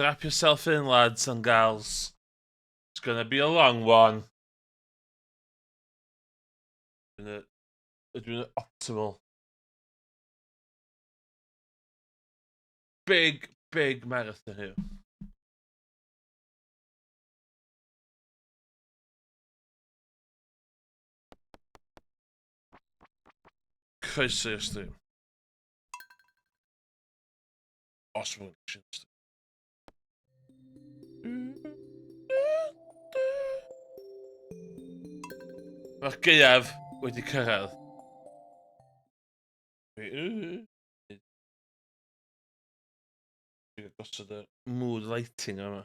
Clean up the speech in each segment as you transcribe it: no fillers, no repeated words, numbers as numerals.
Strap yourself in, lads and gals. It's gonna be a long one. We're doing it optimal. Big marathon here. Quite seriously. Awesome. Mae'r gaeaf wedi cyrraedd. Dwi'n gosod y mood lighting yma.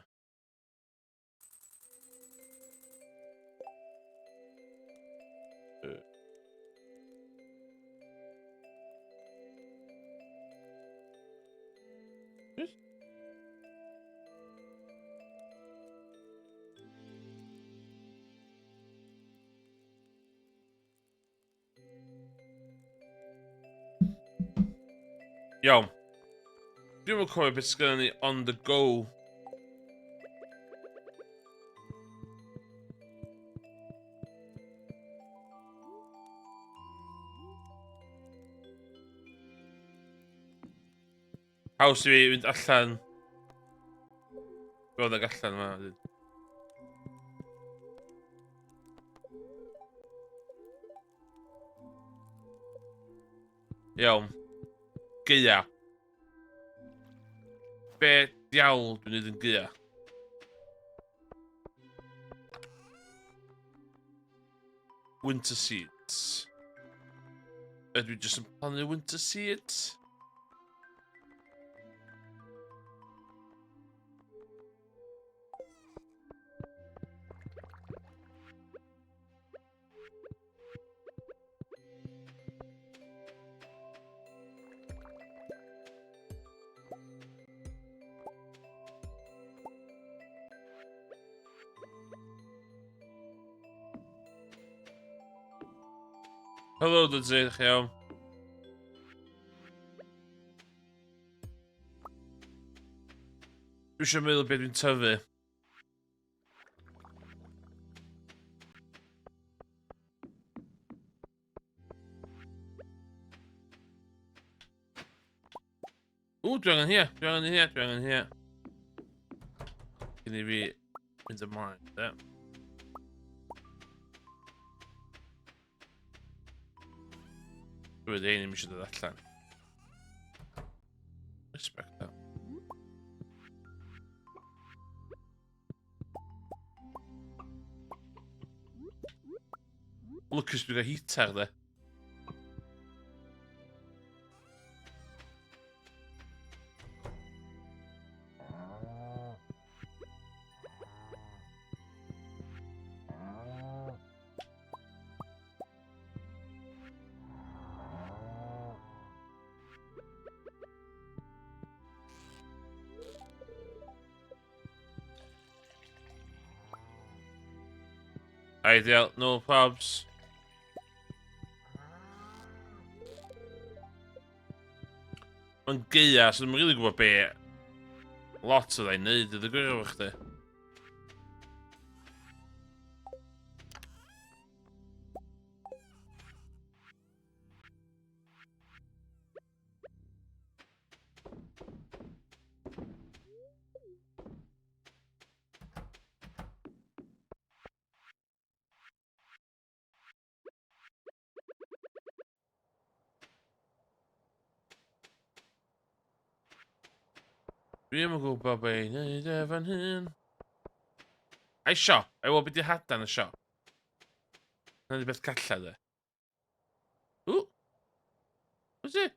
Iawn. Dwi'n yn cofio beth sgynny ni on the go. Haws i fi fynd allan. Gweld ag allan yma. Iawn. Gaea. Be diawl dwi'n neud yn gaea? Winter seeds. Ydw i jyst yn plannu winter seeds? Helo, dydw i, chi iawn. Dwi eisiau meddwl beth dwi'n tyfu. Dwi angen hia, dwi angen hia. Cyn I fi mynd ymlaen, de. Dwi wedi ein I'm eisiau dod allan. Respect that. Lwcus dwi'n cael heater, de. Ideal, no probs. Mae'n gaea, so dwi'n rili gwybod be lot o ddau wneud, ydy gwir efo chdi. Dwi ddim yn gwybod be i wneud efo'n hyn. Ai siop, ai wel beth i hadan y siop. Na di beth calla de. What's it?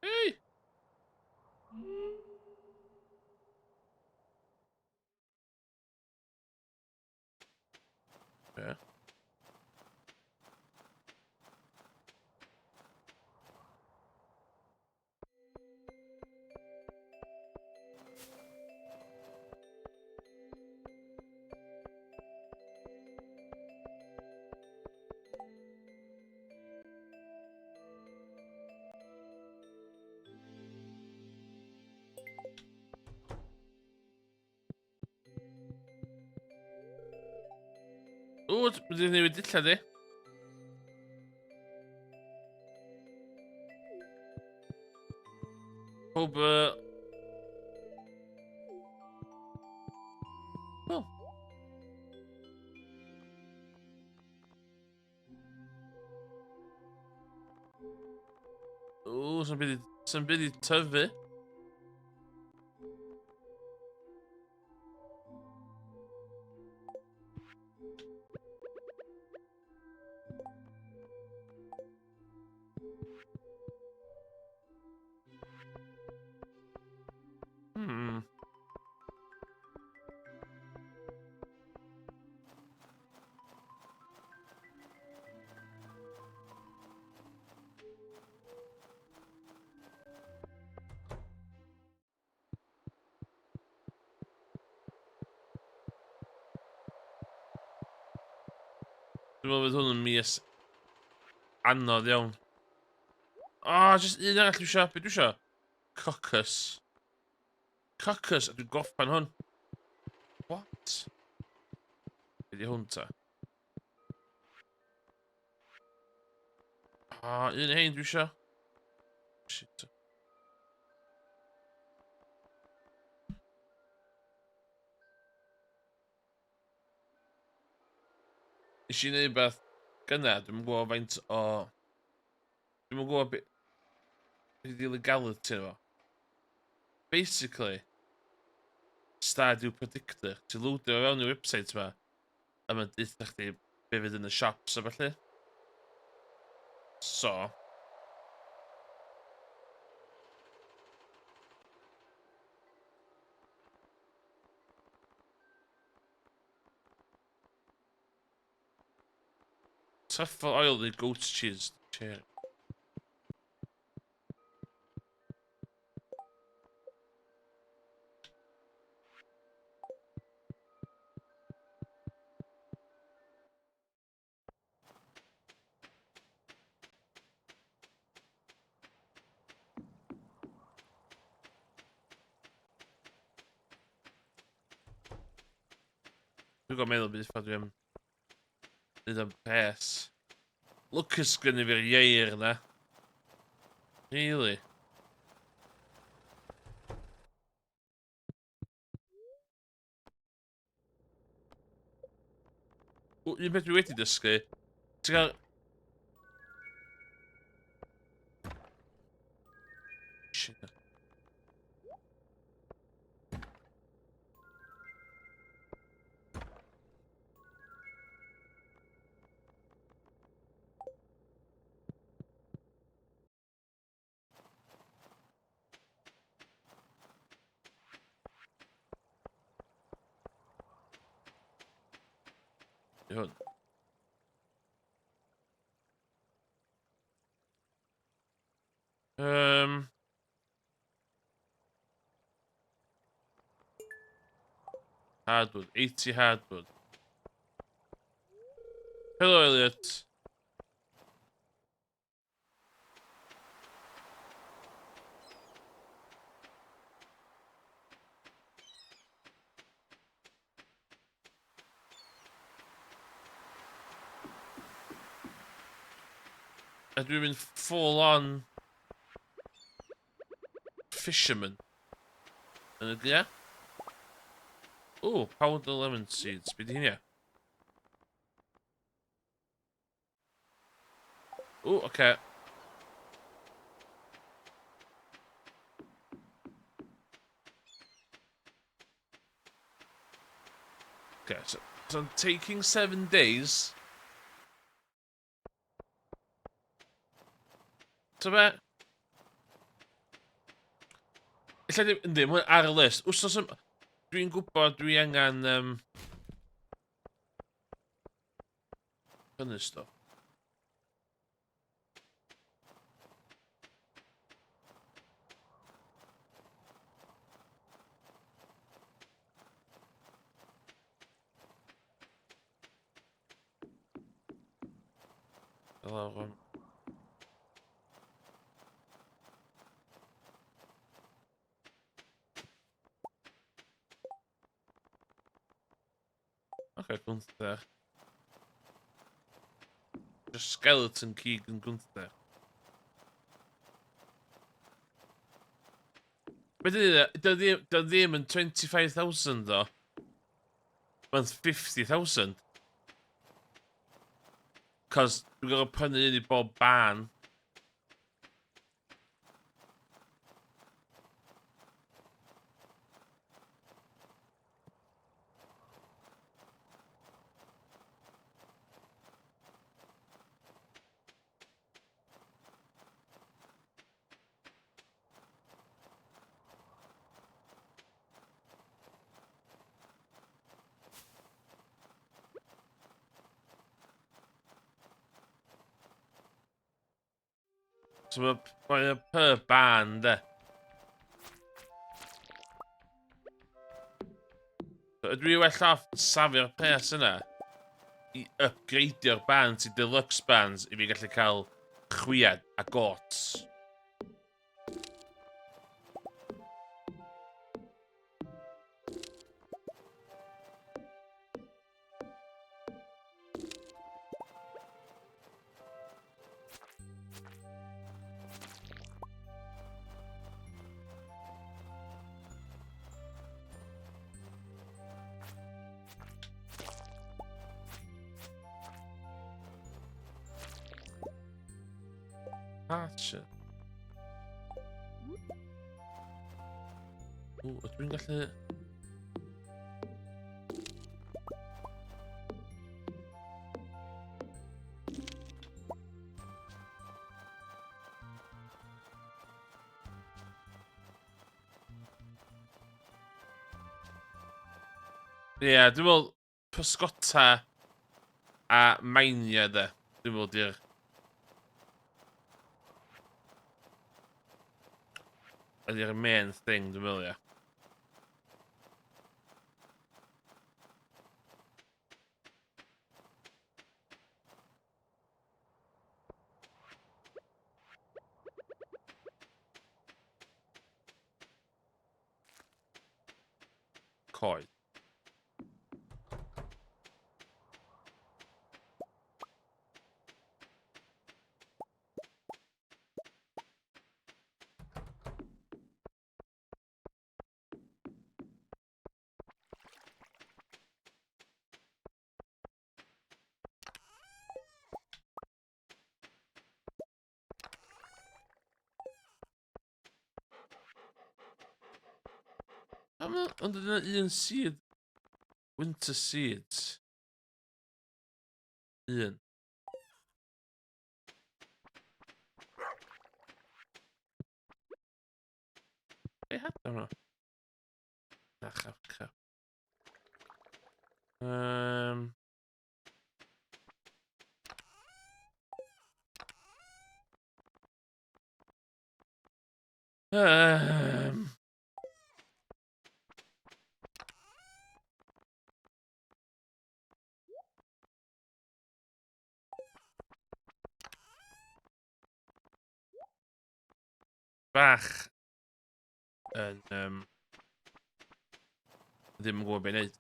Hey! Yeah. O, dwi'n newid dilla di. Pob, wel, o, sy'n byd i tyfu. Hmm. Dwi'n meddwl fydd hwn yn mis anodd iawn. O, jyst un arall dwi isio. Be dwi isio? Cocos. Cocos, a dwi'n goffan hwn. What? Be di hwn ta? O, un hein dwi isio. Shit. Nes i neud beth gynna, dwi'n gwybod faint o... Dwi'n gwybod beth ydi legality efo. Basically, Stardew Predictor. Ti'n lwdio fe fewn i website ma, a mae'n deitha chdi be fydd yn y shops a felly. So... Truffle oil neu goat cheese. Cheer. Dwi'n gwybod meddwl beth ffordd dwi am neud am pes. Lwcus gynnu fi'r ieir na. Really? O, un peth dwi wedi dysgu. Ti'n gael... Shit. Di hwn. Hardwood. 80 hardwood. Hello, Elliot. A dwi'n mynd full on fisherman. Yn y glia? O, powder lemon seeds. Be di hynny? O, oce. Okay, so I'm taking 7 days. So be? Illa ddim, yndi, mae'n ar y list. Wsos ym... Dwi'n gwybod dwi angen... Hynny stuff. Hello, okay, cool there. just skeleton Keegan Gunther. But they're ddim yn 25,000 though. Mae'n 50,000. Cos dwi'n gorfod prynu un I bob ban. So mae per ban, de. So, ydw I well off safio'r pres yna I upgradeio'r bands I deluxe bands I fi gallu cael chwiad a gots. Hatcher. O, ydw i'n gallu... Ie, dwi'n meddwl pysgota a mainia, de. Dwi'n meddwl di'r... Ydy'r main thing, dwi'n meddwl, ie. Coed. Ond yna un seed. Winter seeds. Un. Be hadw hwnna? Na, chaf. Um, um, bach yn ddim yn gwybod beth i wneud.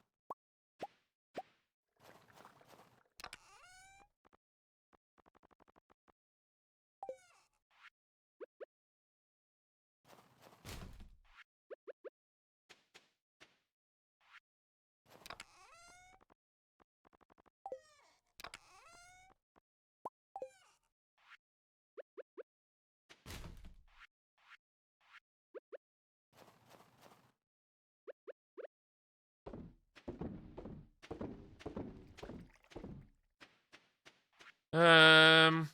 Um,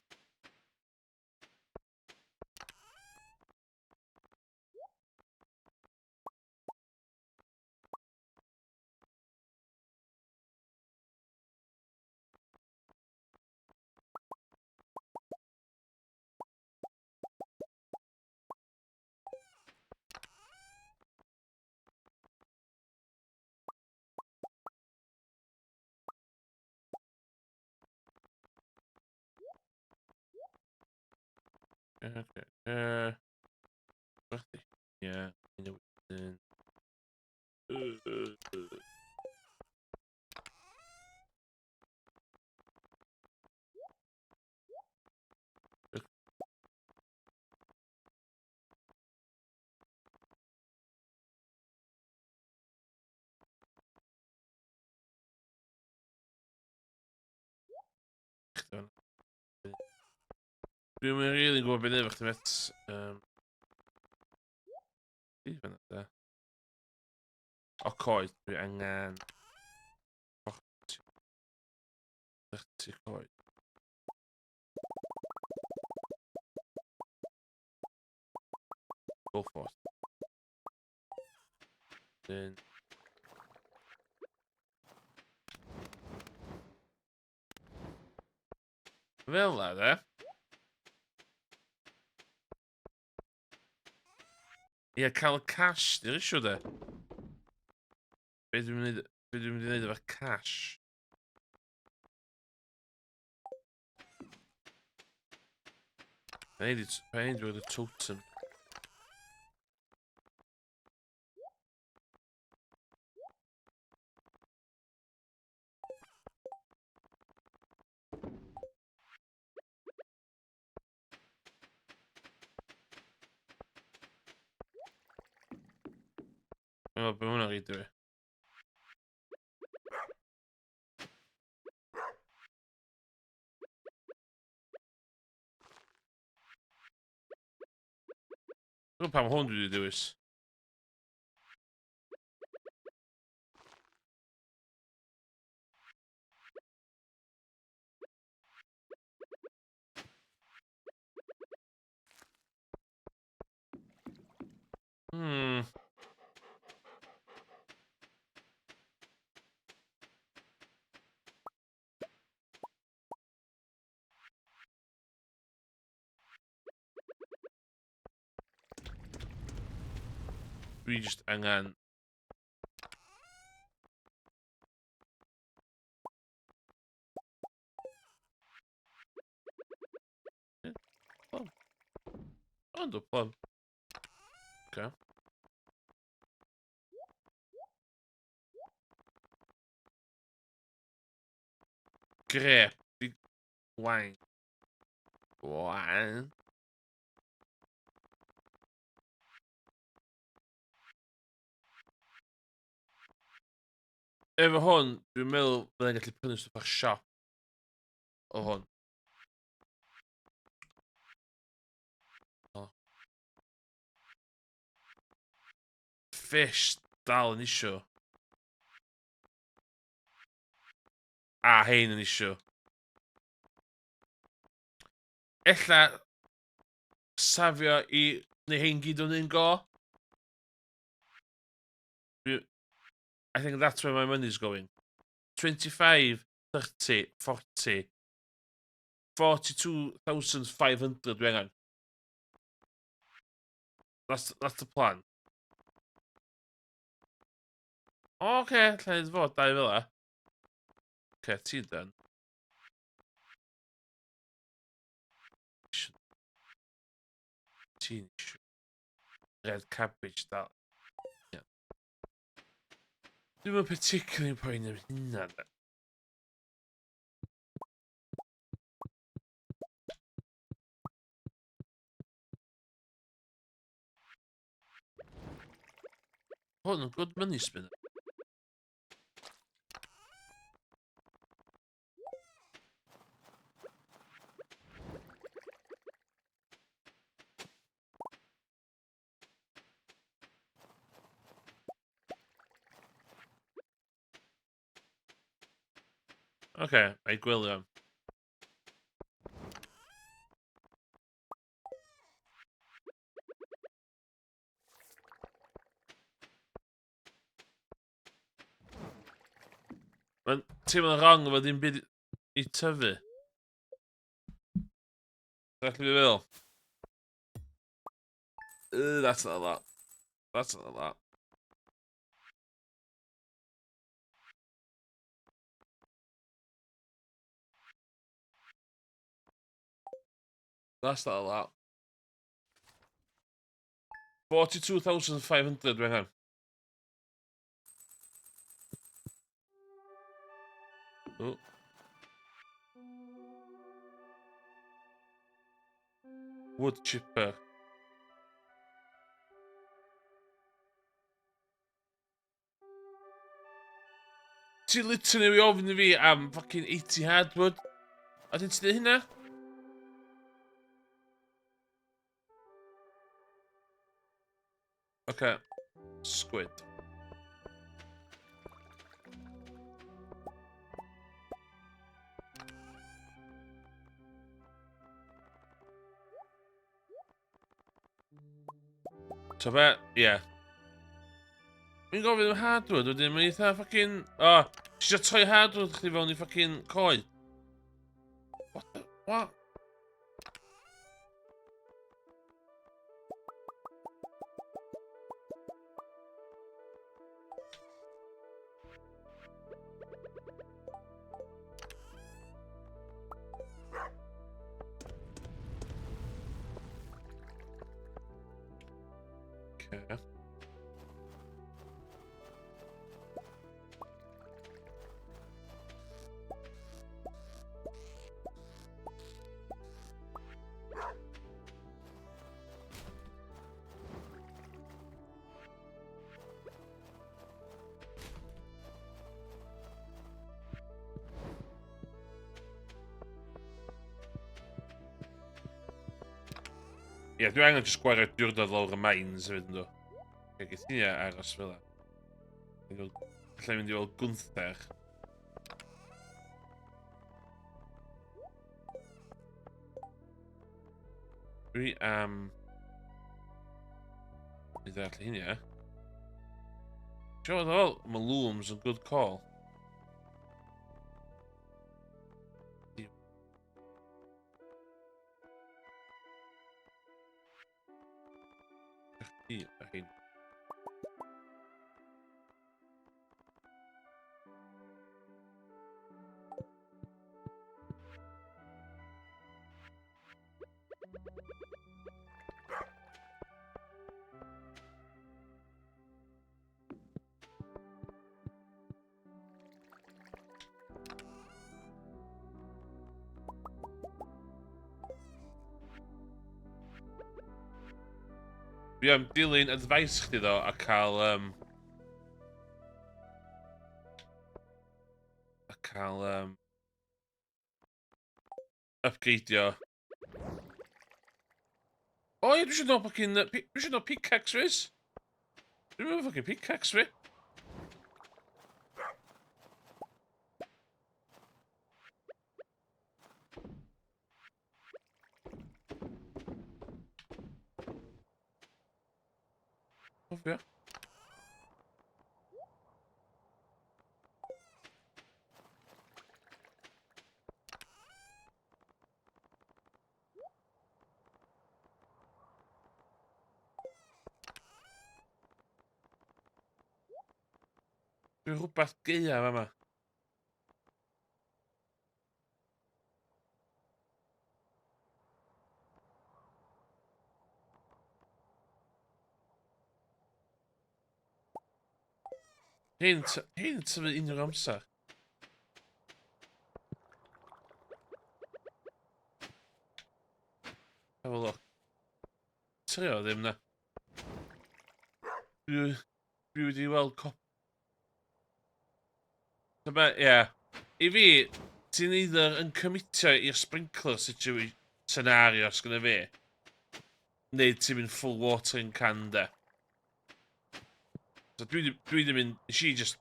okay. Wrthi. Ie, un o wedyn. Dwi'n mynd rili gwybod beth efo chdi met. Even yna. O coed, dwi angen... 30 coed. Go for it. Then... Fel la, de. Ie, cael y cash, di'r isio, de. Be dwi'n mynd i wneud efo cash? Pa ein dwi'n dweud y totem. O, be hwnna'n rhaid i fi? Dwi'n pam hwn dwi wedi dewis. Dwi just angen... Plum. Ond o plum. Okay. Grep. Wine. Wine. Efo hwn, dwi'n meddwl byddai'n gallu prynu stwff ar siop o hwn. O. Fish dal yn isio. A hein yn isio. Ella safio i neu hein gyd o'n un go. I think that's where my money's going. 25, 30, 40. 42,500 dwi angen. That's the plan. Oce, lle ni'n fod, dau fel e. Oce, ti dyn. Ti'n isio. Red cabbage dal. Yeah. Dwi'n mynd particularly poen am hynna, de. Hwn yn good money spinner. Oce, a'i gwylio. Mae'n teimlo'n wrong efo ddim byd i tyfu. That's be fel. That's not a lot. That's not a lot. That's not a lot. 42,500 dwi angen. Oh. Wood chipper. Ti literally ofyn i fi am fucking 80 hardwood. A dyn ti'n dweud hynna? Oce. Squid. So be? Ie. Mi'n gofyn am hardwood, wedyn mae'n eitha ffocin... O, si eisiau troi hardwood chdi fewn i ffocin coed. What the... What? Okay. Ie, dwi angen jyst gwario diwrnod lawr y mines hefyd ynddo. Ie, geith ni aros fel la. Allai mynd i weld Gunther. Dwi am... I ddall hyn ie. Siarad ôl, mae looms yn good call. I, a hyn. Dwi am dilyn advice chdi ddo a cael upgradeio. O ie, dwi eisiau dod ffocin... Dwi eisiau dod pickaxe fys. Dwi'n mynd ffocin pickaxe fi. Cofio. Dwi'n rhywbeth geia fama. Hyn tyfu unrhyw amser. Have a look. Trio ddim na. Dwi wedi weld cop... So be, ie. I fi, ti'n either yn commitio i'r sprinkler scenario os gyda fi, neu ti'n mynd full watering can de. So dwi ddim mynd... Nes i just...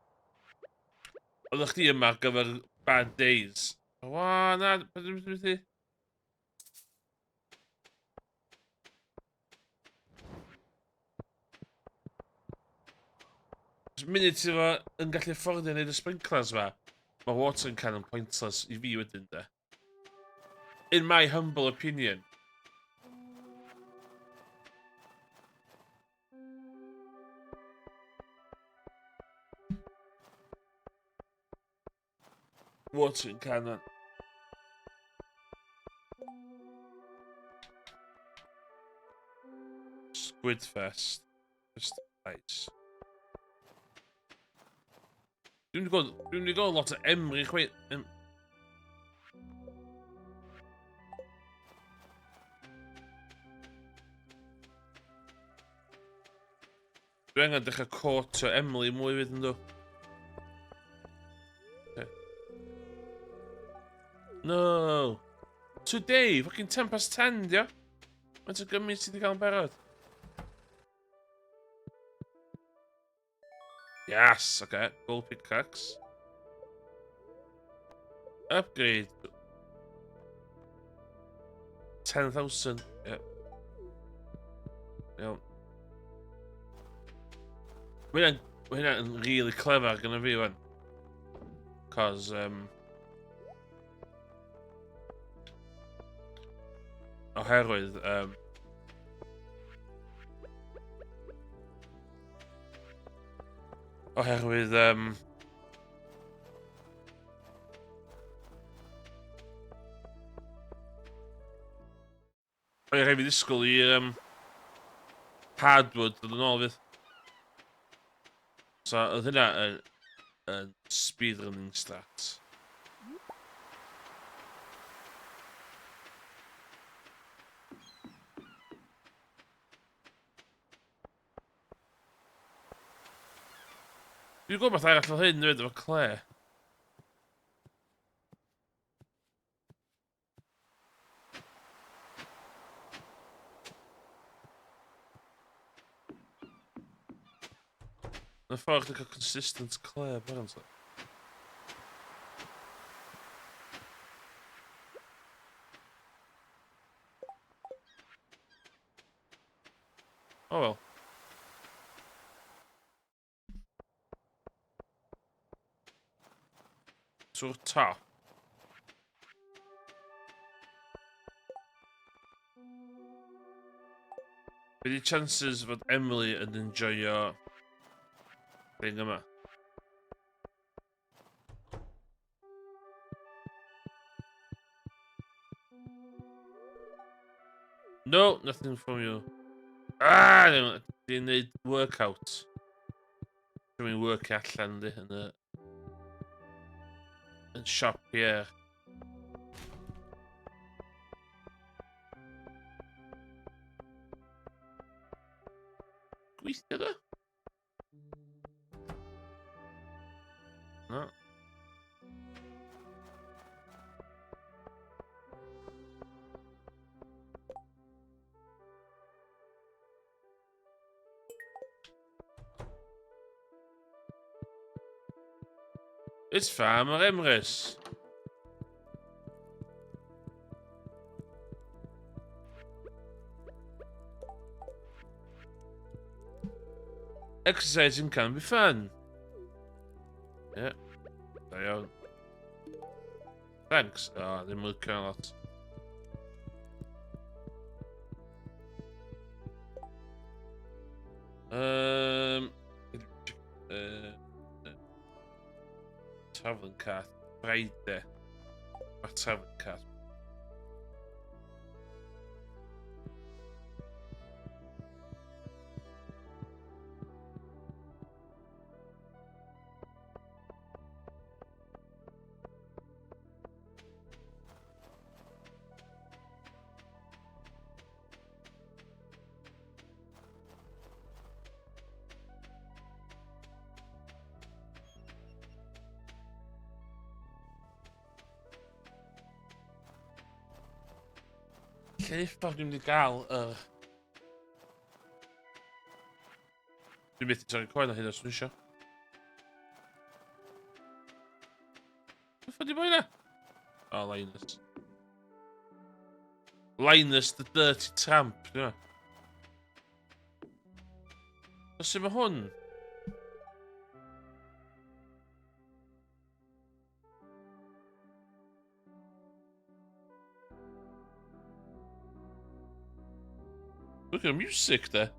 Oeddech chdi yma ar gyfer bad days. O, na, beth yw'n mynd i? Munud ti fo yn gallu fforddio neud y sprinklers fa, mae watering can yn pointless i fi wedyn de. In my humble opinion. Watering can on. Squidfest. Just nice. Dwi'n wedi gweld lot o Emrich wait. Dwi angen dechrau court o Emily mwy fydd yn ddo. No. Today, fucking 10 past 10, dio. Mae'n y gymryd sydd wedi cael yn barod? Yes, okay. Gold pickaxe. Upgrade. 10,000. Yep. Iawn. Mae hynna'n really clever gyda fi, wan. Cos, oherwydd, oherwydd, Oedd rhaid fi ddisgwyl i hardwood dod yn ôl fydd. So, oedd hynna yn speedrunning stat. Dwi'n gwybod beth arall o hyn dwi'n efo Claire. Yn ffordd dwi'n cael consistent Claire, barn so. Oh well. Trwy'r top. Be di chances fod Emily yn enjoyo thing yma? No, nothing from you. Ah, dwi'n neud workout. Dwi'n work allan di yn y... yn siop Pierre. Gweithio da? No. It's Farmer Emrys. Exercising can be fun. Yeah. Da iawn. Thanks. Oh, ddim yn cael lot. Tavern Cath. Friday. Mae'r Tavern Cath. Lle ffordd dwi'n mynd i gael Dwi'n byth i torri coen o hyn os dwi'n isio. Ffordd i boi na? Oh, Linus. Linus the Dirty Tramp, dwi'n meddwl. Os yma hwn? Look at the music there.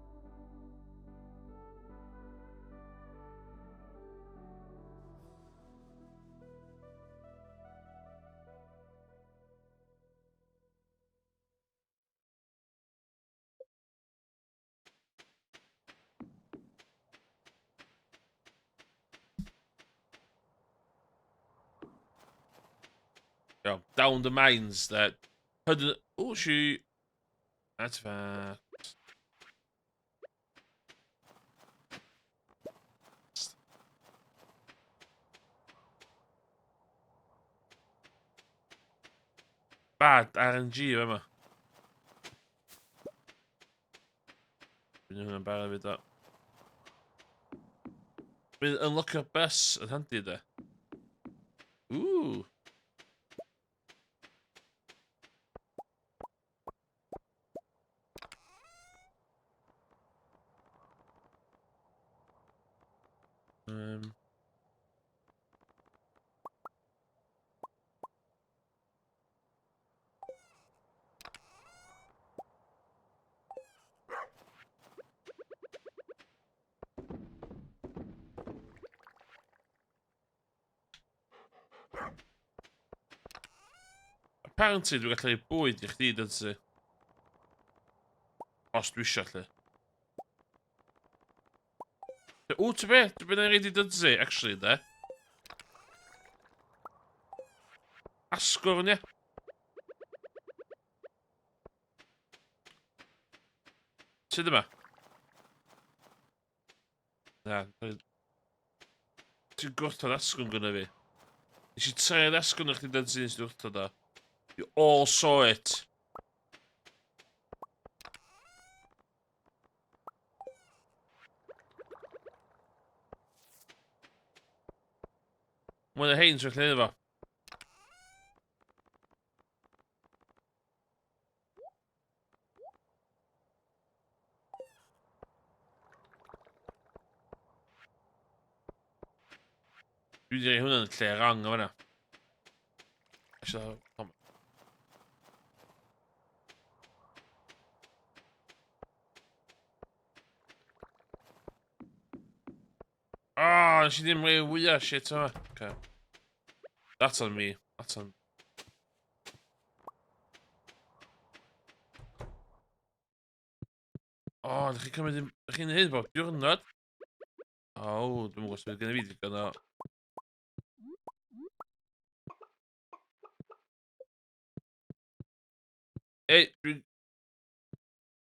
Go down the mines that. Oh, shoot. That's fine. bad RNG yma. Bydd hwnna'n barod fydd o. Bydd unlockio'r bus yn handi de. Ooh. Apparently dwi'n gallu bwyd i chdi dydsu. Os dwi isio lle. O, ti be? Dwi'n bydd yn reid i dydsu, actually, de. Asgwrn, ie. Ti dyma? Na, ti'n gwrthod asgwrn gyda fi. Nes i treu'r asgwrn o'ch ti dydsu nes i wrthod o. You all saw it. Mwyn y hein trwy'n llun efo. Dwi wedi gwneud hwnna'n lle rang o fanna. Oh, nes i ddim rei wyau shit yma. Okay. That's on me. That's on... Oh, ddech chi'n cymryd... Ddech chi'n hyn bod diwrnod? O, dwi'n mwyn gwybod gen i fi digon o... Ei, dwi'n...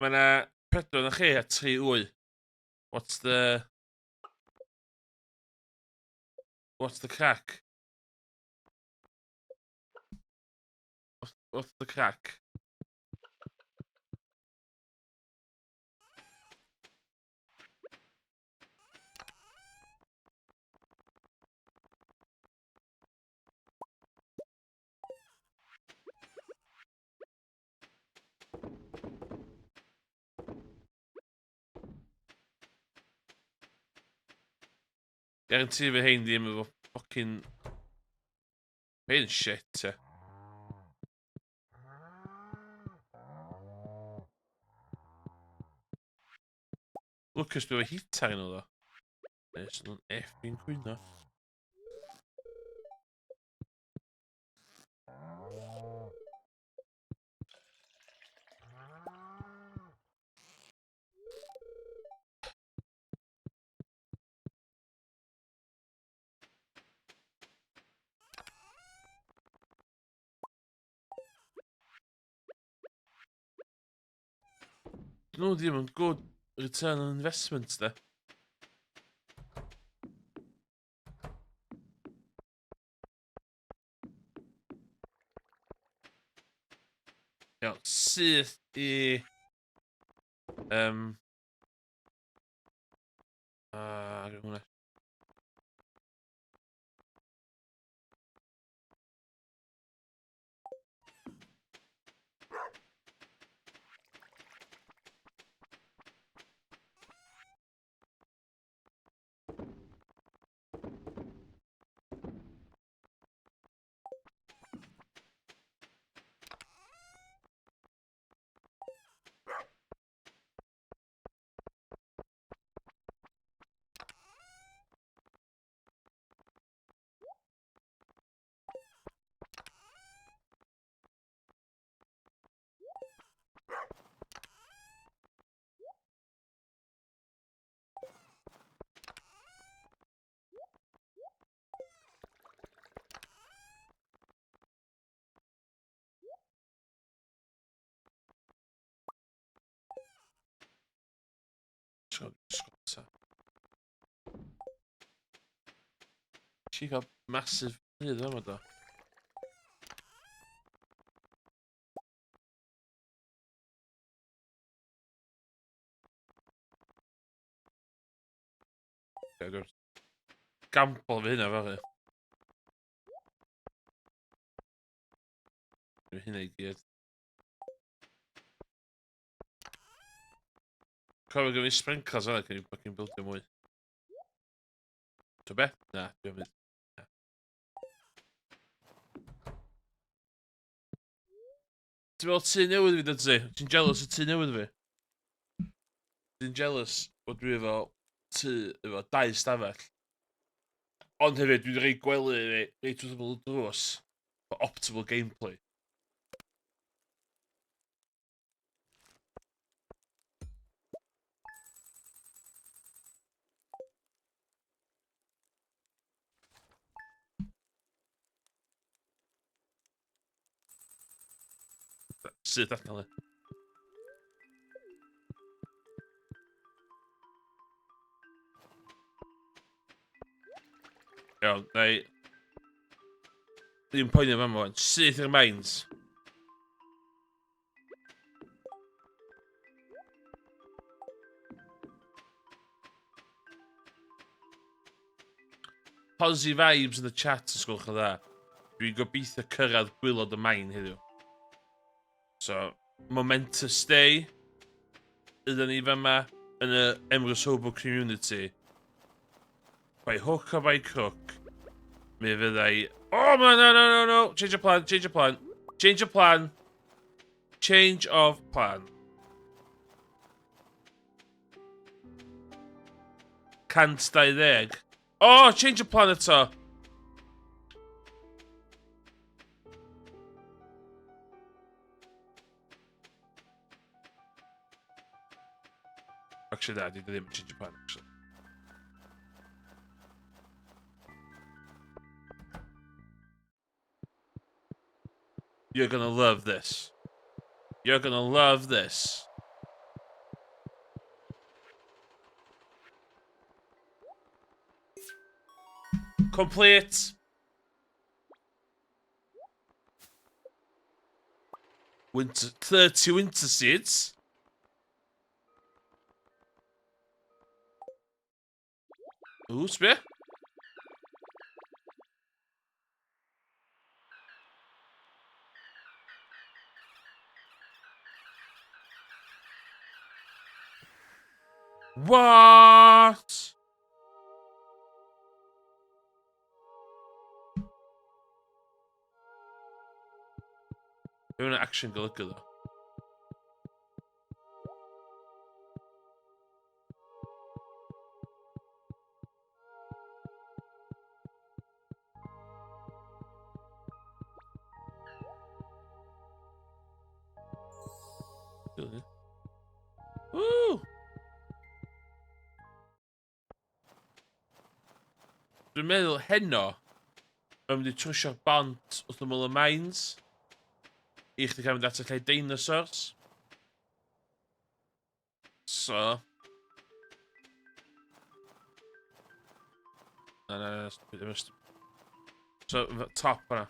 Mae yna 4 na chi a 3 wy. What's the... What's the crack? What's the crack? Guarantee fy hein ddim efo ffocin... Hein shit, e. Lucas, bydd o hitar yn o ddo. Nes nhw'n effing cwyno. Nhw ddim yn good return on investment, de. Iawn, syth i... hwnna. Sgota. She got massive hyd yma do. Gampol fi hynna fel chi. Dwi'n hynna i gyd. Cofio gyda fi sprinkles yna cyn i bildio mwy. To beth? Na, dwi'n mynd. Ti'n meddwl tŷ newydd fi dyd ti? Ti'n jealous y tŷ newydd fi? Ti'n jealous bod dwi efo tŷ efo 2 stafell. Ond hefyd, dwi wedi rhoi gwely reit wrth ymwyl y drws. For optimal gameplay. Sydd allan le. Iawn, neu... Dwi'n poeni am yma wan. Syth i'r mines. Positive vibes in the chat, os gwelwch yn dda. Dwi'n gobeithio cyrraedd gwylod y main heddiw. So, momentous day. Ydyn ni fyma yn y Emrys Hobo community. By hook or by crook. Mi fyddai... Oh, no, no, no, no, no! Change of plan, change of plan. Change of plan. Change of plan. Cant 20. Oh, change of plan eto. Actually, na, di ddim change of plan, actually. You're gonna love this. You're gonna love this. Complete. Winter 30 winter seeds. Ooh, spear. What? Mewn action golygu ddo. Woo! Dwi'n meddwl heno yn mynd i trwsio bont wrth ymwyl y mines i chdi cael mynd at y lle dinosaurs. So... Na, so, top hwnna.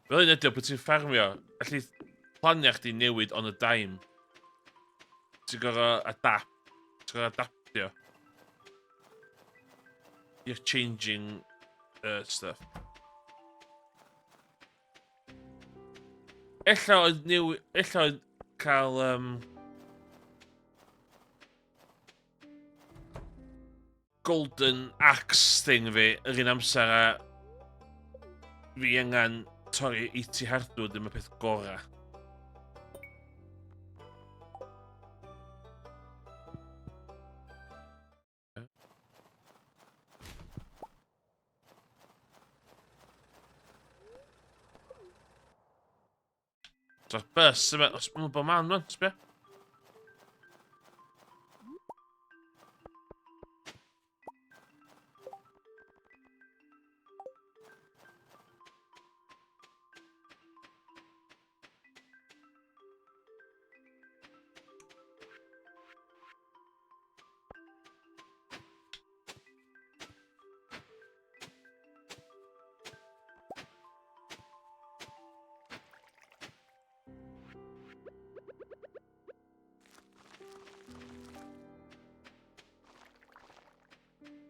Fel un ydy o, bod ti'n ffarmio, allu planio chdi newid on a dime. Ti'n gorau adapt. Ti'n gorau adaptio. You're changing stuff. Ella oedd ella oedd cael golden axe thing fi yr un amser a fi angen torri 80 hardwood ddim y peth gorau. So, bus, os mae'n bod man, man, sbio.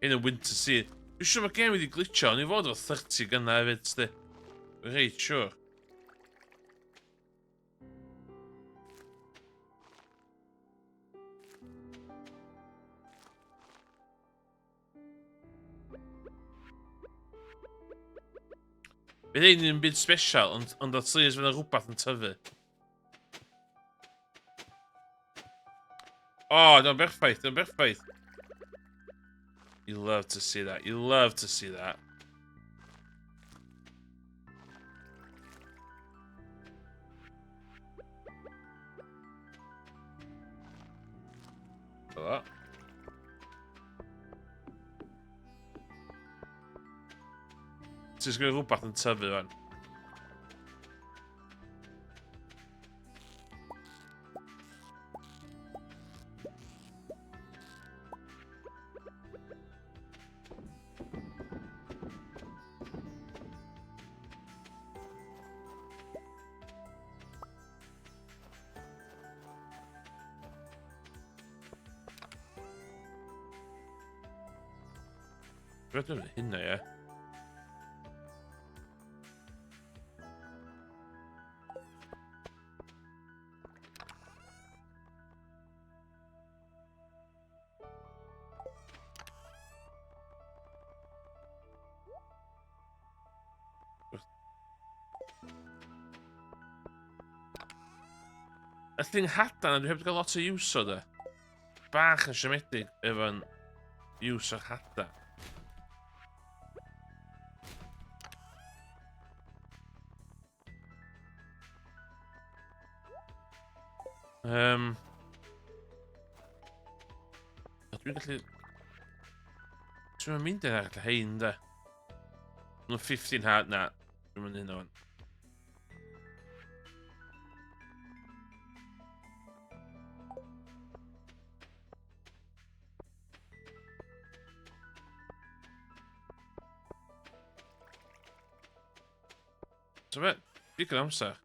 in y winter scene. Dwi'n siŵr mae gen wedi glitcho, ond i fod o 30 gyna hefyd, sti. Reit, siŵr. Bydd ein yn byd special, ond at least fydd yna rhywbeth yn tyfu. Oh, no, berffaith, no, berffaith. You love to see that, you love to see that. Fel Ti'n gwybod rhywbeth yn tyfu fan. Rydyn hynna, ie. Y thing hadan, dwi heb gael lot o iws o da. Bach yn siomedig efo'n iws o hadan. Dwi'n gallu... Dwi'n mynd i'n agor hein, da. Mae'n 15 hard na. Dwi'n mynd hyn o'n. So fe, digon amser.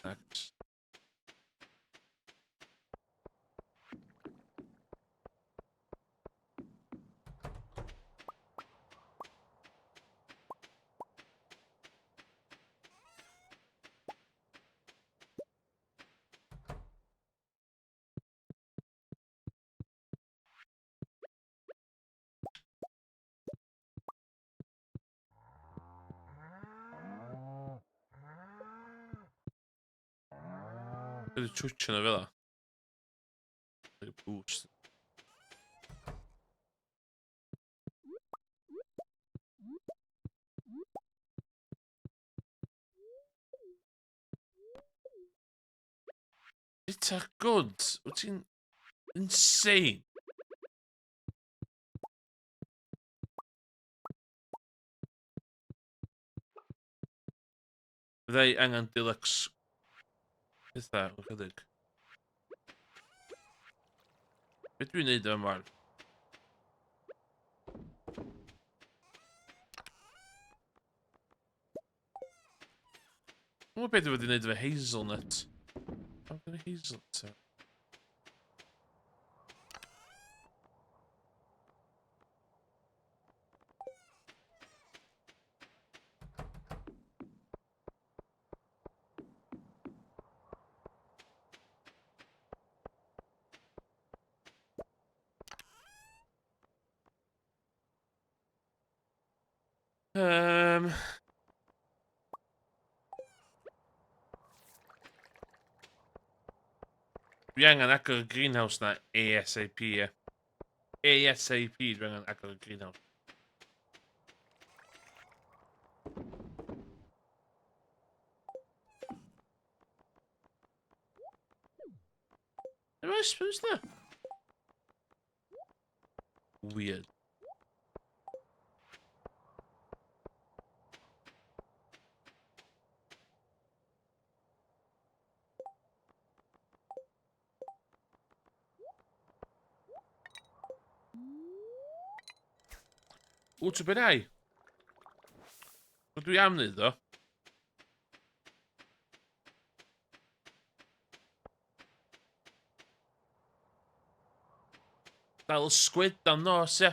Next. Ydy twitch yna fel o. Like a boost. It's a good. Wyt ti'n insane? Byddai angen deluxe pethau o chydig. Be dwi'n neud am wan? Dwi'n beth dwi'n neud efo hazelnut. I'm gonna hazelnut. Dwi angen agor y greenhouse na ASAP, ie. ASAP dwi angen agor y greenhouse. Am I supposed to? Weird. O, ti'n bedau? Dwi am neud o. That little squid down there, see?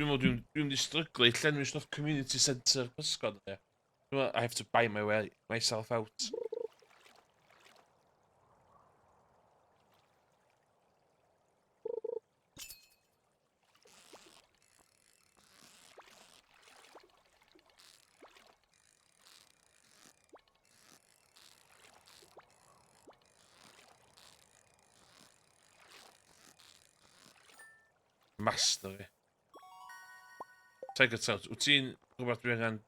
Dwi'n di stryglu i llenwi stwff community centre pysgod e. I have to buy my way myself out. Master fi. Take it out. Wyt ti'n gwybod dwi angen...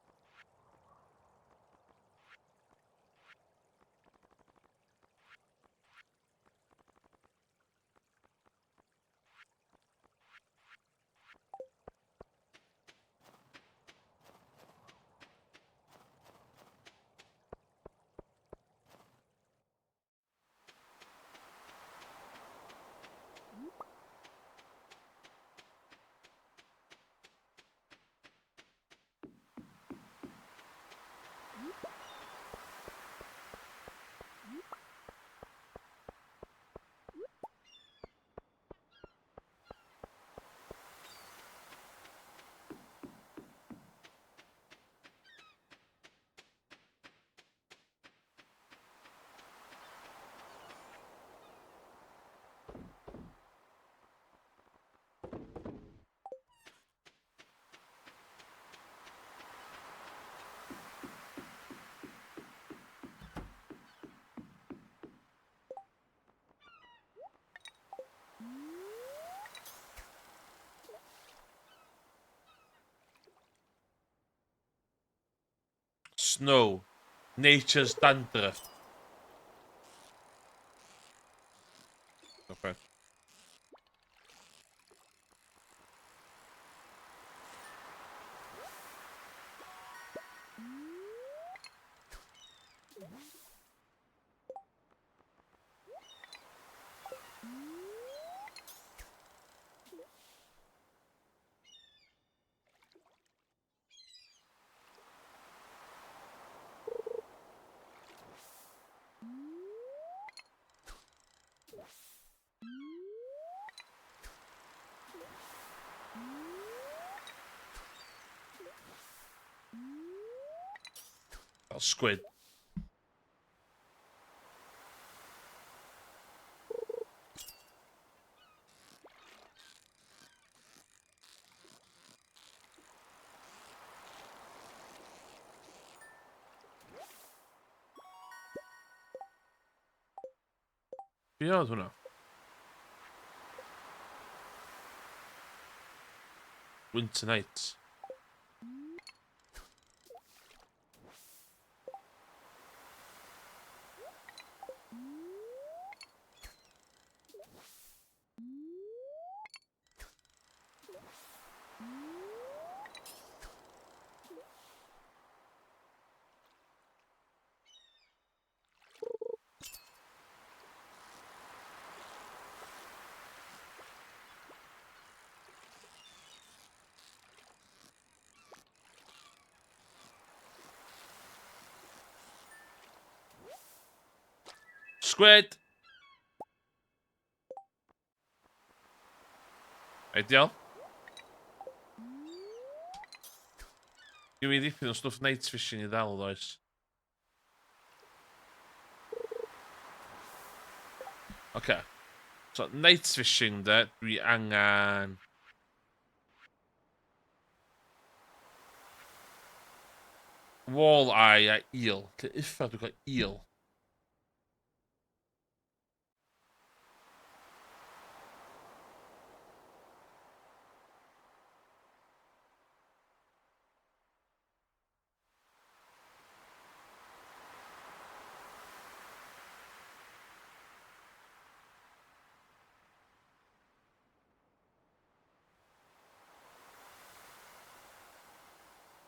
Snow. Nature's dandruff. Okay. Fel squid. Be oedd hwnna? Winter Nights. Squid! Ideal. Yw i ddipyn o stwff night fishing I ddal, oes? Okay. So, night fishing, de, dwi angen... Walleye a eel. Lle uffa dwi'n cael eel?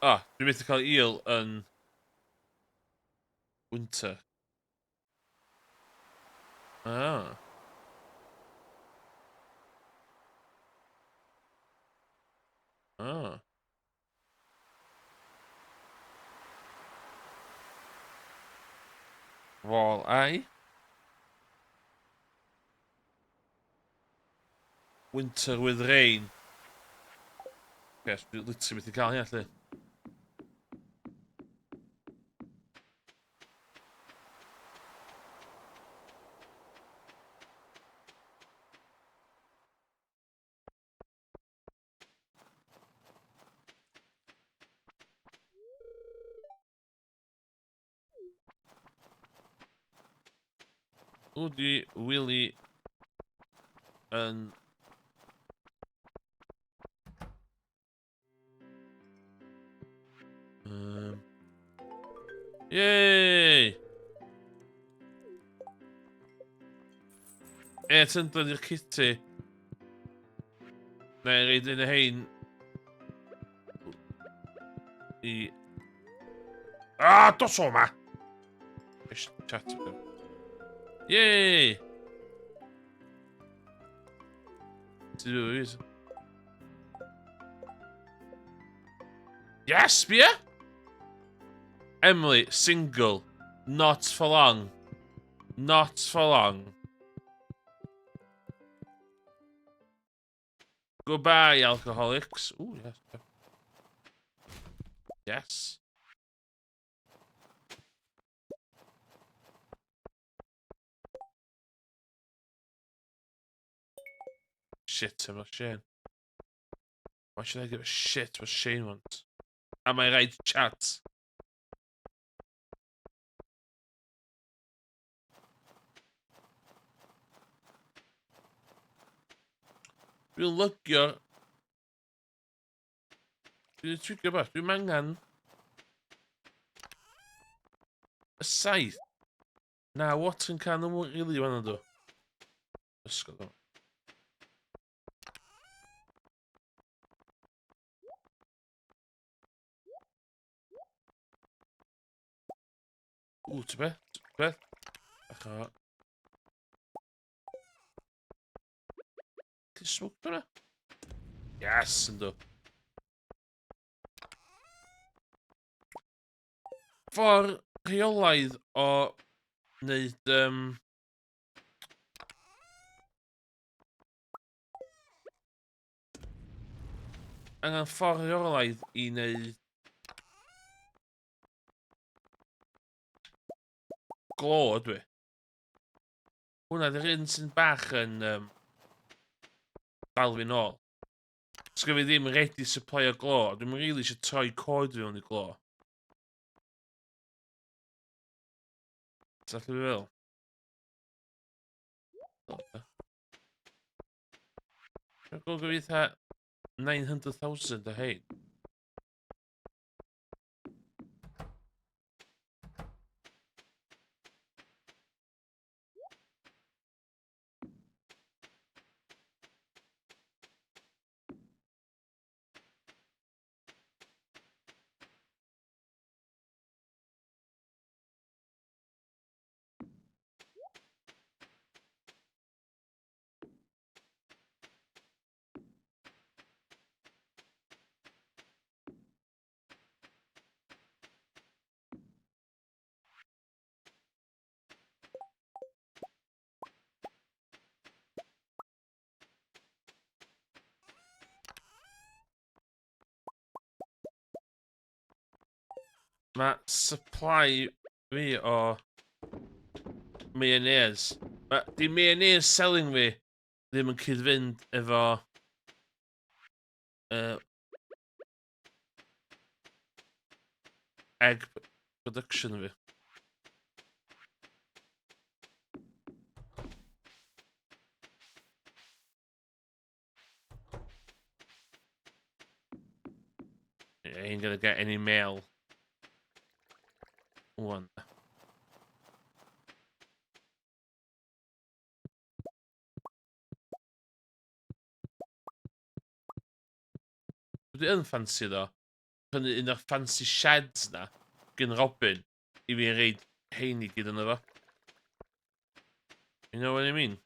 Dwi'n methu cael eel yn winter. Ah. Ah. Walleye. Winter with rain. Yes, dwi'n literally methu cael hynny, allu. O, di Willy yn... Yay! Ti'n dod i'r kitty. Neu reid yn y hein. I... dos o ma! Chat o. Yay! Ti'n dweud? Yes, Bia? Emily, single. Not for long. Not for long. Goodbye, alcoholics. Ooh, yes. Yes. Shit, I'm not Shane. Why should I give a shit what Shane wants? Am I right, chat? Dwi'n lygio... Dwi'n trigger bach. Dwi'n angen... Y saith. Na, what yn can nhw really wanna do? Ysgol o. Ww, ty beth? Ty beth? Ach o... Ti'n smwg hwnna? Yes, ynddo. Ffordd rheolaidd o wneud angen ffordd rheolaidd i wneud glo dwi. Hwna di'r un sy'n bach yn dal fi nôl. Os gyda fi ddim ready supply o glo, dwi'n rili eisiau troi coed fi mewn i glo. Sa'ch chi fel? Dwi'n gwybod gyda 900,000 o hein. Mae supply fi o mayonnaise. Di mayonnaise selling fi ddim yn cyd-fynd efo egg production fi. I ain't gonna get any mail. One. Dwi yn ffansi ddo. pan un o'r fancy sheds na gyn Robin i fi reid hein i gyd yno fo. You know what I mean?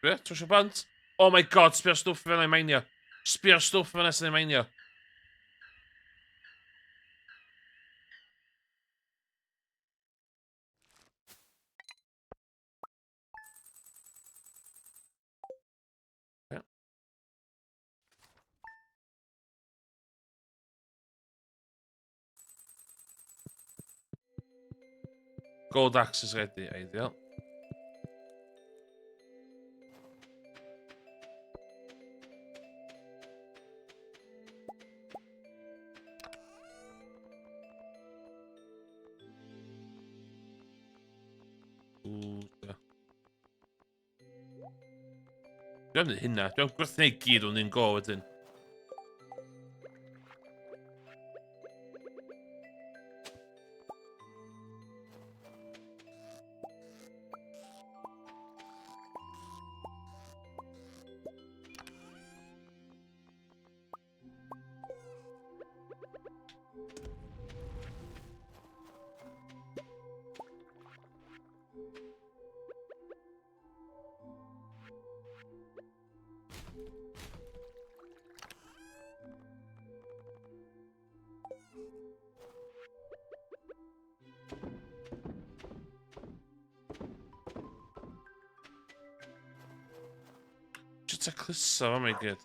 Be? Trwsio bant? Oh my god, sbio'r stwff fyna i mainio. Sbio'r stwff fyna sy'n ei mainio. Gold axe is ready, ideal. Ooh, yeah. Dwi'n mynd hynna. Dwi'n gwrthneud gyd o'n un go wedyn. Just a cluso fo, my gyd.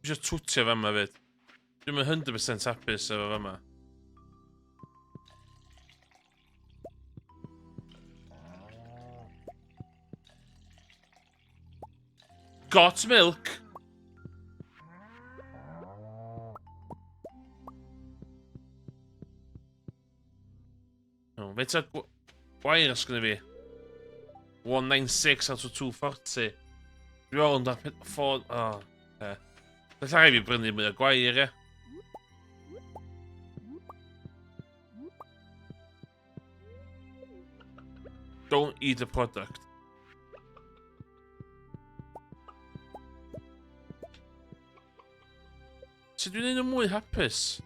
Just twtio fe yma fyd. Dwi'n 100% hapus efo fe yma. Got milk? Faint o gwair os gyda fi? 196 out of 240. Dwi'n meddwl yn dapet ffôn... O, e. Dwi'n llai fi brynu mwy o gwair, e. Don't eat the product. Sut dwi'n neud yn mwy hapus?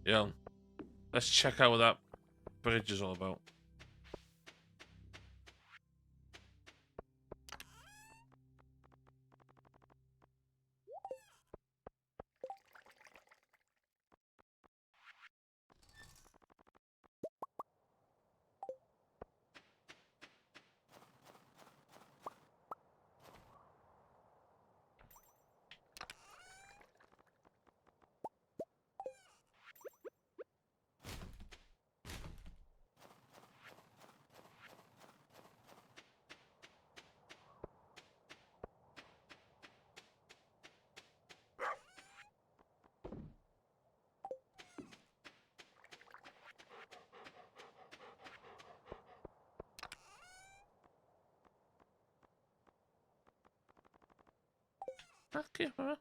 Iawn. Let's check out what that bridge is all about. Okay, alright.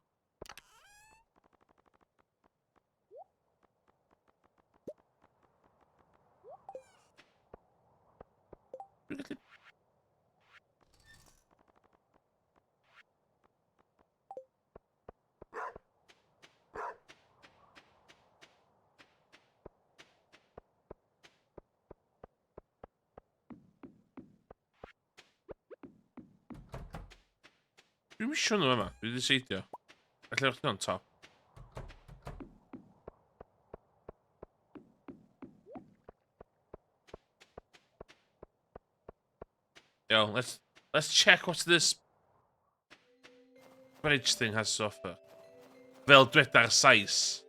Dwi'n misio nhw yma. Dwi wedi seidio. Alla i'ch on top. Yo, let's check what this bridge thing has to offer. Fel dweda'r Sais.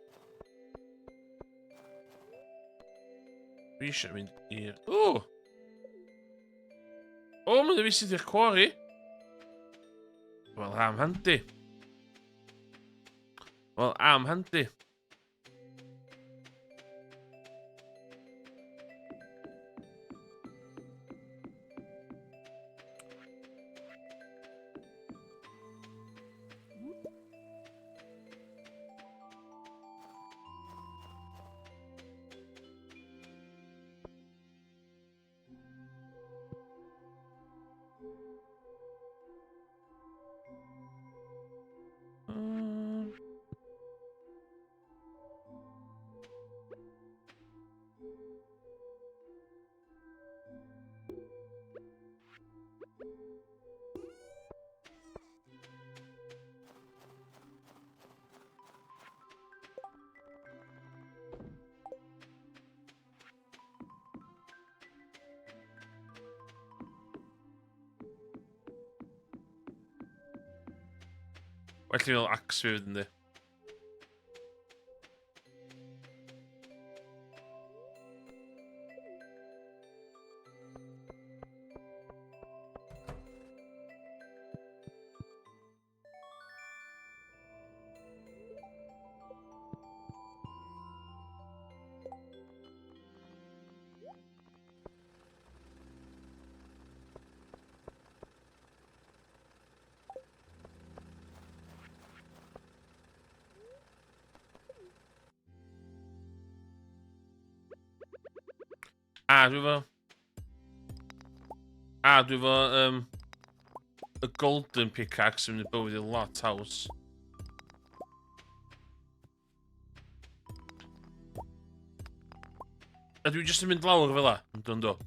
Dwi eisiau mynd i'r... O! O, mae'n fi sydd i'r quarry. Wel, am handi. Wel, am handi. Well, i fel axe fi fydd yndi. Dwi efo... dwi efo, y golden pickaxe yn mynd i bywyd i lot haws. A dwi jyst yn mynd lawr fel la, yn do.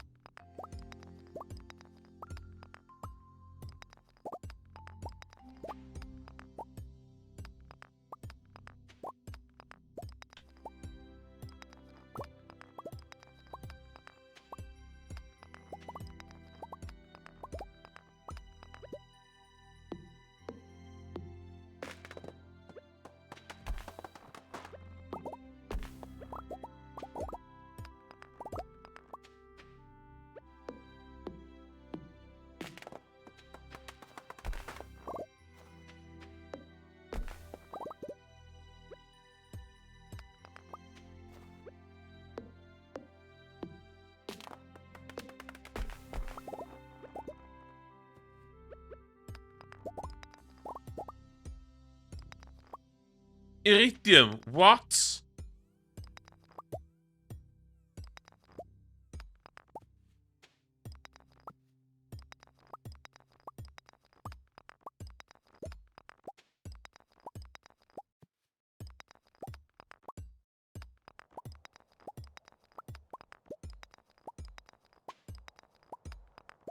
Iridium, what?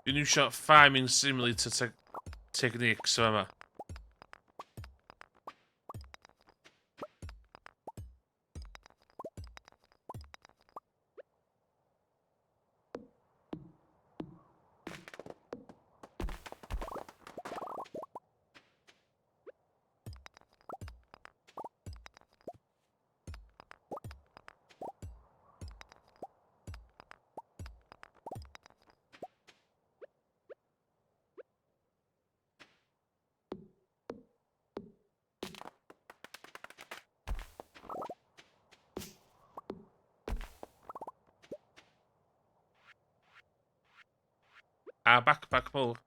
Dwi'n iwsio farming simulator techniques yma. A backpack mowr.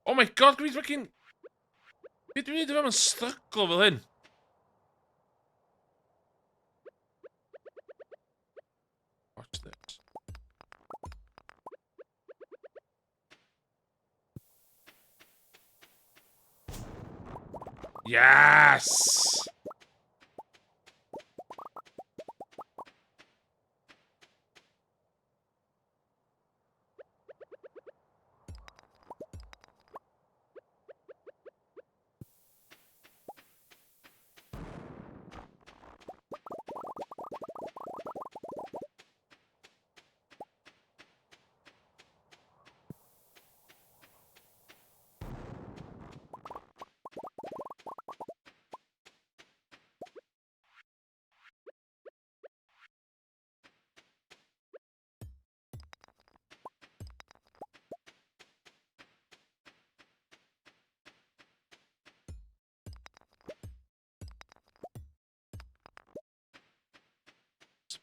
Oh my god, gwyd fucking... Be dwi'n neud efo ma'n stryglo fel hyn? Watch this. Yes!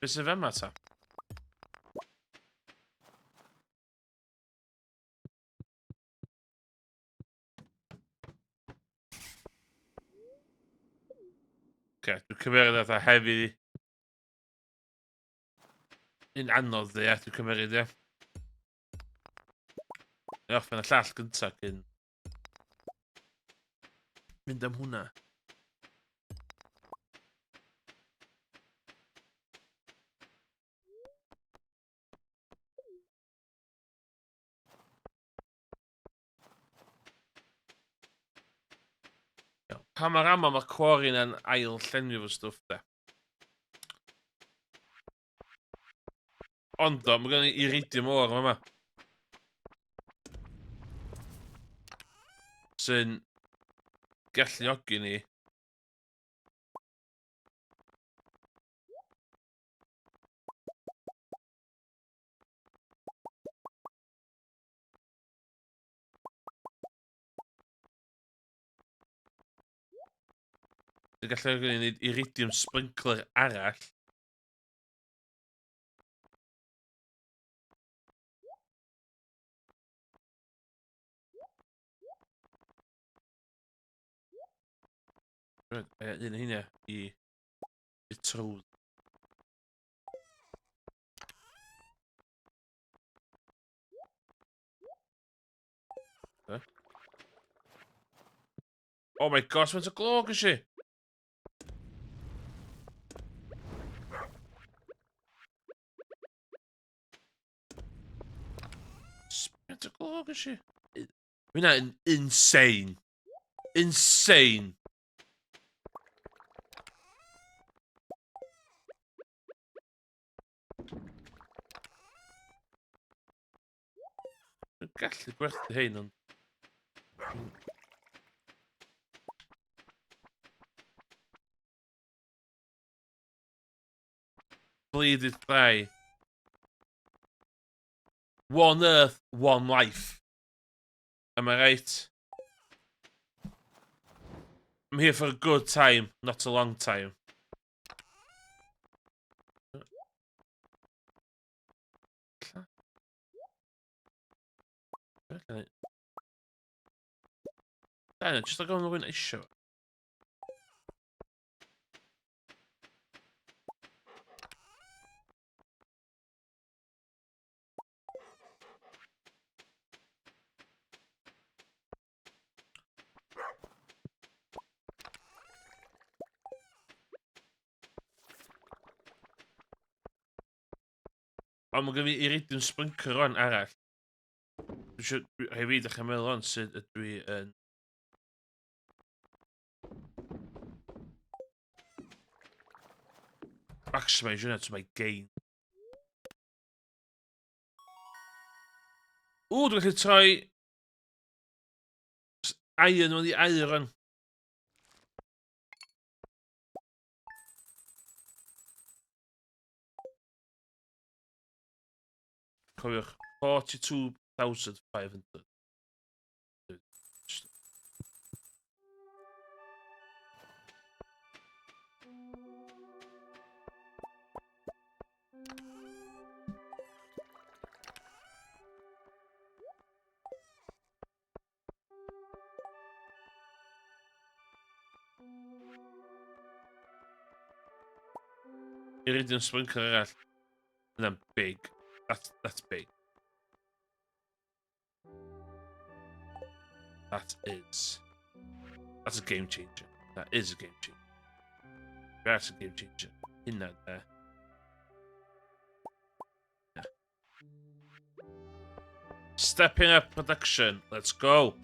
Be sydd yma ta? Okay, dwi'n cymeryd atha hefyd. Un anodd dde, dwi'n cymeryd, ie. Neu offen y llall gynta cyn mynd am hwnna. Pa mor aml mae'r cwori yna'n ail llenwi fo stwff, de. Ond o, mae gen i iridium o'r yma. Sy'n galluogi ni. Sy'n galluogi ni wneud iridium sprinkler arall. Un o hynna i trwdd. Oh my gosh, faint o glog ys i? Faint o glog ys i? Mae hynna'n insane. Insane. Dwi'n gallu gwerthu hein, ond... Bleeded thigh. One Earth, one life. Am I right? I'm here for a good time, not a long time. Da, jyst o gael nhw'n eisiau. Ond mae gen fi iridium sprinkler o'n arall. Rhaid fi ddechrau meddwl o'n sydd ydw i yn... Maximise hwnna to my gain. Dwi'n gallu troi... Iron o'n i iron. Cofiwch, 42,500. Iridium sprinkler arall. Yna'n big. That's big. That is. That's a game changer. That is a game changer. That's a game changer. In that there. Yeah. Stepping up production. Let's go.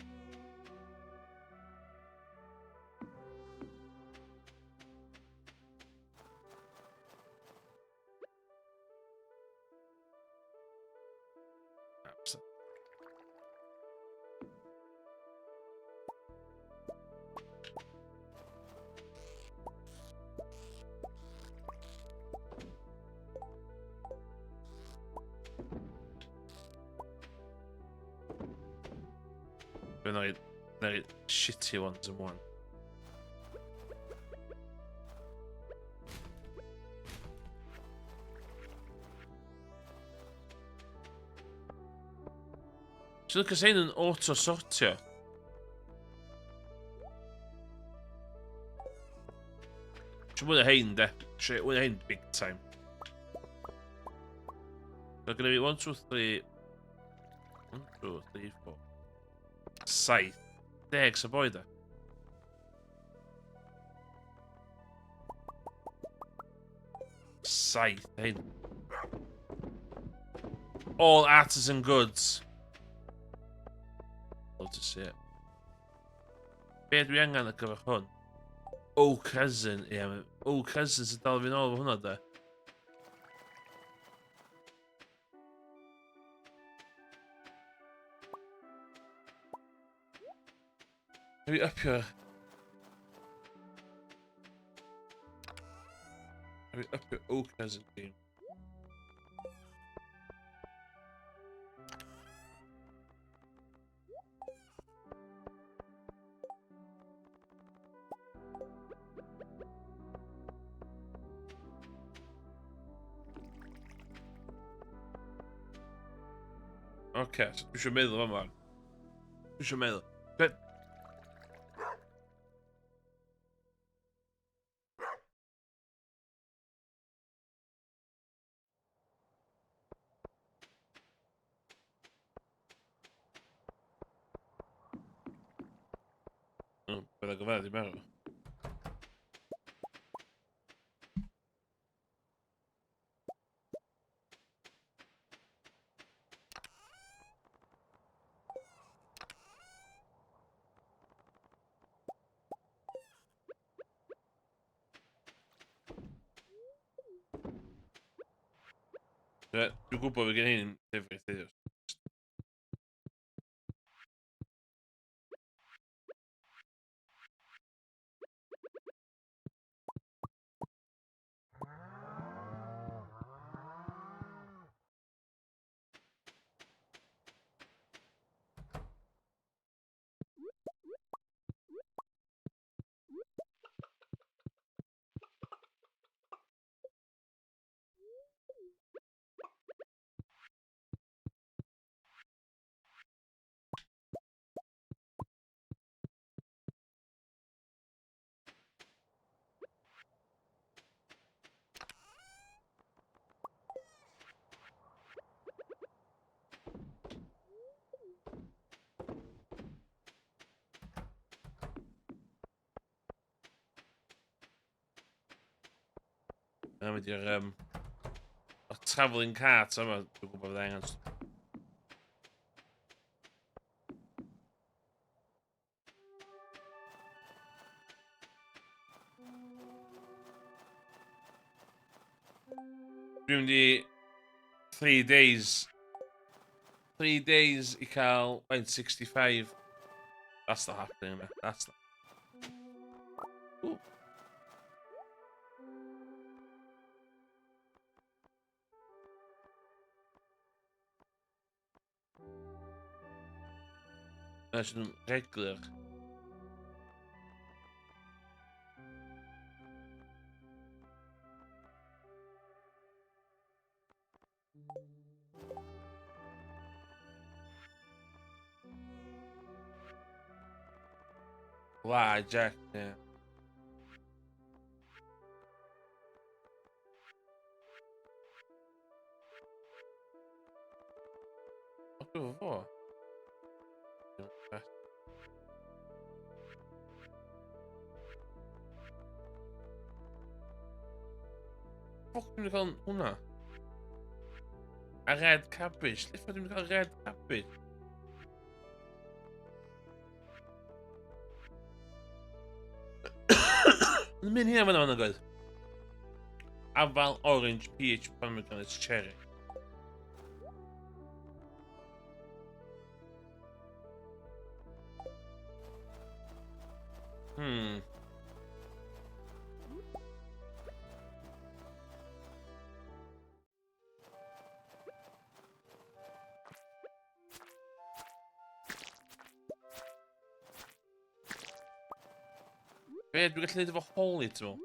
Very shitty ones in one. So look, it's yn auto-sortio. Si'n mwyn hein, de. Si'n mwyn hein big time. So gonna be 1, 2, 3... 1, 2, 3, 4... 7. 10 sa boi, de. Saith, hein. All artisan goods. Love to see it. Be dwi angen ar gyfer hwn? Oh cousin, ie. Yeah, oh cousin sy'n dal fi'n ôl fo hwnna, de. Have we up your... Have we up your oh cousin game? Okay, so dwi eisiau meddwl yma. Dwi eisiau meddwl. Bydda gyfer, dwi'n meddwl. Dwi'n gwybod fe gen i'n ddifrif iddo. Yn mynd i'r travelling cart yma, dwi'n gwybod fydda angen. Dwi'n mynd i 3 days. 3 days I cael 65. That's not happening, man. That's not. Ooh. Als je een regular. Why, Jack? Yeah. before. Fuck dwi'n cael hwnna? A red cabbage. Lle dwi'n cael red cabbage? Yn mynd hynna fan yna, gwaith. Afal, orange, peach, pomegranate, cherry. Be, dwi'n gallu neud efo holy, ti'n meddwl?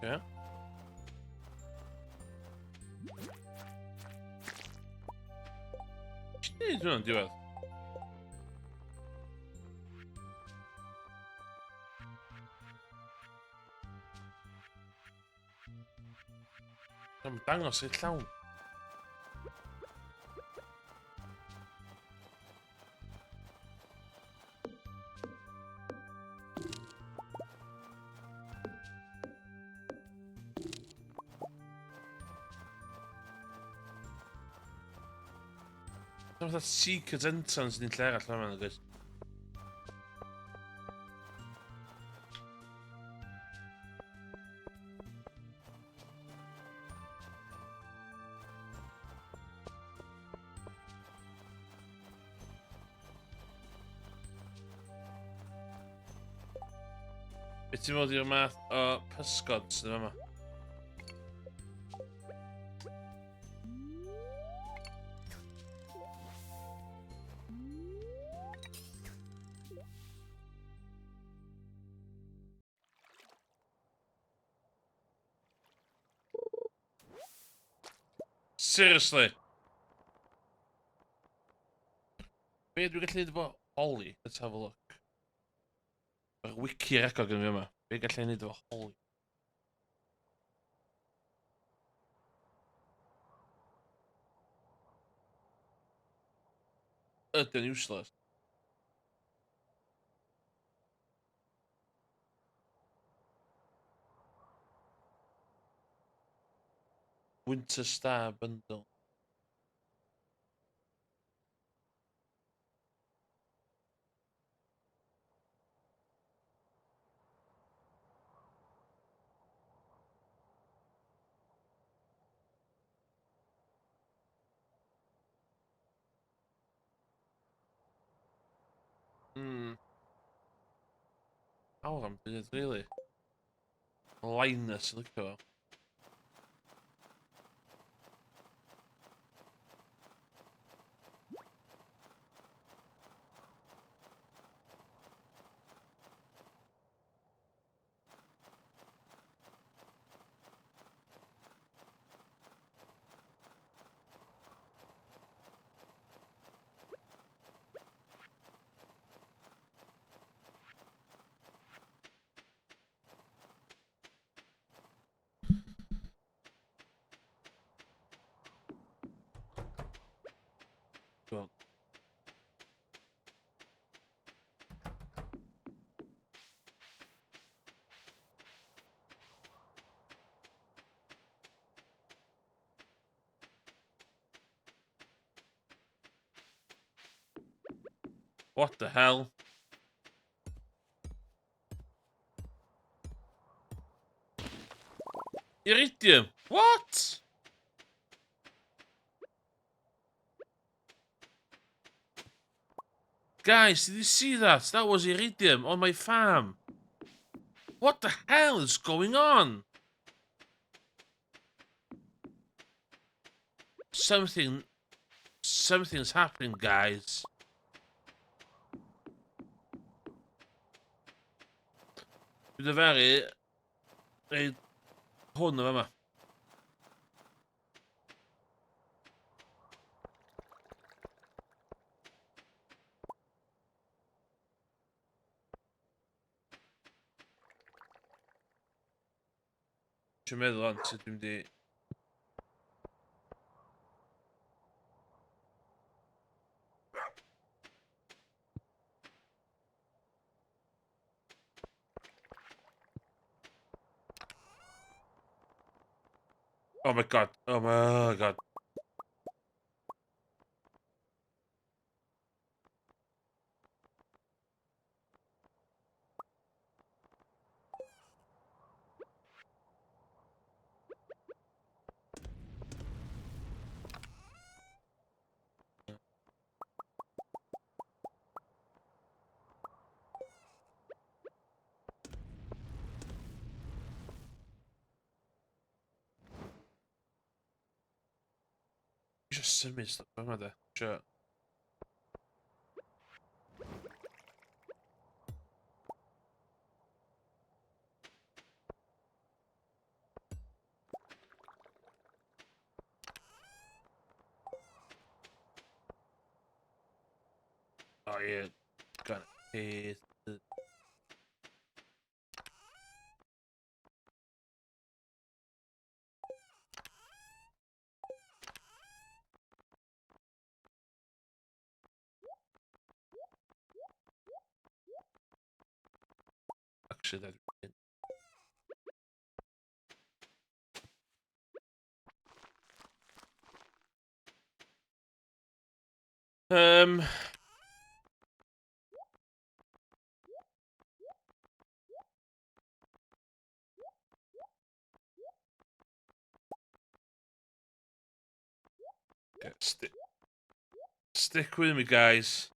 Yeah. What are you doing, diwedd? Dwi'n dangos i'r llawn. Dwi'n fatha secret entrance yn un lle arall fan yma, guys. Be ti'n meddwl i'r math o pysgods yn yma? Seriously? Be dwi'n gallu neud efo Holly? Let's have a look. Yr wiki record gen fi yma. Be gallai neud efo Holly? Ydy'n useless. Winter Star Bundle. Awr am byd, really. Linus, look at Well. What the hell? Iridium? What? Guys, did you see that? That was iridium on my farm. What the hell is going on? Something's happening, guys. Bydd y feru... Ei, hwn o fama. Dwi'n meddwl ond sut dwi'n di... Oh my god. Oh my god. Just symud stuff yma de. Sure. Oh yeah. Got it. Actually, that. Um. Okay, stick with me, guys.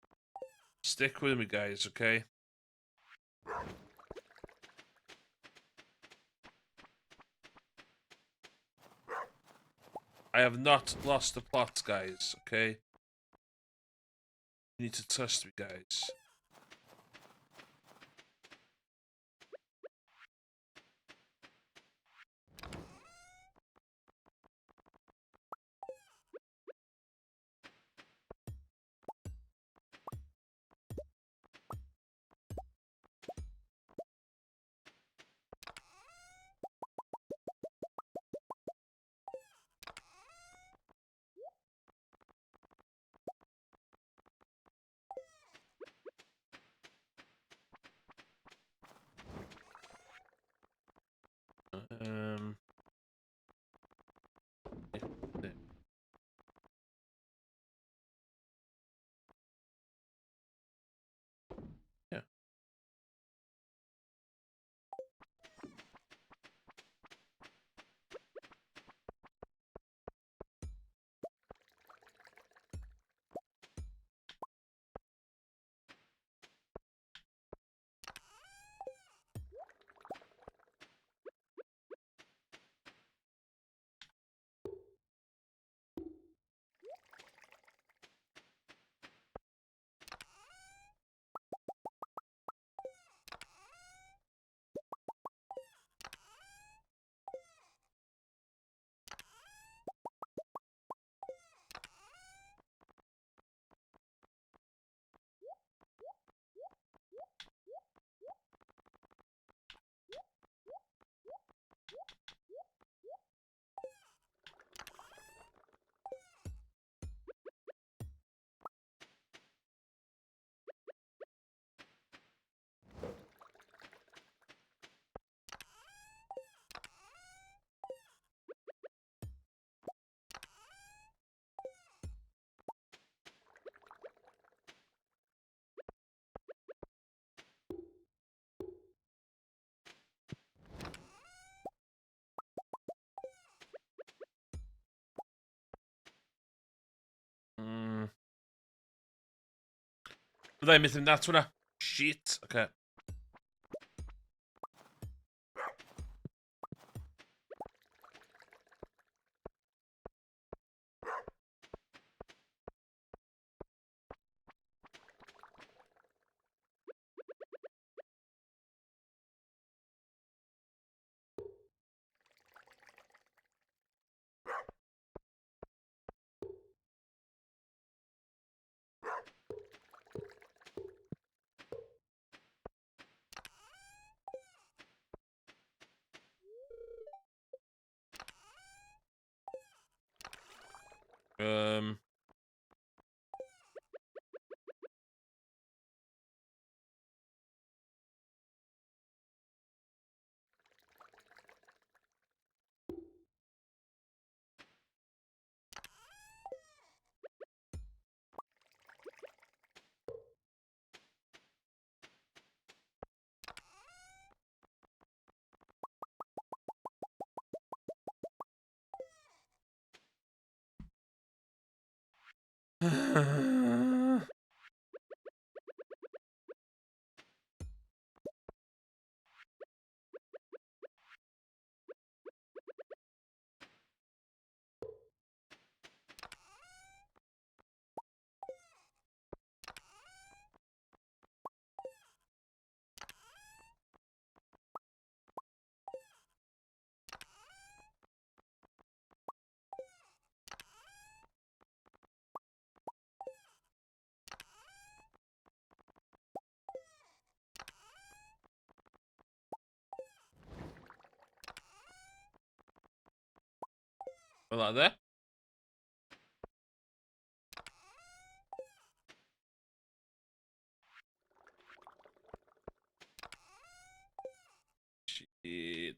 Stick with me, guys. Okay. I have not lost the plot, guys. Okay. You need to trust me, guys. Um. Yeah. Mm. Byddai'n mynd yn nat hwnna. Shit. Okay. Um... Like that. Shit.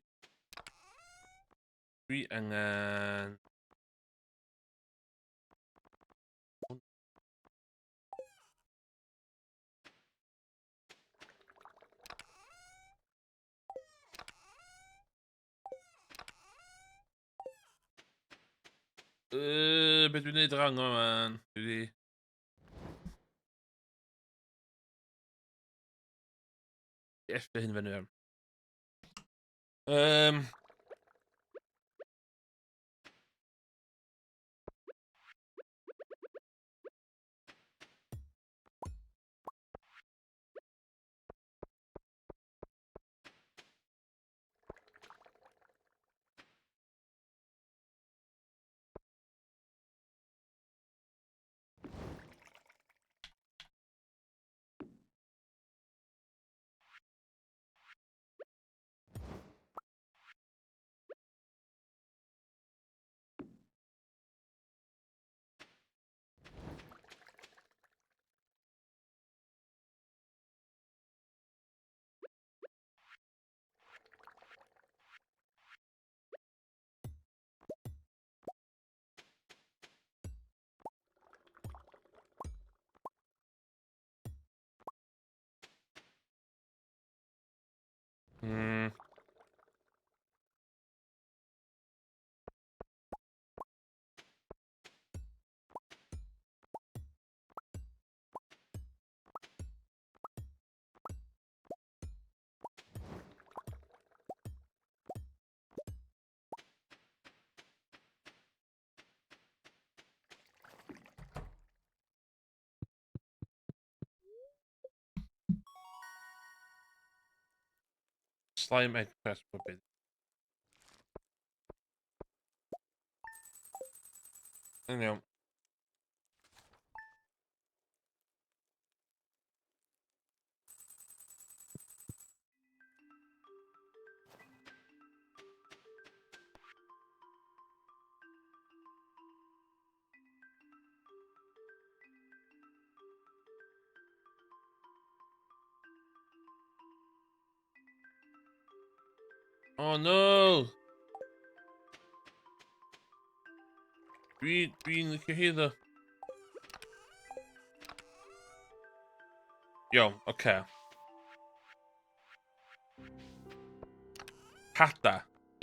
Dwi angen... Beth dwi'n neud rang o man? Dwi di... Eftir hyn fyny am. Hmm. Slime egg press puppet. Yn iawn. Oh no! Dwi'n licio hi ddo. Iawn, oce. Hada.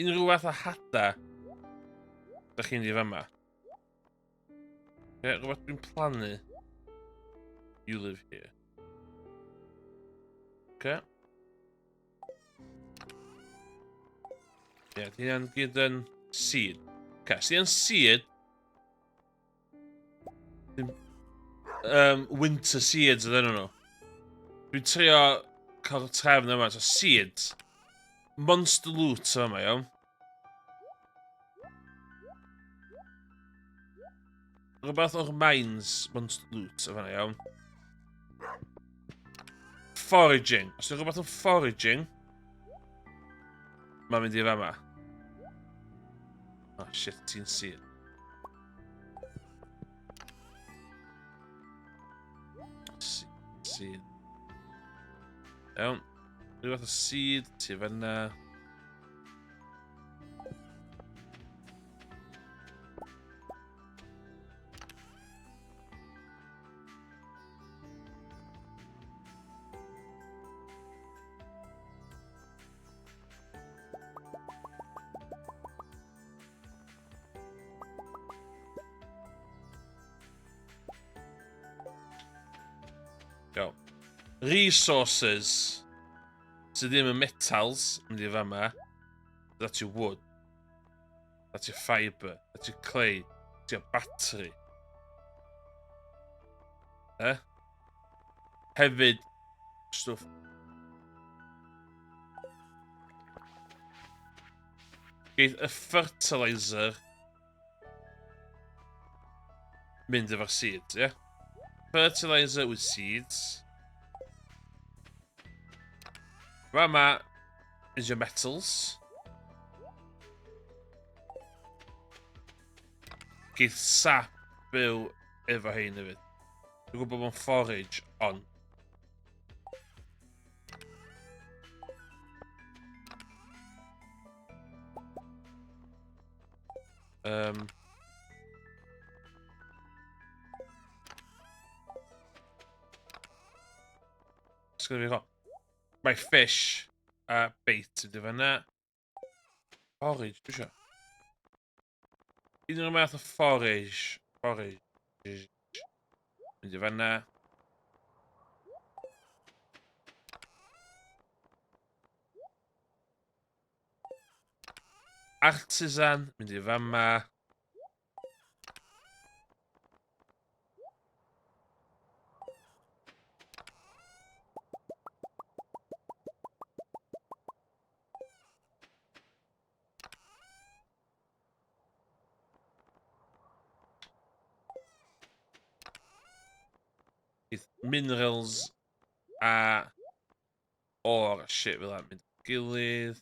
Unrhyw fath o hada. Da chi'n di fama. Rhywbeth dwi'n plannu. You live here. Oce. Ie, di hynna'n gyd yn seed. Oce, sydd yn seed. Winter seeds ydyn nhw. Dwi'n trio cael trefn yma, so seeds. Monster loot yma, iawn. Rhywbeth o'r mines monster loot yma, iawn. Foraging. Os yw'n rhywbeth o foraging, mae'n mynd i fama. Oh shit, ti'n seed. seed. Iawn. Rhyw fath o seed, ti fanna. Iawn. Resources. Sydd ddim yn metals, mynd i fama. That's your wood. That's your fibre. That's your clay. That's your battery. Hefyd, stwff. Geith y fertilizer mynd efo'r seeds, ie? Fertilizer with seeds. Fama is your metals. Geith sap byw efo hein hefyd. Dwi'n gwybod bod o'n forage, on. Mae fish a bait ydy fanna. Forage, dwi isio. Un o'r math o forage. Forage. Mynd i fanna. Artisan, mynd i fama. Minerals a ore shit fel that mynd i gilydd.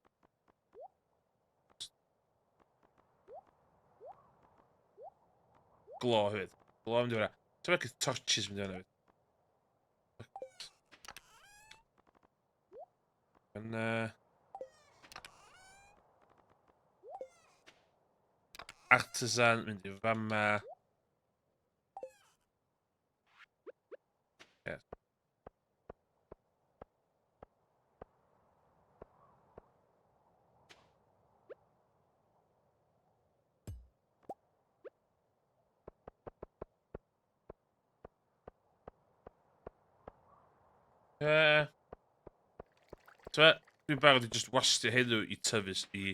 Glo hefyd. Glo mynd i fanna. Ti'n meddwl torches mynd i fanna hefyd. Fanna. Artisan mynd i fama. Dwi'n barod i just wastio heddiw i tyfus i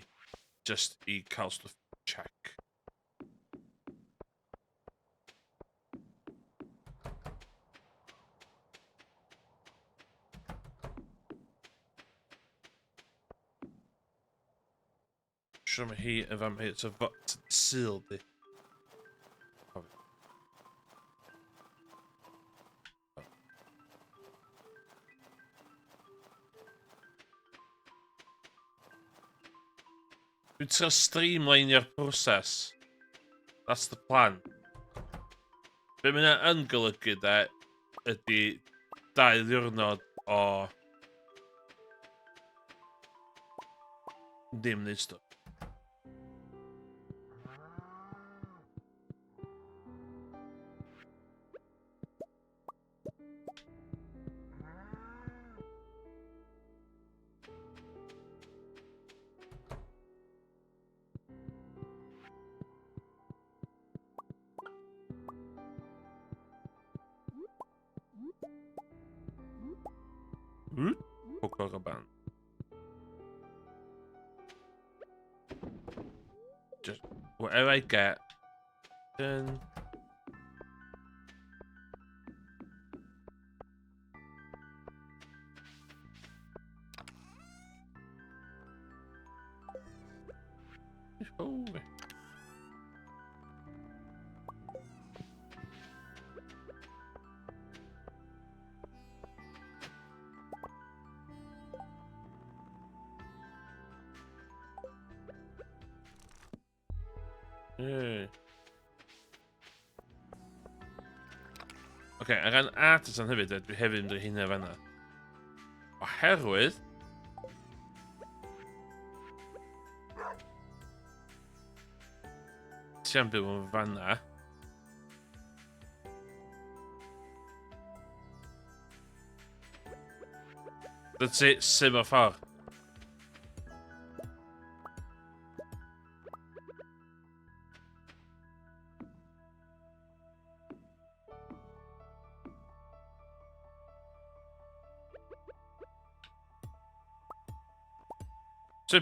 just i cael stwff check. Siwr mae hi yn fam hi, so fot syl di. Dwi'n trio streamlineio'r proses. That's the plan. Be mae hynna yn golygu de ydy 2 ddiwrnod o dim neud stwff. Poker band. Just whatever I get, then oh. Oce, a gan artisan hefyd, dwi hefyd yn dod hynna fanna. Oherwydd... Ti am byw yn fanna. That's it, sim o'r ffordd. Sim.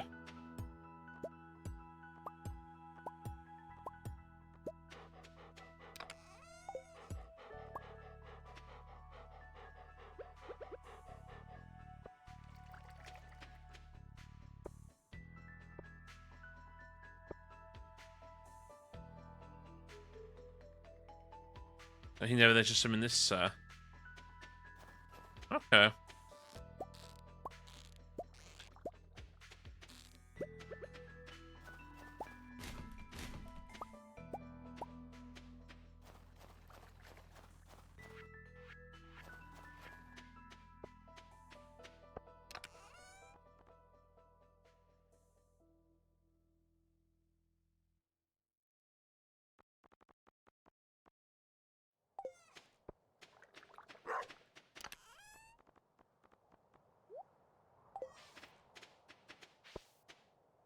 A hynny fydd eisiau symud nesa. Oce.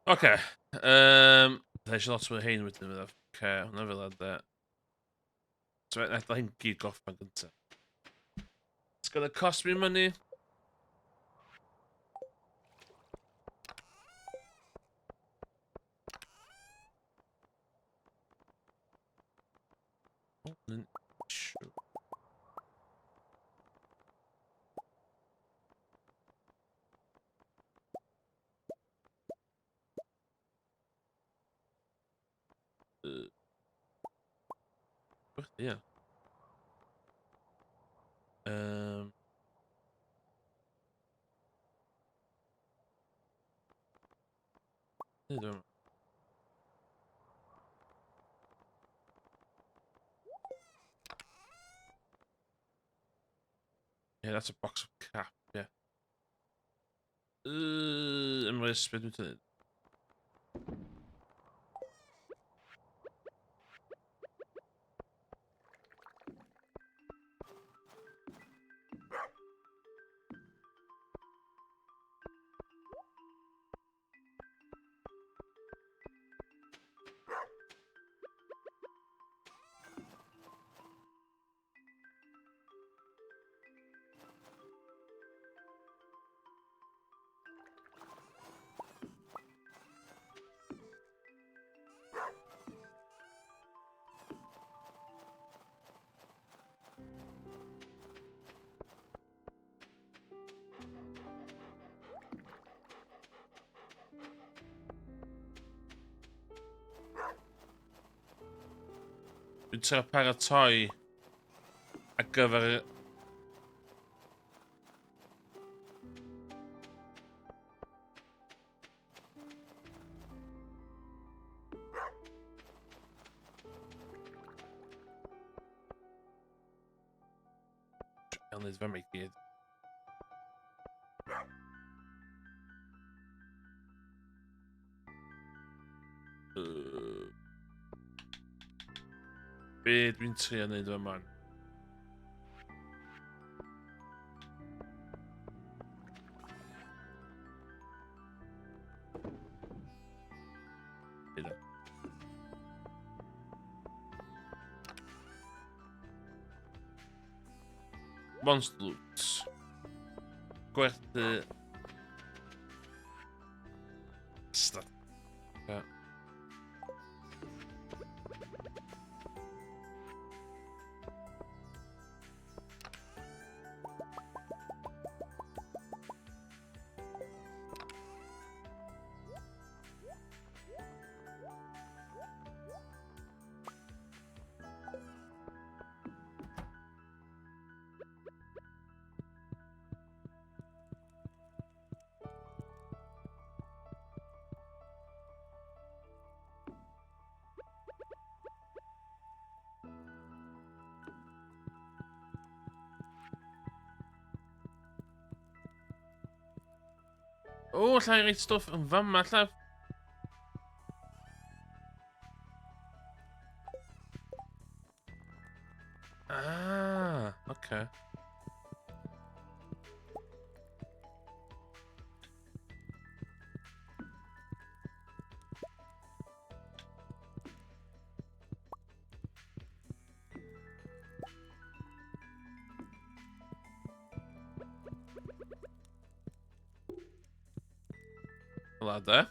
Oce. Da eisiau lot mwy hein wedyn fydd. Oce, hwnna fel yna. So, eto hyn gyd goffa gyntaf. It's gonna cost me money. Sure. Yeah. Yeah, that's a box of cap, yeah. I'm gonna spit into it. Dwi'n trio paratoi ar gyfer... Iawn, neud fe i gyd. Be dwi'n trio neud fe man? Hyd o. Monster loot. Gwerthu... Stad. Ja. O, llai rhaid stwff yn fama, llaf. Ah, okay. Fel de.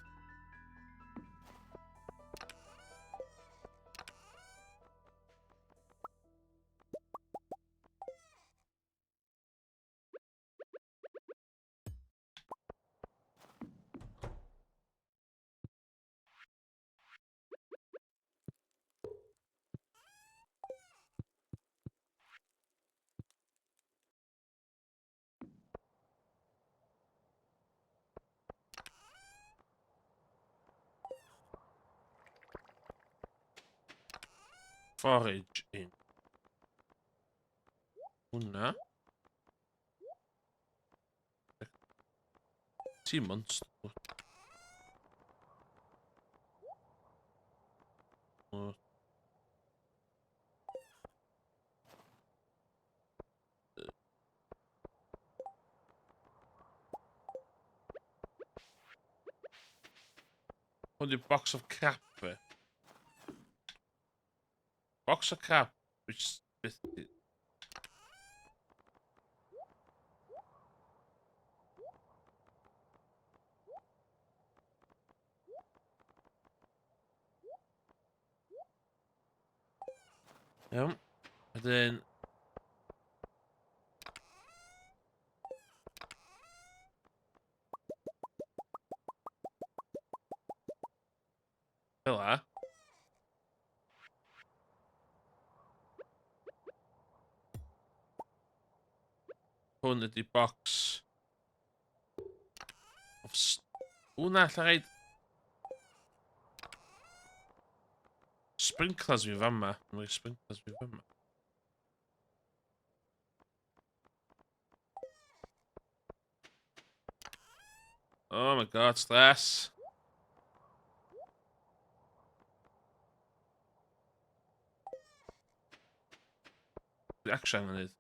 Forage in. Hwna. Ti monster. O. Hwn di box of crap fe. Box of crap. Which beth... Iawn. Wedyn... Fel la. Hwn ydi box... Of... Wna, lla rhaid... Sprinklers fi fama. Mae sprinklers fi fama. Oh my god, stress. Dwi actually angen neud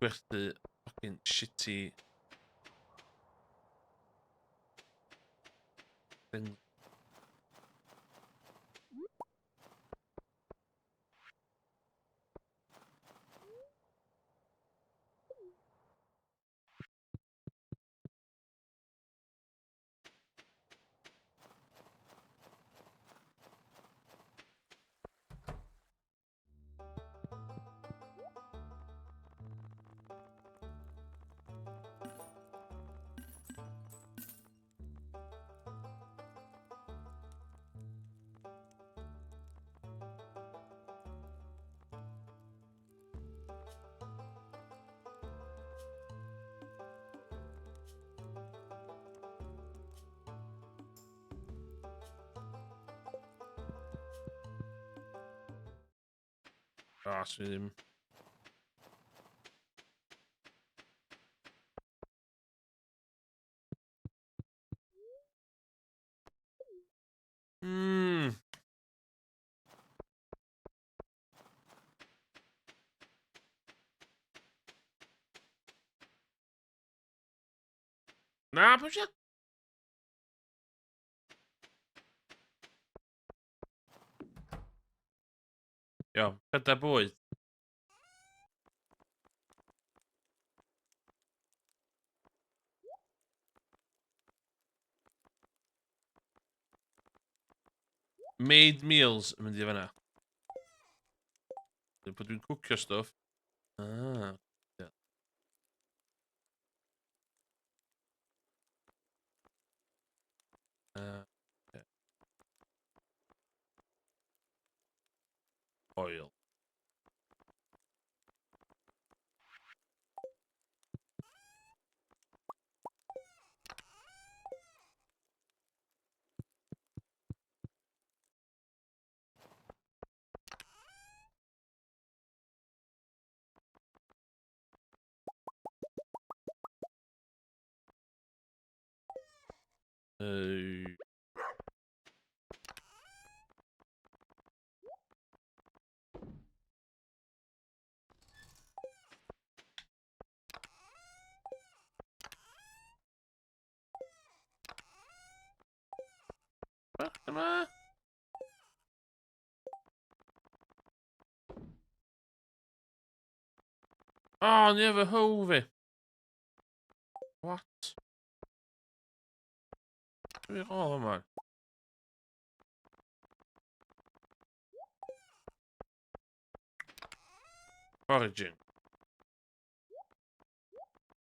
gwerthu fucking shitty thing. Oh, so ddim... Hmm. Na, pwy siad? Iawn, pedair bwyd. Made meals yn mynd i fanna. Bod dwi'n cwcio stwff. Ah. Ie. Ie. Oil. Uh, Come on. Oh, nie wychowuj. What? Oh, man. Origin.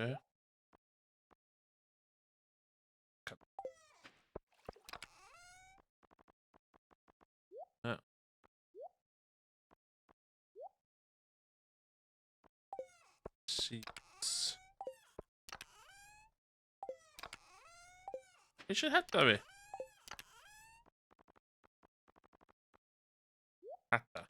Okay. Yeah. Seats. You should have to be. Hatta.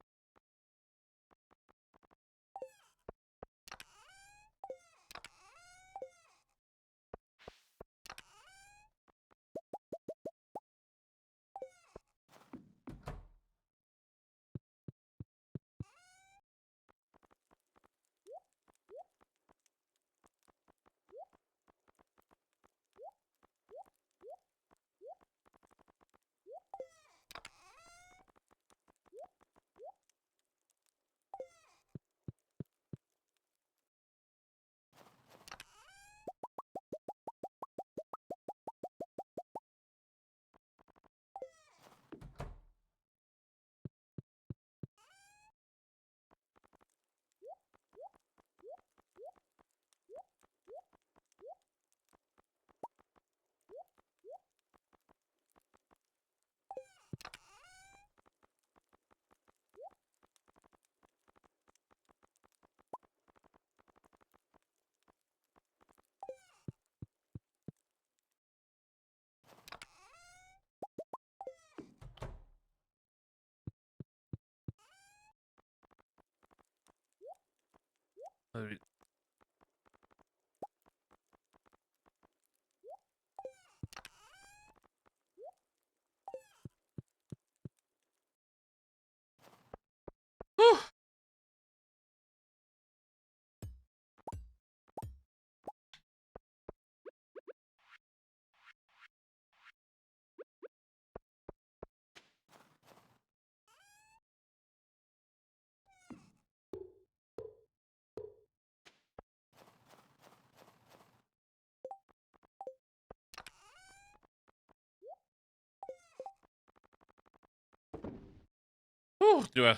Whew. Do I?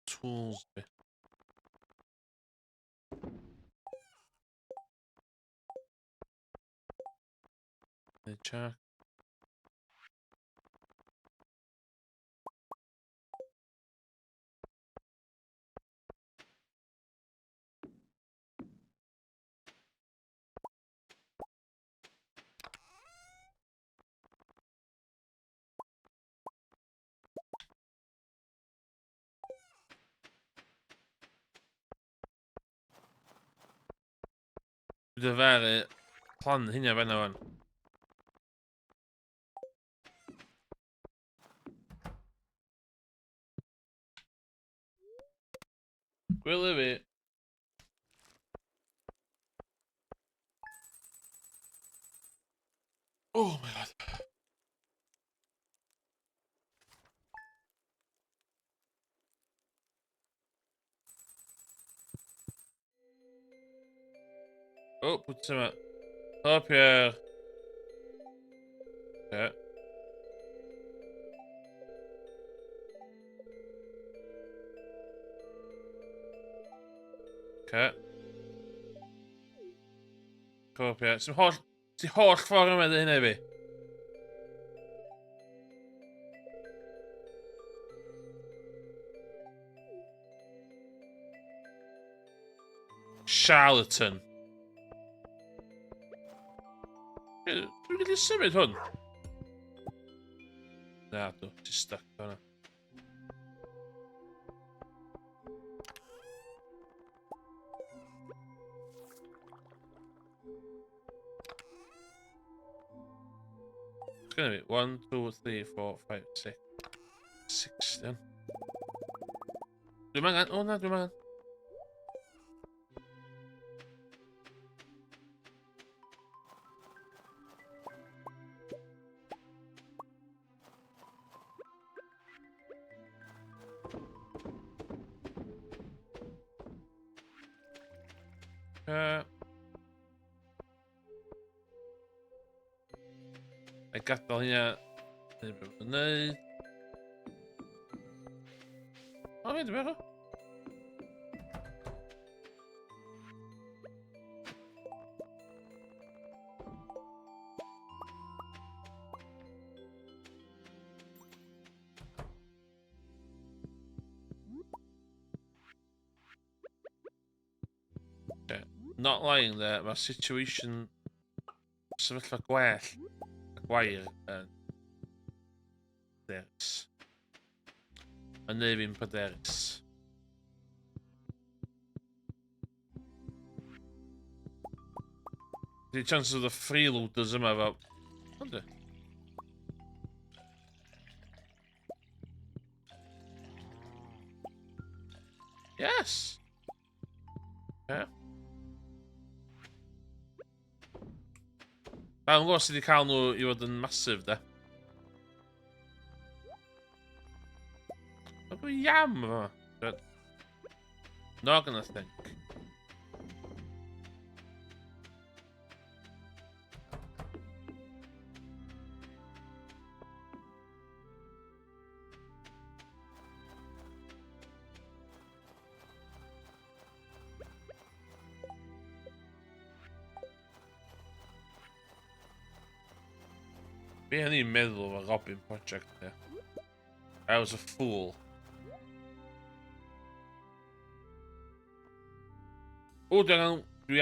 Tools. The check. Det være plan hinner jeg vende wan. Gwyle fi. Oh my god. Oh, put some up here. Okay. Okay. Go up here. Some holl ffordd yma dy hynny fi. Charlatan. Dwi'n gallu symud hwn? Na, dwi. Ti'n stuck hwnna. gonna be 1, 2, 3, 4, 5, 6. 6 then. Dwi'n angen. O na, dwi'n angen. I gadael hynna. Neu beth yn neud. O, fe, dwi'n meddwl. Not lying there, mae situation sefyllfa gwell y gwair yn derys. Yn neu fi'n pryderus. The chances of the freeloaders yma fel... Ond e? Yes! Yeah. Dwi'n gwybod sydd wedi cael nhw i fod yn masif, de. Mae bod yam yma. Not gonna think. Be o'n i'n meddwl o'r Robin Project, ne? I was a fool. O, dwi angen... Dwi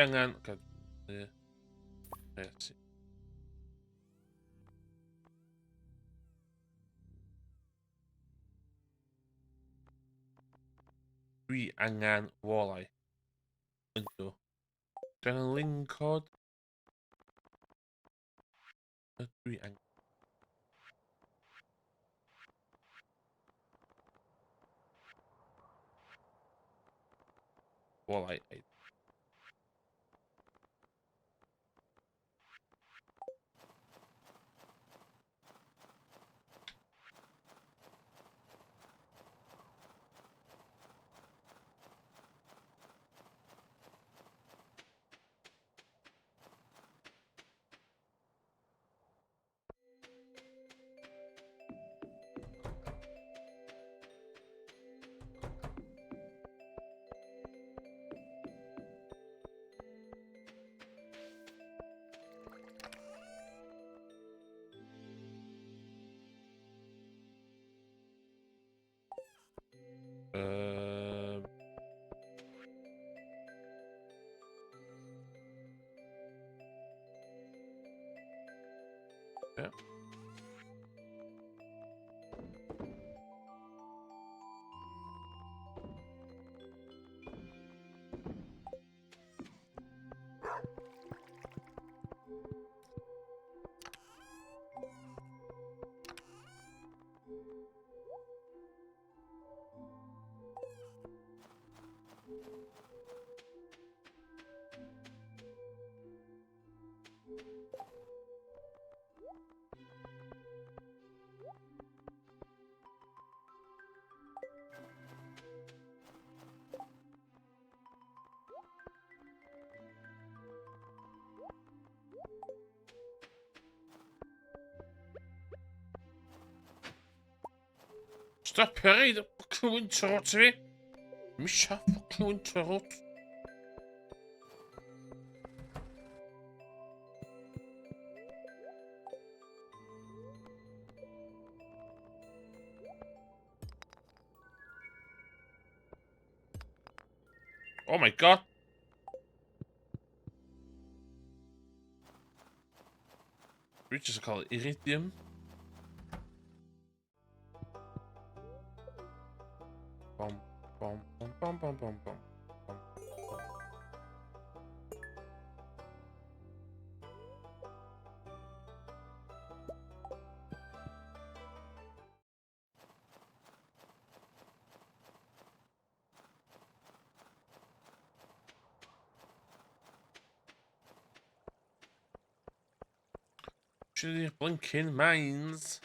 angen wolau. Yndw. Dwi angen lincod. Dwi angen... Wolau. Yeah. Stop hurry, the fucking winter rot to me. Misha fucking winter rot. Oh my god. We just call it iridium. Bum, bum, bum, bum, bum, bum, bum. Actually, blinking mines.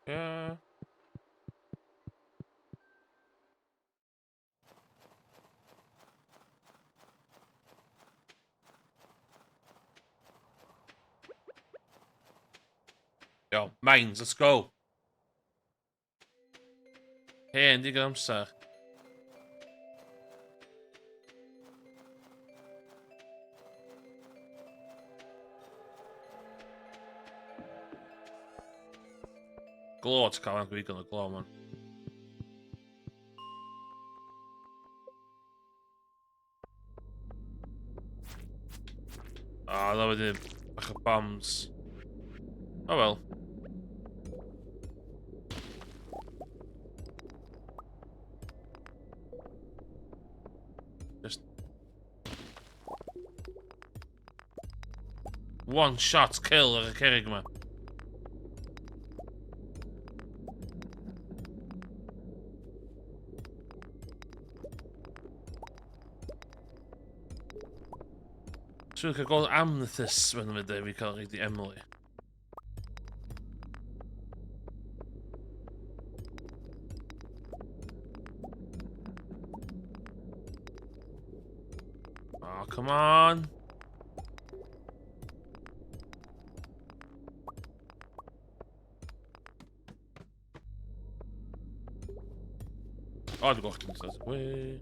Yeah. Yo, mines, let's go. Hendig amser. Glod kan man gå on glå man. Ah, dat we de bombs. Oh well. Just one shot kill er krijg me. So ik ga amethyst when we there we call it the Emily. Oh, come on. Oh, de ochtend is dat way.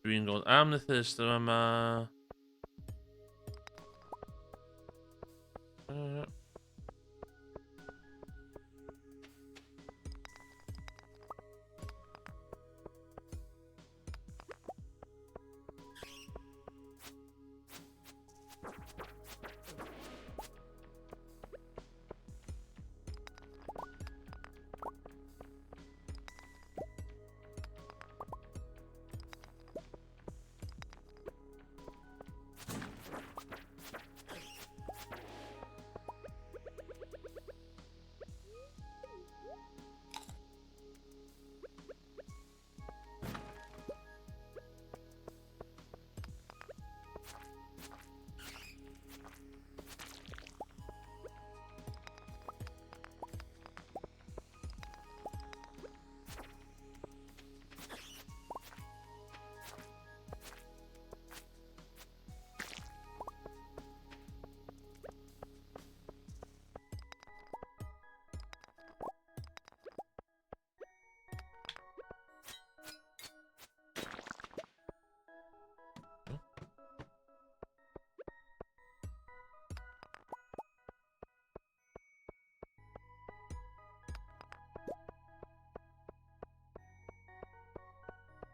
Dwi'n gweld amethyst yma ma.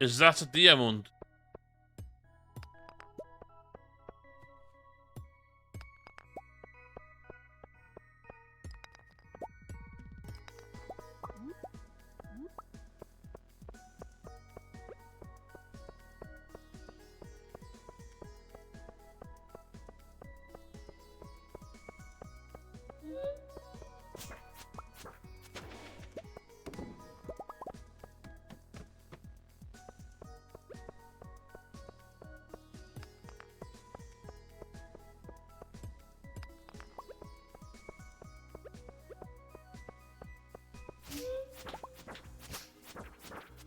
Is that a diamond?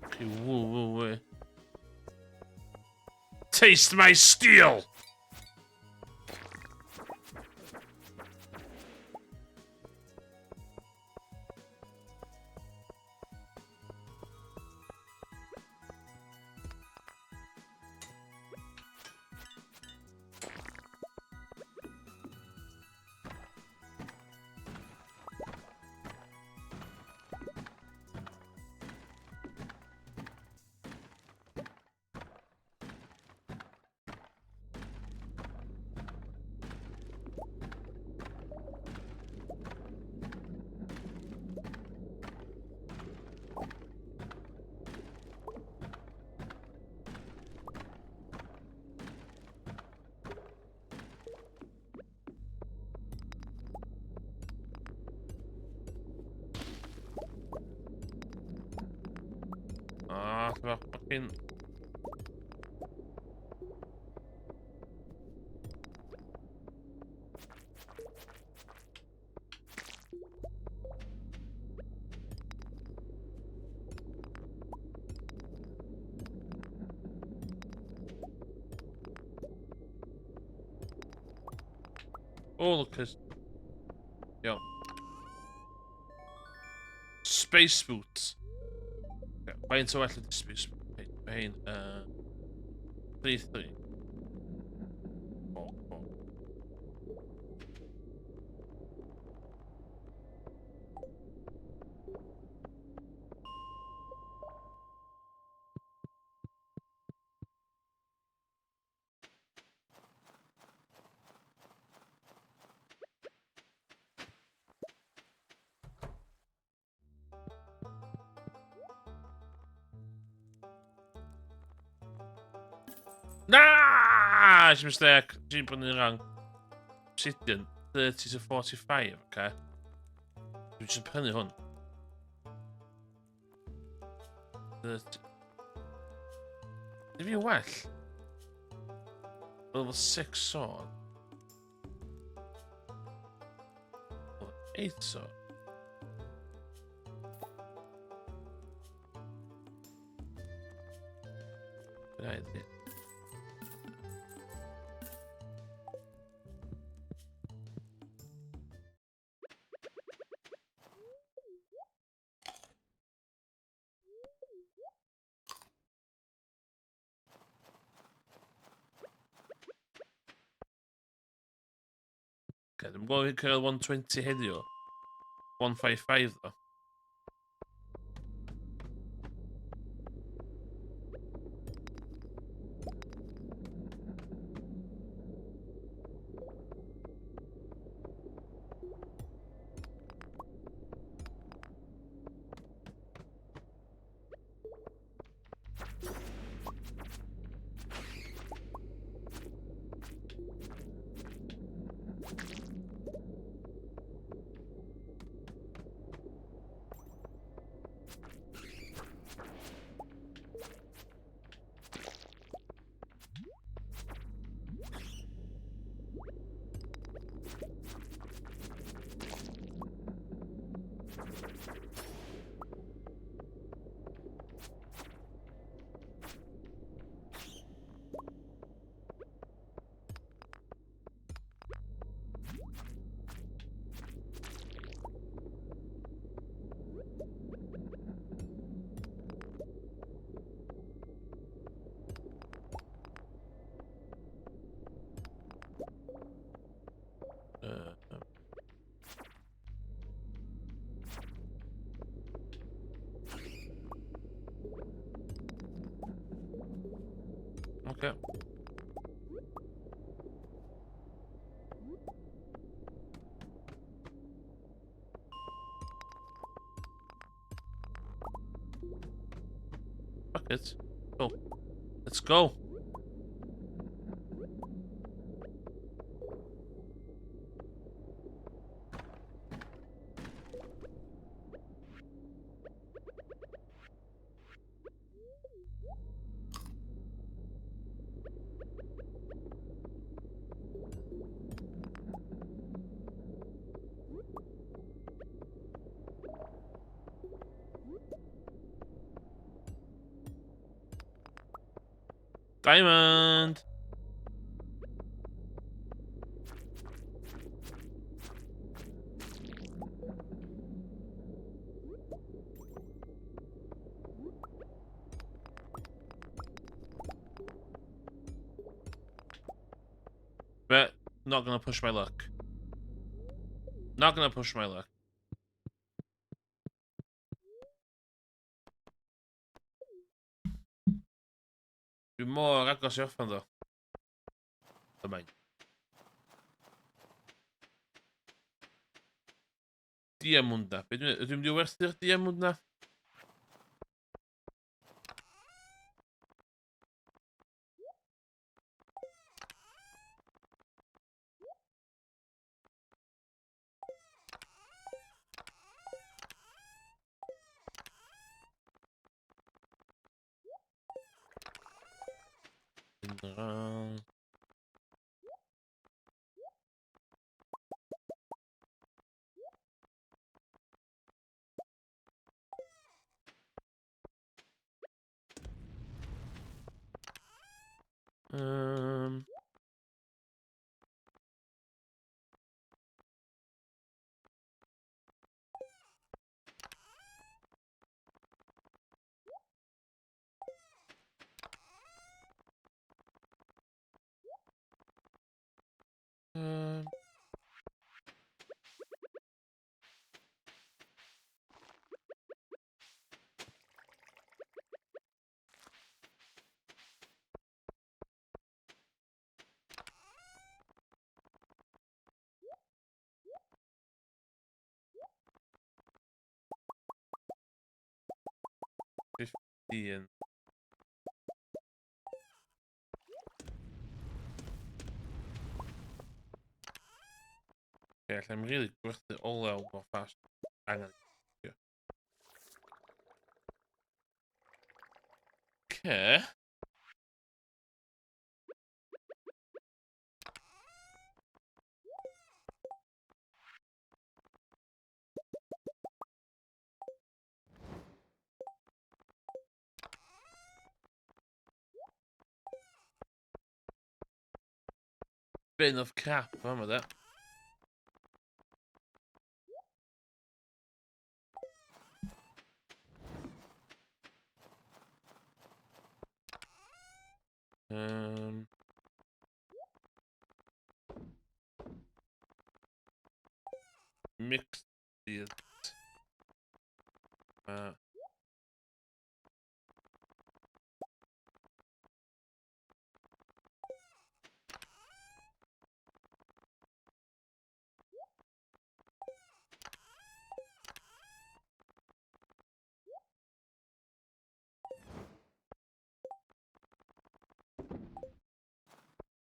Okay, whoa. Taste my steel! Ah, det var fucking... Oh, look, yo. Space boots. Faint so well the space boot. Faint, 3. Oh. Nah! It's a mistake. Didn't put it in wrong. Obsidian, 30 to 45, okay? Dwi'n just prynu hwn. 30. If you well. Level 6 sword. Level 8 sword. Good idea. Okay, I'm going to curl 120 heddiw. 155 though. Okay. Fuck it. Go. Let's go. Diamond! But not gonna push my luck. Not gonna push my luck. Dwi'n mor agos i off ddo. Dymain. Diamwnd na. Dwi'n mynd i werthu'r diamwnd na? around. Um. Um. 15. Yeah, I'm really worth it all out go fast. Hang on. Yeah. Okay. Bit of crap, remember that? Um. Mix it. Uh.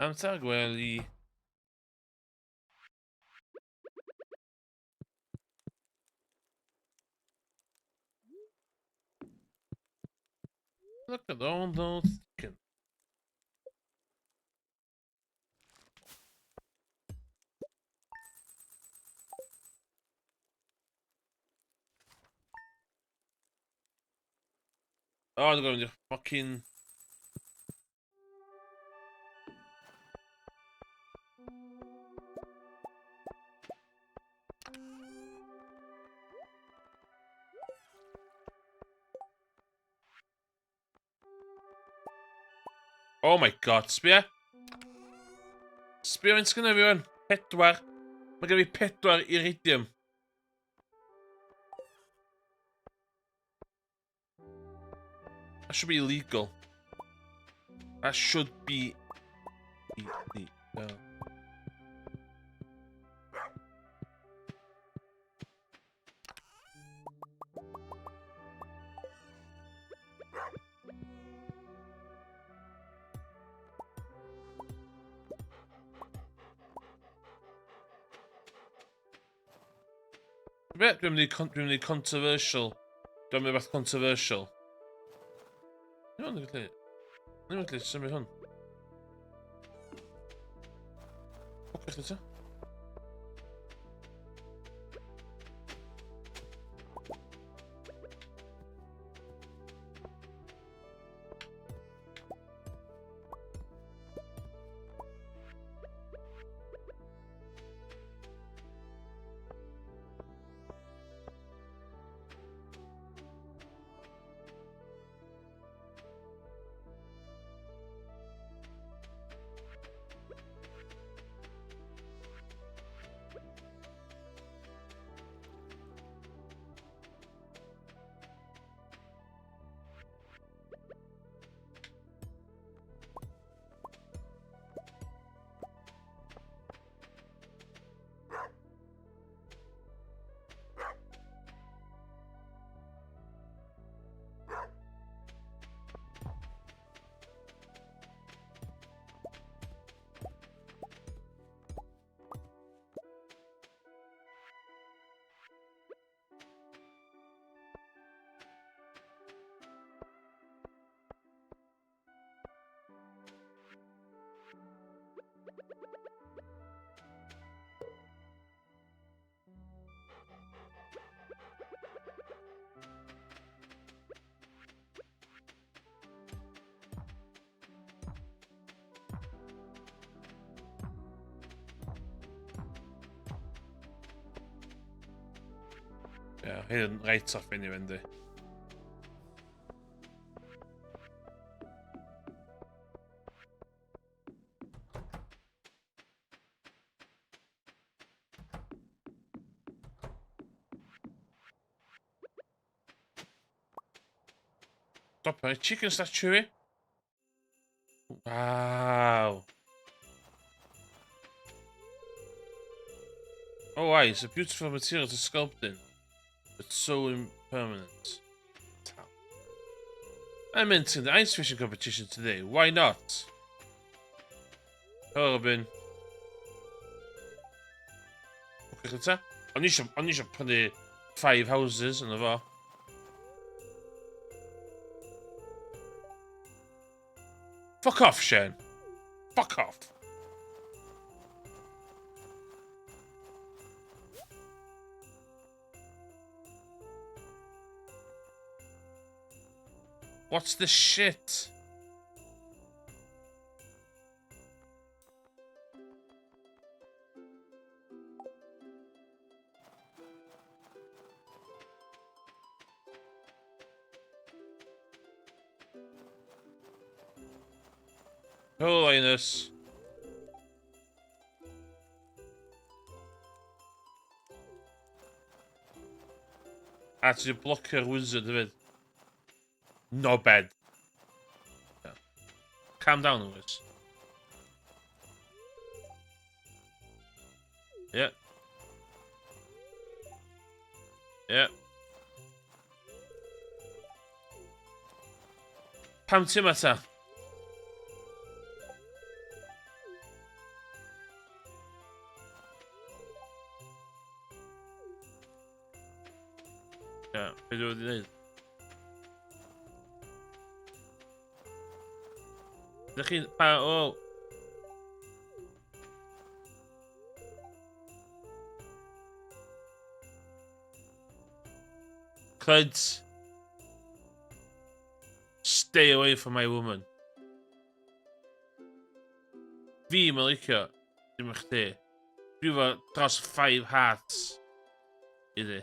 Amser gwely. Look at all those chickens. Oh, they're going to fucking. Oh my god, Spear. Spear yn sgyn everyone. Pedwar. Mae gen i 4 iridium. That should be illegal. That should be illegal. Dwi'n mynd i controversial. Dwi'n mynd i beth controversial. Dwi'n mynd i gallu symud hwn. Ffwc eich ta? Ja, hyn right off i ni fynd i. Stop, chicken statue fi. Wow. Oh, why? It's a beautiful material to sculpt in, but so impermanent. I'm entering the ice fishing competition today. Why not? Hello, Robin. Okay, gyda. O'n i isio prynu 5 houses yn fo. Fuck off, Shane. Fuck off. What's this shit? Hello, Linus. A ti wedi blocio'r wizard hefyd. No bed. Yeah. Calm down, Lewis. Yeah. Yeah. Pam ti yma ta? Ie, be dwi wedi neud? Ydych chi'n... O! Cluds. Stay away from my woman. Fi mae'n licio. Dim eich chdi. Dwi efo dros 5 hearts. Iddi.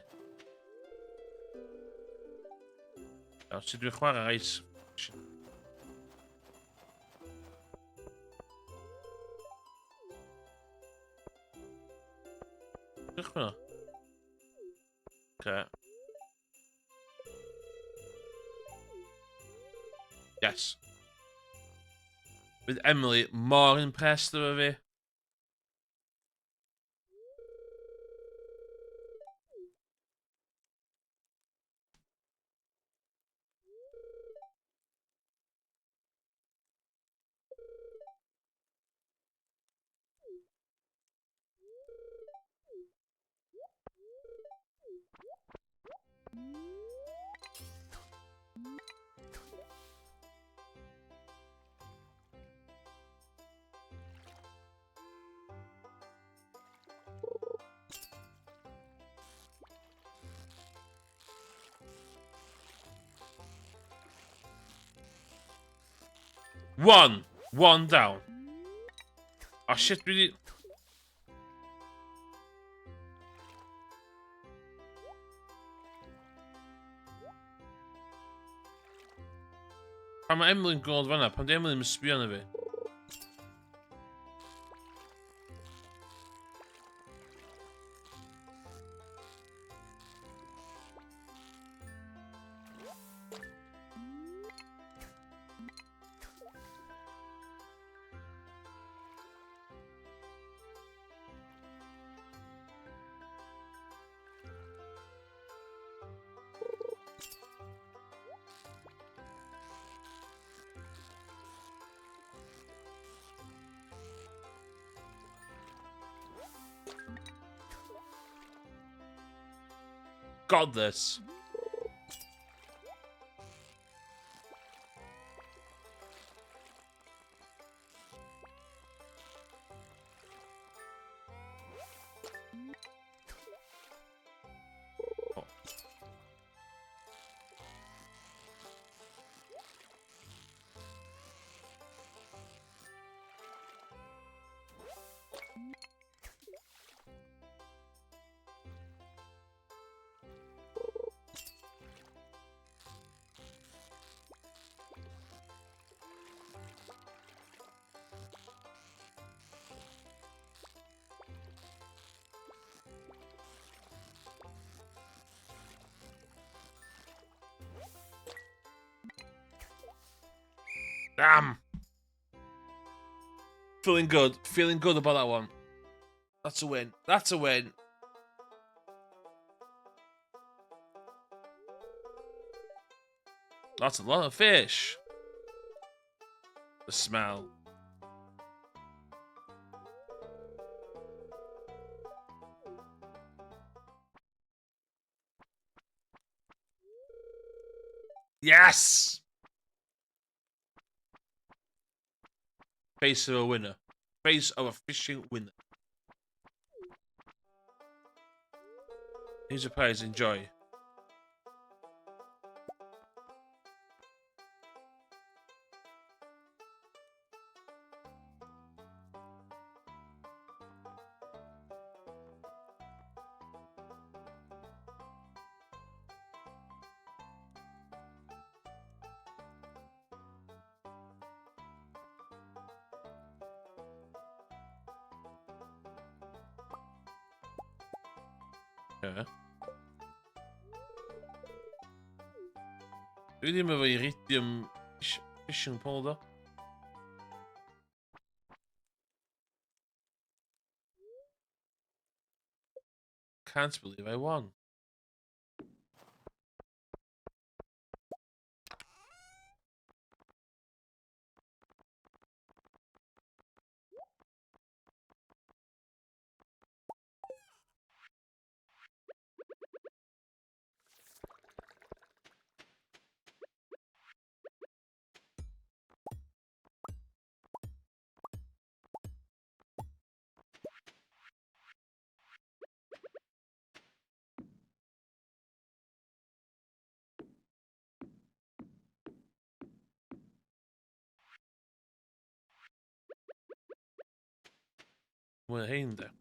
Iawn, sut dwi'n chwarae ice... Dwi'n chwarae. Okay. Yes. Bydd Emily mor impressed efo fi. One down. Oh shit, dwi 'di... Pan mae Emily'n gweld fan'na, pan di Emily'n sbio na fi. Got this. Damn. Feeling good. Feeling good about that one. That's a win. That's a win. That's a lot of fish. The smell. Yes! Face of a winner. Face of a fishing winner. Here's a prize. Enjoy. Ja. Weet je maar wat je Iridium fishing powder? Can't believe I won. Waarheen dan?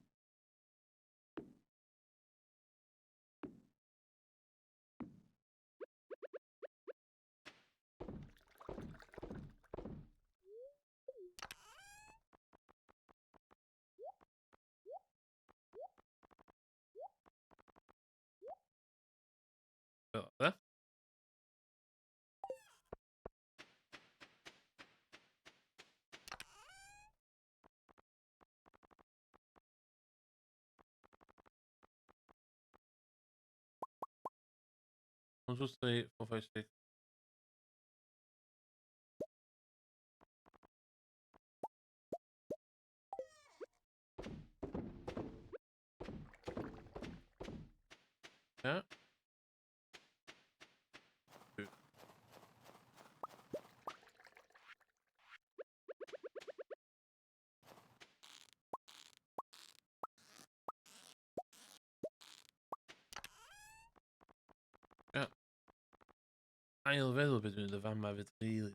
Hè? One, two, three, four, five, six. Ja. Ja. Heel veel bedoelen ervan, maar het really.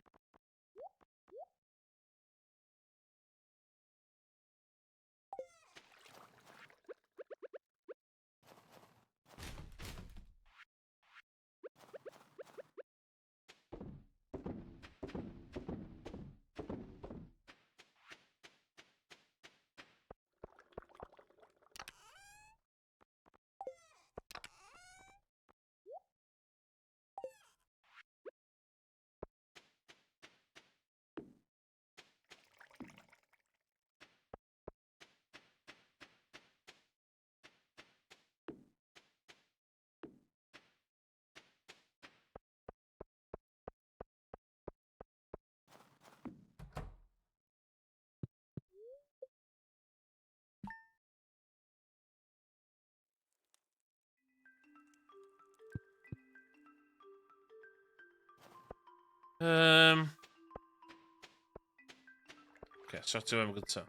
Okay, so to hem goed zo.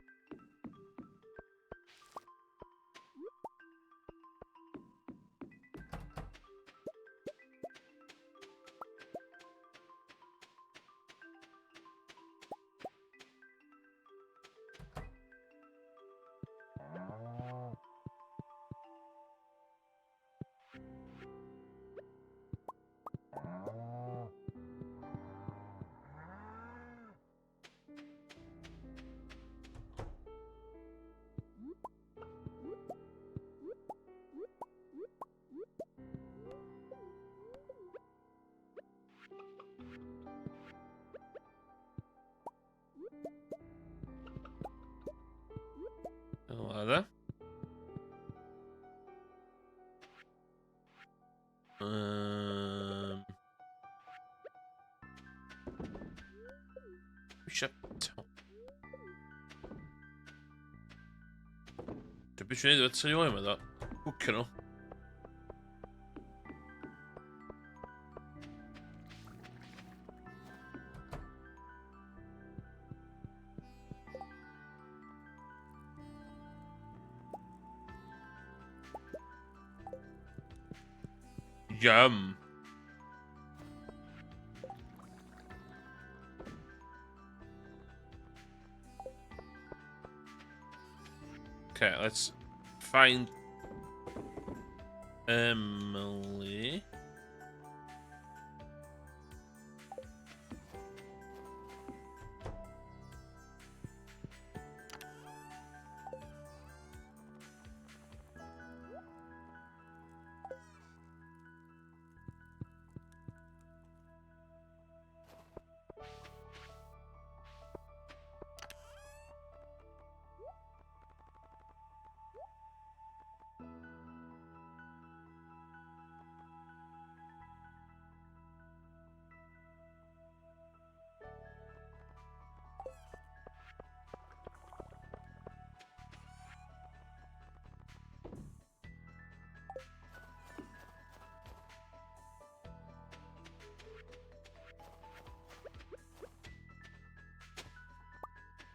köpt. Det betyder att jag är med då. Okej då. Yum. Okay, let's find Emily.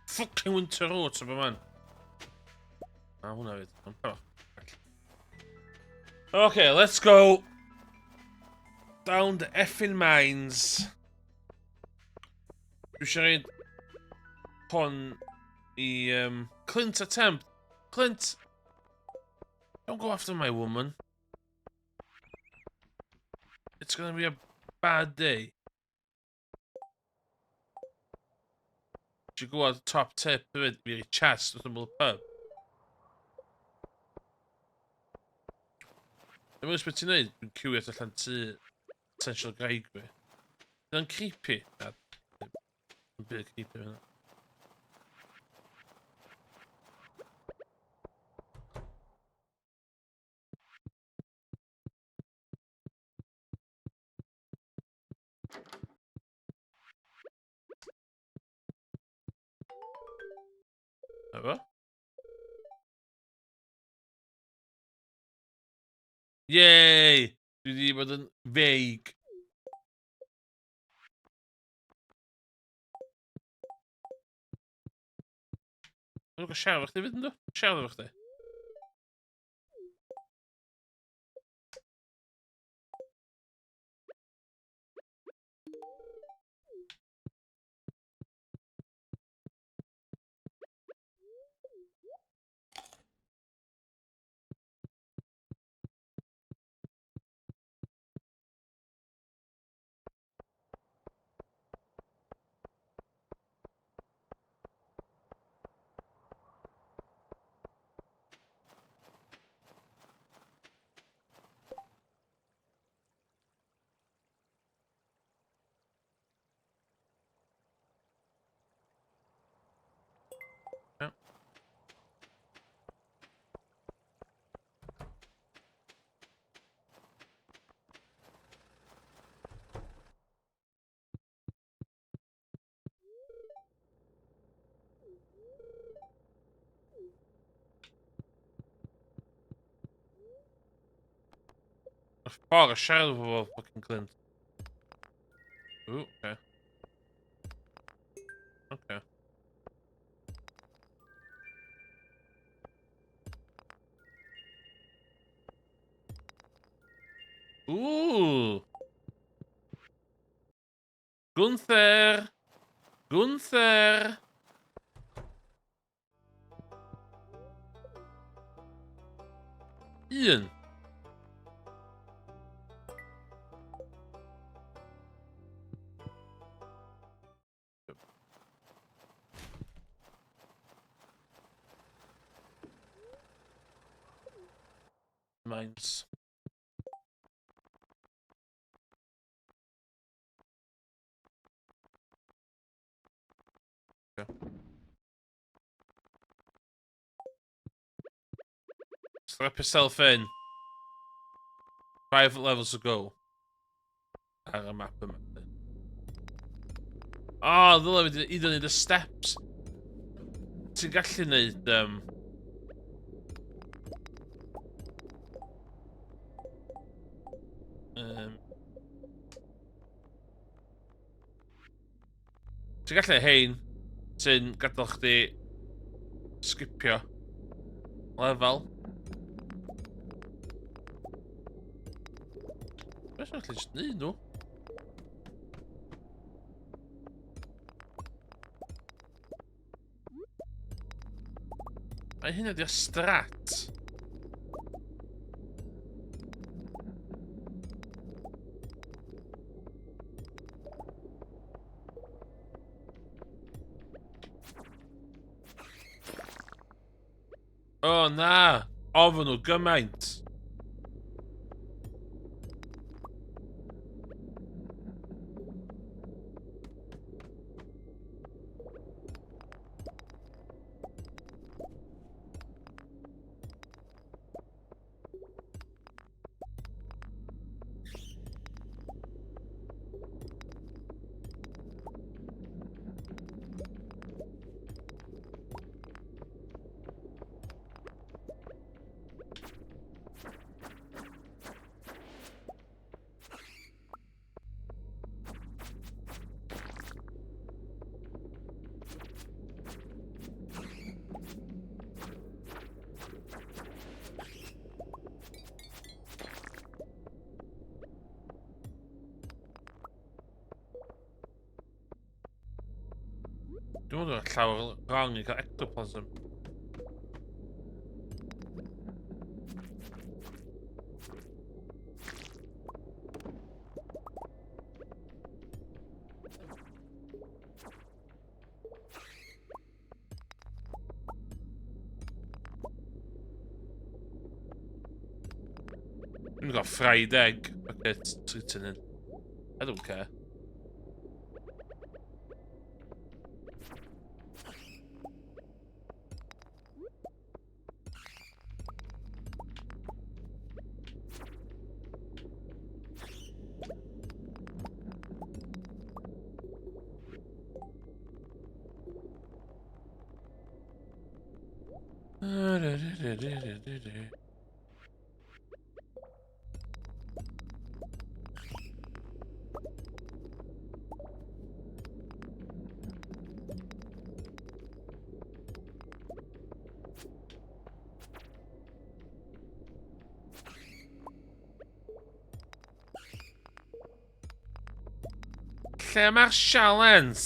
Fucking Winter Road, Superman. Ah, hon vet. Okay, let's go down the effing mines. Du kör in på en i Clint's attempt. Clint, don't go after my woman. It's gonna be a bad day. You go out the top tip vid i chest utan på pub. Det var spänt nöjd med Q1 Atlanti potential greigby. Den creepy. Ja, det blir creepy. Va? Yay! Du är bara en väg. Jag ska det, vet inte. Kärvakt det. Ja. Bara själv var fucking Clint. Okay. Okay. Ooh. Gunther. Gunther. Ian. Mines. Okay. Strap yourself in. 5 levels to go. Här är mappen. O, ddylai fi hyd yn oed y steps. Ti'n gallu neud, um, ti'n gallu hein sy'n gadael chdi skipio lefel. Beth sy'n gallu jyst neud nhw? Mae hyn ydi o strat. O, na! Ofyn nhw gymaint. Dwi'n meddwl llawer wrong i cael ectoplasm. We've got fried egg. Okay, it's in. I don't care. Lle mae'r sialens?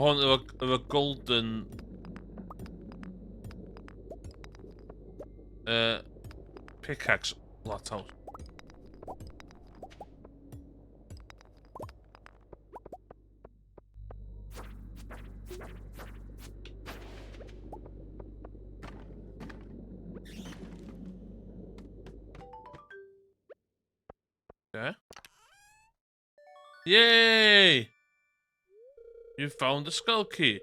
Mae hwn efo golden pickaxe lot awr. Okay. Yay! You found the skull key.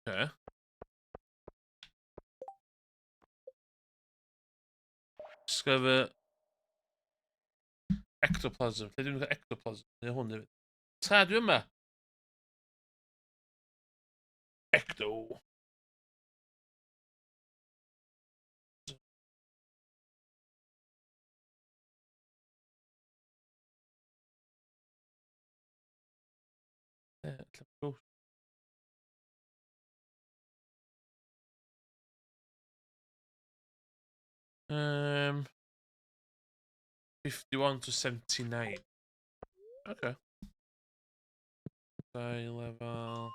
Okay. Discover ectoplasm. Lle dwi'n cael ectoplasm? Neu hwn hefyd. Ta, dwi yma. Ecto. Lle, Um, 51 to 79. Okay. High level.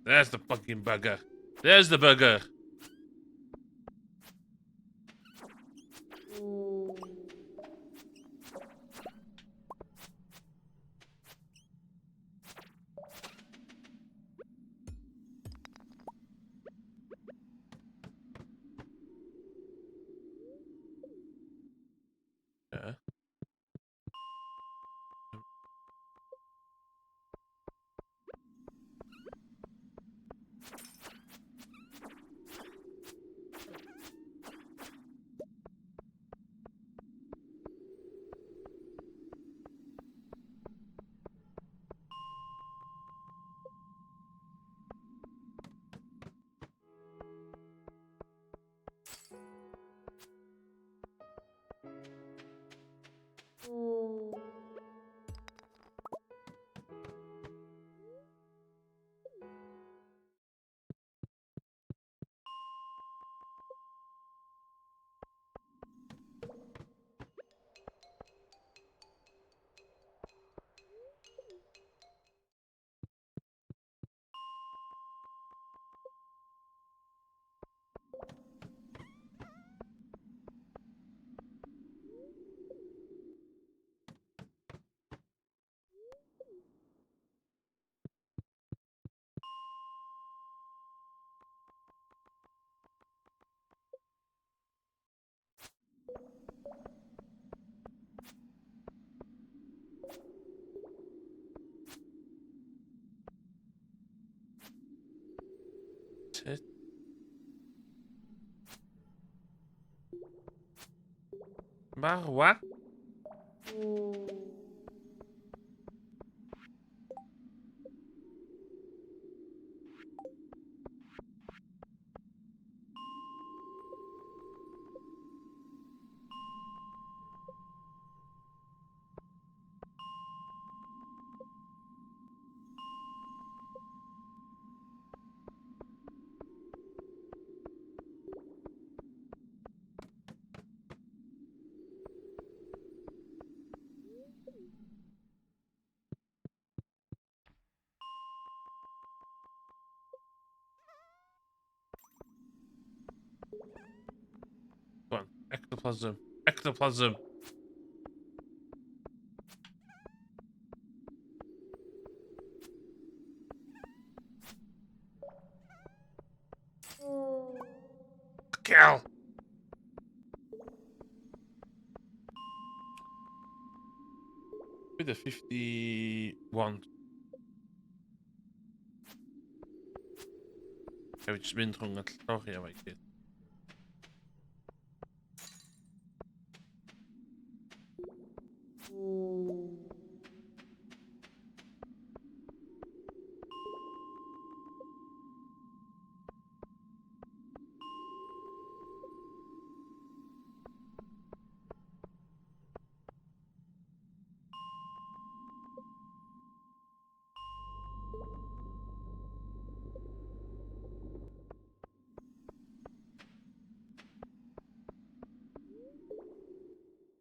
There's the fucking bugger. There's the bugger. Yeah. Tit. Maar what? Come on. Ectoplasm. Ectoplasm. Kill. With the 51. Heb ik minder rhwng y llori a fe gyd.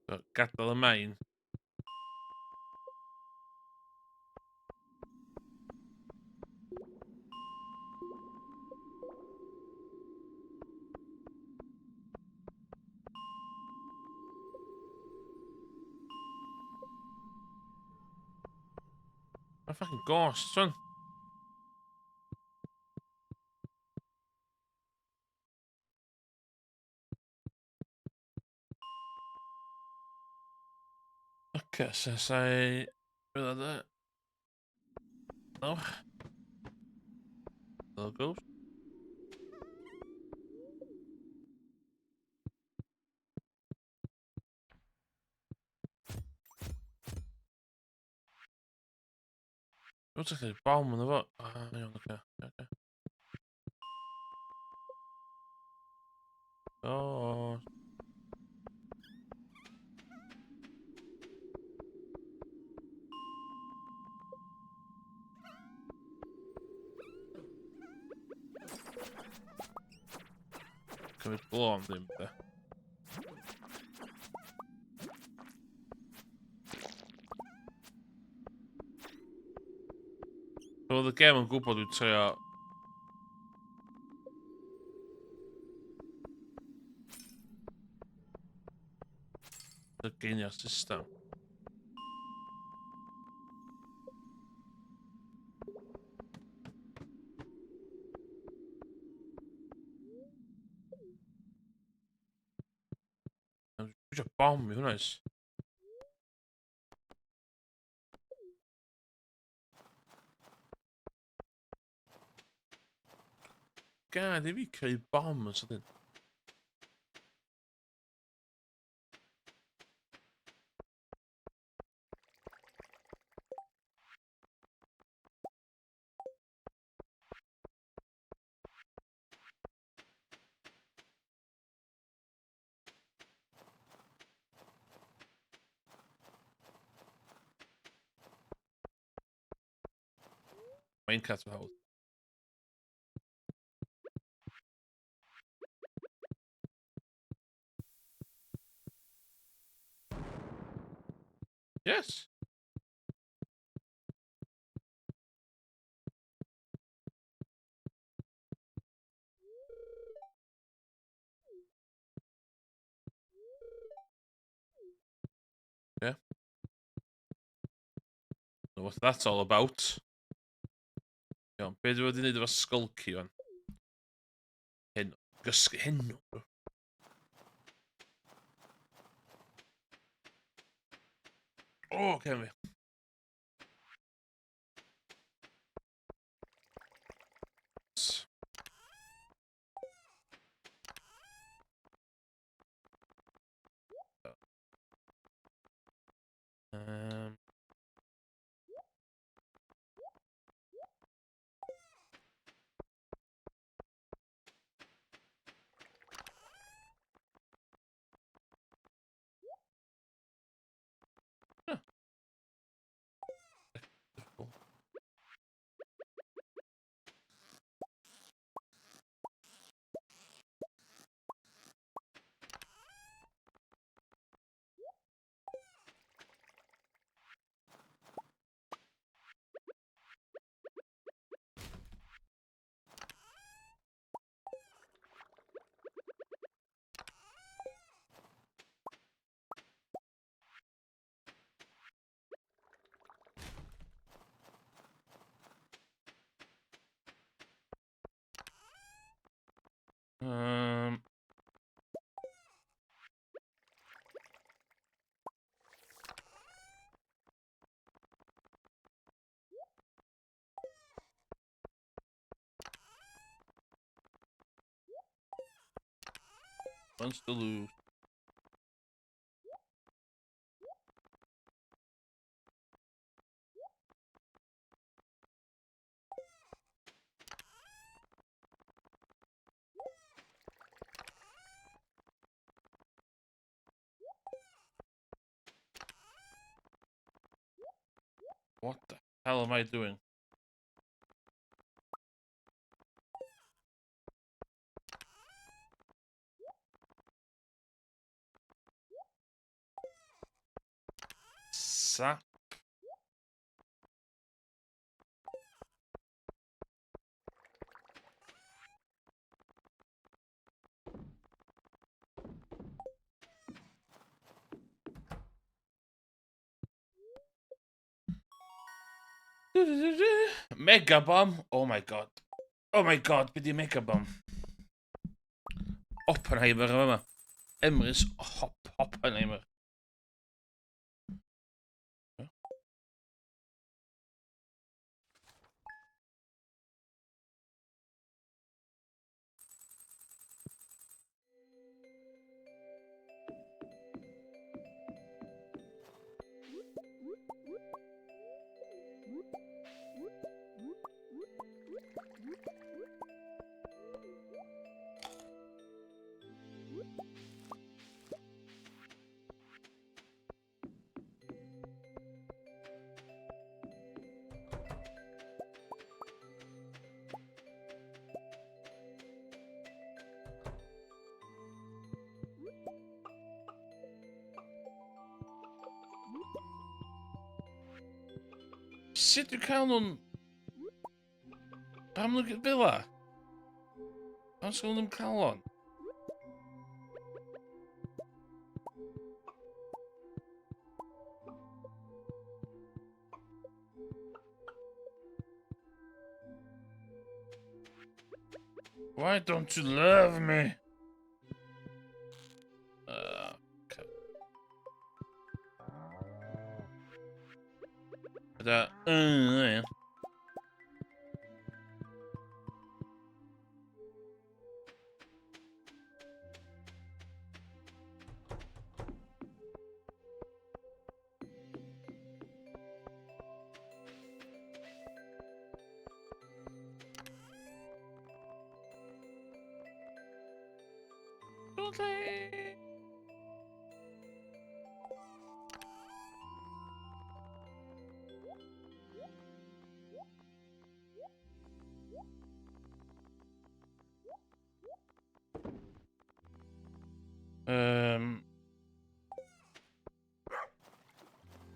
So, gadael y main. Mae'n fucking ghost, son. Okay, so sai... Beth oedd e? No? Little ghost? Looks like there's a bomb on the boat. Ah, iawn, okay. Okay. Oh. cymryd glôn ddim, de. So, oedd y gem yn gwybod dwi'n trio... y geinio system. Dwi'n bom i hwnna is. Gad i fi creu bom yn sydyn. Minecraft yn hawdd. Yes. Yeah. So what that's all about. Iawn, be dwi wedi wneud efo skulky fan? Hyn. Gysgu hyn. O, cefn fi. Um, huh. Cool. Um, Wants to lose. What the hell am I doing? Sap. Mega bomb. Oh my god. Oh my god, be di mega bomb? Oppenheimer yma. Emrys Oppenheimer. Sut dwi'n cael nhw'n... Pam nhw'n fel la? Pam sy'n nhw'n cael o'n? Why don't you love me? Okay. That, yeah.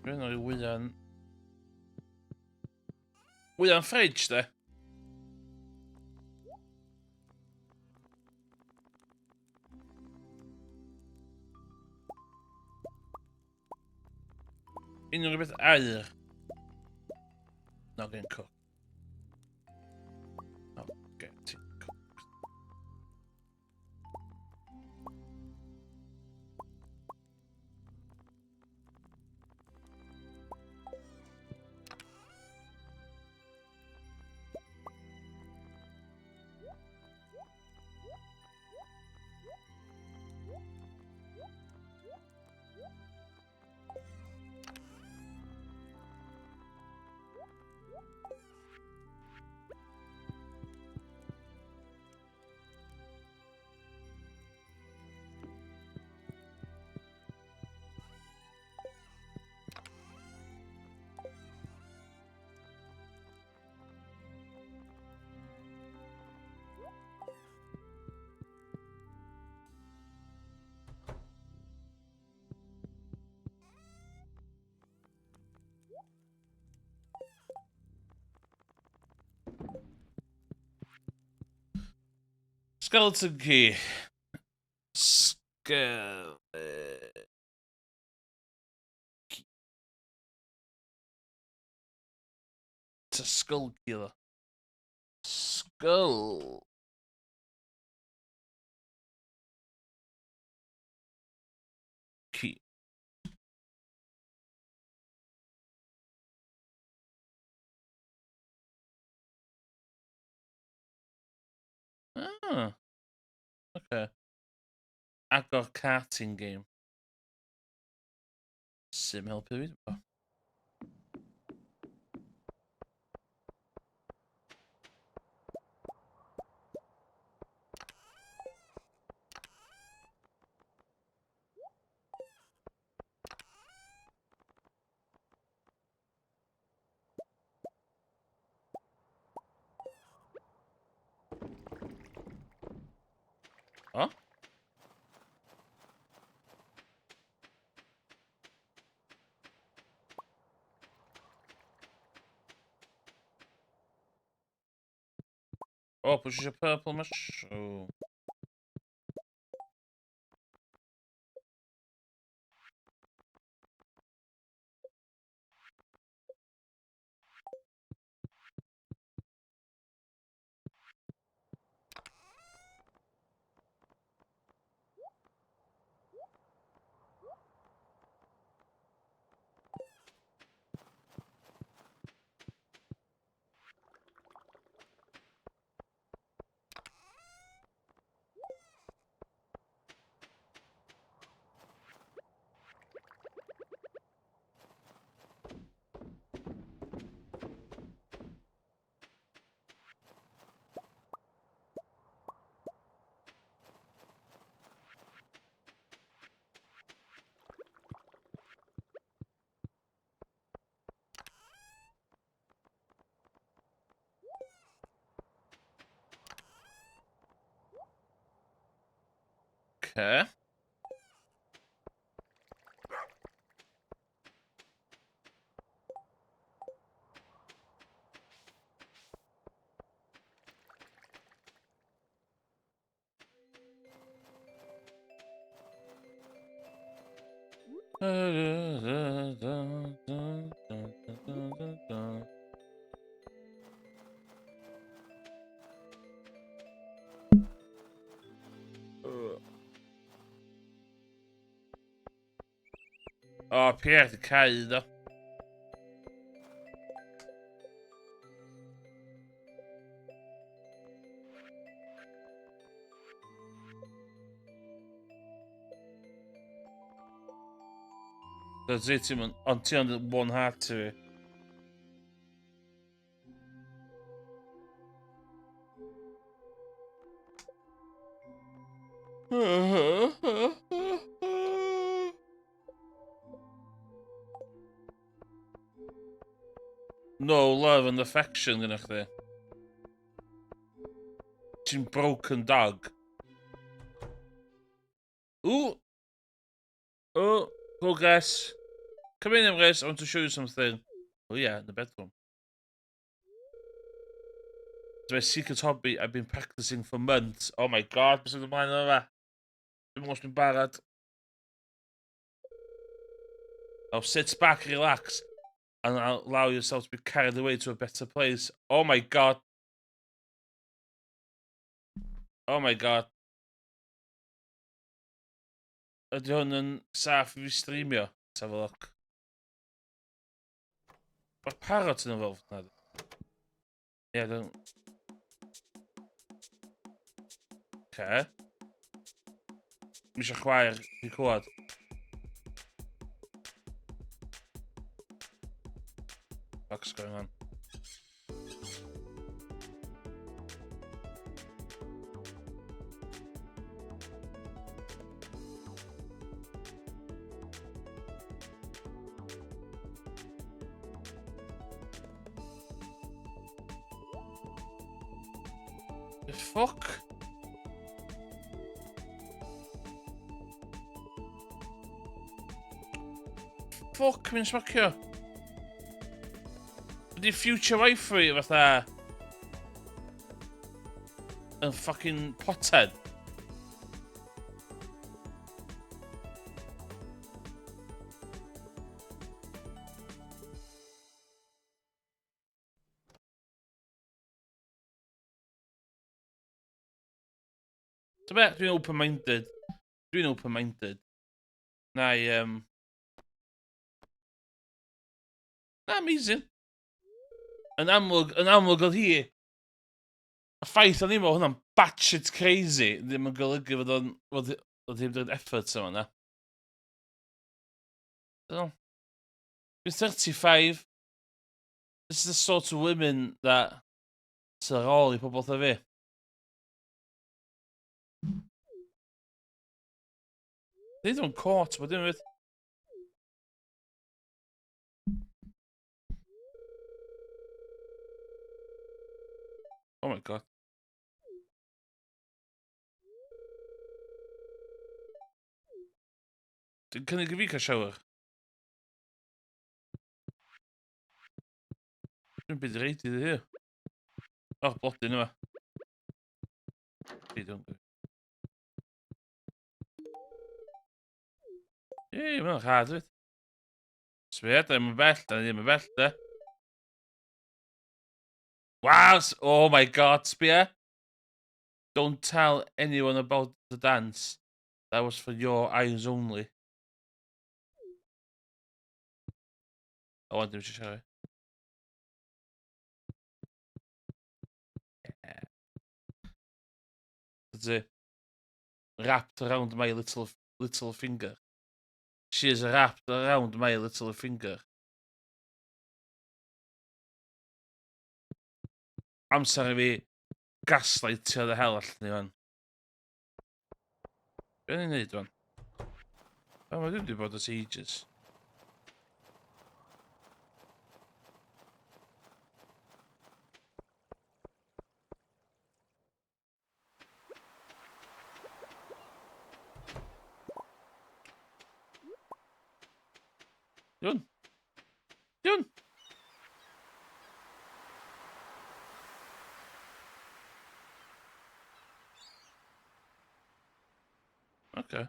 Rwy'n o'i wylian... Wylian fridge, de? Unrhyw beth air. Not gen cook. No, get ti'n cook. Skeleton key. Skeleton key. It's a skull killer. Skull. Key. Ah. Okay. Agor karting game. Sim helpu fi. O? O, push a purple mushroom. Okay. Oh, Pierre di caída. That's it, Simon. Until the one heart to it. No love and affection gyda chdi. Ti'n broken dog. Ooh! Oh, go guess. Come in, Emrys. I want to show you something. Oh yeah, in the bedroom. It's my secret hobby I've been practicing for months. Oh my god, beth sydd ymlaen yma fe? Dwi'n mwyn dwi'n barod. Now sit back, relax, and allow yourself to be carried away to a better place. Oh my god. Oh my god. Ydy hwn yn saff i fi streamio? Let's have a look. Mae'r parrot yn involved na. Yeah, don't... Okay. Mi eisiau chwaer i clywed. What's going on? The fuck? Fuck, mi'n smacio. Ydy future wife fi fatha... yn fucking pothead. Dwi'n open-minded. Dwi'n open-minded. Na i, na, amazing. Yn amlwg oedd hi... Y ffaith o'n i'm o hwnna'n batshit crazy ddim yn golygu fod o'n... Oedd hi'n dod effort yma na. Dwi'n 35. This is the sort of women that... sy'n ar ôl i pobl fatha fi. They don't court, but dwi'n meddwl. Oh my god. Dwi'n cynnig i fi cael shower. Dwi'n byd reid iddi hi. Oh, blodyn yma. Don't go. Ie, mae'n rhad fyd. Sbia, da ddim yn bell, da ddim yn bell, da. Wow, oh my god, sbia. Don't tell anyone about the dance. That was for your eyes only. I want them to show it. Yeah. That's it. Wrapped around my little finger. She is wrapped around my little finger. Amser I fi gaslightio the hell allan ni fan. Be ni'n neud fan? O, mae ddim wedi bod at ages. Yun. Yun. Okay.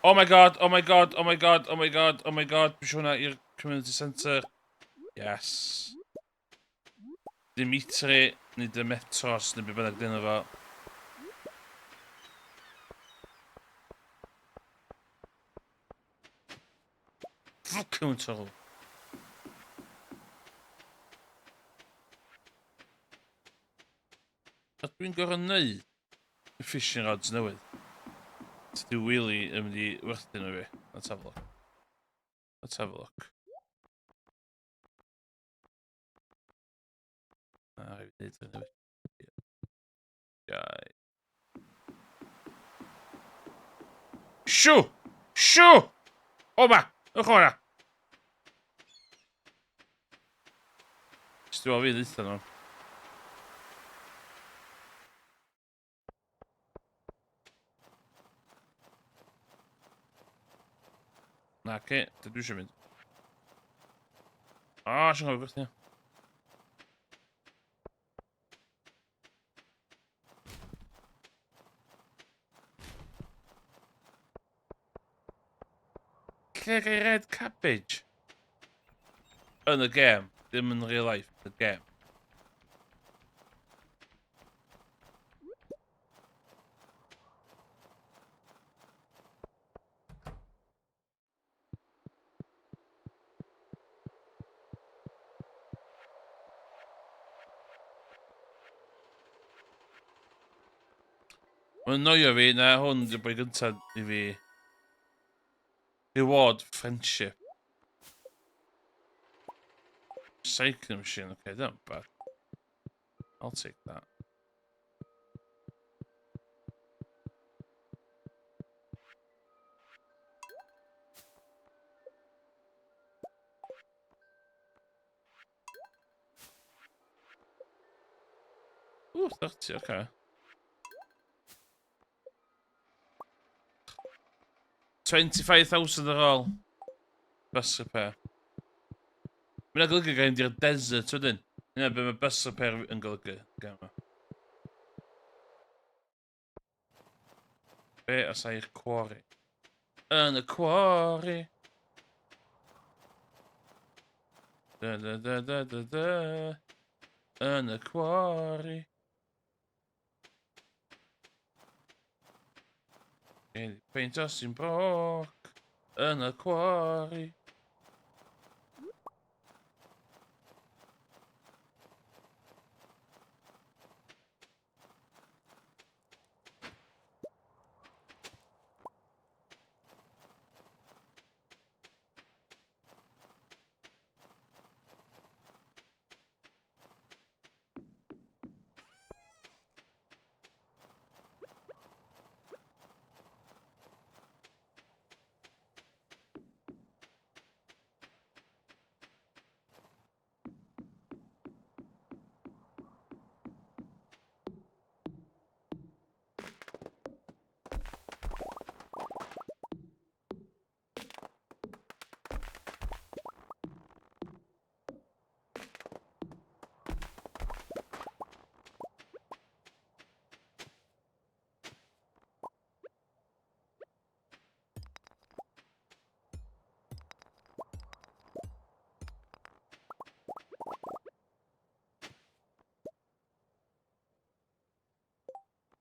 Oh my god, oh my god, oh my god, oh my god, oh my god. Be siwna i'r community centre. Yes. Dimitri, neu Demetos, neu be bynnag dyn efo. Ffwc yw'n tol. A dwi'n gorau neud y fishing rods newydd. Tydi Willy yn mynd i werthu nhw fi. Let's have a look. Let's have a look. Rhaid i neud hyn newydd. Gai. Siw! Siw! O ma! Ych o'na! Ysdi o fi ddeitha nhw. Na, ce, dydw i eisiau mynd. O, eisiau gofio gwerthu. Lle gai red cabbage? Yn y gem, ddim yn real life, y gem. Mae'n noio fi, na hwn yw'r boi gyntaf i fi. Reward friendship. Cycling machine, okay, that's not bad. I'll take that. Ooh, 30, okay. 25,000 ar ôl. Bus repair. Mae'n golygu gael di'r desert wedyn. Yna be mae bus repair yn golygu. Gamma. Be os ai'r quarry? Yn y quarry. Da da da da da da. Yn y quarry. Peint os i'n broc. Yn y quarry.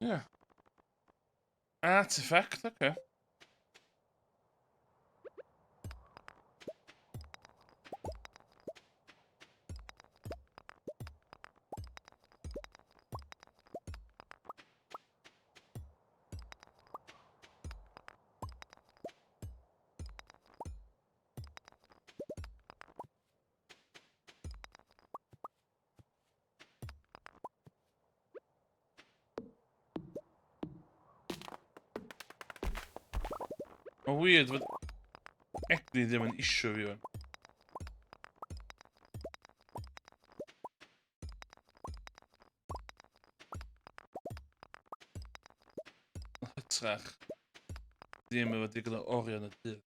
Yeah. Artifact, okay. Mae'n weird fod egni ddim yn isio fi o'n. Hytrach. Ddim efo digon o oriau yn y dydd.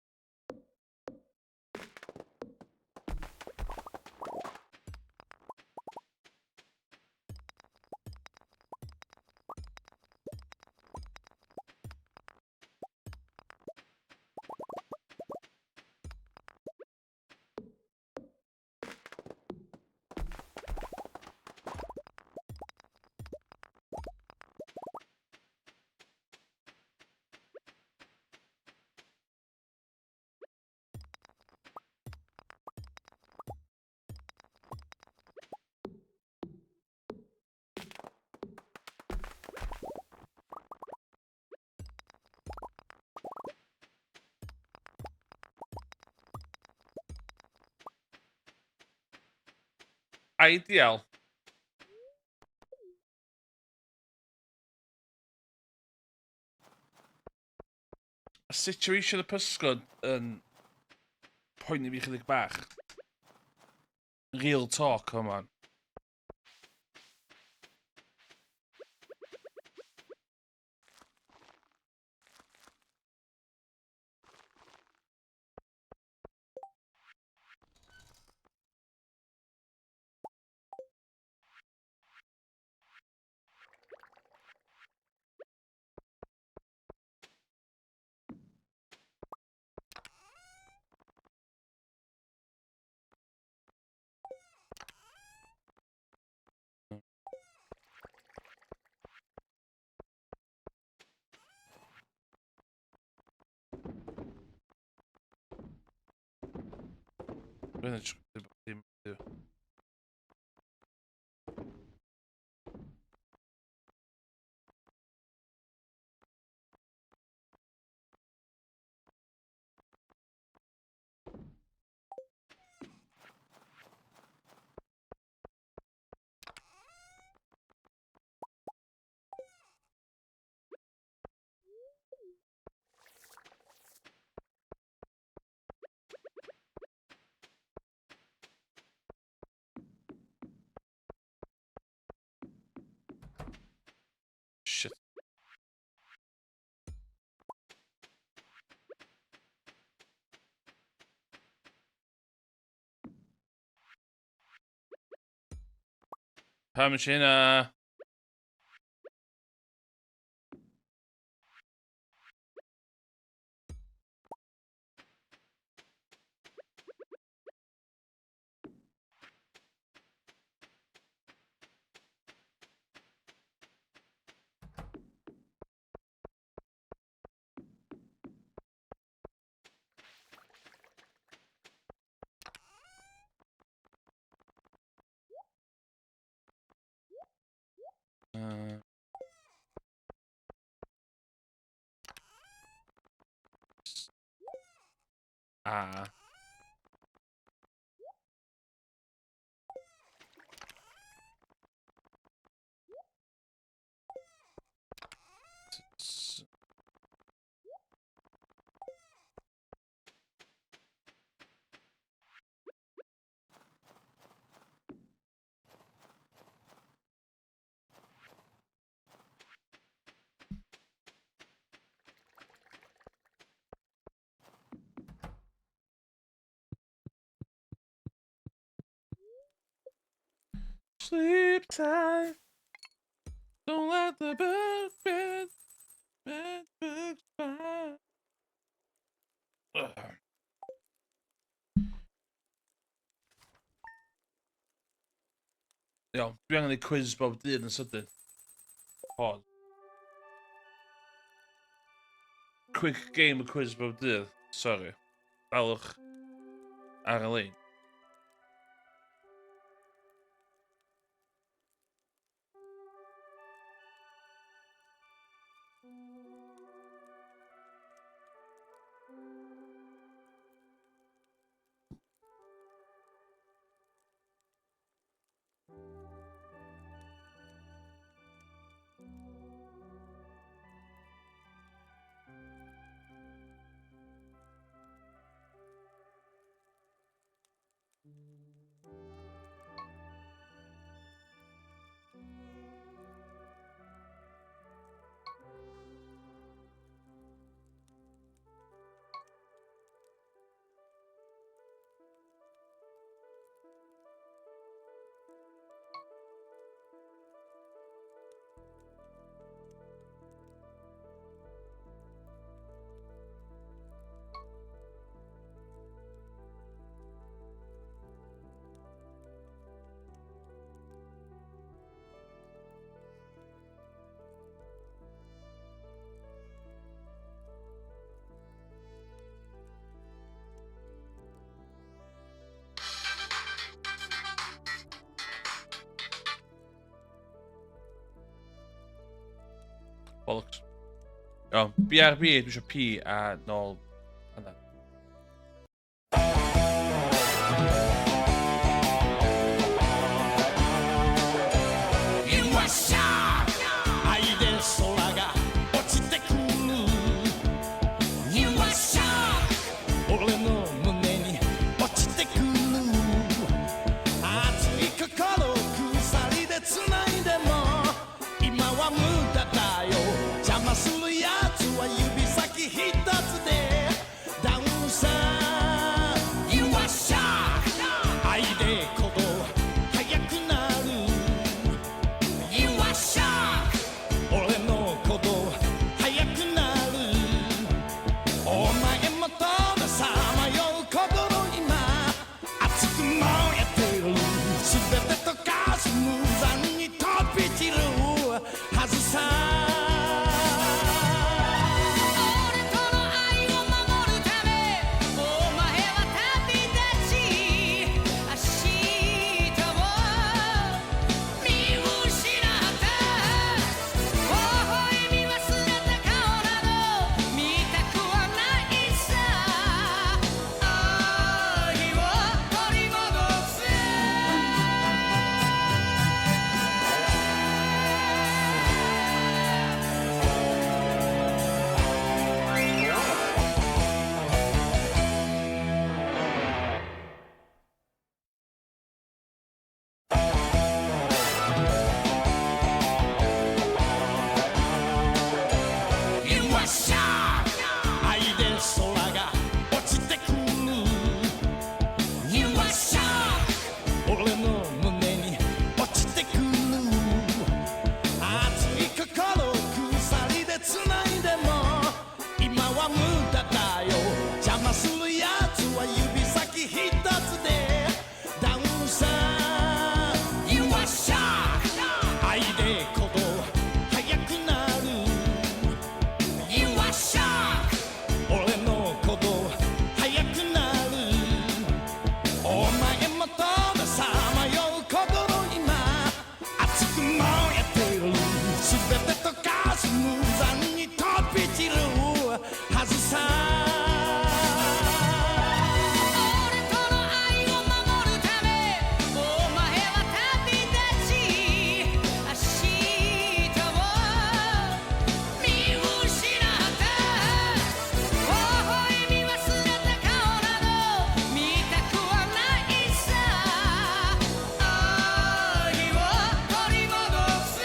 Ideal. Y situation y pysgod yn poeni fi chydig bach. Real talk, come on. Dwi'n edrych ddim. Shit. Pam eisiau hynna? Ah. Sleep tight. Don't let the bed bugs fly. Iawn, dwi angen ei quiz bob dydd yn sydyn. Pause. Quick game y quiz bob dydd. Sorry. Dalwch ar y lein. Bollocks. Iawn, BRB, dwi eisiau P a nôl hynna. 駄だよ邪魔するやつは指先一つでダウンさん You are shark 愛で鼓動速くなる You are shark 俺の鼓動速くなるお前もとめさまよう心今熱く燃えてる全て溶かす無残に飛び散るはずさ俺との愛を守るためお前は旅立ち明日を見失った微笑み忘れた顔など見たくはないさ愛を取り戻せYou are shark 愛で空が落ちてくる You are shark 俺の胸に落ちてくる熱い心を鎖で繋いでも今は無駄だよ邪魔するやつは指先一つでダウンさ You are shark 愛で鼓動速くなる You are shark 俺の鼓動速くなるお前もとめさまよう心今熱く燃えてる全て溶かす無残に飛び散るはずさ俺との愛を守るためお前は旅立ち明日を見失った微笑み忘れた顔など見たくはないさ愛を取り戻せ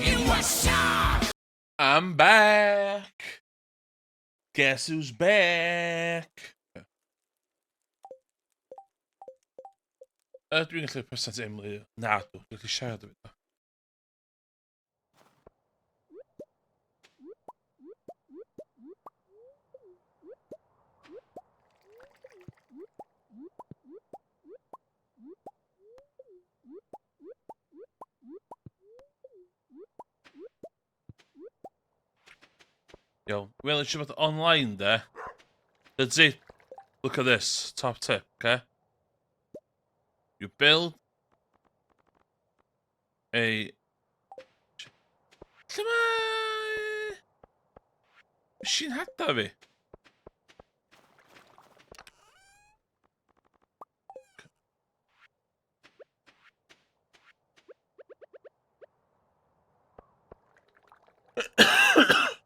You are shark I'm back. Guess who's back? Dwi'n gallu present Emily. Na, dwi'n gallu siarad efo fo. Yo, wel, eisiau bod online there. That's it. Look at this. Top tip, okay? You build a... Lle ma... Machine hada fi?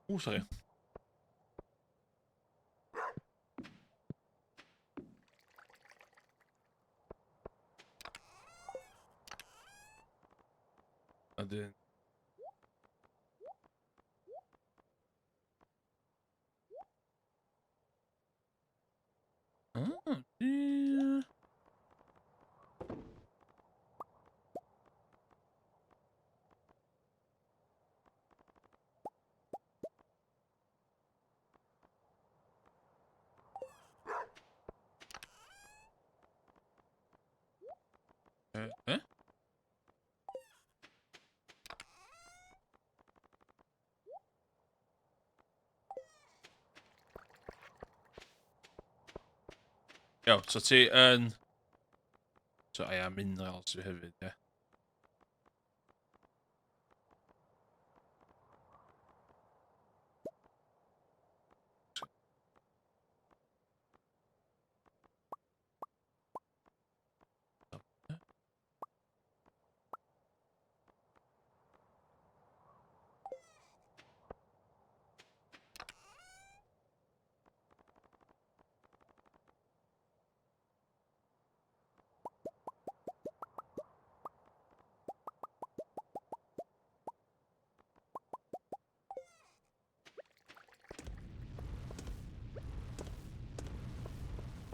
Oh, sorry. I didn't. Oh, yeah. Huh? Yo, so ti yn... So I am minerals hefyd, ie.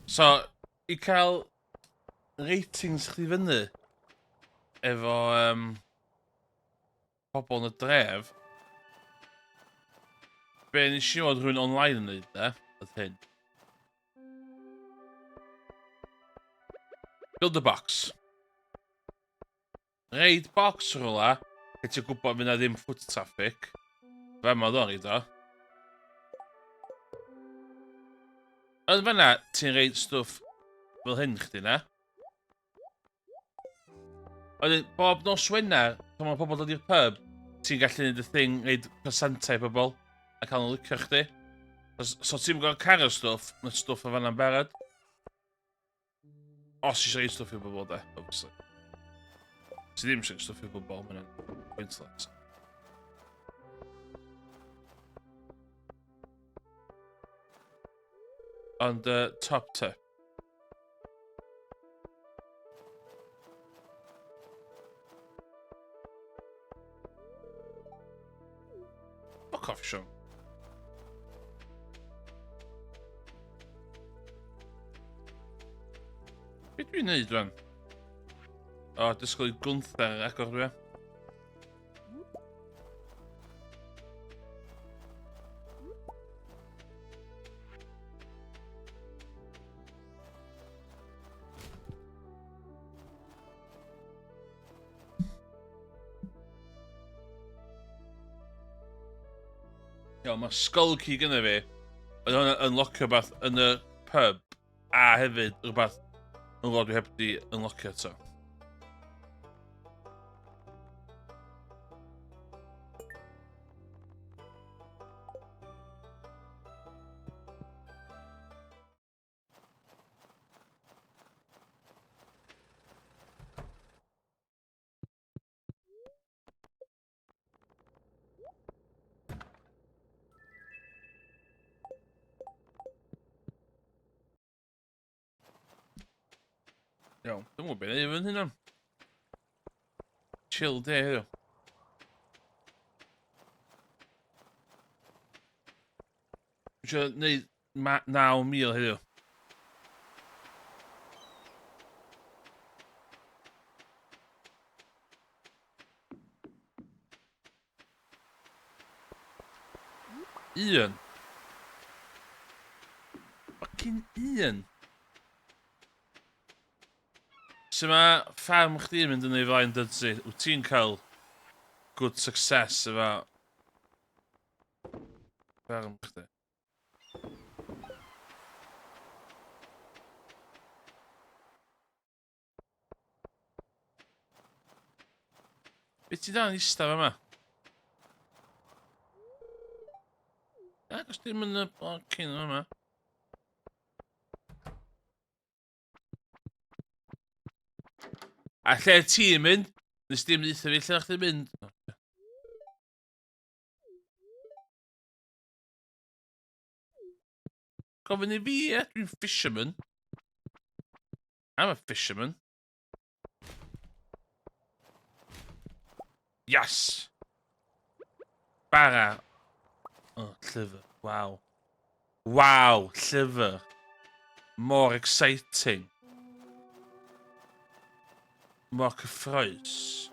So, i cael ratings chdi fyny efo pobl yn y dref, be nes i fod rhywun online yn neud da, oedd hyn. Build a box. Reid box rhywle, gyd ti'n gwybod fydd na ddim foot traffic. Fe ma ddod i do. Yn fanna, ti'n reid stwff fel hyn chdi na. Oedden, bob nos Wener, pan mae pobl dod i'r pub, ti'n gallu neud y thing, reid percentau pobl, a cael nhw licio chdi. So ti'n gweld cario stwff, mae stwff o fanna'n berod. Os eisiau reid stwff i bobl de, obviously. Ti ddim eisiau stwff i bobl, mae'n pointless. Ond top tip. Fuck off, Sean. Be dwi'n neud rwan? O, disgwyl i Gunther agor dwi. Iawn, mae Skull Key gyda fi. Oedd hwnna'n unlockio rhywbeth yn y pub. A hefyd rhywbeth yn rhywbeth dwi heb di unlockio eto. Iawn, dwi'n gwybod beth i fynd hynna. Chill day heddiw. Dwi eisiau neud 9,000 heddiw. Un. Fucking un. So mae ffarm chdi yn mynd yn ei flaen dydsi, wyt ti'n cael good success efo ffarm chdi? Be ti dan eistaf yma? Ac os ti'n mynd y blocyn yma. A lle ti'n mynd? Nes dim ddeitha fi lle chdi'n mynd. Gofyn i fi, ie? Dwi'n fisherman. I'm a fisherman. Yes! Bara. Oh, llyfr. Wow. Wow, llyfr. More exciting. More cyffroes.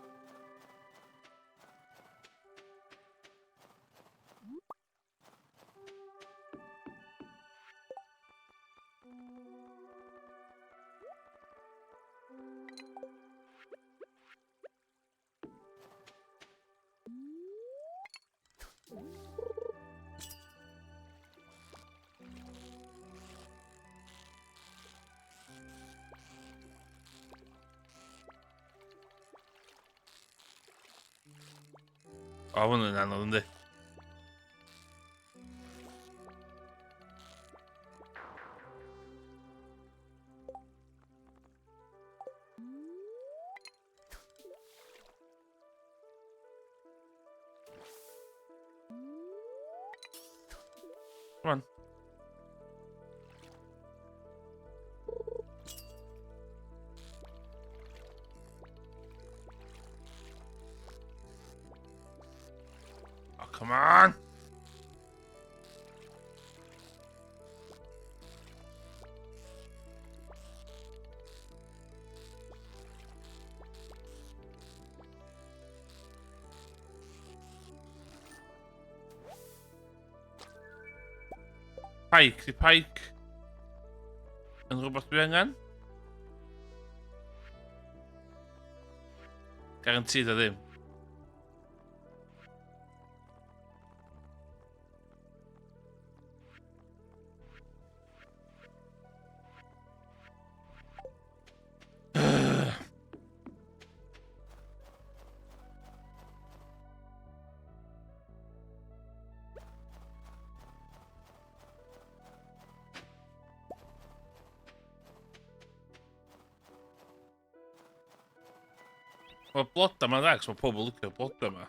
O, hwn yn anodd, yndi? Come on. Oh, come on. Pike. Di Pike yn rhywbeth dwi angen? Guaranteed o ddim. Mae bloda ma'n dda, cos mae pobl licio'r bloda ma.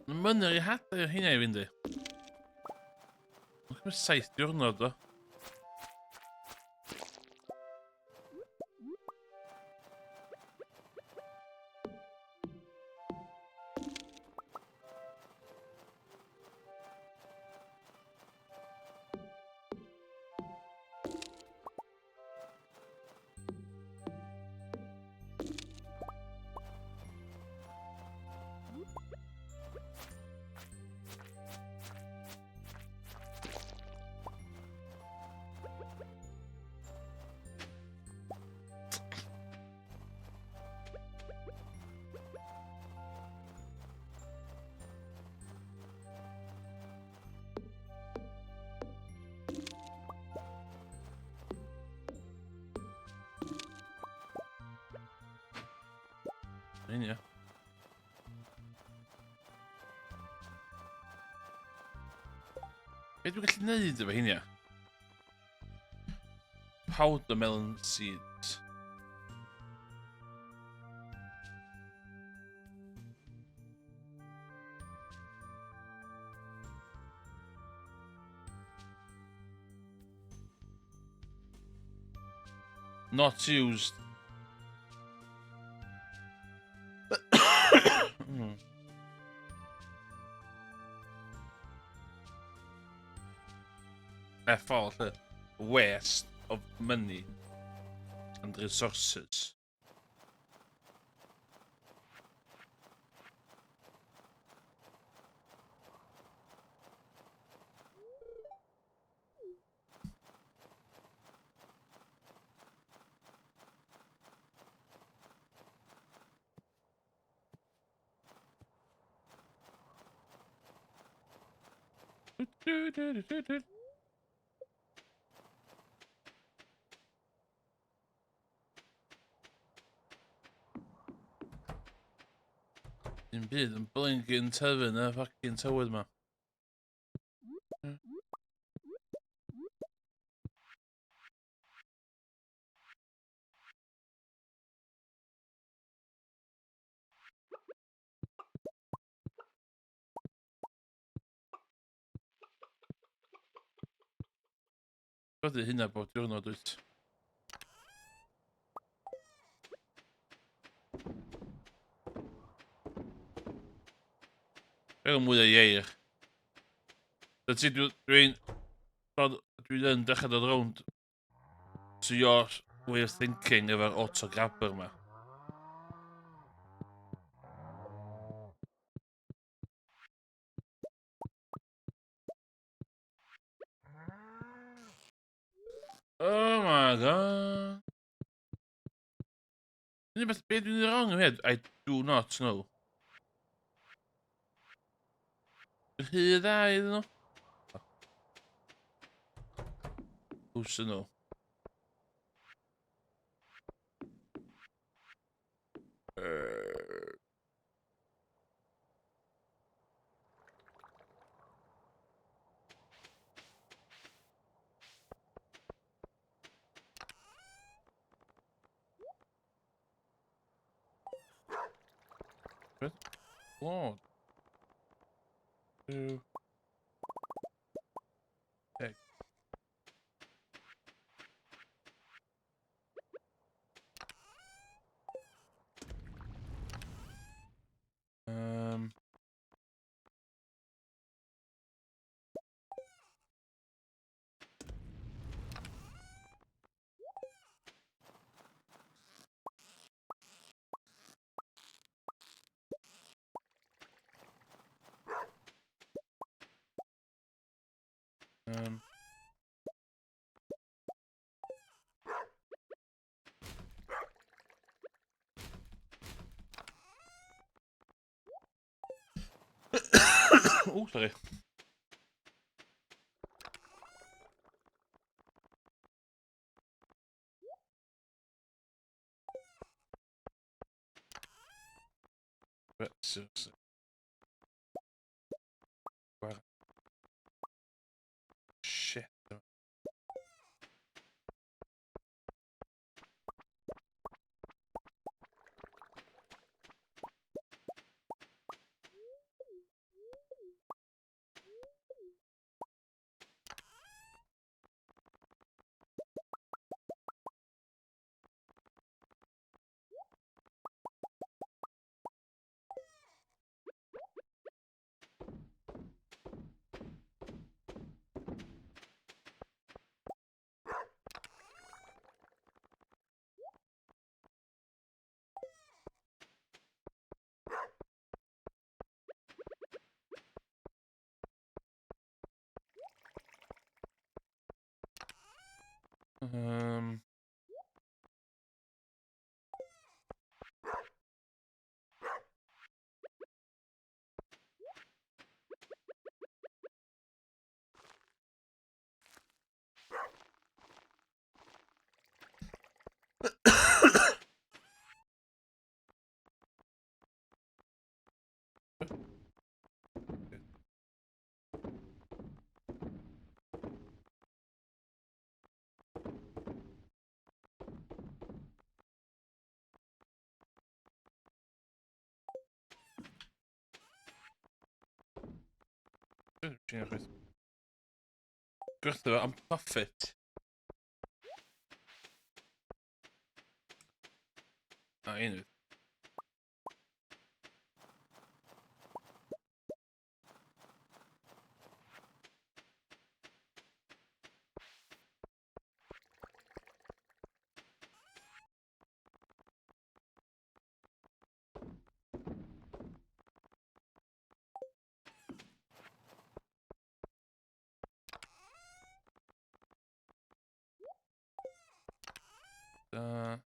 Mae'n mynnu i hadau o hynna i fynd i. Mae'n 7 diwrnod o. Hynny. Be dwi'n gallu neud efo hynny? Powder melon seeds. Not used. Effort, waste of money and resources. Dim byd yn blinking tyfyn y fucking tywyd ma. Gwyd hynna bob diwrnod wyt. Ego mwy o ieir. Dydy dwi'n yn dechrau dod rownd to your way of thinking efo'r auto-grabber ma. Oh my god. Beth be dwi'n wrong yn hyd? I do not know. Rhy dda iddyn nhw? Who's to know? Good lord. Two. Egg. Um. Oh, sorry. But seriously. Where? Shit. Um. Gwrtho, am profit. Un. Uh.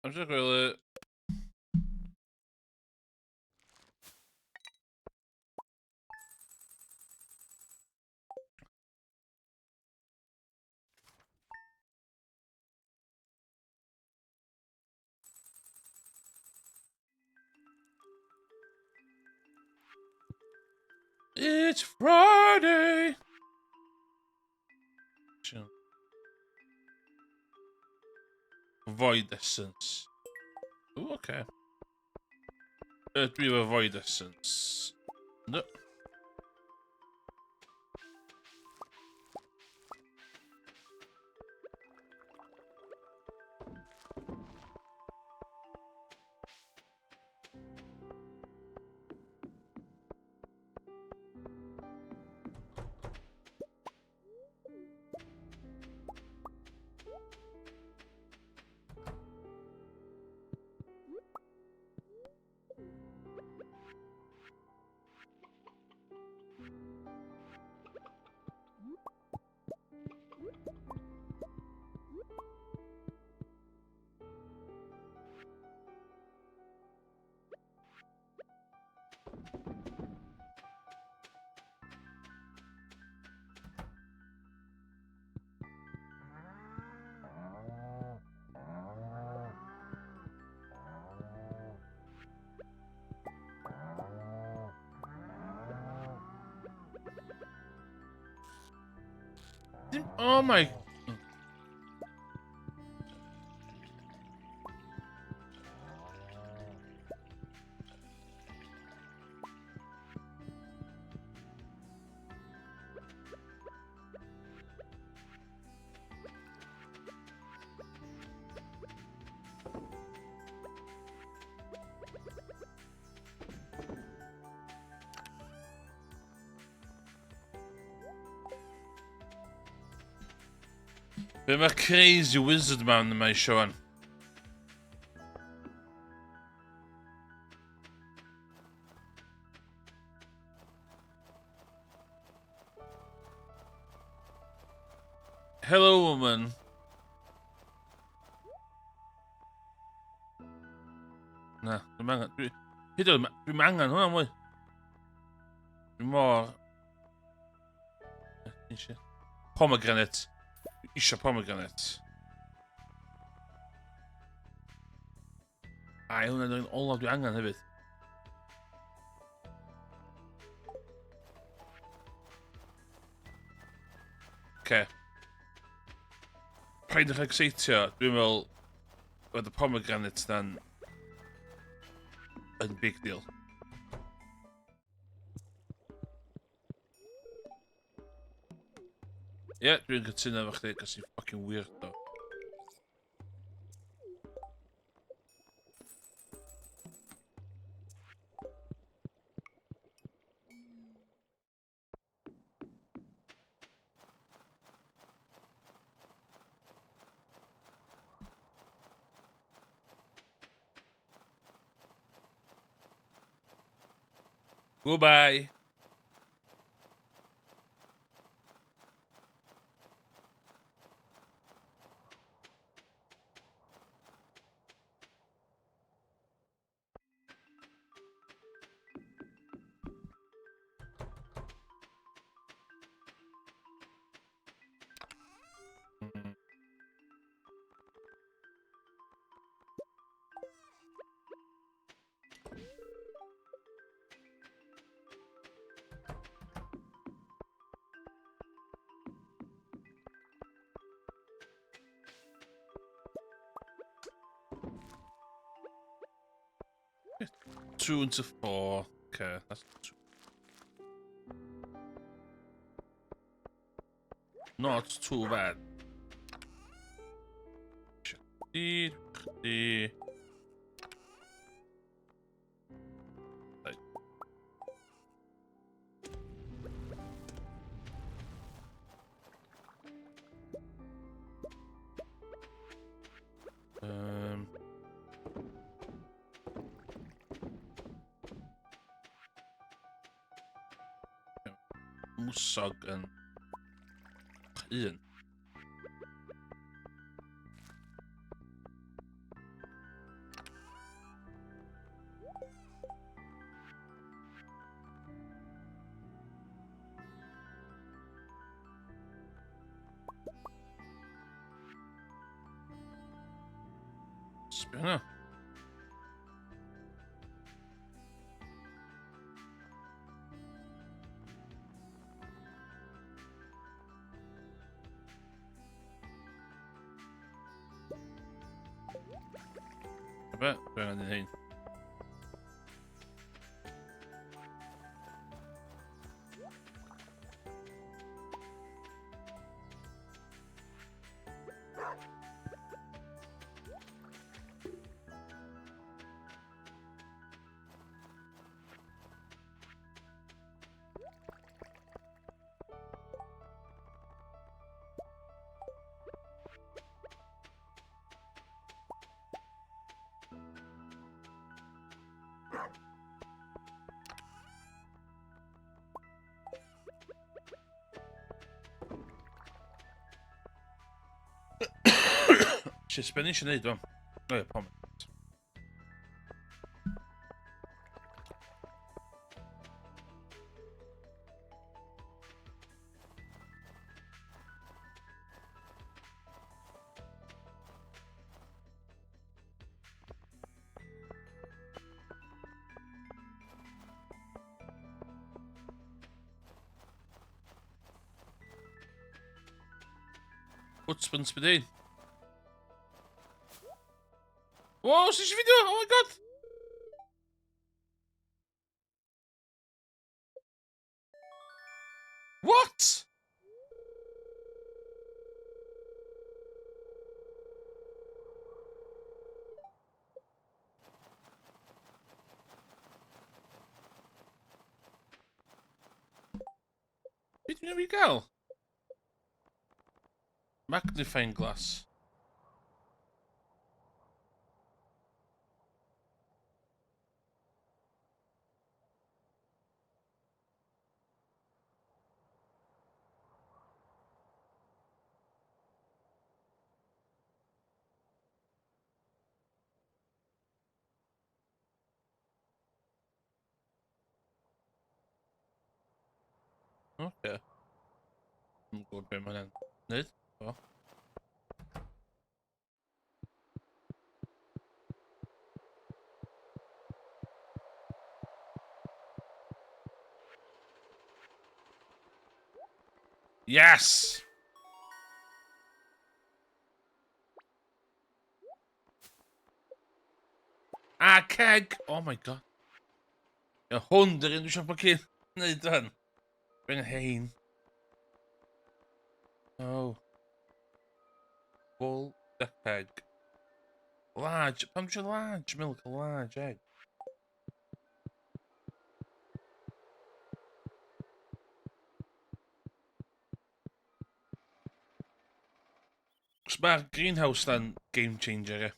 I'm just gonna. It's Friday. Chill. Void essence. Ooh, okay. We have void essence. No. Oh my. Be mae crazy wizard man yma i Siwan. Hello, woman. Na, dwi'n angen... Hyd o'n dwi'n angen hwnna mwy. Dwi'n mor... Pomegranate. Isio pomegranate. Ai, hwnna dwi'n olaf dwi'n angen hefyd. Okay. Paid eich exeitio, dwi'n meddwl oedd y pomegranate na'n yn big deal. Ie, yeah, dwi'n cytuno efo chdi, cos i'n fucking weirdo. Goodbye. Two into four. Okay, that's two. Not too bad. The Musog yn un. Spinner. I bet we're on the thing. Shit, spinning should need one. Oh yeah, pomegranate. What's been spinning? Whoa, c'est une vidéo! Oh my god! What? Be dwi'n newid gael? Magnifying glass. Okay. I'm going to my hand. Nid? Oh. Yes! Keg! Oh my god. Ja, hond erin, dus een pakket. Nee, dan. Ik ben erheen. Oh. Full duck egg. Large. Punch a large milk, a large egg. Maar greenhouse dan game changer, hè.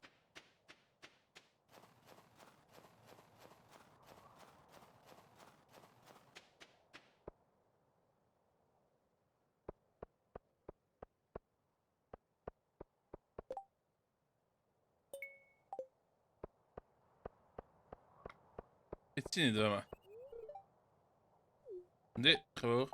Het is niet maar. Nee, gewoon.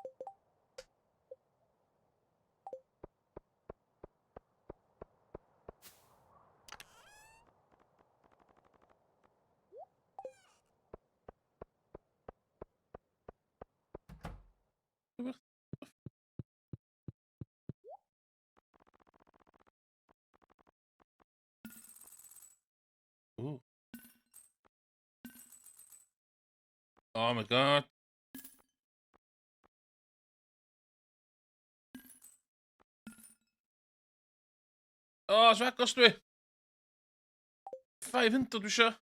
Oeh. Oh my god. Oh, zwaar kost weer. 500 dus ja.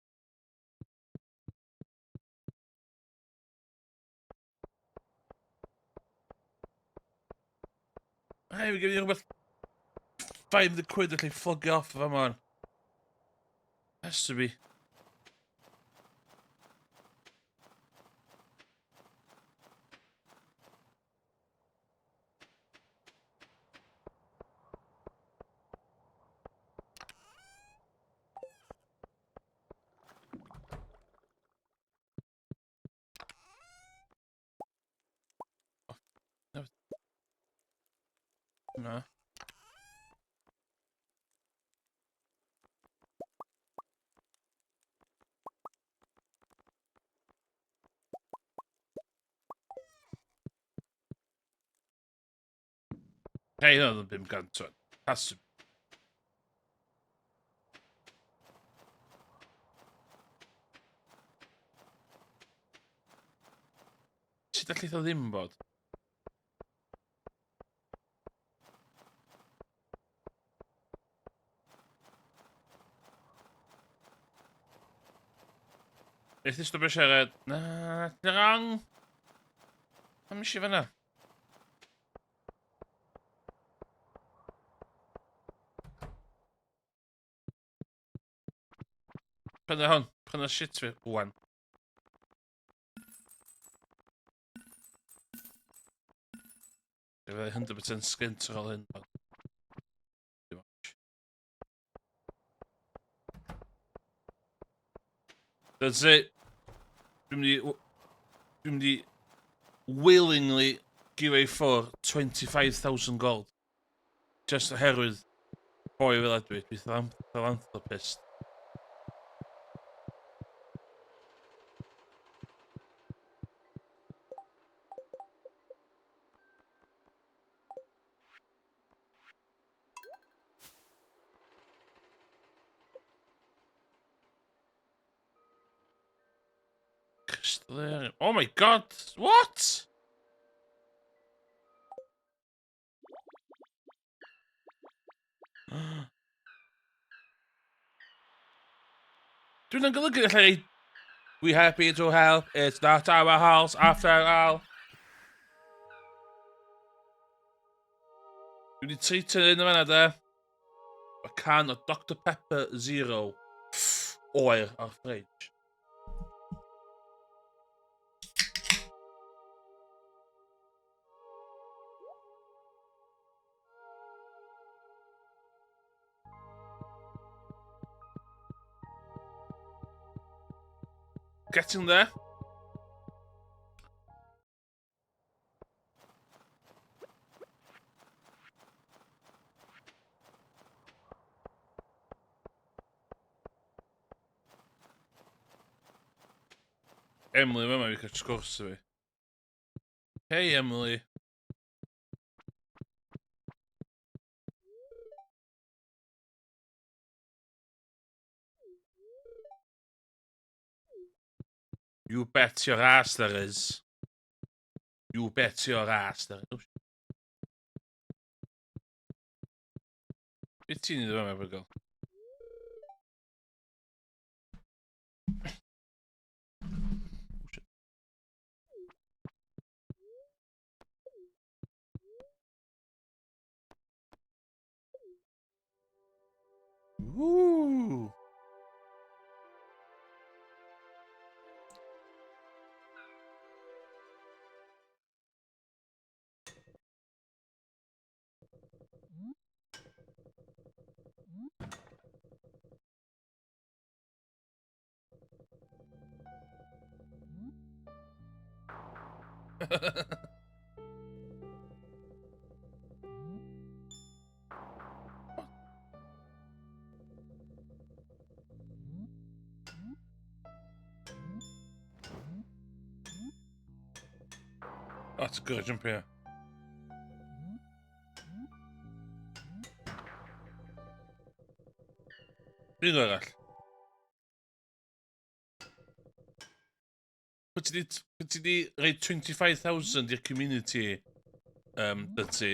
Hey, we give you about 500 quid that they fuck off, come on. Has to be. No. Hey, no, the bim gun to it. Has to be. Sut allith o ddim bod? Beth ystod beth siarad? Na, wrong. Am eisiau fanna? Pryna hwn. Pryna shit fi. Wan. Fe 100% sgint ar ôl hyn. Too much. That's it. Dwi'n mynd i willingly give away for 25,000 gold. Just oherwydd boi fel ydw i. Dwi'n philanthropist. Crystallarium. Oh my god! What? Dwi'n yn golygu lle we happy to help, it's not our house after all. Dwi wedi treitio un o fanna de. Y can o Dr Pepper Zero. Oer o'r fridge. Getting there. Emily, mae'n mynd i cael sgwrs i fi. Hey, Emily. You bet your ass there is. You bet your ass there is. Be ti'n iddo fe, Mabel? Woo! That's a good jump here. Un arall. Pwy ti di reid 25,000 i'r community ti,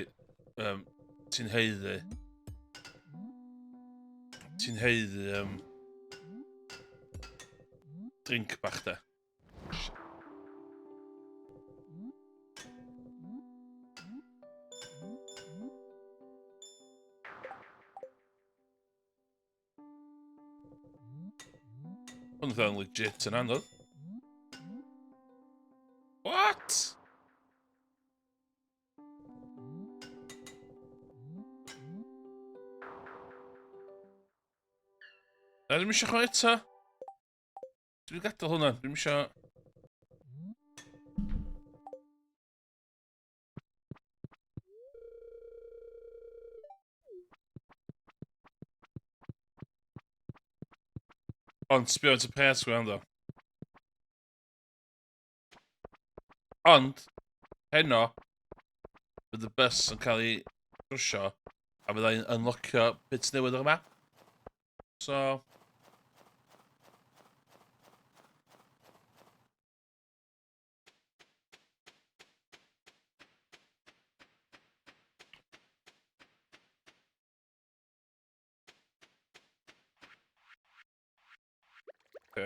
ti'n heiddi. Ti'n heiddi drink bach da. Hwnnw dda'n legit yn anodd. What? Na, ddim eisiau chwaith eto. Dwi'n gadael hwnna, ddim eisiau... Ond, sbio at y pres gwael do. Ond, heno, bydd y bus yn cael ei drwsio, a bydd ei'n unlockio bits newydd o'r map. So...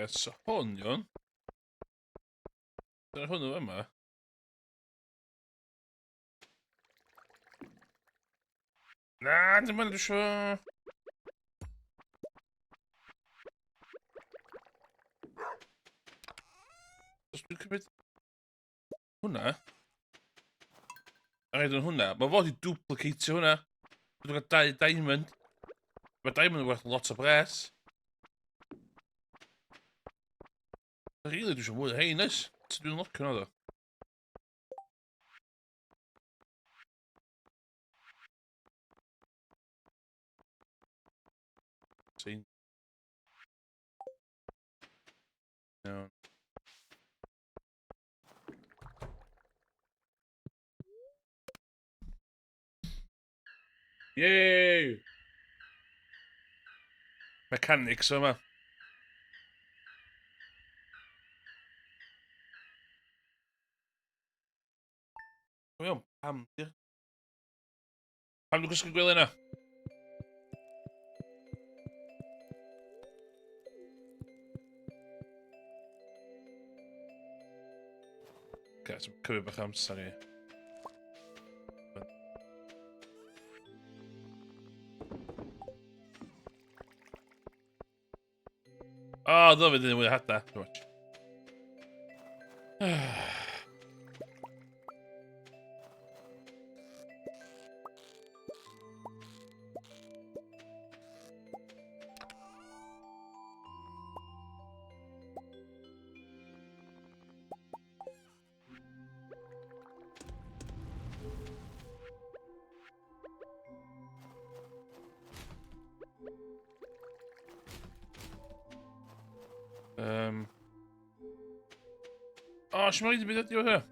so hwn, Iwn. Dyna hwnnw yma. Na, dim ond isio... Os dwi'n cymryd... hwnna... a rhaid yn hwnna, mae fod i duplicate hwnna. Dwi'n cael 2 diamond. Mae diamond yn werth lot o bres. Really, dwi'n siŵr mwy o hein, ys. Sut dwi'n locio hwnna, ddo? Ti'n... Iawn. Yay! Mechanics yma. O iawn, pam di'r... Pam dwi'n gwisgo gwely yna? Oce, so cymryd bach amser i. Oh, dove didn't we have that much? Oh, شو ما يجي بدأت يوها.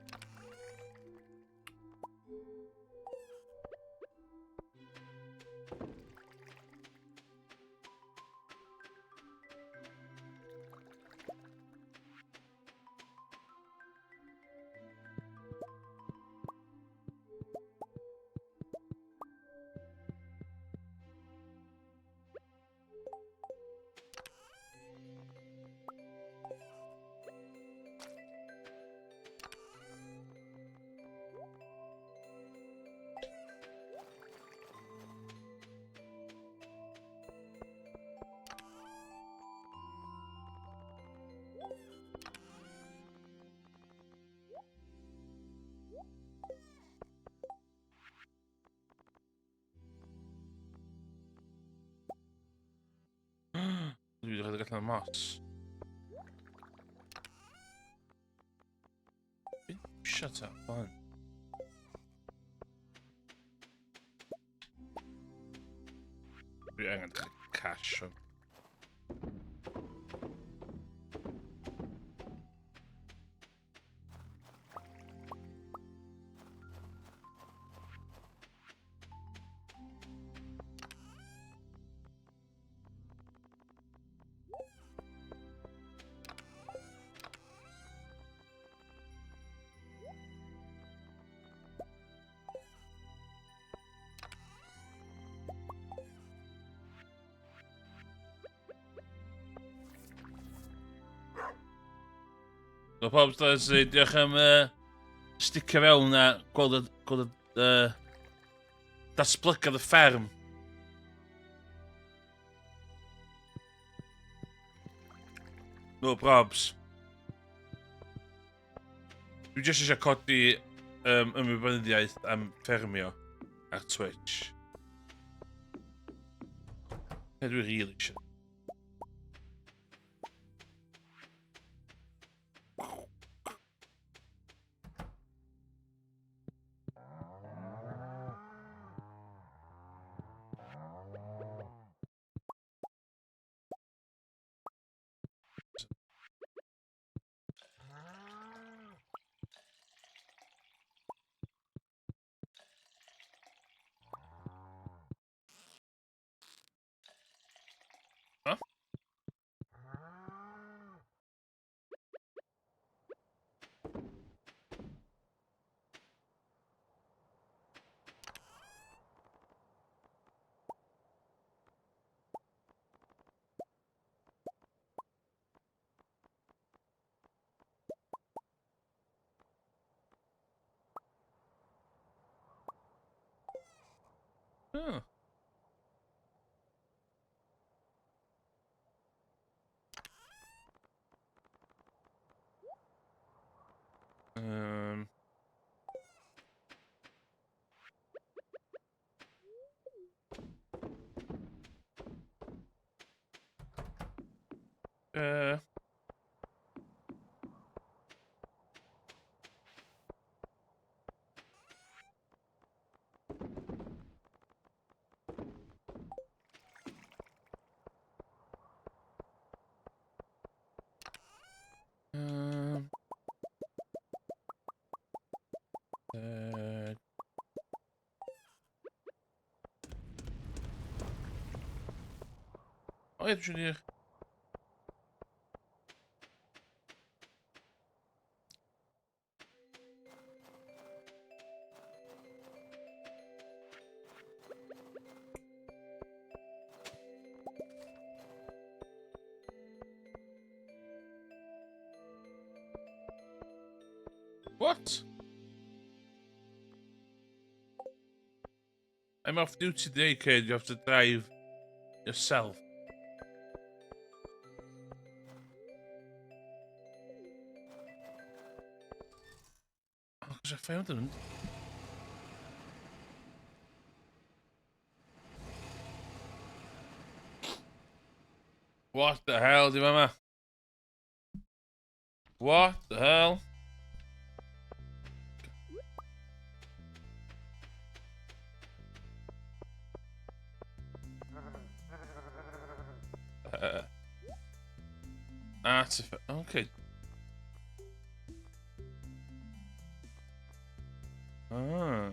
هذا قتل الماس. Shut up, fun. I'm gonna cash him. No pob, diolch am sticio fewn a gweld y datblygad y fferm. No probs. Dwi jyst eisiau codi ymwybyddiaeth am ffermio ar Twitch. He dwi rili eisiau. Huh? Oh. Um. Uh. Um. Uh. Oh, ja, schon hier. What? I'm off duty today, kid. You have to drive yourself. Because I found them. What the hell, do you remember? What the hell? Artifact. Okay. Ah.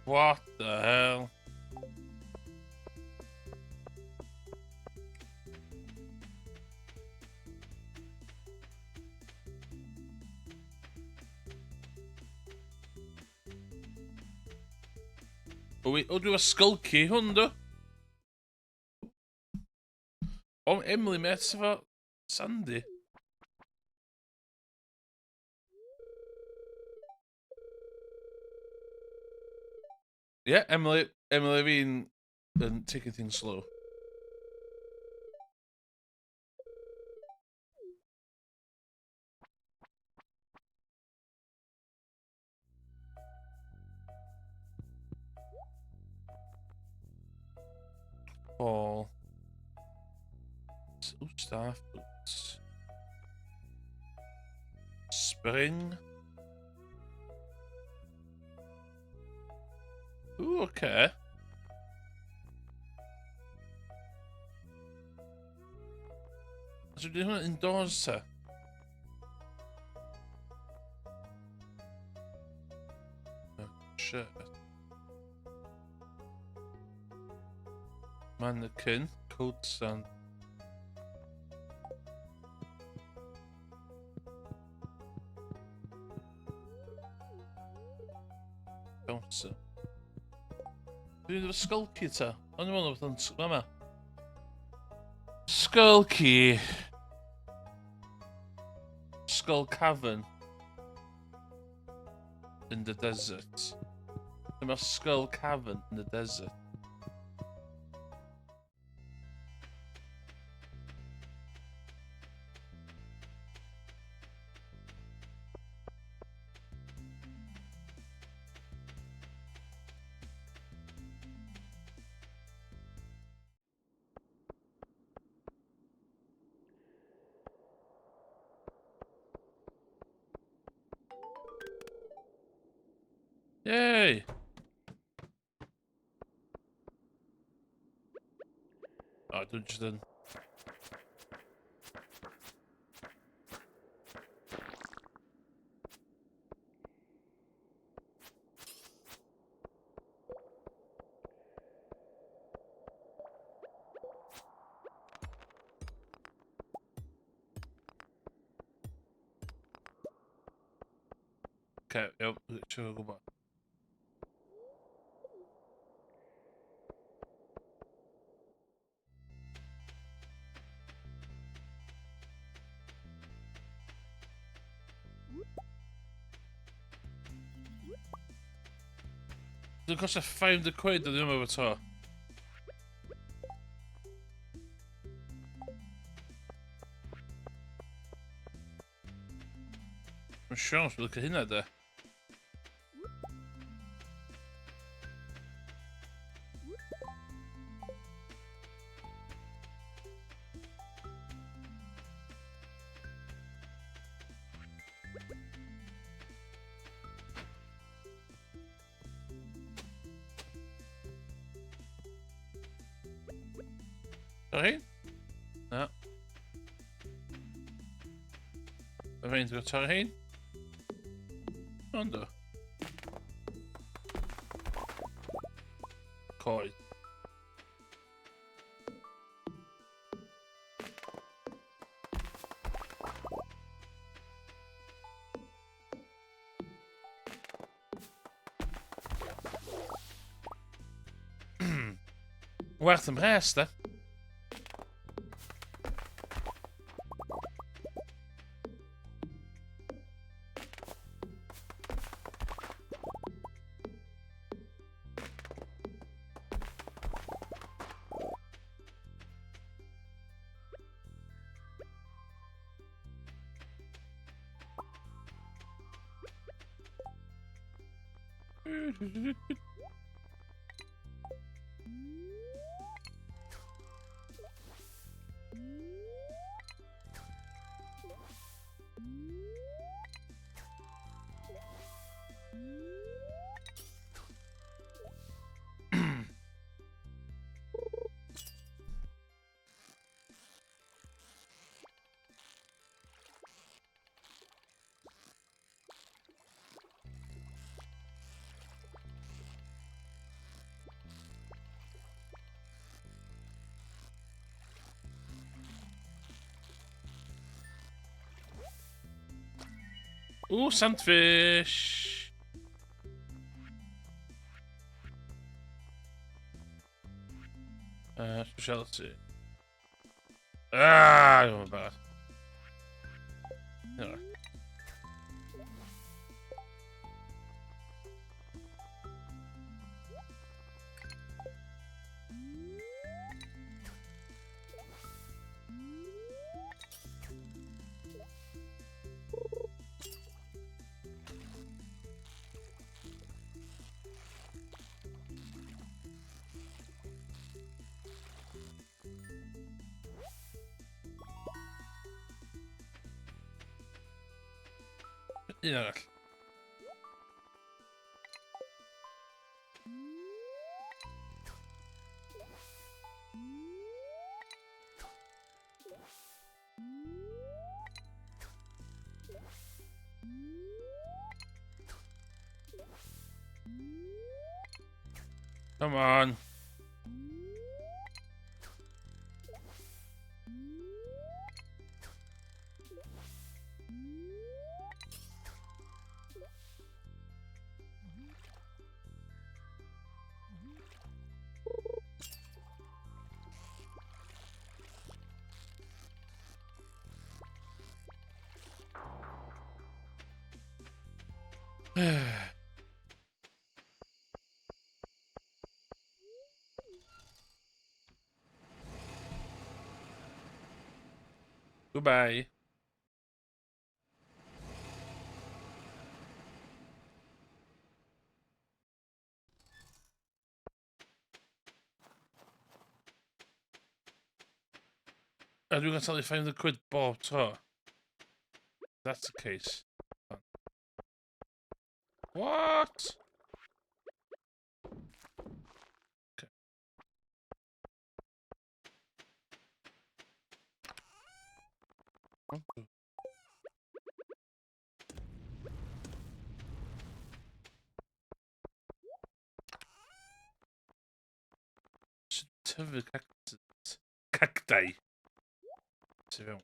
What the hell? Och du var skulky hund då? Om Emily med sig var Sandy. Yeah, Emily being and taking things slow. Fall. Oh, staff boots. Spring. Ooh, okay. So do you want indoors, sir? Oh, shit. Mannequin, cold sun. Bouncer. Dwi'n efo Skulky ta. O'n i'n meddwl bod o'n... Mama. Skulky. Skull Cavern. In the desert. Dyma Skull Cavern in the desert. Yay! Oh, don't just then. Okay, yep, sure, go back. Dwi'n cost £5 dydyn nhw efo to. Mae'n siawns bydd hynna de. Sorry? Ja. Dan ben je er doorheen. Onder. Koi. Wacht hem resten. Ooh, sandfish. Speciality. Ah, oh, bad. No. Yeah. Come on. Goodbye. Are we going to tell you find the quid bob to? That's the case. What? Okay. Okay. Tywy cactus. Cacti. Syfiawn.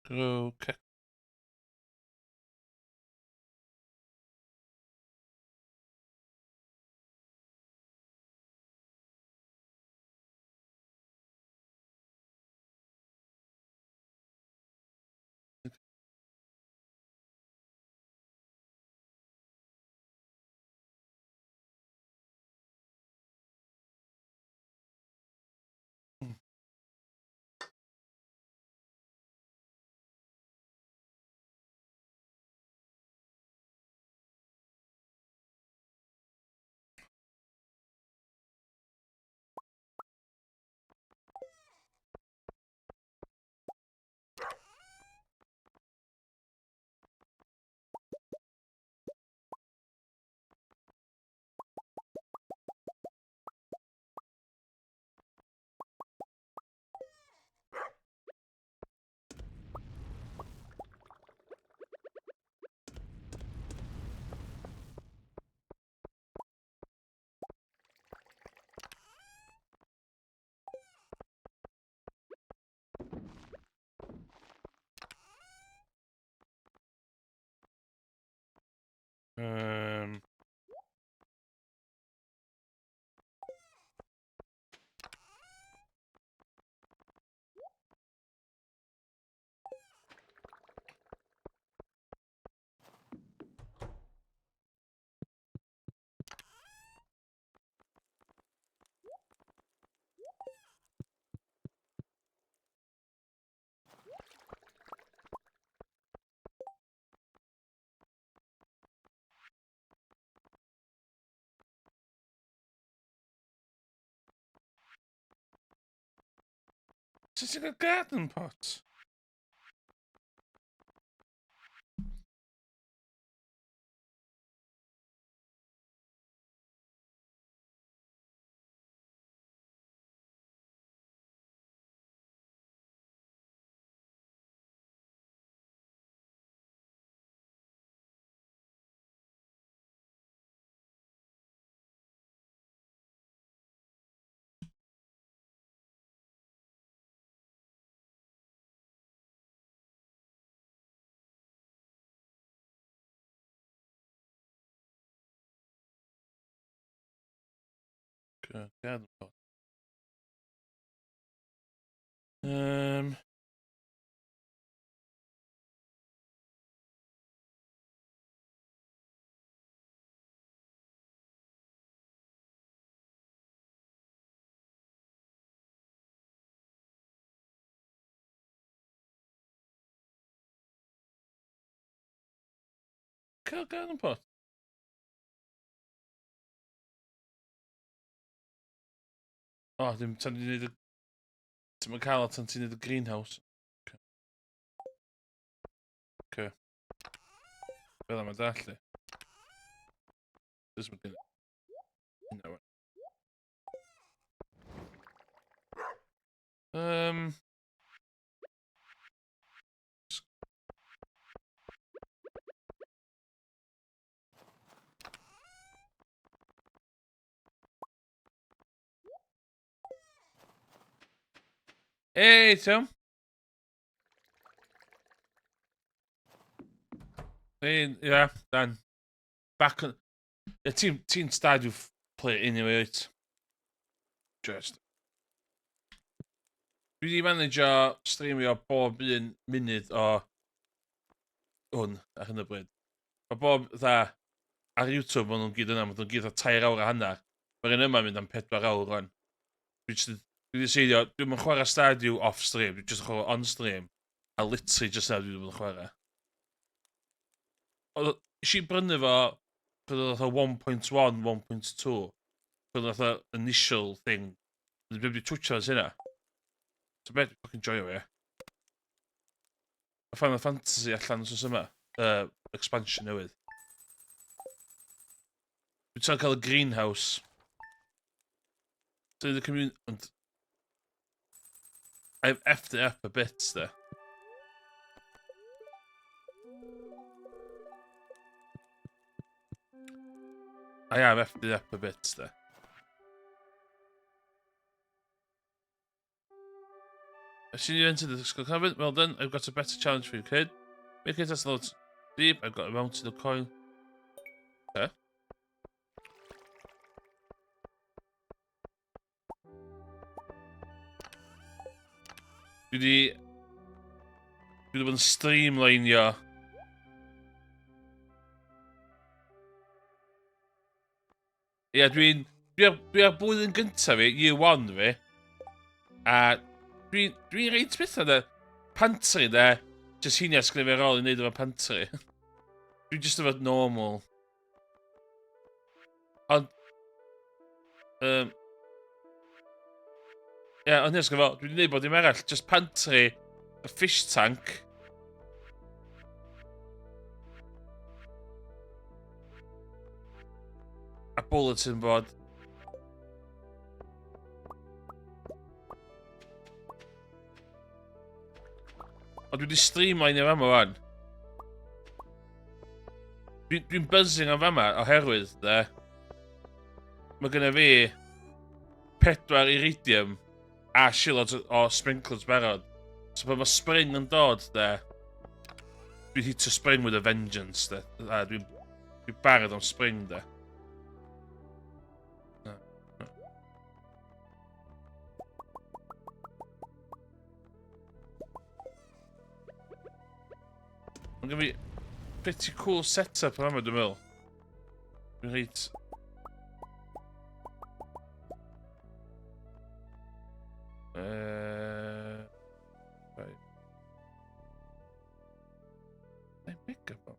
Go cactus. Sitting a garden pot. Garden pot. Garden pot. Oh, dim tan ni'n neud y... Ti'n cael o tan ti'n neud y greenhouse. Okay. Fel yma dallu. Dys ma gen... Hynna wan. Hey, Tom. Hey, yeah, Dan. Back on... Yeah, ti'n Stardew play anyway, right? Just. Dwi wedi managio streamio bob un munud o hwn ar hyn o bryd. Mae bob, dda, ar YouTube maen nhw'n gyd yna, maen nhw'n gyd o 2 awr a hanner. Mae'r un yma mynd am 4 awr rwan. Dwi wedi seidio, dwi'n chwarae Stardew off-stream, dwi'n just yn chwarae on-stream. A literally just now dwi'n mynd chwarae. Is i brynu fo, pryd oedd o 1.1, 1.2. Pryd oedd o initial thing. Dwi'n mynd i twitio as hynna. So beth, fucking joio fi. A Final Fantasy allan os yma. Expansion newydd. Dwi'n ta'n cael y greenhouse. So the community... I've effed it up a bit, there. I have effed it up a bit, there. I've seen you enter the school cabin. Well done, I've got a better challenge for you, kid. Make it as low deep. I've got a mount to the coin. Okay. Dwi wedi bod yn streamlineio Ie, dwi ar blwyddyn gyntaf fi, year 1 fi, a dwi'n reit beth yna, pantry de, jyst hynny asgrifio ar ôl i wneud efo pantry. Dwi'n jyst efo normal. Ond, ie, ond nes gyfo, dwi wedi gwneud bod dim arall, just pantry, a fish tank. A bulletin board. Ond dwi wedi streamline o fama wan. Dwi'n buzzing o fama oherwydd, de. Mae genna fi 4 iridium a shitloads o sprinklers barod. So pan mae spring yn dod, de, dwi'n hitio spring with a vengeance, de. Dwi'n barod am spring, de. Mae'n gynnu fi pretty cool setup yma, dwi'n meddwl. Dwi'n reit... Right. I'm big about...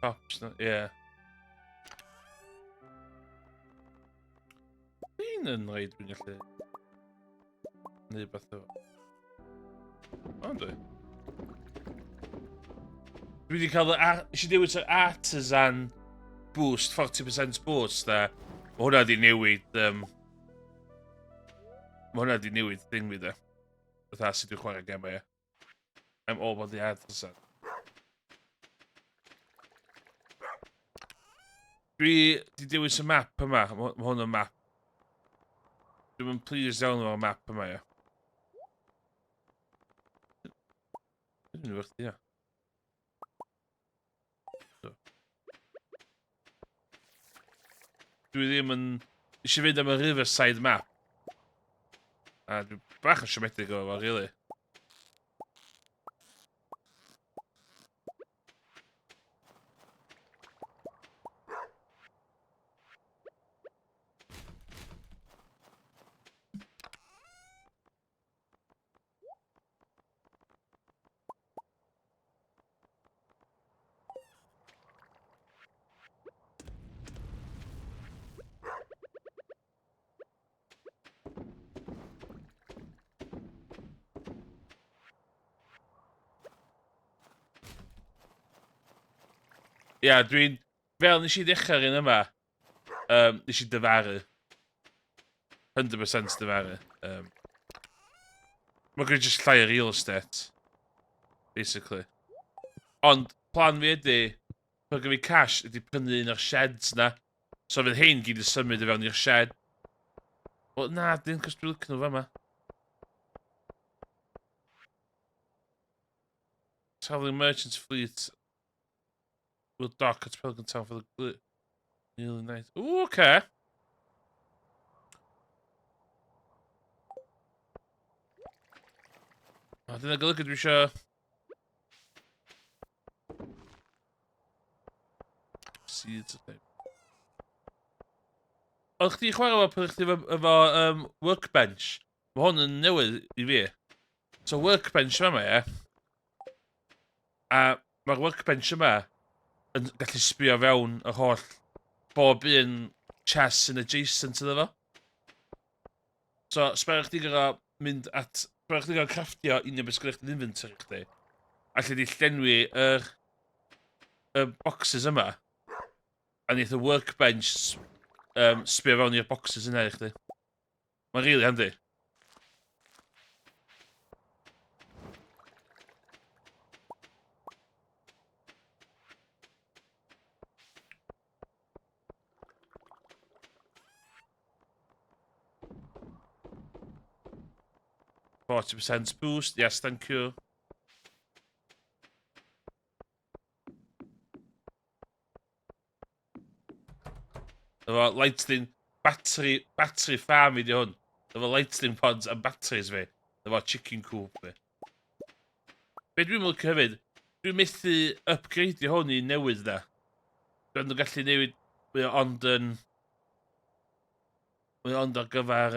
cops, yeah. Dwi'n yn rhaid dwi'n gallu neud beth o. O, dwi. Dwi wedi cael eisiau dewis yr Artisan Boost, 40% boost, da. Mae hwnna wedi newid, mae hwnna wedi newid thing fi, da. Fatha sut dwi'n chwarae gemau, ie. I'm all about the Artisan. Dwi wedi dewis y map yma, mae hwn yn map. Dwi'n pleased iawn o'r map yma, ie. Dwi'n werth, ie. Dwi ddim yn... eisiau fynd am y Riverside map. A dwi'n bach yn siomedig o fo, really. Ia, dwi'n... Fel nes i ddechrau'r un yma, nes i dyfaru. 100% dyfaru. Mae gen i just llai o real estate. Basically. Ond, plan fi ydi, pan gen fi cash, ydi prynu un o'r sheds na. So fydd hein gyd yn symud i fewn i'r shed. Wel, na, dyn, cos dwi'n lyc nhw fa yma. Travelling Merchants Fleet will dock at Pelican Town for the nearly night. Ooh, okay. A dyna golygu dwi isio... Seeds, okay. Oedd chdi chwarae efo pan chdi efo workbench. Mae hwn yn newydd i fi. So workbench yma, ie. A mae'r workbench yma yn gallu sbio fewn y holl bob un chest yn adjacent iddo fo. So, sper chdi gyda mynd at... Sper chdi gyda craftio union beth sgwyddoch chi'n inventory chdi. Allu di llenwi y boxes yma. A neith y workbench sbio fewn i'r boxes yna i chdi. Mae'n really handy. %40 boost, yes, thank you. Efo lightning battery farm i di hwn. Efo lightning pods a batteries fi. Efo chicken coop fi. Be dwi'n mwyn hefyd, dwi'n methu upgradeio hwn i newydd da. Dwi'n gallu newid mae ond yn... Mae ond ar gyfer...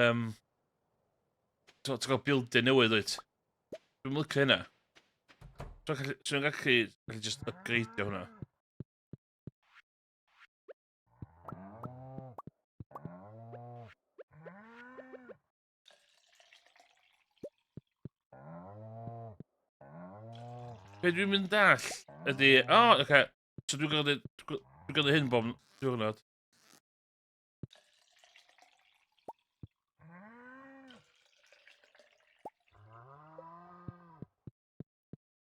Ti'n gael building newydd wyt. Dwi'n mwyn hynna. Dwi'n gallu just upgradeio hwnna. Be dwi'n mynd all ydy... O, oce. So dwi'n gael hyn bob diwrnod.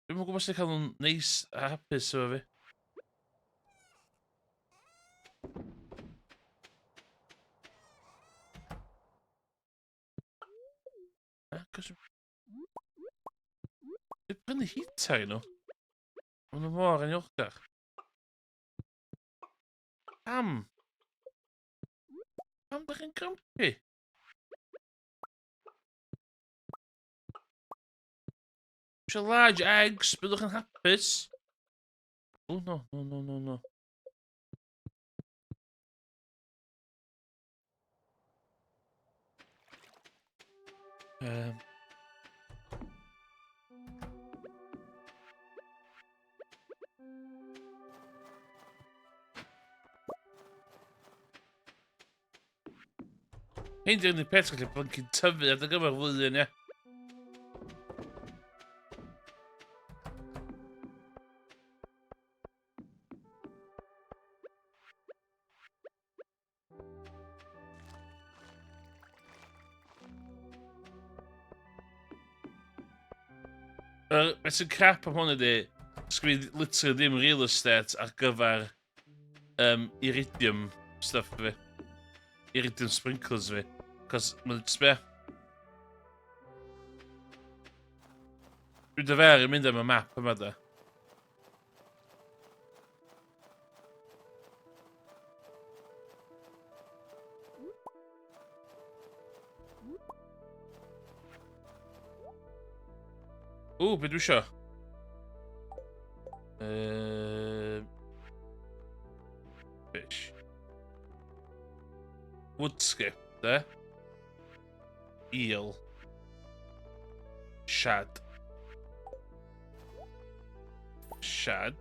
Dwi'n mwyn gwybod os ydych cael nhw'n neis a hapus efo fi. Cos... Dwi'n prynu heater i nhw. Ond nhw mor aniolgar. Pam? Pam da chi'n grumpy? Isio large eggs, byddwch yn hapus. Oh, no, no, no, no, no. Hyn di'r unig peth gallu blyncyn tyfu ar gyfer flwyddyn, ie. Beth sy'n crap am hwn ydy, sgwyd literally ddim real estate ar gyfer iridium stuff fi. Iridium sprinklers fi. Cos mae'n just be. Dwi'n dyfer yn mynd am y map yma da. Ww, beth dwi isio? Fish. Woodskip, de? Eel. Shad. Shad.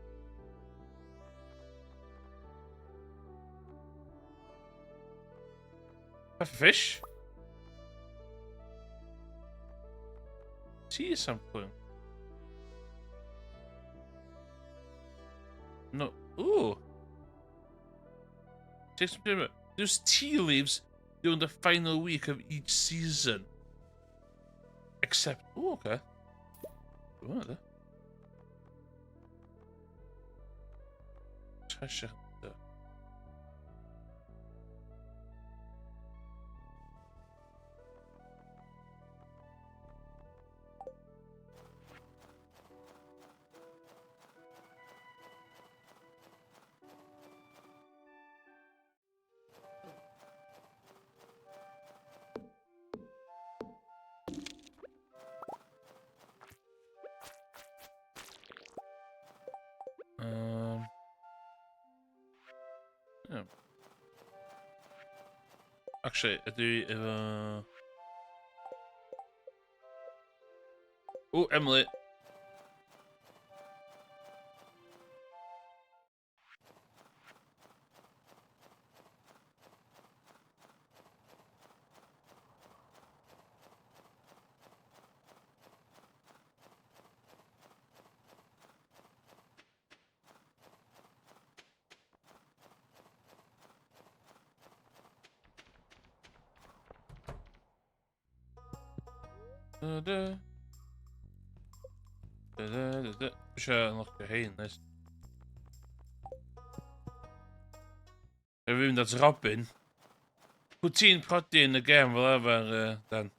Fish? Sea sampling. No. Ooh. There's tea leaves during the final week of each season. Except. Oh, okay. Oh, treasure. Yeah. Actually, do Oh, Emily. Sure, unlock the hay in this. Even that's Robin. Put ti'n prodi in the game, whatever, Dan.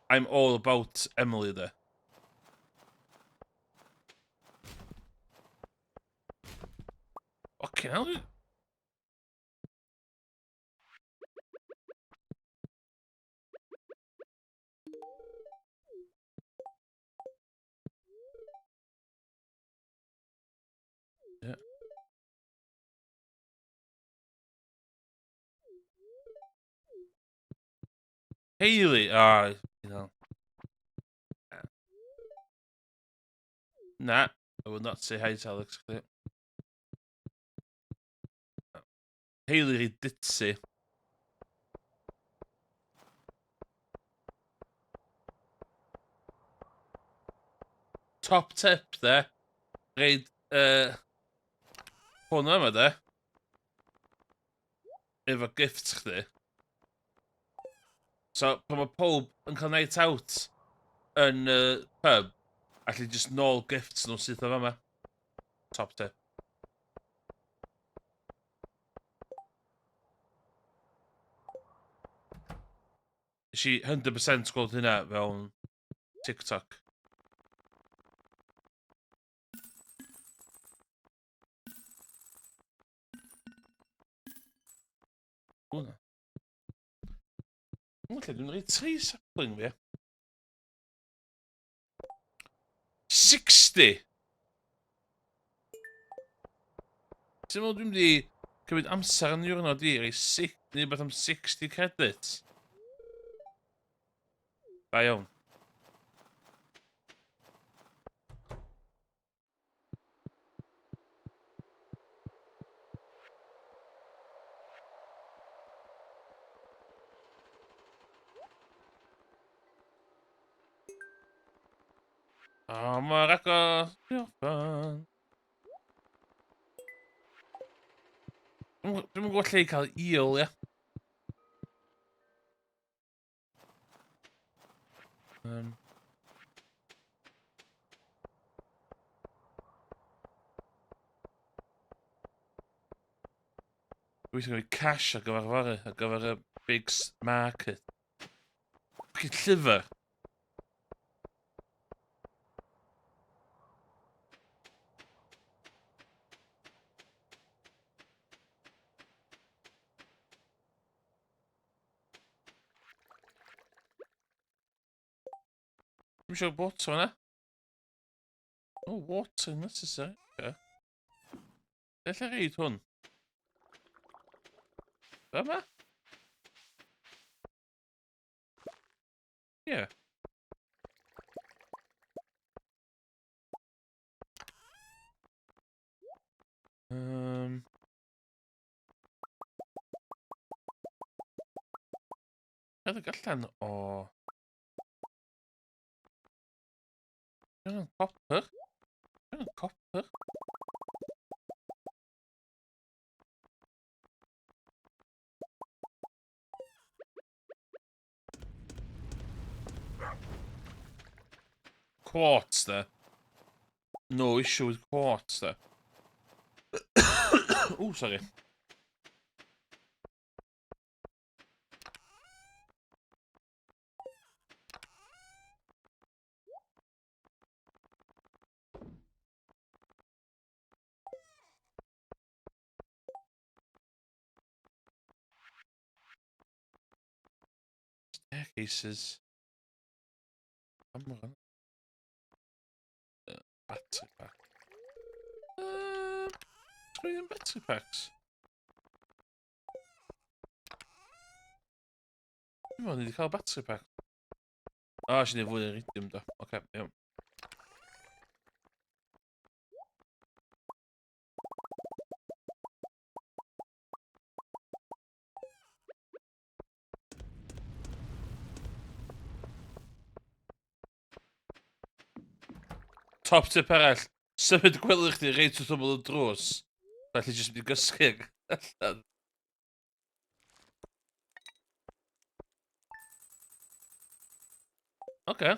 I'm all about Emily there. Fucking hell. Yeah. Haley, you know. Nah, I will not say hi to Alex. Haley did say. Top tip there. Reid, hwnna yma de. Efo gifts chdi. So, pan mae pob yn cael night out yn pub, allu just nôl gifts nhw sydd o fama. Top tip. Nes i 100% gweld hynna fewn TikTok. Hwna. Dwi'n rhaid 3 sapling fi. 60! Ti'n meddwl dwi'n di cymryd amser yn diwrnod i neu beth am 60 credits? Da iawn. O, mor agos. Diolch fan. Dwi'm yn gwybod lle i cael eel, ia. Dwi'n gwneud cash ar gyfer fory, ar gyfer y big market. Fucking llyfr. Dwi'n siŵr water yna. Oh, water necessary. Okay. Lle reid hwn? Yma? Ie. Yeah. Edrych allan o... Yn copper? Yn copper? Quartz there. No issue with quartz there. Oh, sorry. Staircases. Battery pack. Three battery packs. Dwi'n meddwl ni wedi cael battery pack. O, eisiau ni fwy o iridium do. Oce, iawn. Top tip arall. Symud gwely chdi reit wrth ymwyl y drws. Felly jyst mynd i gysgu allan. Oce.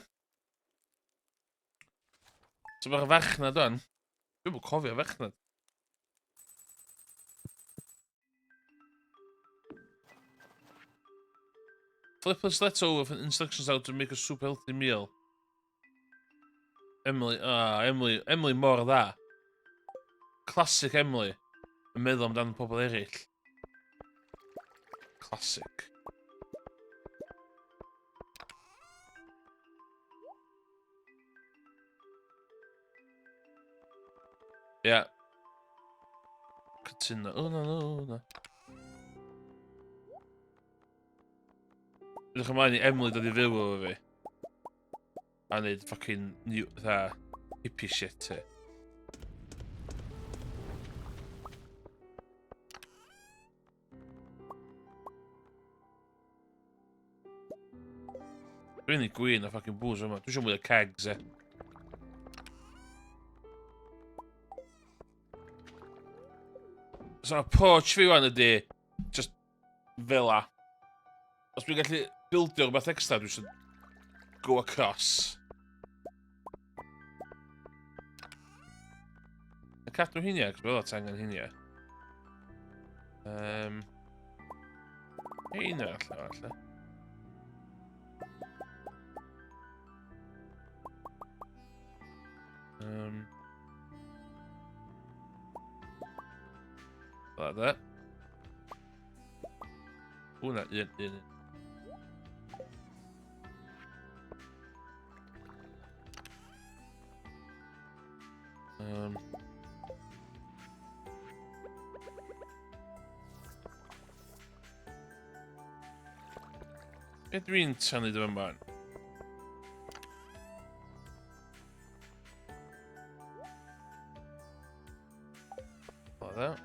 So mae'r farchnad o'n. Dwi'n mwyn cofio farchnad. Flip a stiletto with instructions how to make a super healthy meal. Emily, Emily mor dda. Classic Emily. Yn meddwl amdano pobl eraill. Classic. Yeah. Cytuno. O, no. Ydych ymlaen i Emily dod i fyw efo fi. A neud fucking new, hippie shit hi. Dwi'n ei gwyn a fucking booze yma. Dwi'n siŵr mwy o kegs So approach fi wan ydi, just fela. Os dwi'n gallu bildio rhywbeth extra, dwi eisiau go across. Y cadw hynny, cos fel o tangen hynny. Heina allan. Like that. Oh, that didn't. Be dwi'n tynnu dy fan? Like that.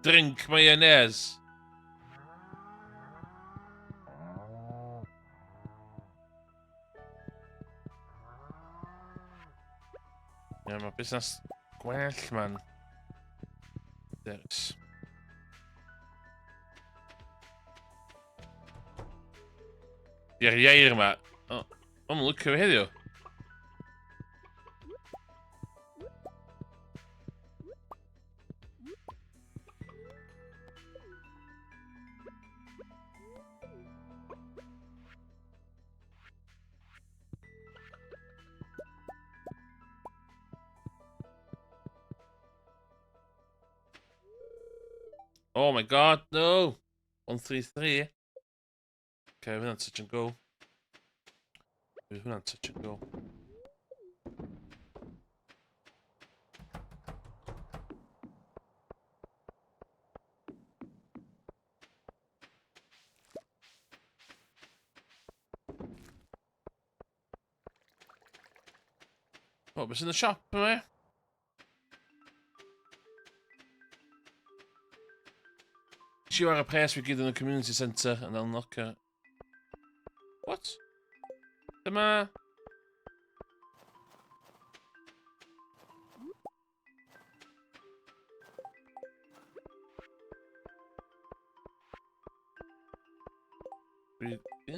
drink mayonnaise. Ie, mae busnes gwell, man. Dewis. I'r ieir yma. O, mae'n lwcio fi heddiw. Oh my god, no! 133. Okay, hwnna'n touch and go. Hwnna'n touch and go. What was in the shop, yma? You are a press we give them the community centre and unlock it. What? Dyma... Yeah?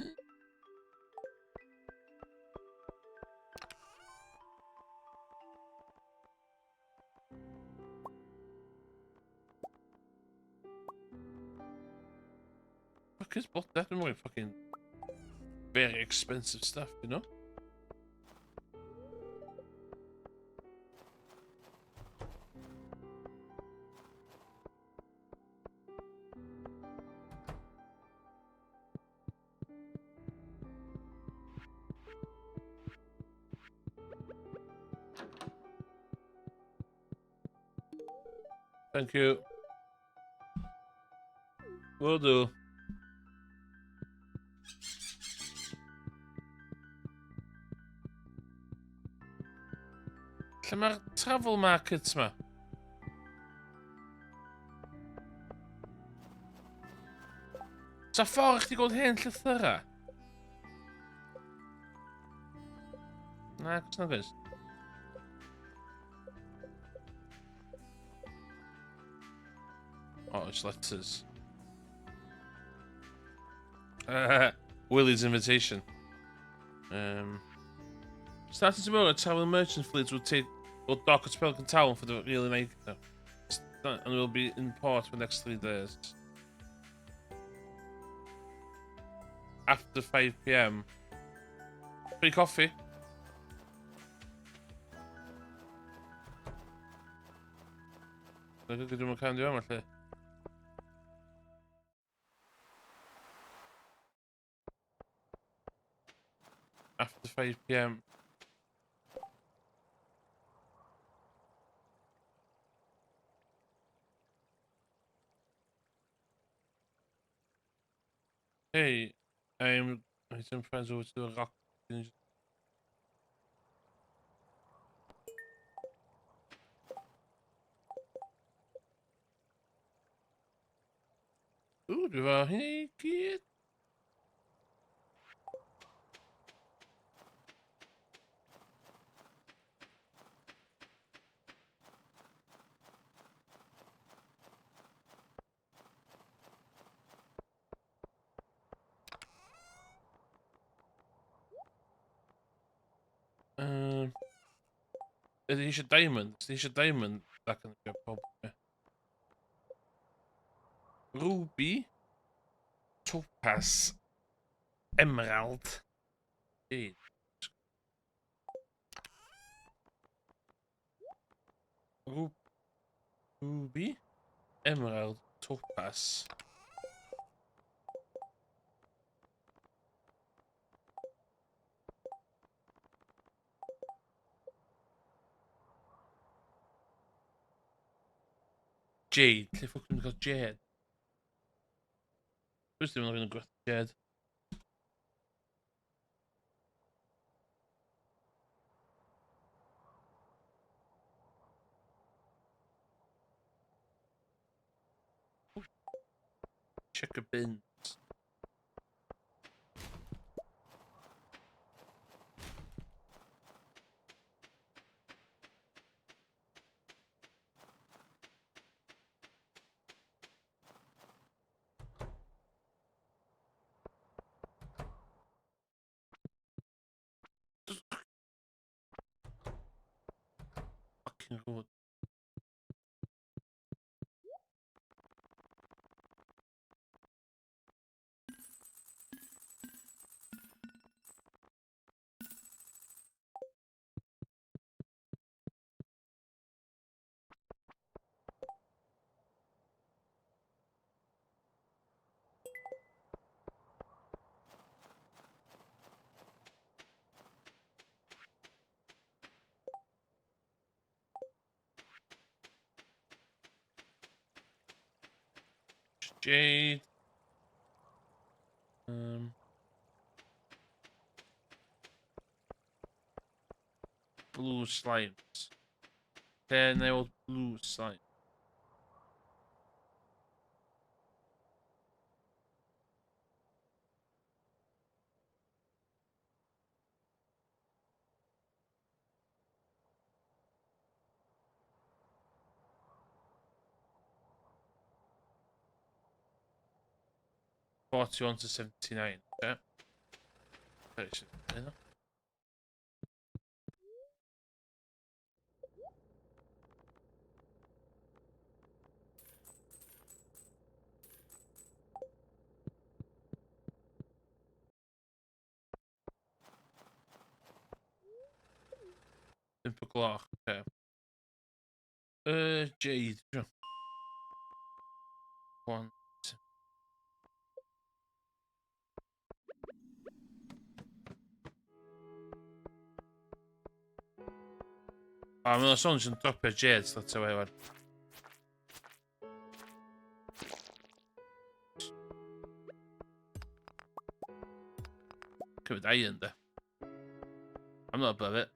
Fuck is bought that and fucking very expensive stuff, you know? Thank you. Will do. Lle mae'r travel markets ma? Sa ffordd chdi gweld hen llythyra? Na, cos na gwrs. Oh, it's letters. Willie's invitation. Starting tomorrow, travel merchant fleets will dock at Pelican Town for the really night, and will be in port for the next 3 days. After 5 PM. Free coffee. Dwi'n gwybod mae'n candio yma lle. After 5 PM. Hey, I'm some friends over to do a rock. Ooh, dwi efo hynny i gyd. Ydy eisiau diamond? Ydy eisiau diamond? Ac yn y pob. Ruby. Topaz. Emerald. Jade. Ruby. Emerald. Topaz. Jade. Lle ffwc dwi'n cael Jade? Dwi'n ddim yn gwerth Jade. Check a bins. Fucking road. Jade. Blue slimes. 10 old blue slime. $41 to $79. Okay. Very simple. Simple clock. Okay. Jade. Sure. One. A mae'n sôn sy'n dropio Jade, so that's away one. Cymryd iron, da. I'm not above it.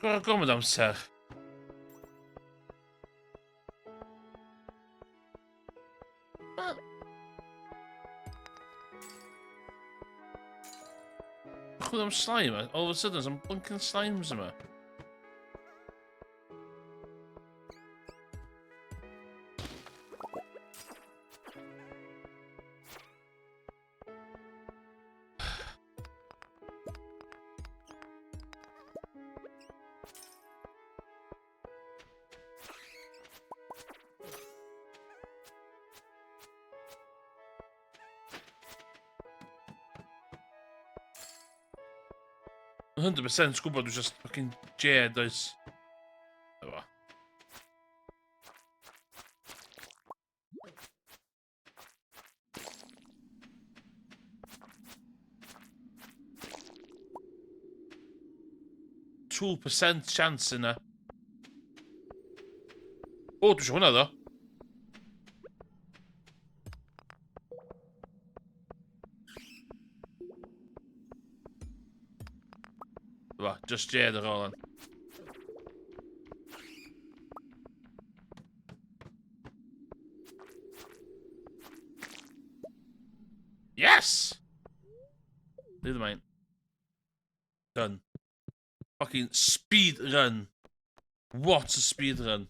Sgwrs gormod amser. Chwyd am slime, all of a sudden, some blinking slimes yma. Yn 100% gwybod dwi'n just fucking Jade oes. Ewa. %2 chance yna. O, dwi eisiau hwnna ddo. Ewa, just Jade ar ôl yn. Yes! Never mind. Done. Fucking speed run. What a speed run.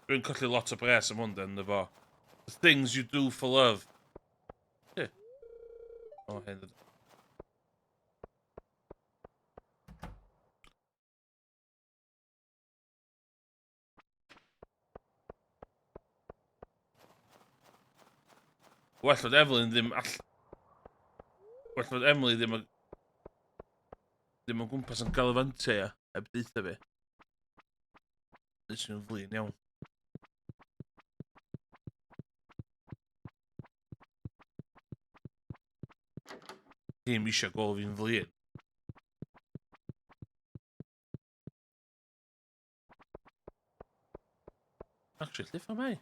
Dwi'n colli lot o bres am hwn den, efo. The things you do for love. Yeah. Oh, hyn. Well fod Evelyn ddim well fod Emily ddim yn gwmpas yn galfantia heb deitha fi. Nes nhw'n flin iawn. Ddim eisiau gweld fi'n flin. Actually, lle ffa mai?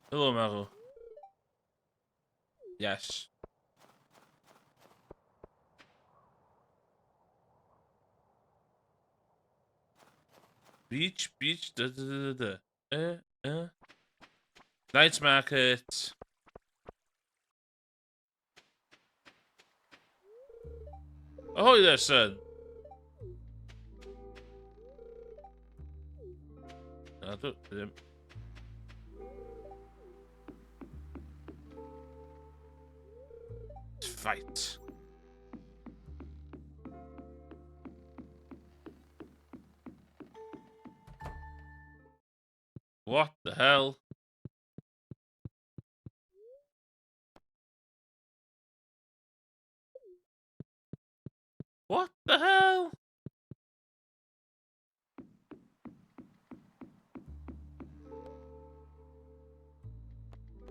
Hello, Marw. Yes. Beach, da da da da. Night market. Ahoy there, son. I don't. Fight. What the hell? What the hell?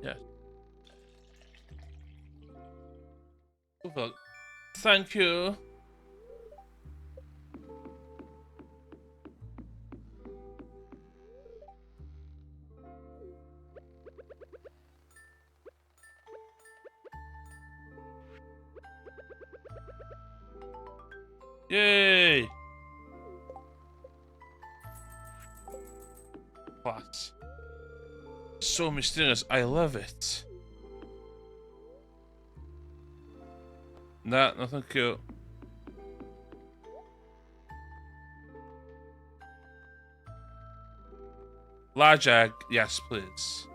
Yeah. Oh, fuck. Thank you. Yay! What? So mysterious. I love it. Nah, nothing cool. Large egg, yes, please.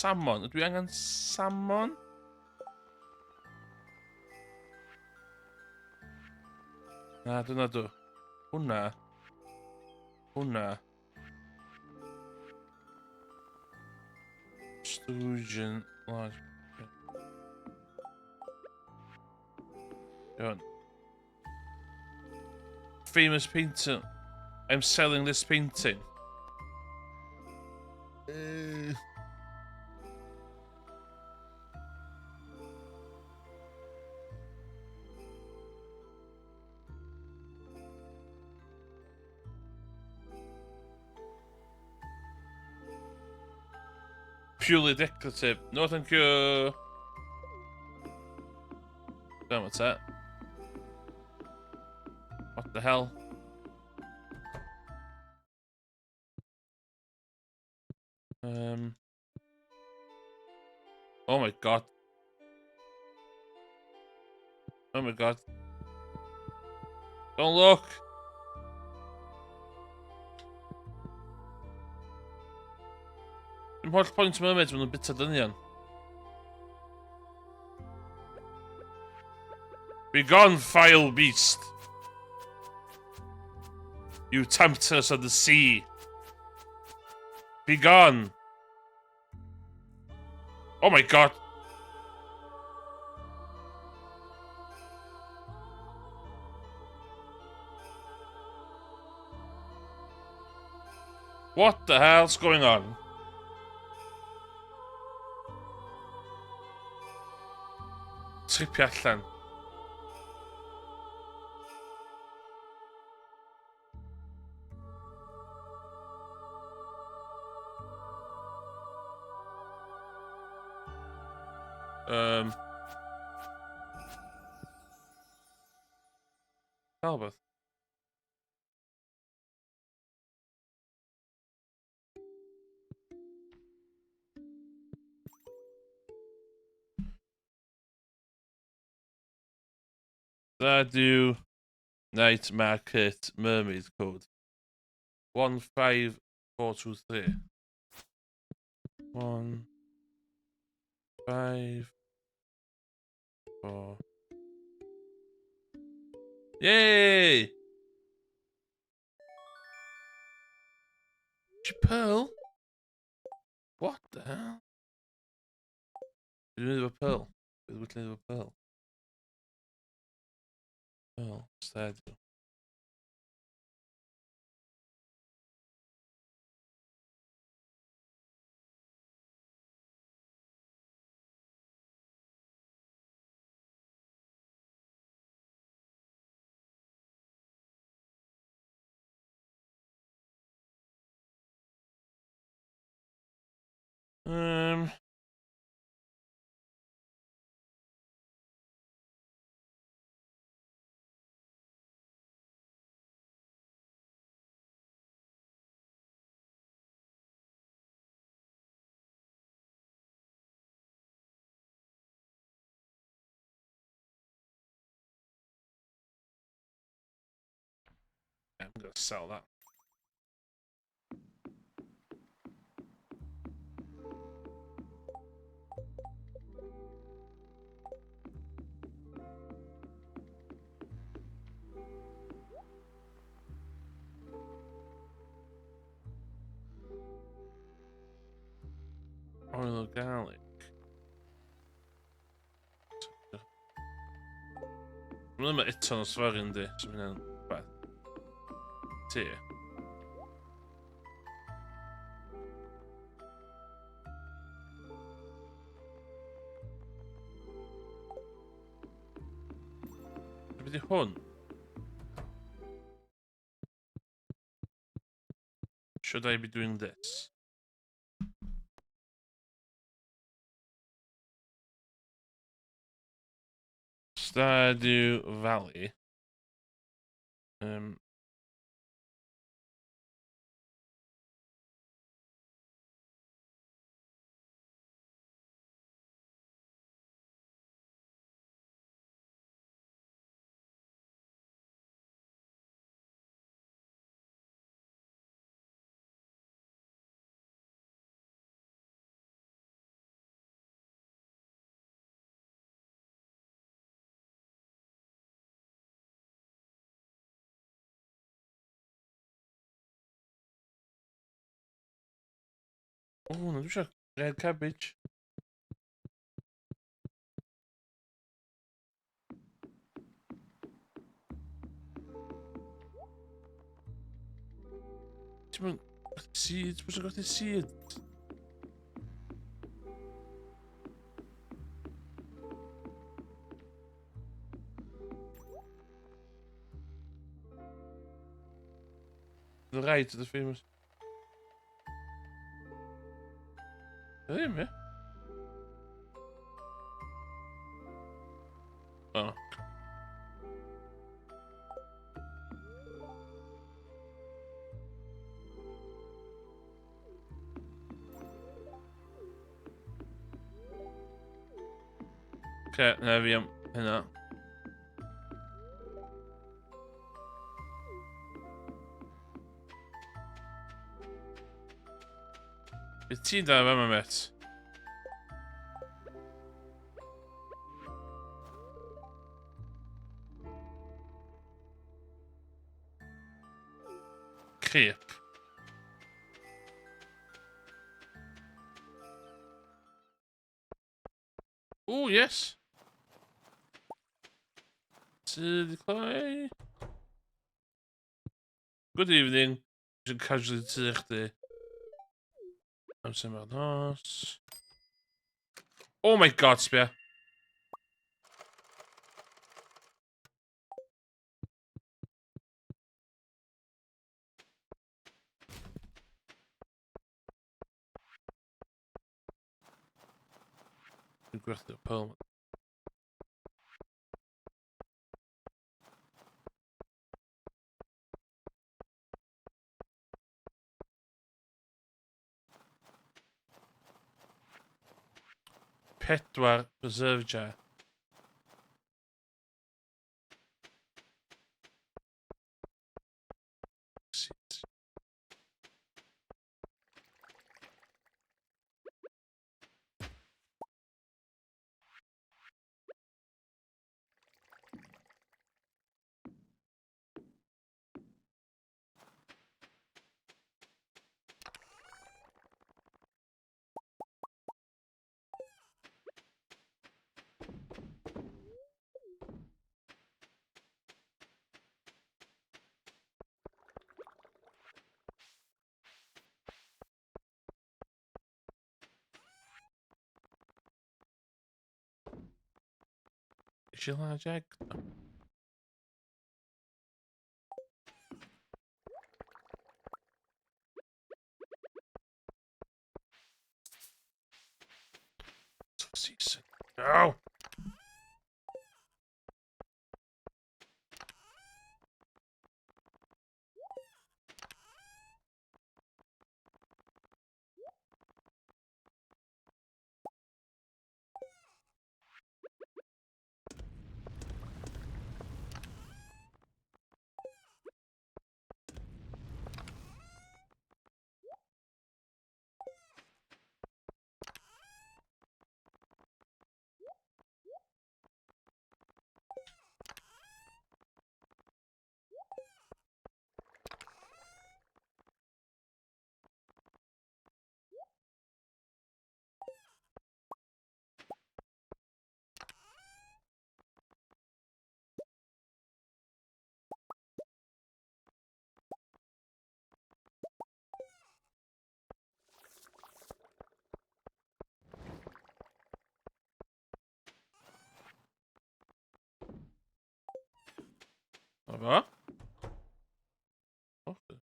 Salmon. Ydw i angen salmon? Na, dyna dw. Hwna. Hwna. Sturgeon. Large. Iawn. Famous painter. I'm selling this painting. Purely decorative. No, thank you. Don't know what's that. What the hell? Oh my god. Oh my god. Don't look. Dim holl pwynt mermaids maen nhw'n bita dynion. Be gone, vile beast. You temptress of the sea. Be gone. Oh my god. What the hell's going on? Tripio allan. Albert. That do Night Market Mermaid code. 15423. 1 5 4. Yay! Pearl? What the hell? Did we leave a pearl? Did we leave a pearl? Pearl, stadio. Um. I'm gonna sell that. Oil of garlic. Remember eto nos var yndi, so hynna'n bad. Ti. Be di hwn? Should I be doing this? Stardew Valley. Oh, no dwi isio red cabbage. Ti'n mynd... Seeds? Pwys ag oedd seeds? The right to the famous... Ddim, ie? Oh. Okay, na fi am hynna. Bydd ti'n da fe, met? Creep. Oh, yes. Clay. Good evening. Just casually to chdi. I'm saying about this. Oh my god, Spear. Dwi'n gwerthu y pearl. Pedwar preserve jar. Is your large egg? Season. No! What? Okay.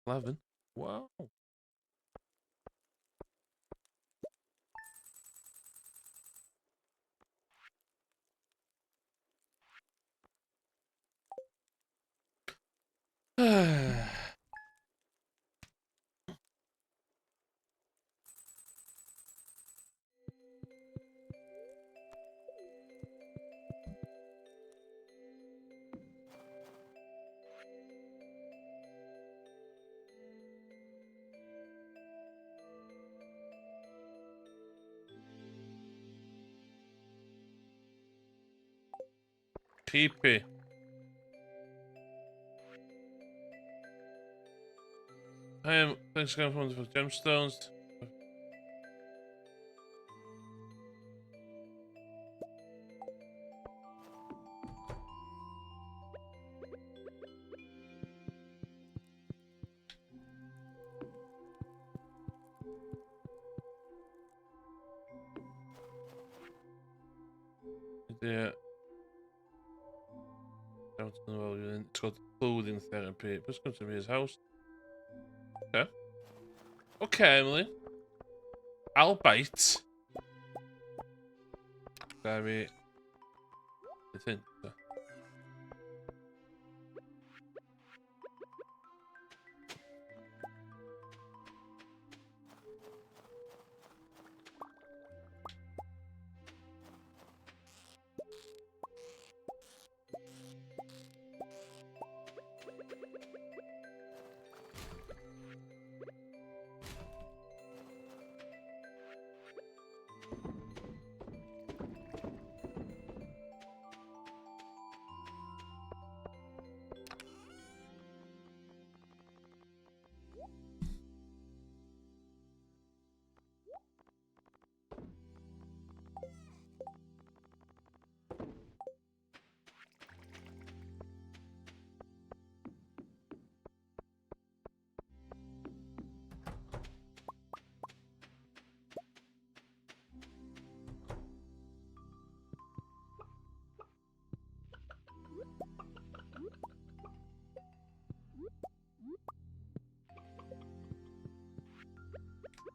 11. Wow. Creepy. Thanks again for wonderful gemstones. Yeah. It's called clothing therapy. Let's go to his house. Okay. Okay, Emily. I'll bite. Very. I think.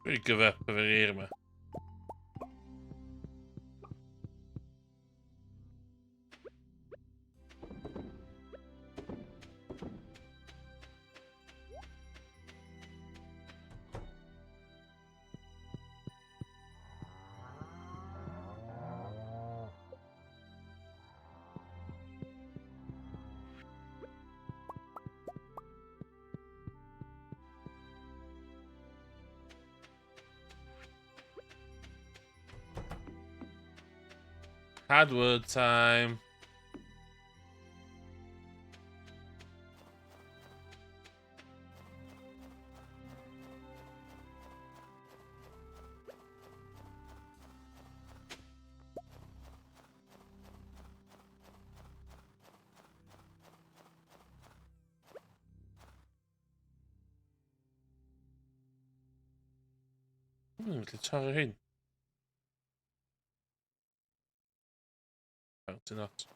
Ik ga prepareren me. Hardwood time. Lite tar hyn. Obviously not.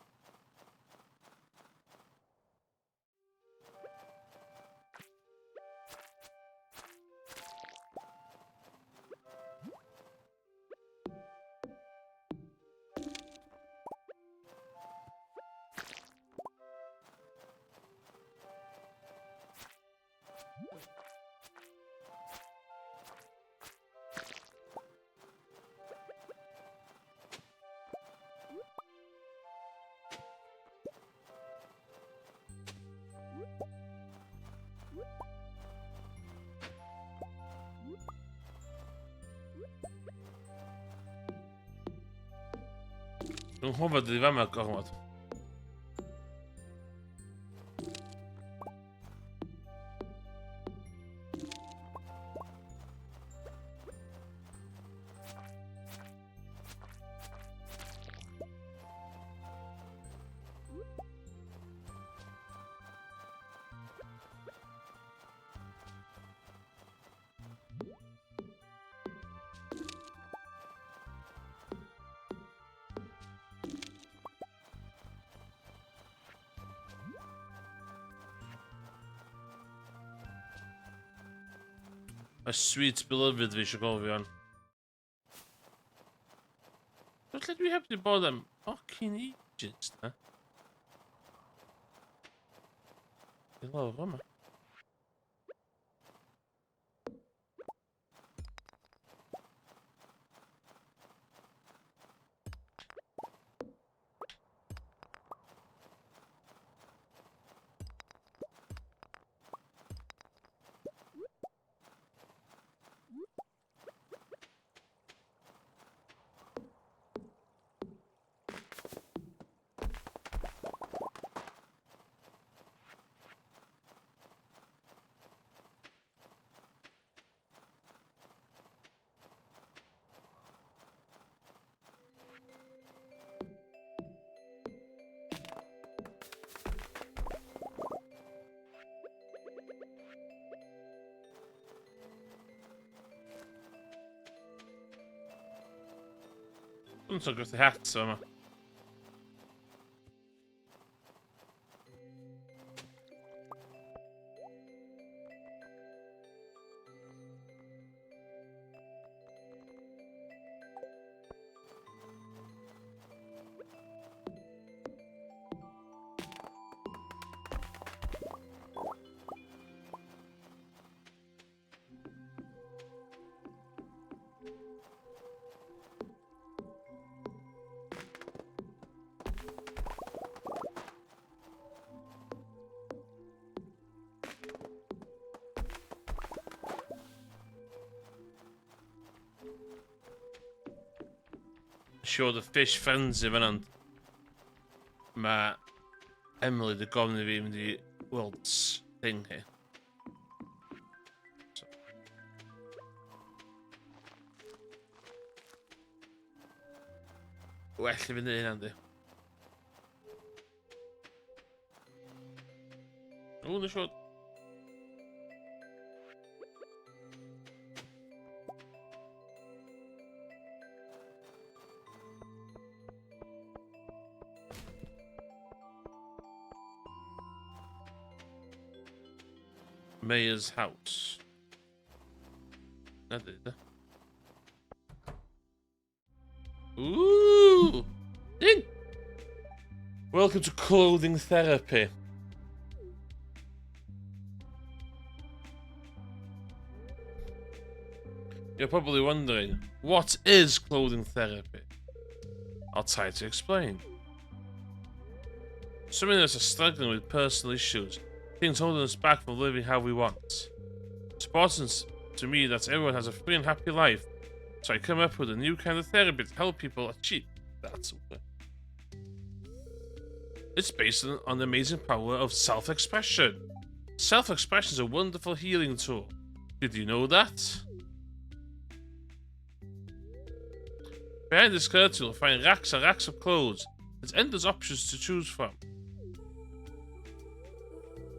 Dwi'n hofod i fa yma gormod. A sweet beloved fi eisiau gofio an. Dwi'n lle dwi heb di bod am fucking ages, na? I lawr yma. Dwi'n sôn gwrth i het yma. Sure the fish frenzy fan hyn. Mae Emily di gofyn i fi mynd i World's thing hi. So. Well i fynd i hynna di. O, na siwr. Mayor's house. That did. Ooh! Ding! Welcome to clothing therapy. You're probably wondering, what is clothing therapy? I'll try to explain. Some of us are struggling with personal issues. Things holding us back from living how we want. It's important to me that everyone has a free and happy life, so I come up with a new kind of therapy to help people achieve that. It's based on the amazing power of self-expression. Self-expression is a wonderful healing tool. Did you know that? Behind this curtain you'll find racks and racks of clothes. There's endless options to choose from.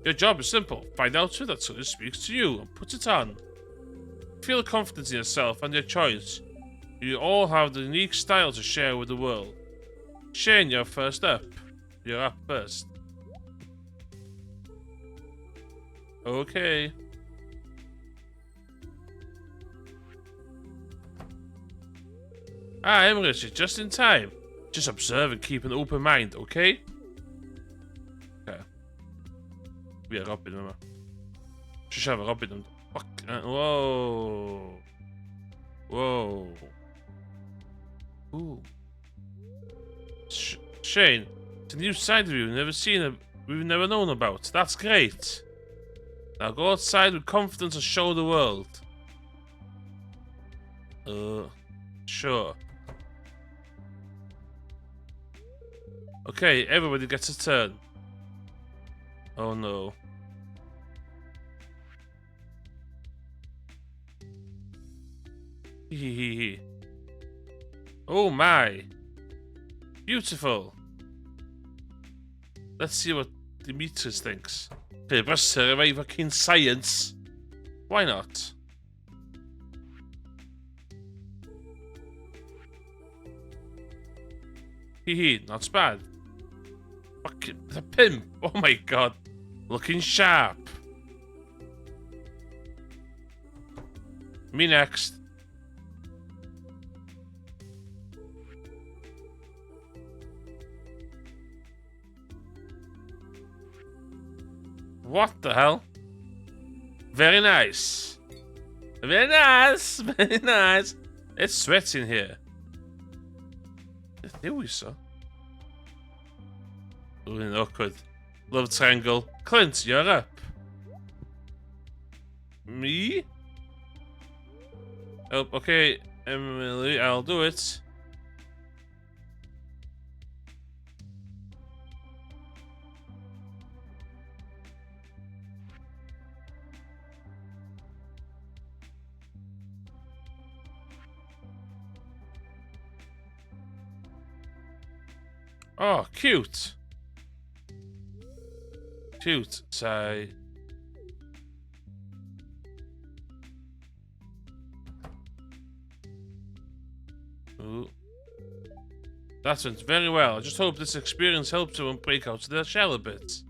Your job is simple. Find out who that soldier speaks to you and put it on. Feel confident in yourself and your choice. You all have the unique style to share with the world. Shane, you're first up. You're up first. Okay. Ah, Emrys, you're just in time. Just observe and keep an open mind, okay? Okay. We are Robin, man. Just have a Robin. Fuck. Whoa. Whoa. Ooh. Shane, it's a new side of you we've never known about. That's great. Now go outside with confidence and show the world. Sure. Okay, everybody gets a turn. Oh no. Hehehe. Oh my. Beautiful. Let's see what Demetrius thinks. Okay, best survey fucking science. Why not? Hehe, not bad. Fucking the pimp. Oh my god. Looking sharp. Me next. What the hell? Very nice. Very nice. Very nice. It's sweating here. There we saw. Ooh, awkward. Love triangle. Clint, you're up. Me? Oh, okay, Emily, I'll do it. Oh, cute. Cute, say. Ooh. That went very well. I just hope this experience helps you break out of their shell a bit.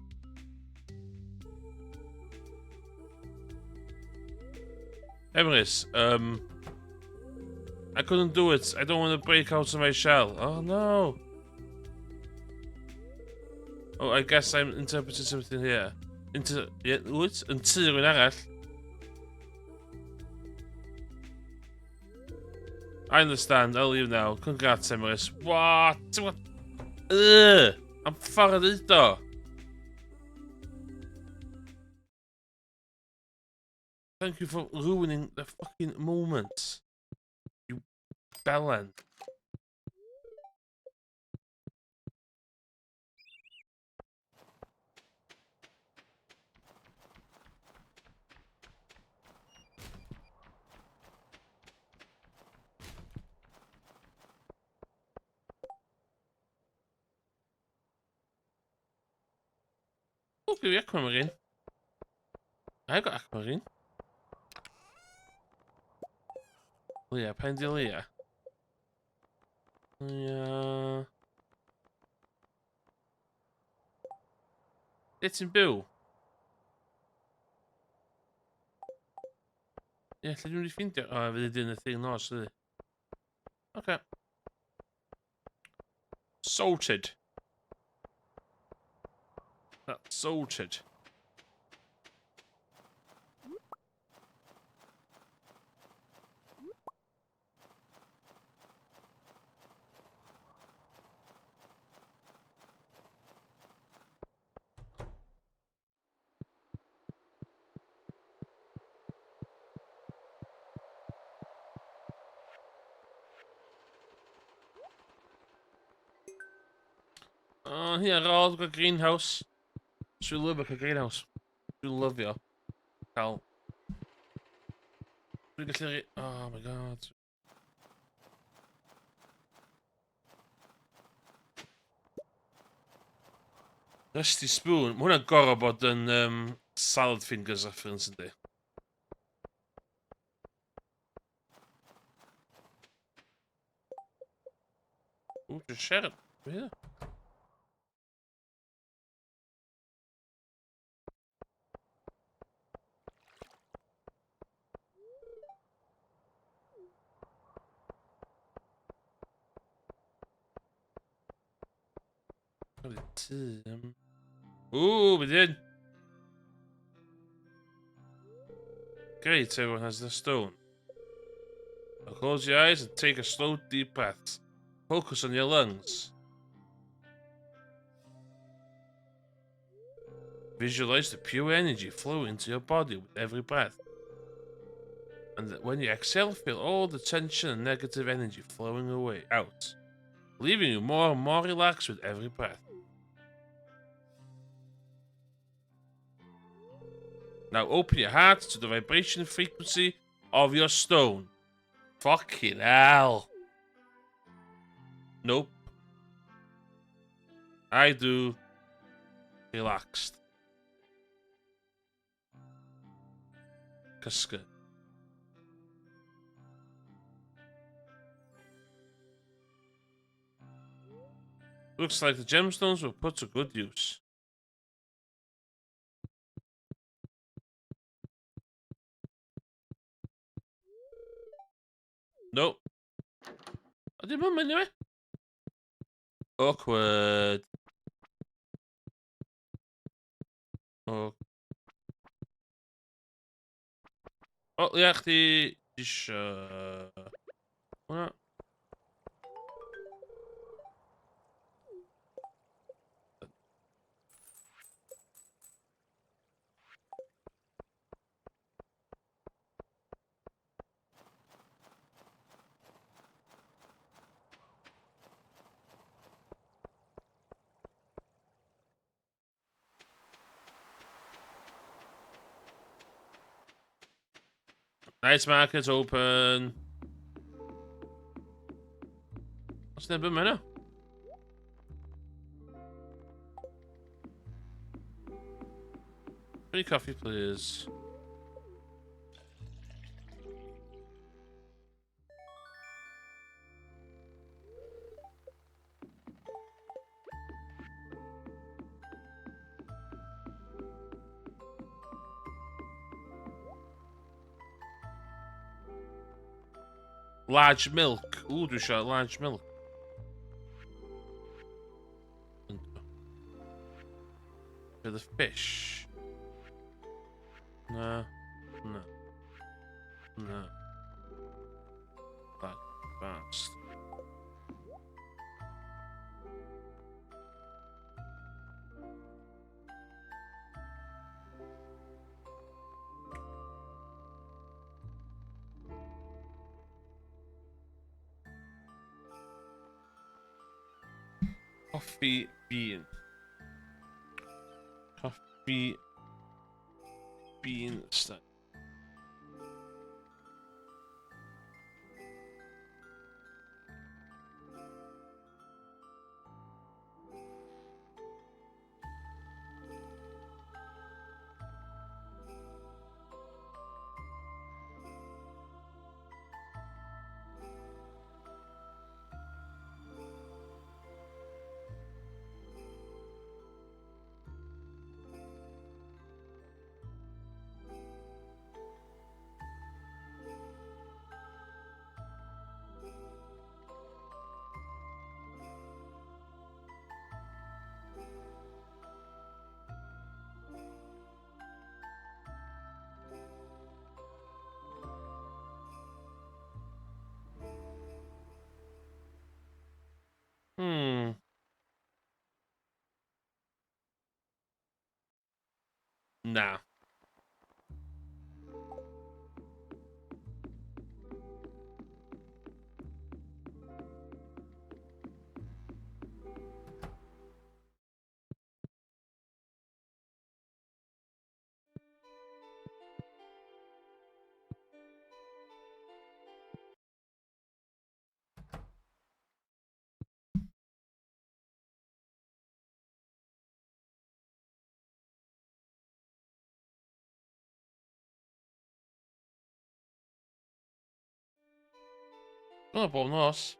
Emrys, I couldn't do it. I don't want to break out of my shell. Oh no. Oh, I guess I'm interpreting something here. What? Until rhywun arall. I understand. I'll leave now. Congrats, Emrys. What? What? Ugh! I'm ffordd neud o. Thank you for ruining the fucking moment. You bellend. Oh, give me aquamarine. I got aquamarine. Leah, Pendy Leah. Yeah. It's in Boo. Yeah, lle dwi'n ffeindio? O, fydd i dyn y thing nos, ydy. Okay. Salted. That's salted. Here, Rod, got greenhouse. Dwi'n lyfio cael greenhouse. Dwi'n lyfio cael... Dwi'n gallu... Oh my god. Rusty Spoon. Mae hwnna'n gorau bod yn salad fingers reference yndi. Ooh, just share it. Yeah. Ooh, we did. Great, everyone has the stone. Now close your eyes and take a slow, deep breath. Focus on your lungs. Visualize the pure energy flowing into your body with every breath. And when you exhale, feel all the tension and negative energy flowing away out, leaving you more and more relaxed with every breath. Now open your heart to the vibration frequency of your stone. Fucking hell. Nope. I do. Relaxed. Kuska. Looks like the gemstones were put to good use. Nope. I did mum anyway. Awkward. Oh. Oh, ja, die is... What? Night market open. What's the name of 3 coffee, please. Large milk. Ooh, do shot large milk. For the fish. No. No. No. That fast. Coffee bean. Coffee bean stuff. Hmm. Nah. Oh, bob nos.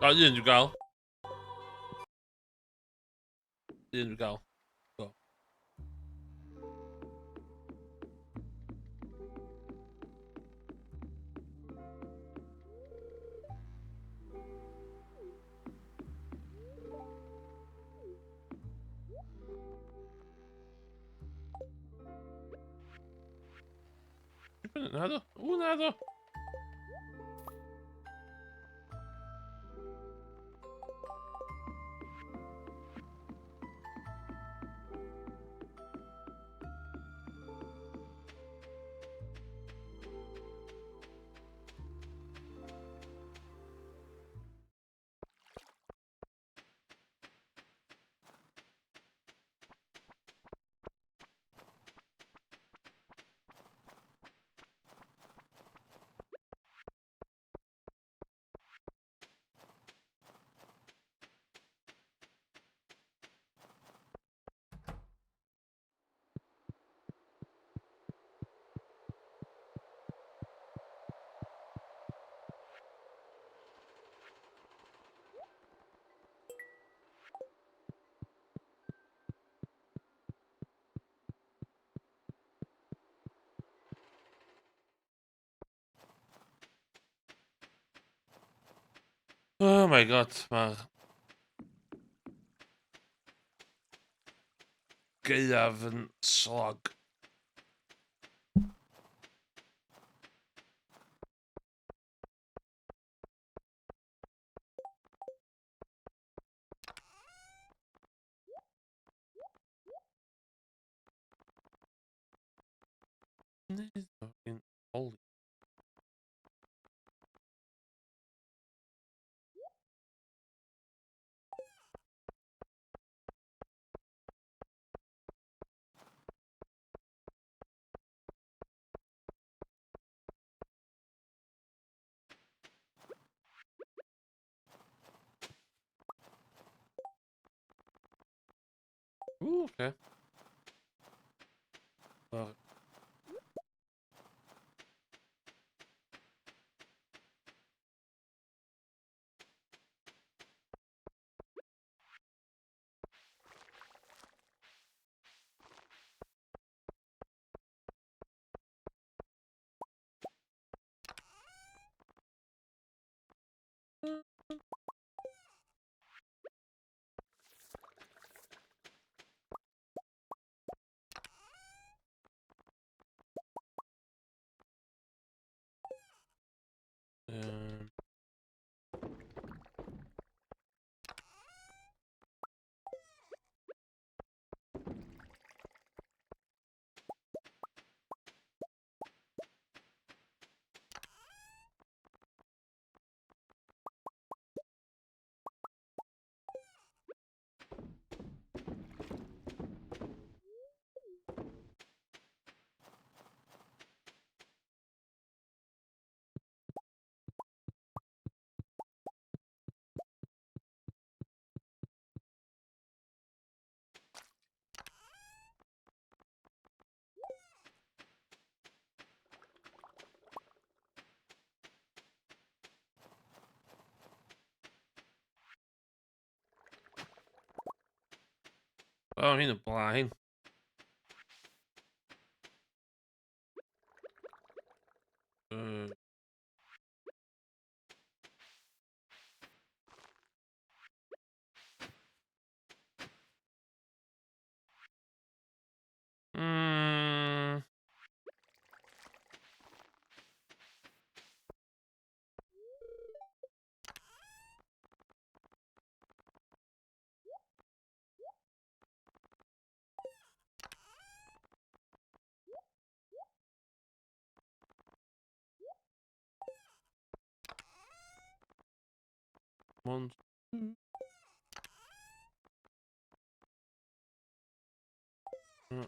Un igual. Un igual. Go. Nada. Nada. Oh my god, maar gaeaf yn slog. Nee, fucking holy. Ooh, okay. Uh, um, oh, hyn yn blaen. Uh, mm, one, two, uh,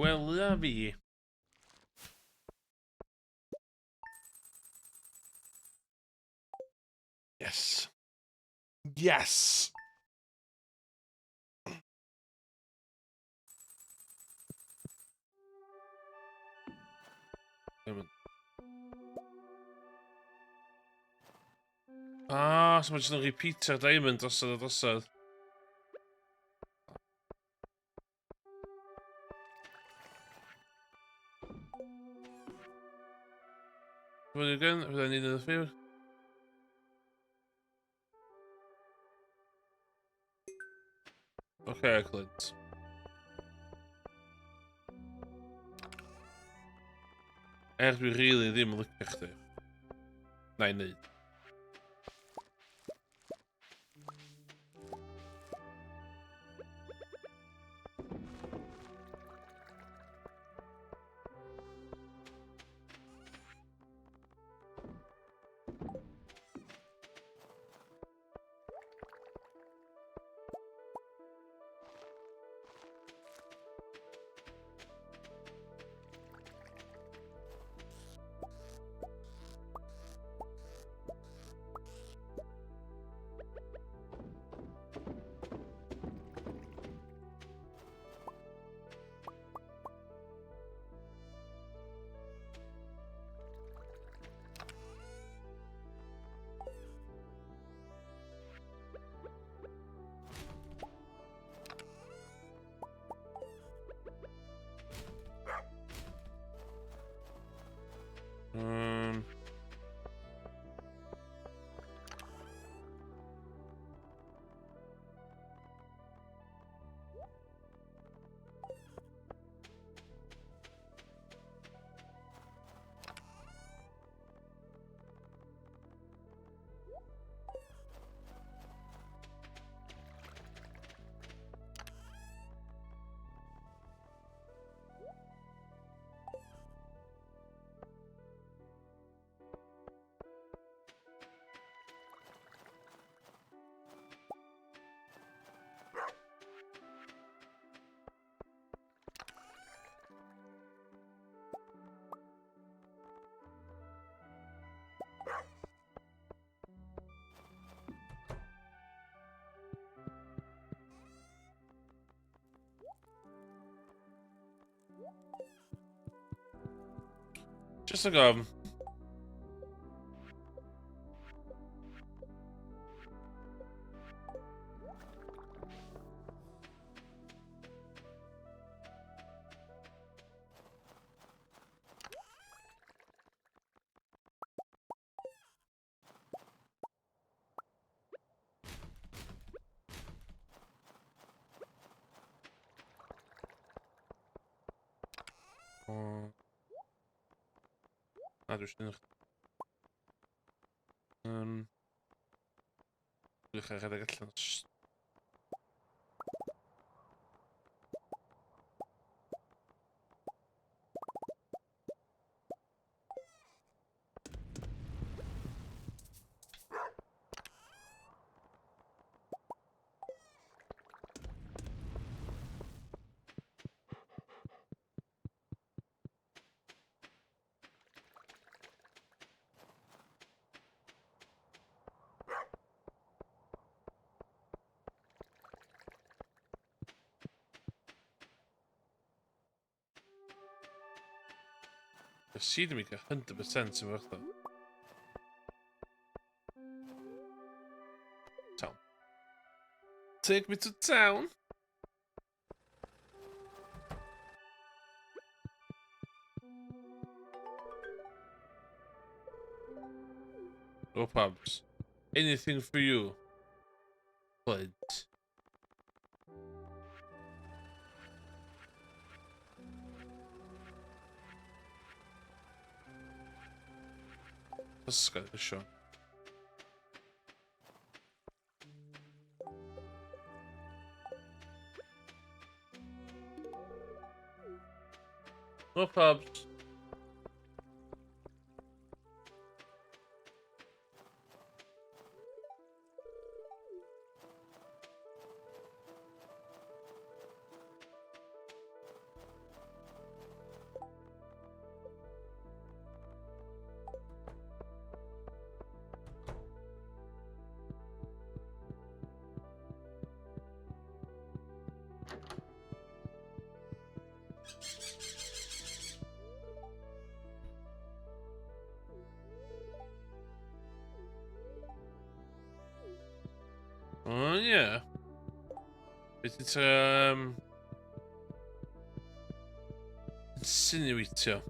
Gwely fi. Yes. Yes! Diamond. Ah, so mae jyst yn repeatio'r diamond drosodd a drosodd. Fyny again, fydda'n un yn y ffyr. Okay, Clint. Dwi rili ddim yn licio chdi. Na i neud. Um, just a go. Na, dwi'n siŵr. Dwi'n chael rhedeg allan. The seed make 100% yn werth o. Town. Take me to town. No pubs. Anything for you. Pledge. Ysgol, ysio. No pubs. Oh yeah. It's insinuator.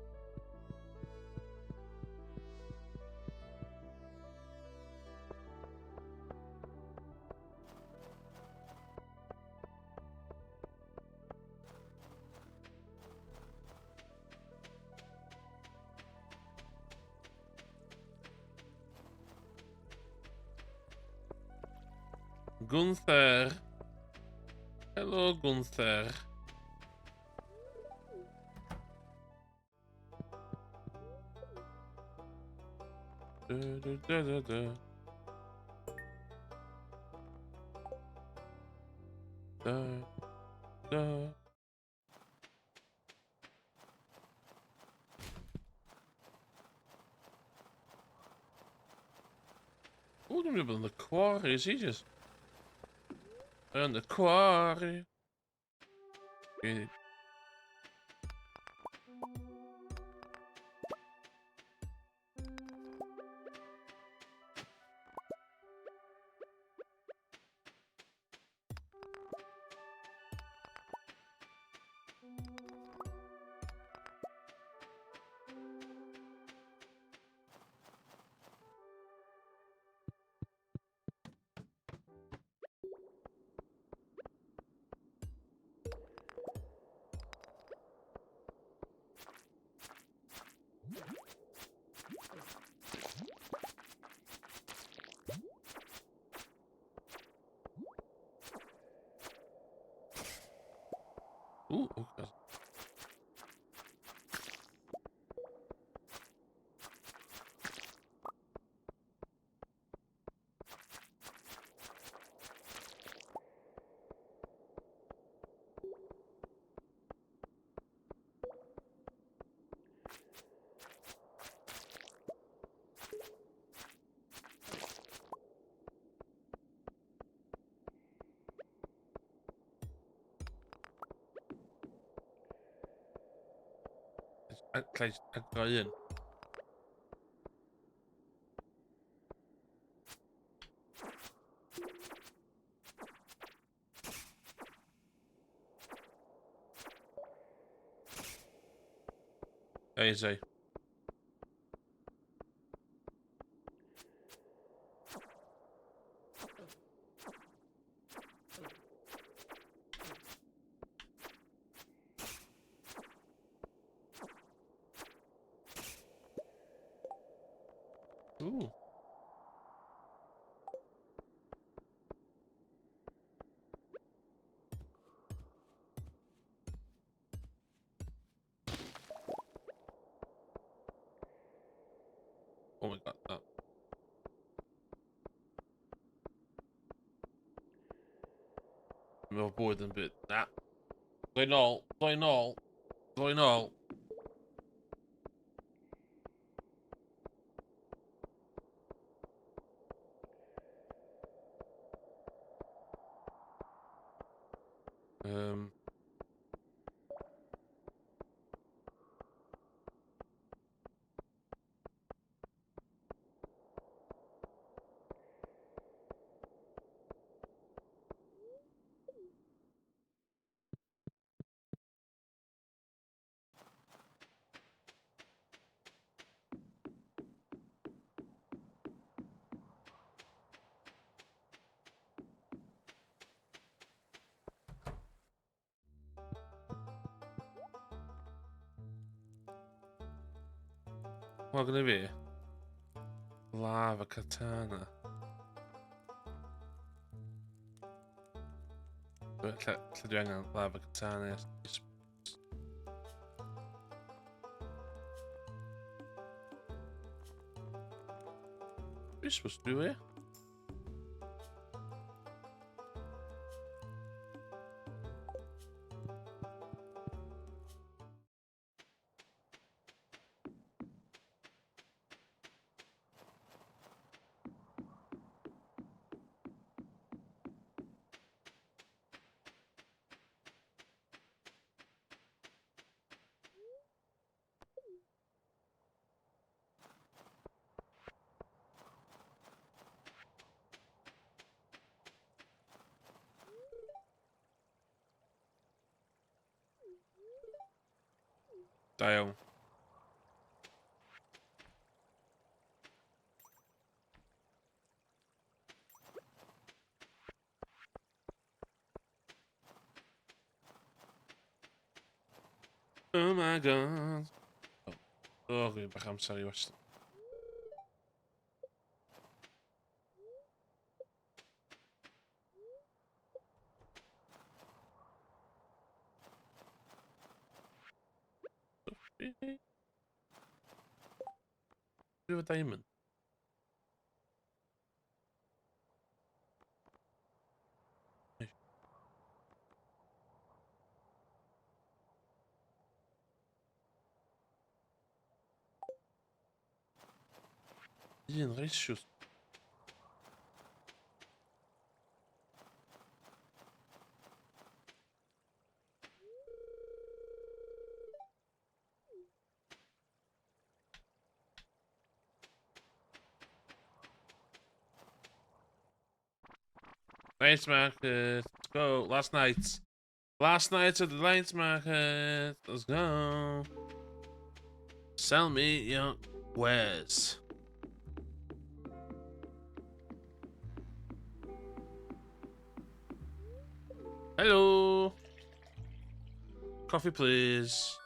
Gunther. Hello, Gunther. Da, da, da, da, da. Da, da. Oh, dan hebben we de quarry, zie je eens. En de quarry. Okay. Okay. Ik ga in. Easy. Ooh. Oh my god, that. More bored than bit. Nah. Play null. Play null. Play null. Um. What gonna be? Lava katana. Lle dwi angen lava katana. You're supposed to do it. Da iawn. Oh my god. Oh, gwyd bach amser i wastad. Rhyw diamond. Un reit siwt. Night market. Let's go. Last night. Last night at the night market. Let's go. Sell me your wares. Hello. Coffee, please.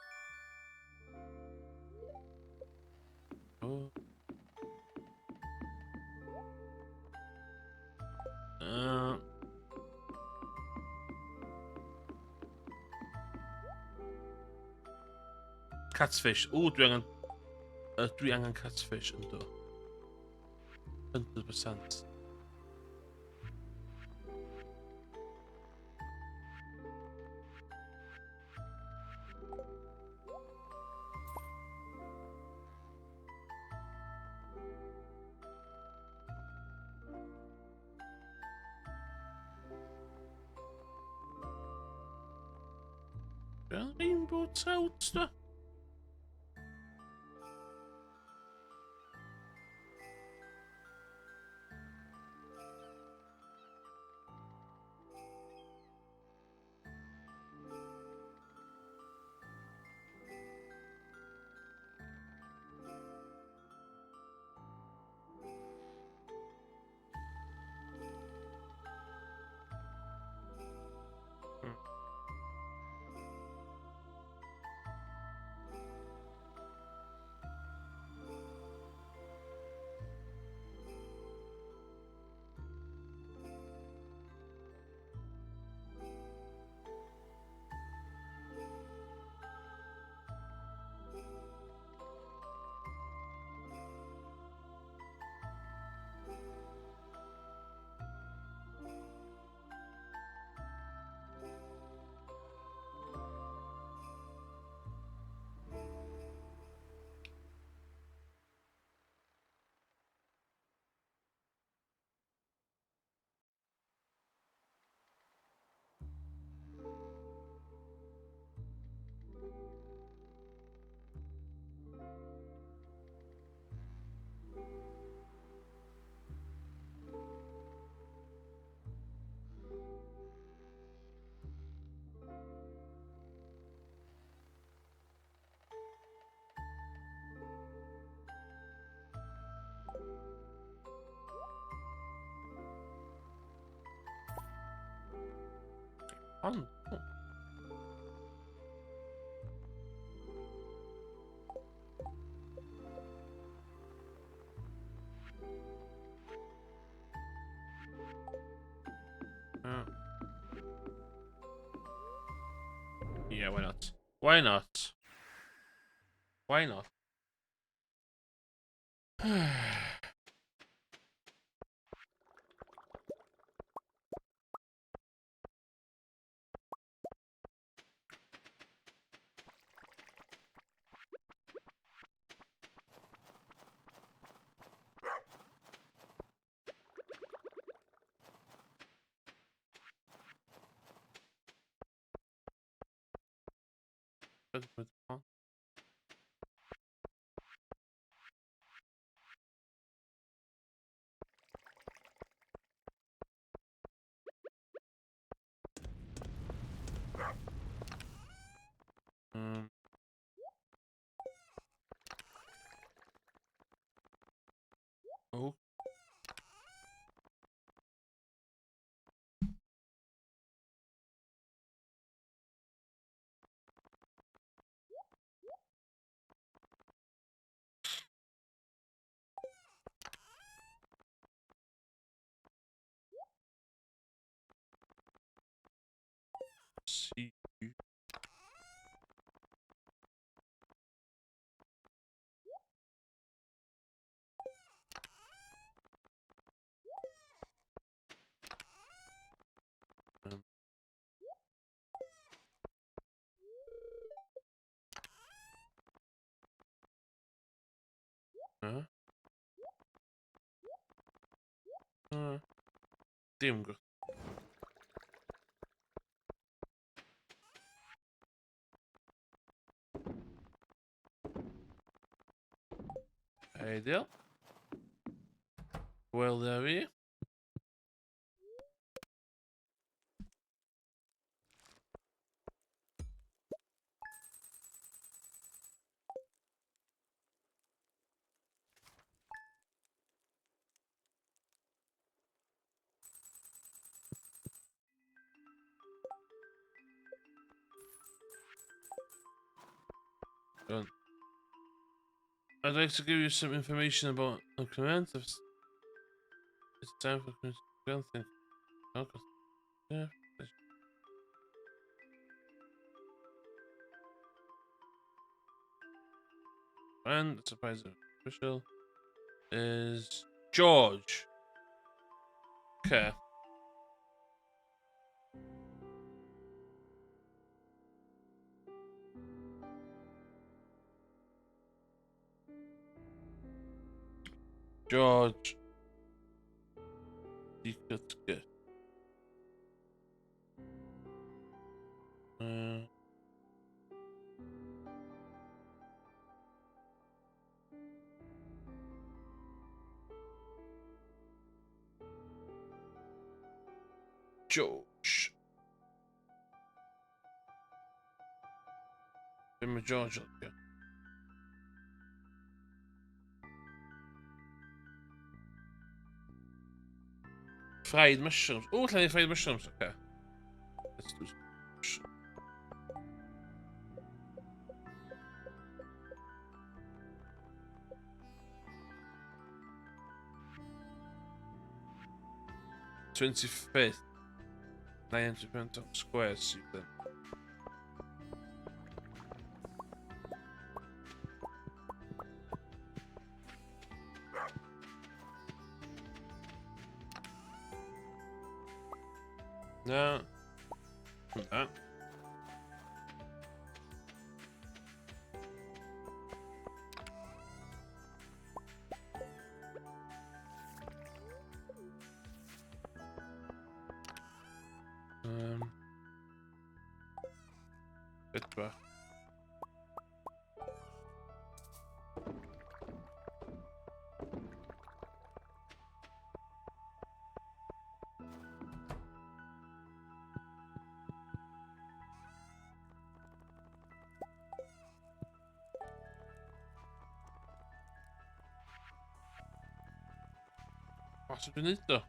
Oh. Catfish. Ooh, dwi angen catfish yn do. 100%. Rainbow trout stuff. Fun. Yeah, why not? Why not? Why not? Oh. See. Um, uh, Damn good. Hey there. Well, there we. Done. I'd like to give you some information about the command. It's time for something. Okay. Yeah. And the surprise official is George. Okay. George. Secret gift. Uh, George. Give me George. Okay. Fried mushrooms. Oh, can I fried mushrooms? Okay. Let's do some. 25th. 900 Pentagon Squares. Then. No. No. Bit back. What's beneath though?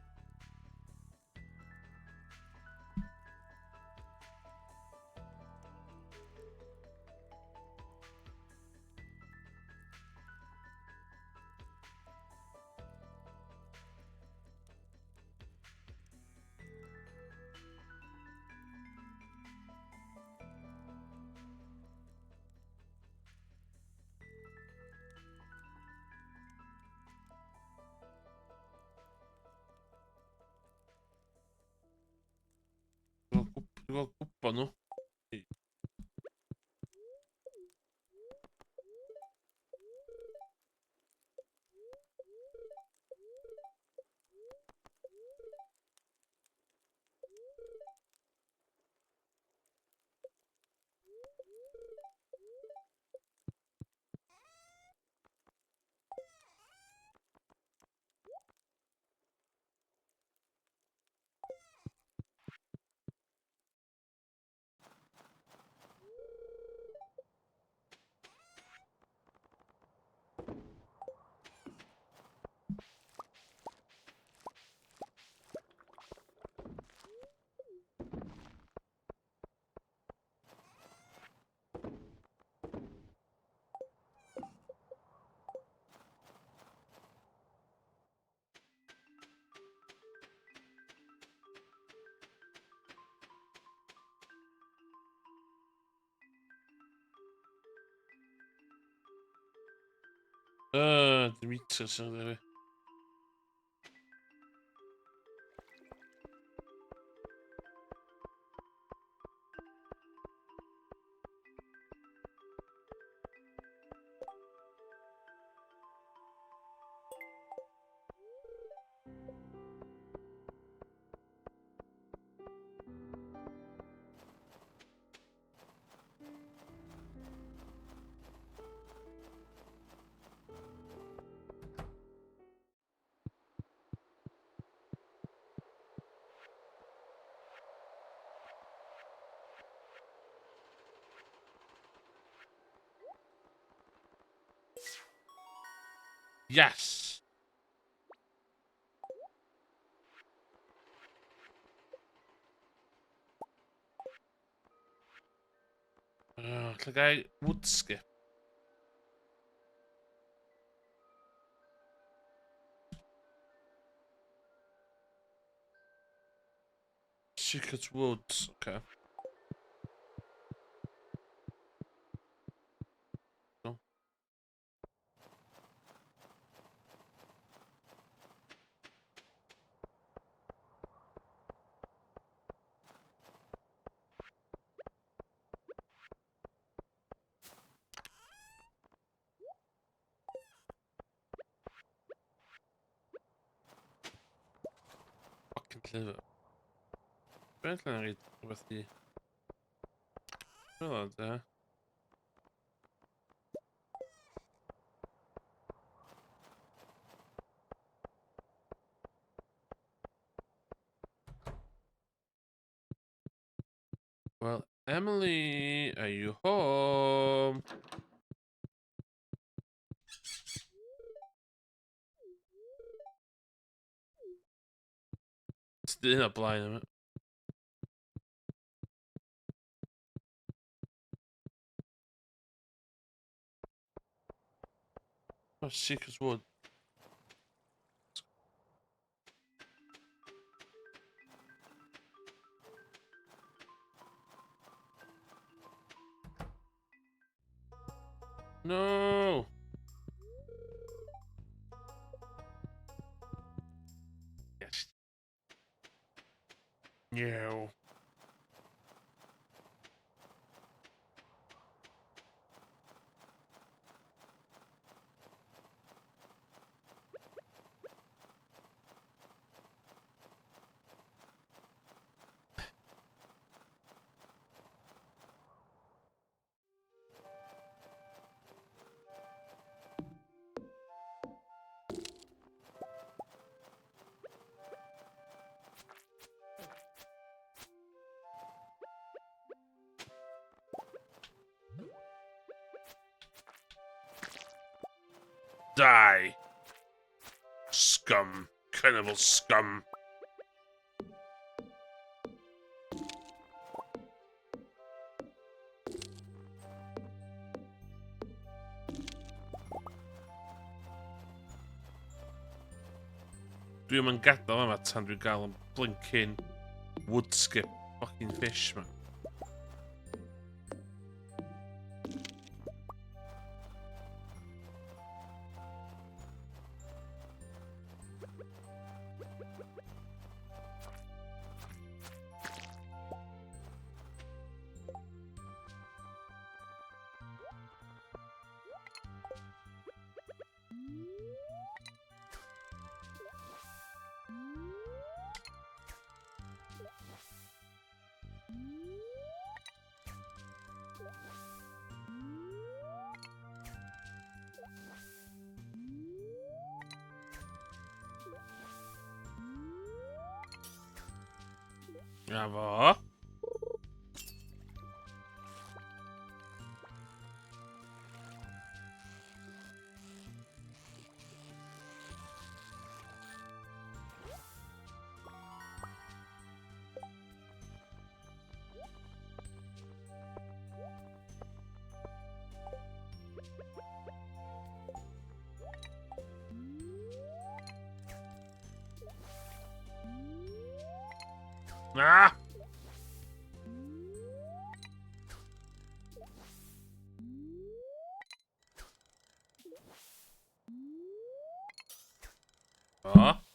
Igo kuppa, no? Demetrius there. Yes. Llygau wood skip. Secret woods. Okay. No. Fucking clever. Verkligen riktigt i. Vad det? Well, Emily, are you home? Still not blind. Oh, Secret wood. No. Yes. No. Die. Scum. Cannibal scum. Dwi'n yn gadael yma tan dwi'n gael yn blinking wood skip fucking fish, man. Na fo. Ah! Ja.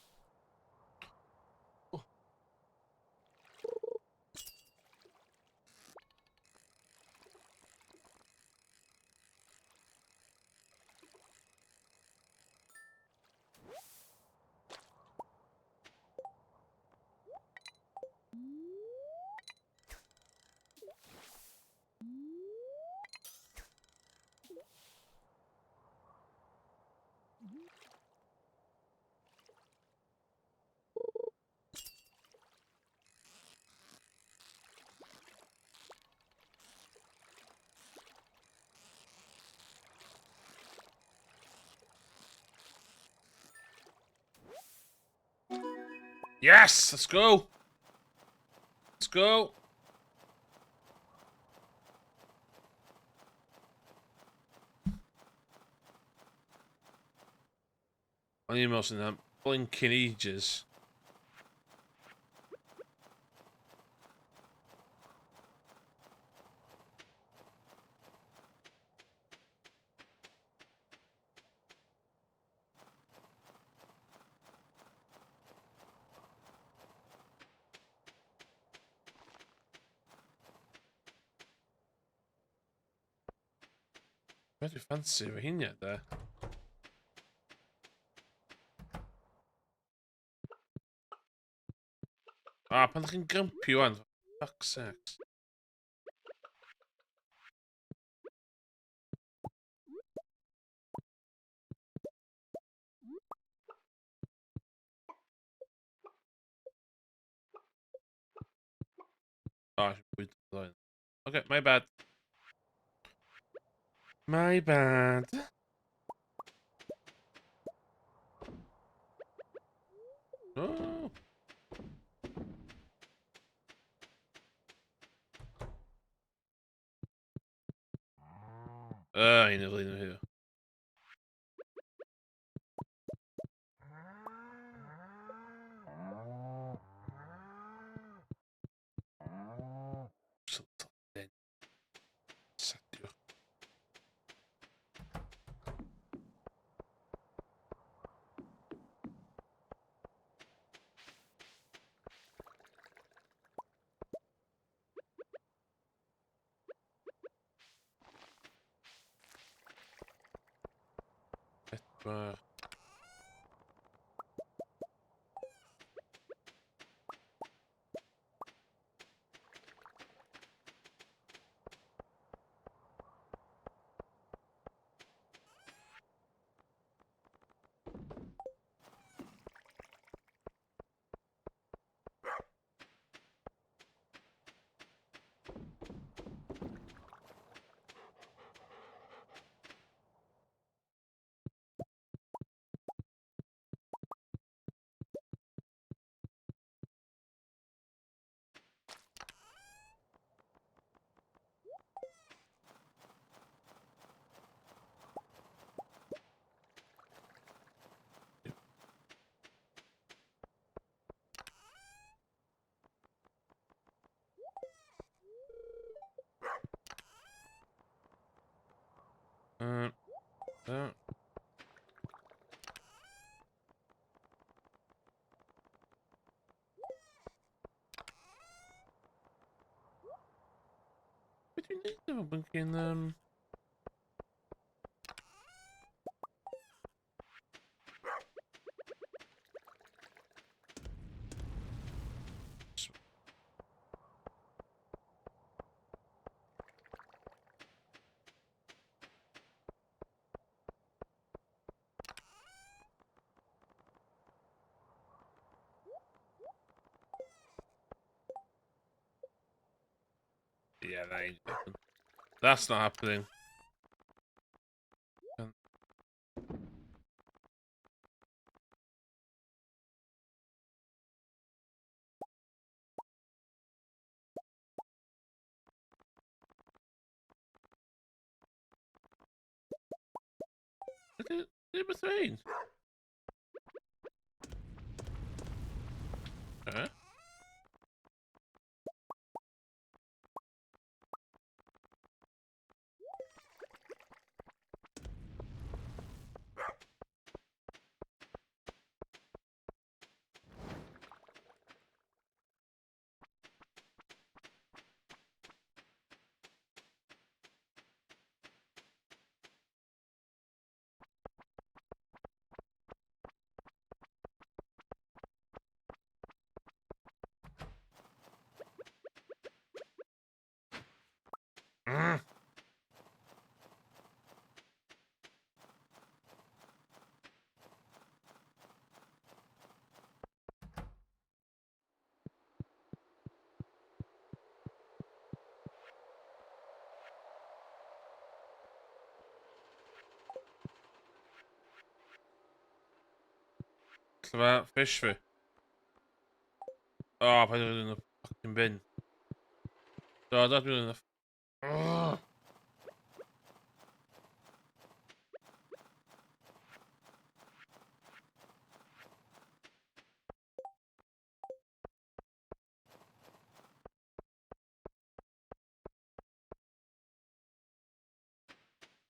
Yes! Let's go! Let's go! On the emails and that blinking ages. Very fancy we're in yet there. Ah, pan chi'n gympio wan. Fuck's sakes. Oh, I should put it line. Okay, my bad. My bad. Oh. I never leave here. Sadio. Uh, uh, uh. What do you need to blinking Yeah, that ain't happening. That's not happening. Look at number 3. Huh? Mm. What's that fish for? Oh, I put it in the fucking bin. No, that's really enough. Ugh.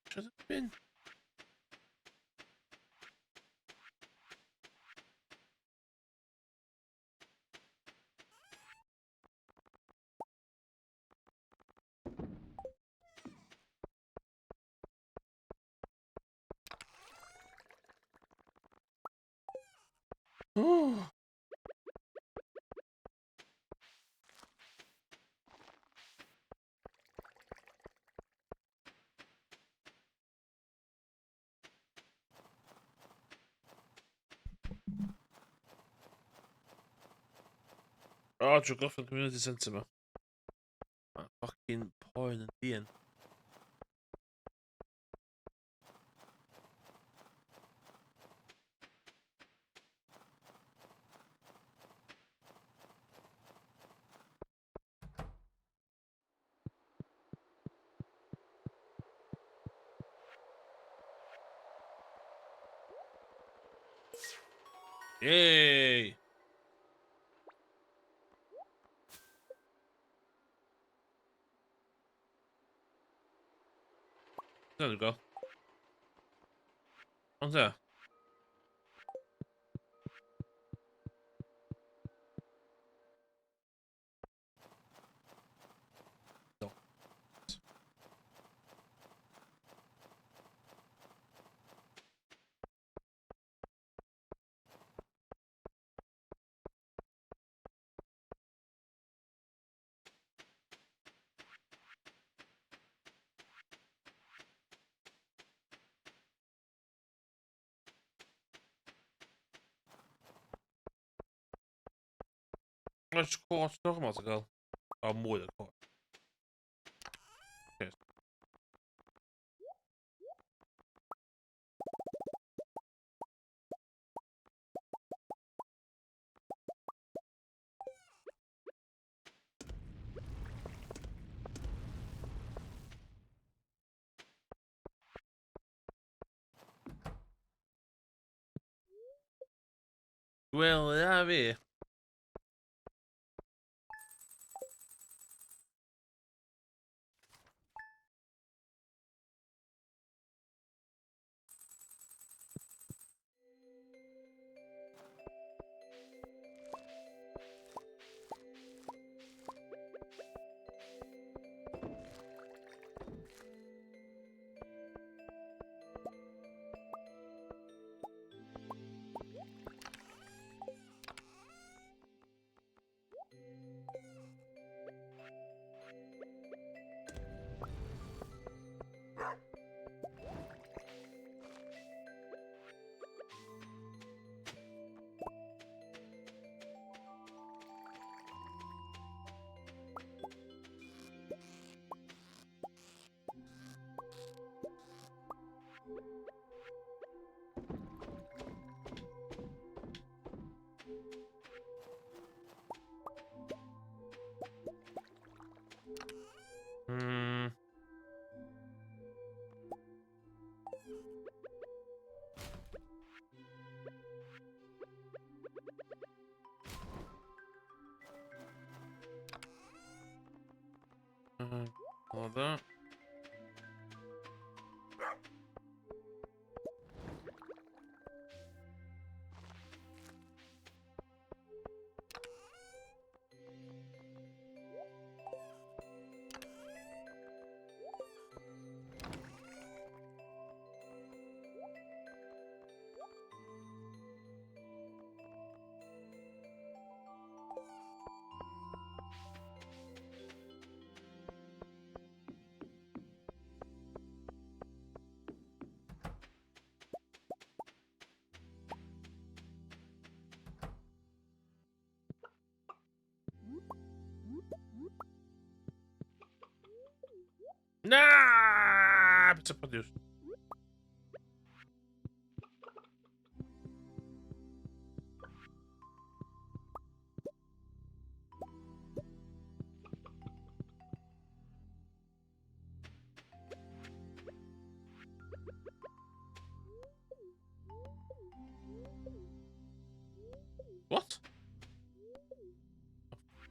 Should have been. Oh, oh, drug off the community centre, man. I'm fucking pouring and being. Yay! There we go. What's that? No. Let's kort nogmaals wel. Oh, moeilijk hoor. Yes. Wel, ja, weer. Hmm. All that. Nah, it's a produce. What?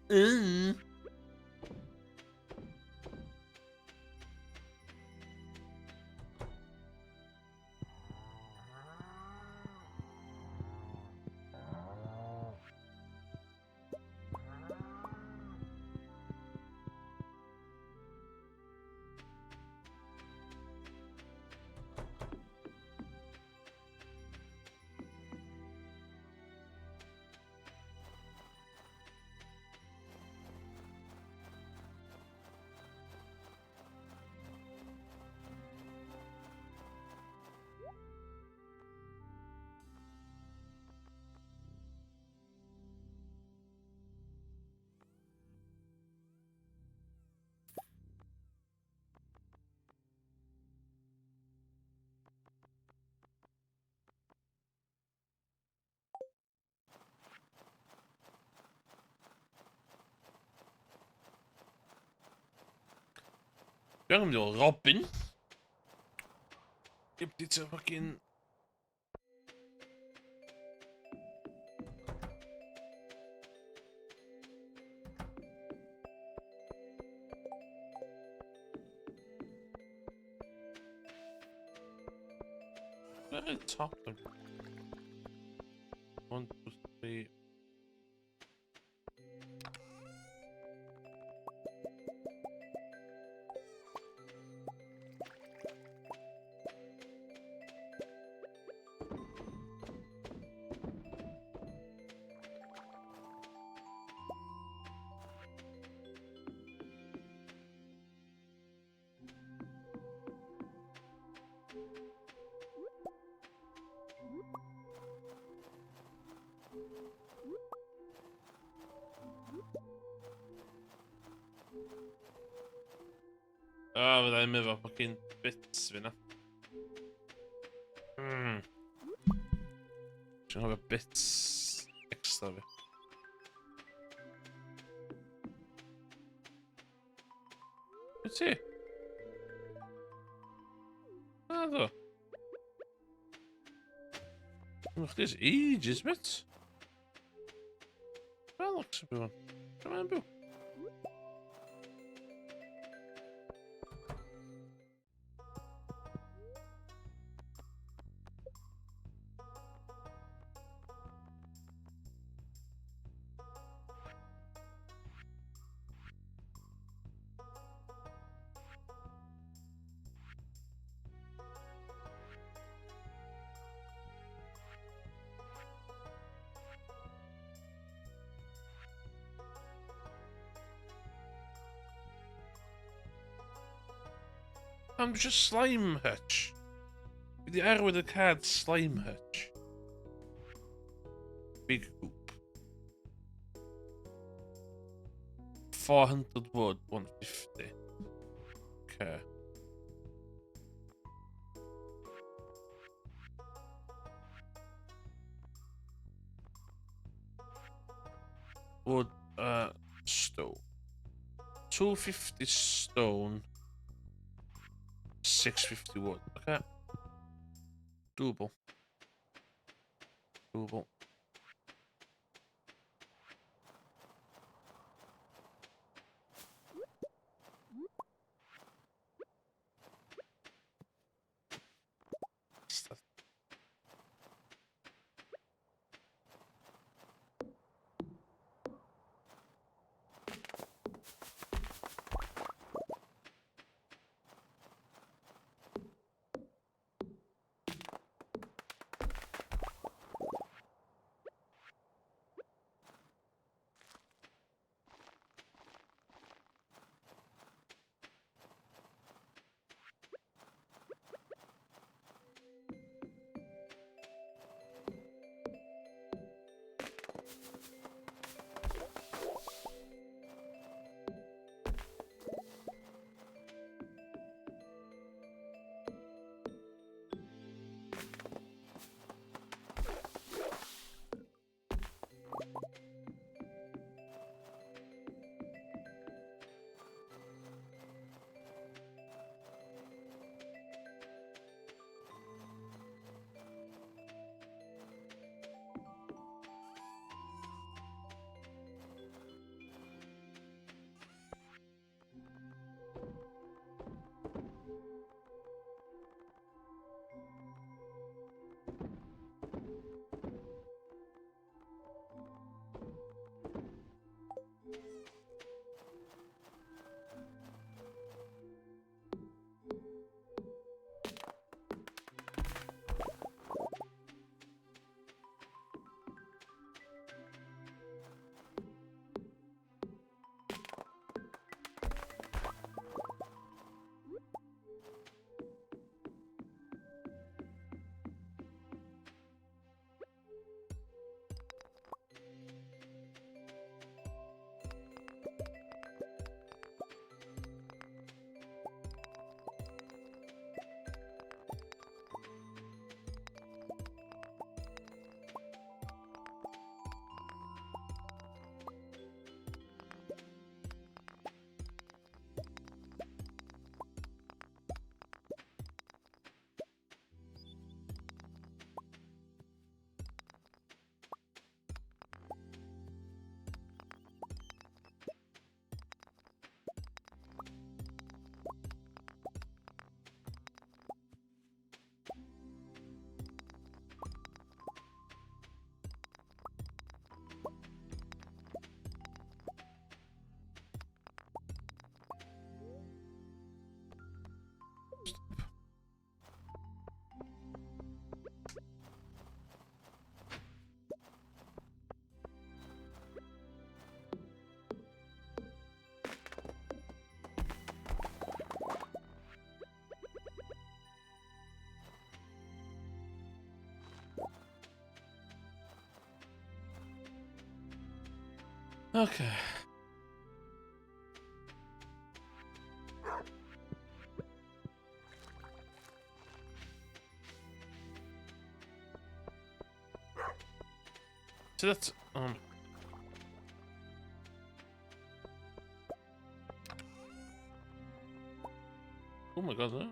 Mm. Jag kommer då Robin. Yep, it's a fucking... Where is top of 1, 2, 3. Ah, det där med var fucking bits, vinna. Should have a bits extra of it. Let's see. Ah, då. Nog this ages, bits. Well, looks a bit. Come on, boo. I'm just Slime Hutch. With the arrow with the card Slime Hutch. Big hoop. 400 wood, 150. Okay. Wood, stone. 250 stone. 650 wood. Okay. Doable. Doable. Okay. So that's oh my god, no.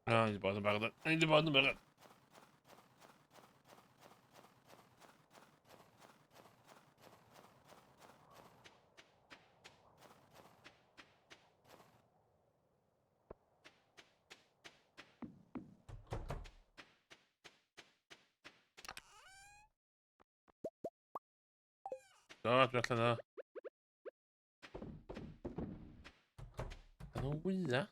No, I need to buy the bag of that. I need to buy the bag of that. Ja, verkligen det. Kan de wia?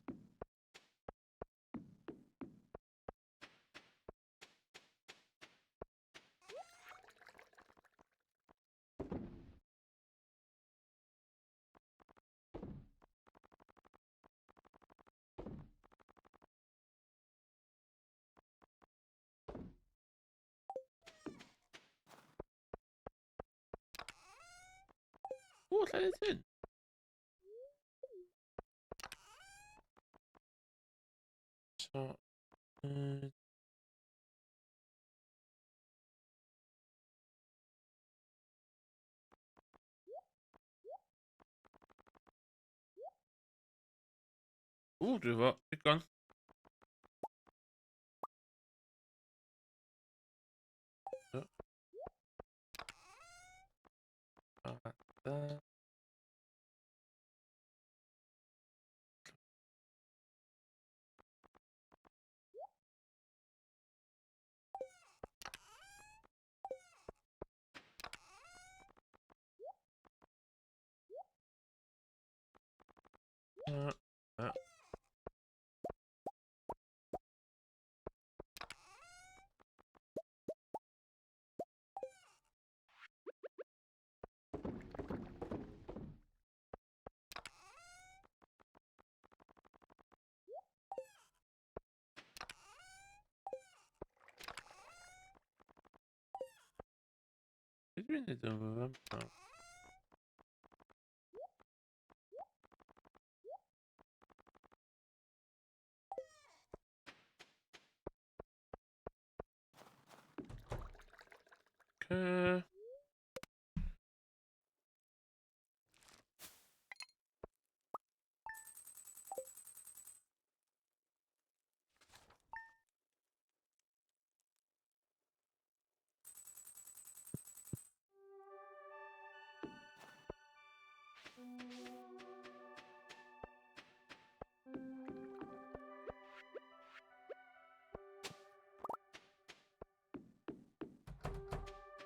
Oh, släng det in. Så. Du var lyckan. Så. Där. Ja. Det blir lite överväldigande. Okej.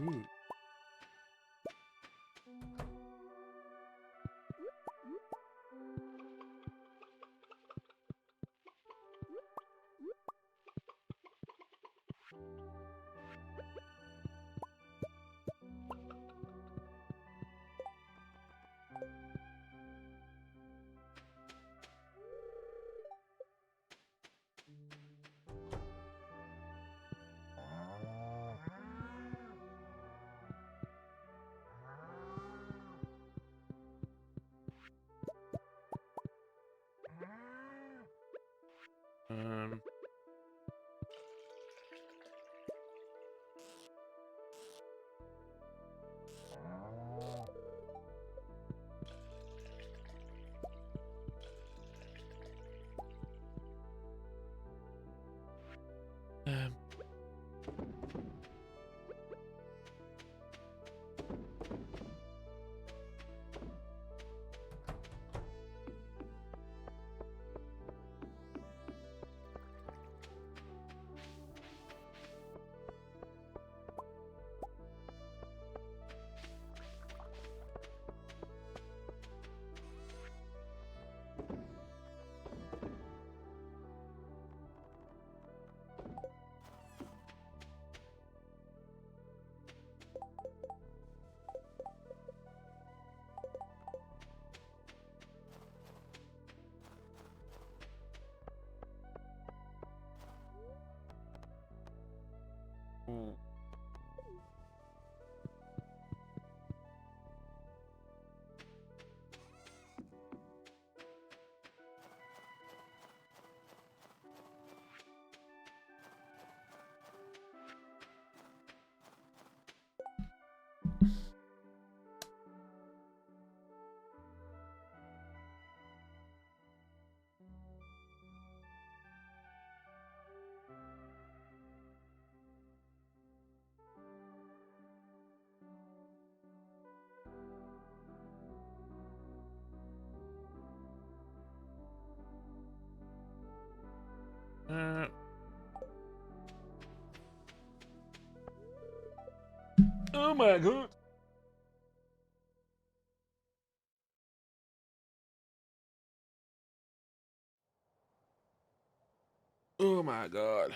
Um, Ooh. Oh my god. Oh my god.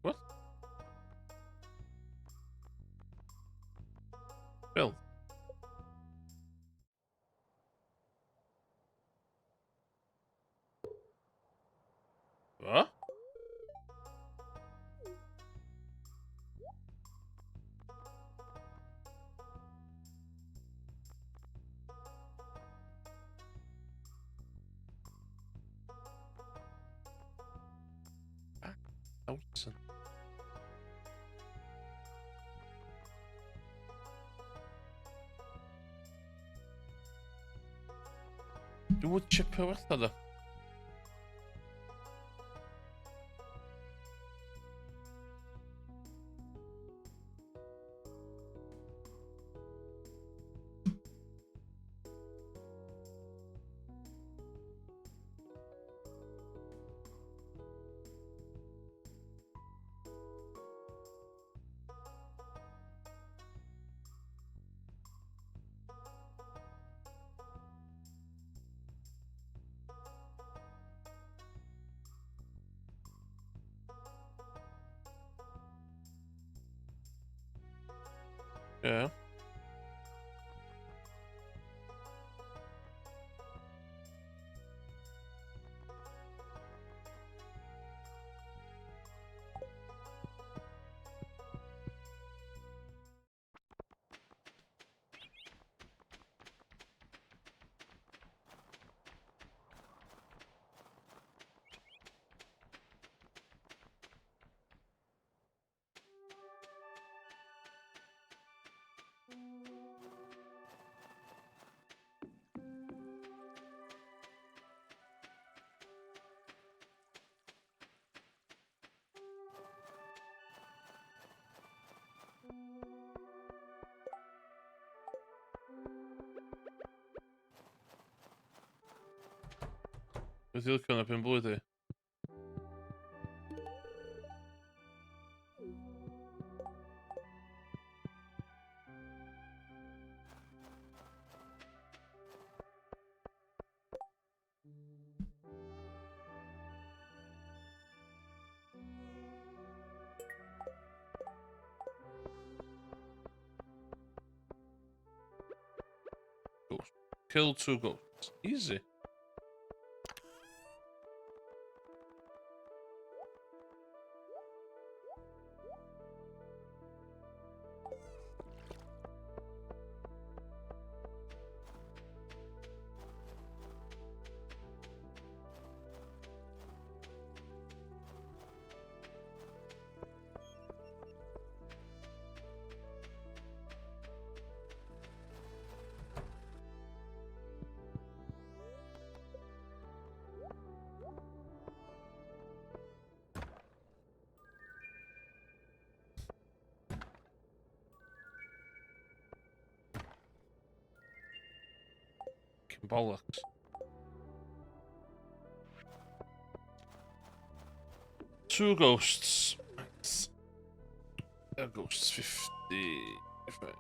What? Bill. What? Thousand. Du would ortada. Yeah. Butylkę na pębuty. Ghost. Kill 2 ghosts. Easy. Bollocks. Two ghosts. Right. Ghosts 50. Right.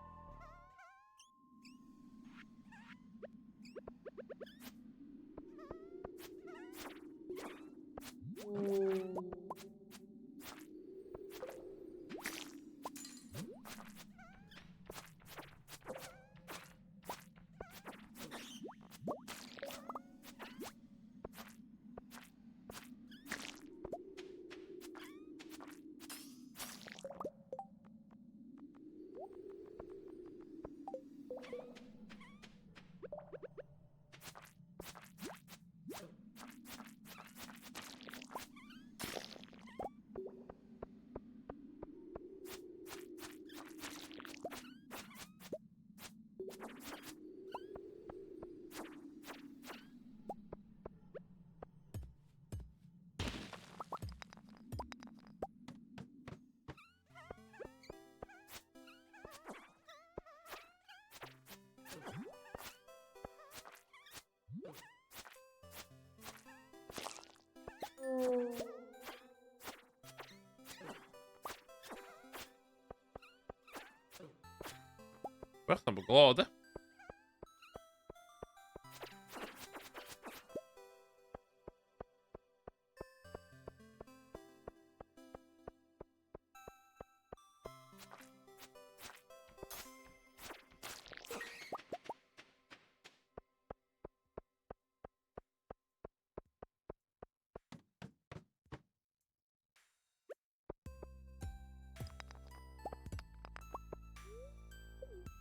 Bastante glada.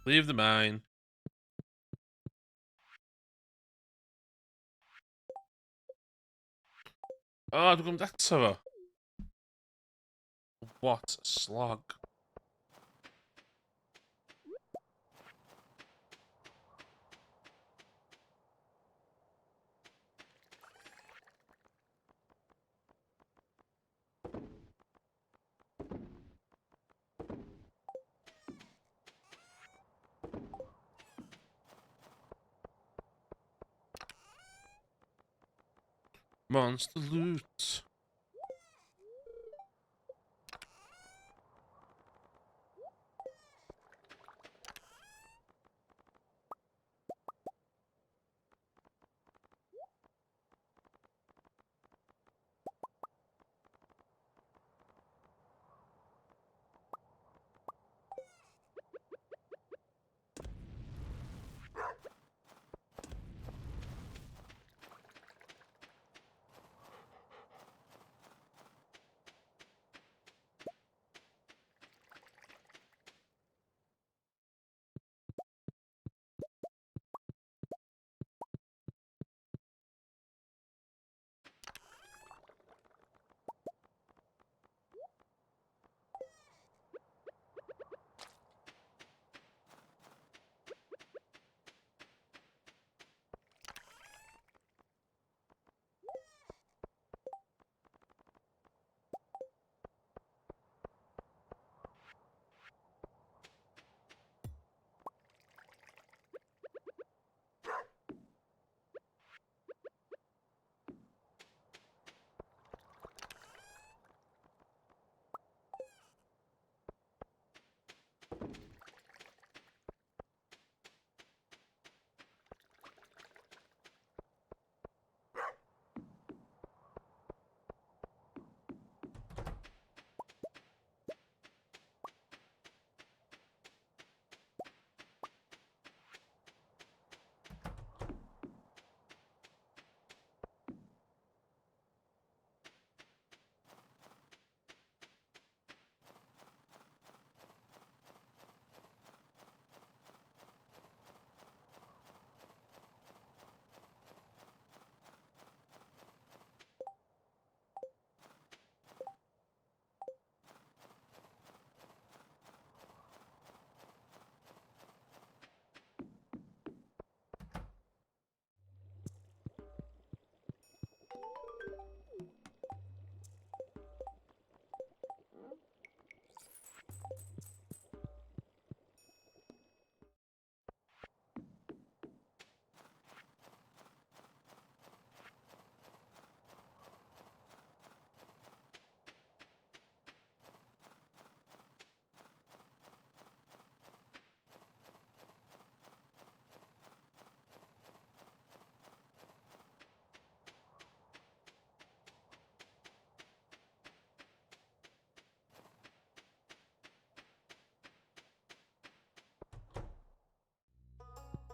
Leave the mine. Oh, dwi'n gwybod eto fo. What a slog. Monster loot.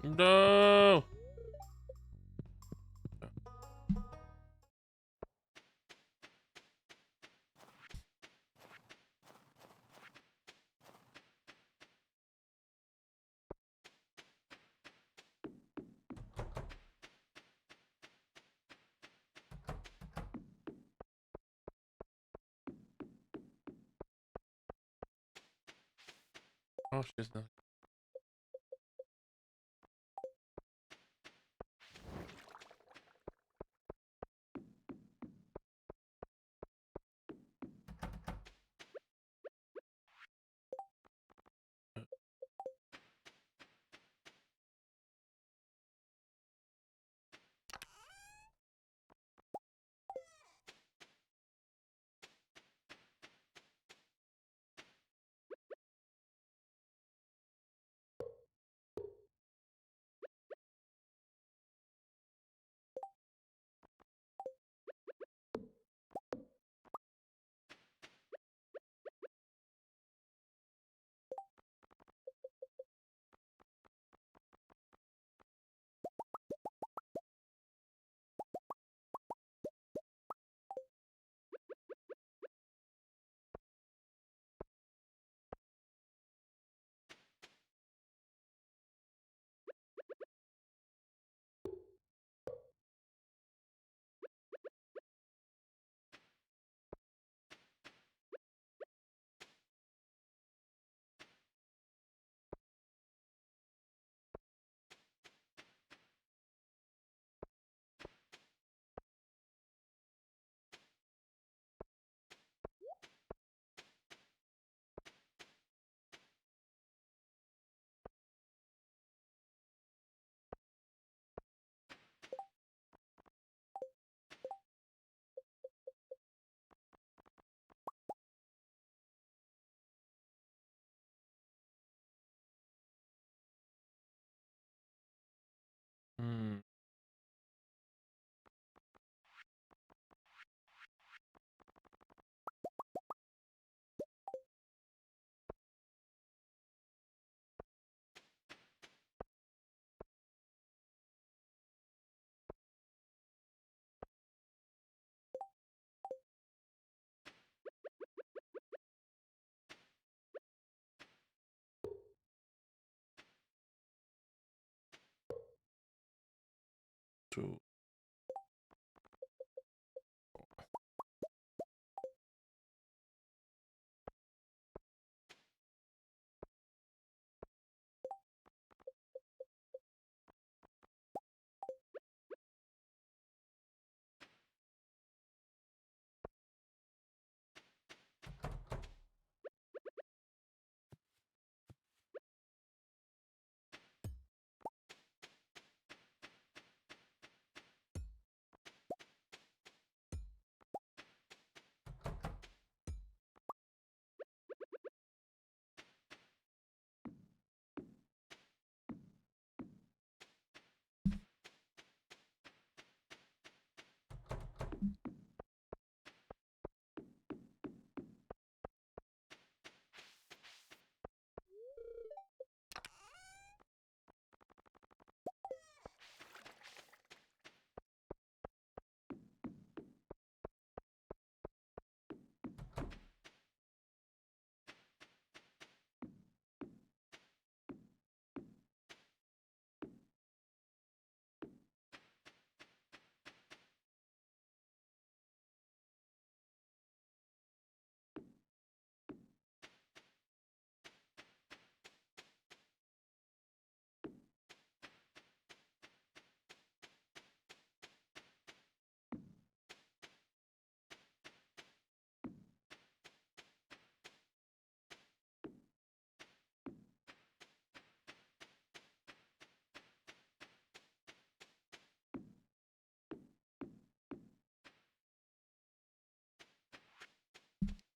No. Oh, she's not. Hmm. Two.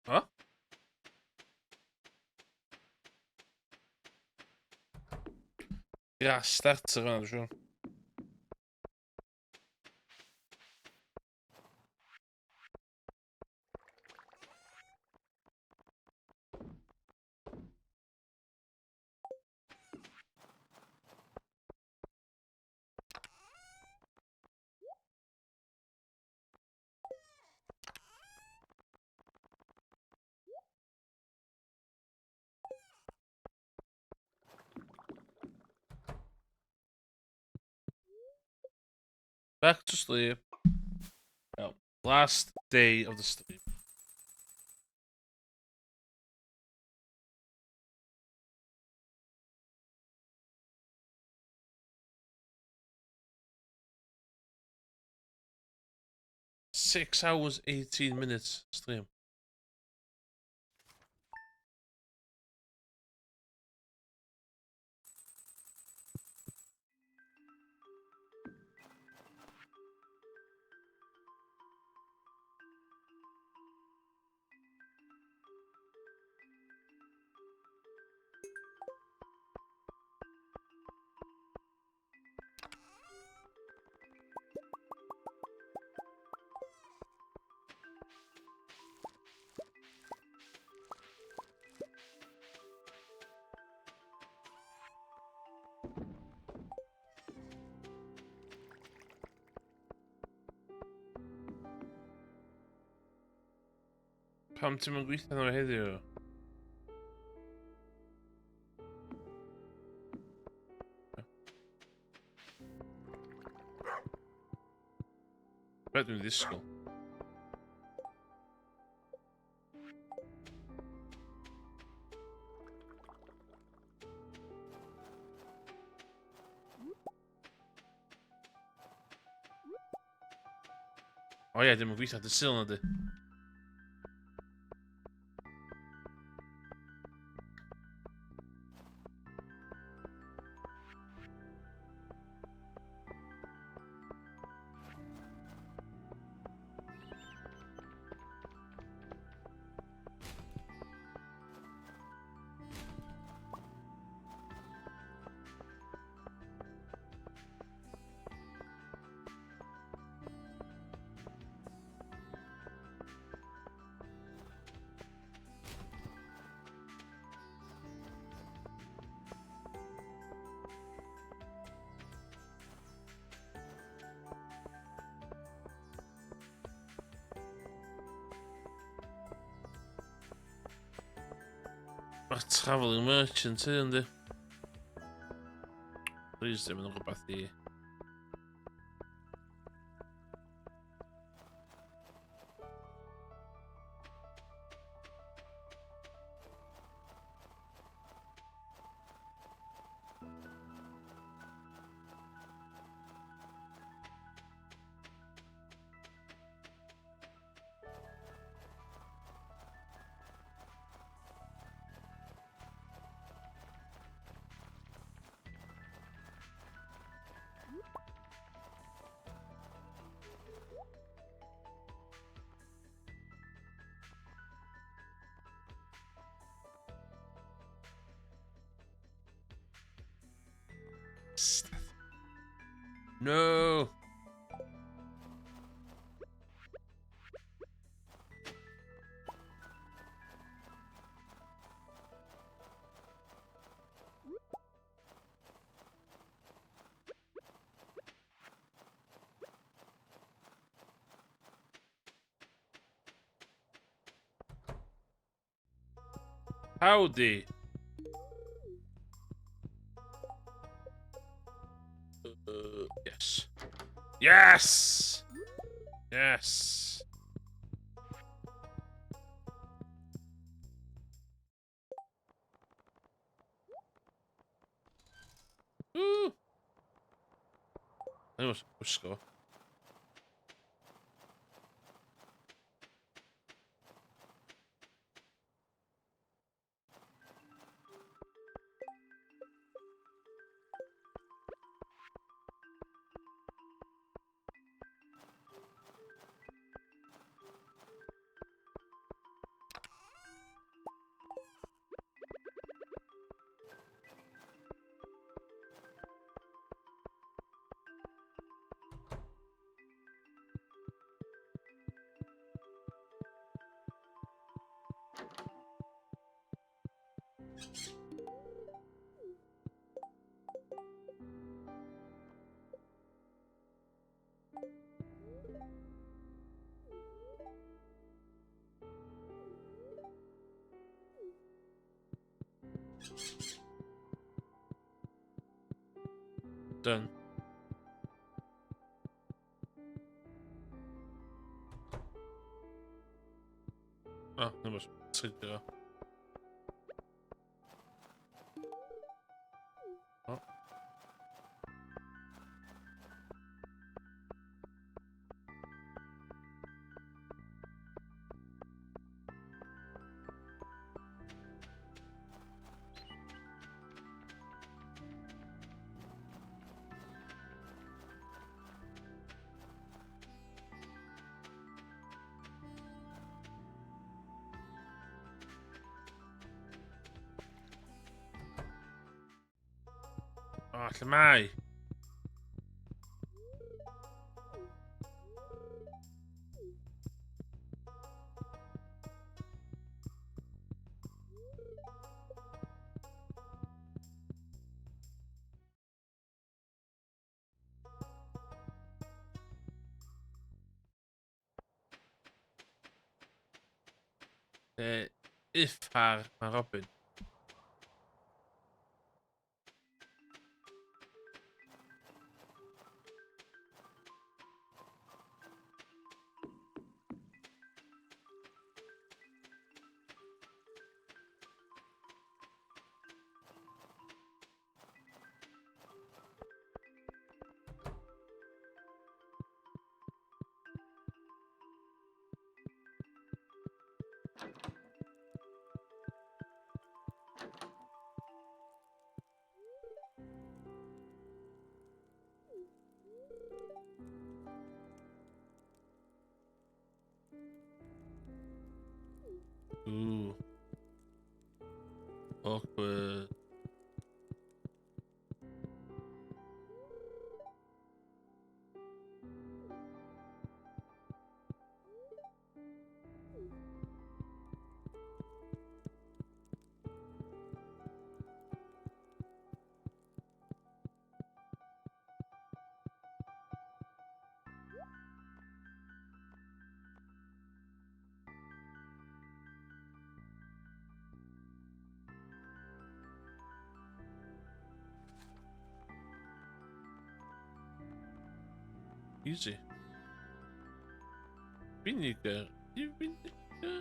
Huh? Ja, start eraan zo. Back to sleep. Oh, last day of the stream. $6 18 minutes stream. Pam ti'n mynd gweithio nhw heddiw? Be dwi'n ddisgwyl? O ie, dim yn gweithio dy syl na di. Mae'r travelling merchant hyn, yndi? Please ddim yn rhywbeth i... No! Howdy! Yes. Yes! Yes! Woo! Anyway, wisgo. Done. much to go. Oh. Oh, lle mai? Uffar mae Robin. Ooh. Awkward. Easy. Vinegar. Vinegar. Yeah.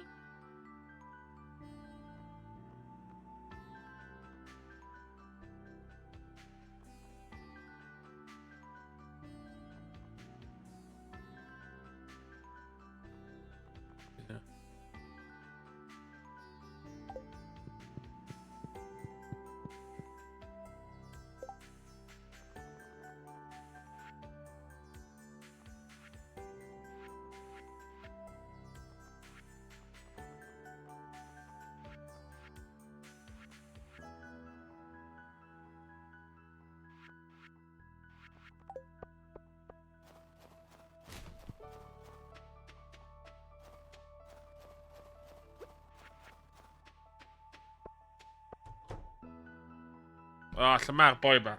Oh, lle mae'r boi ma?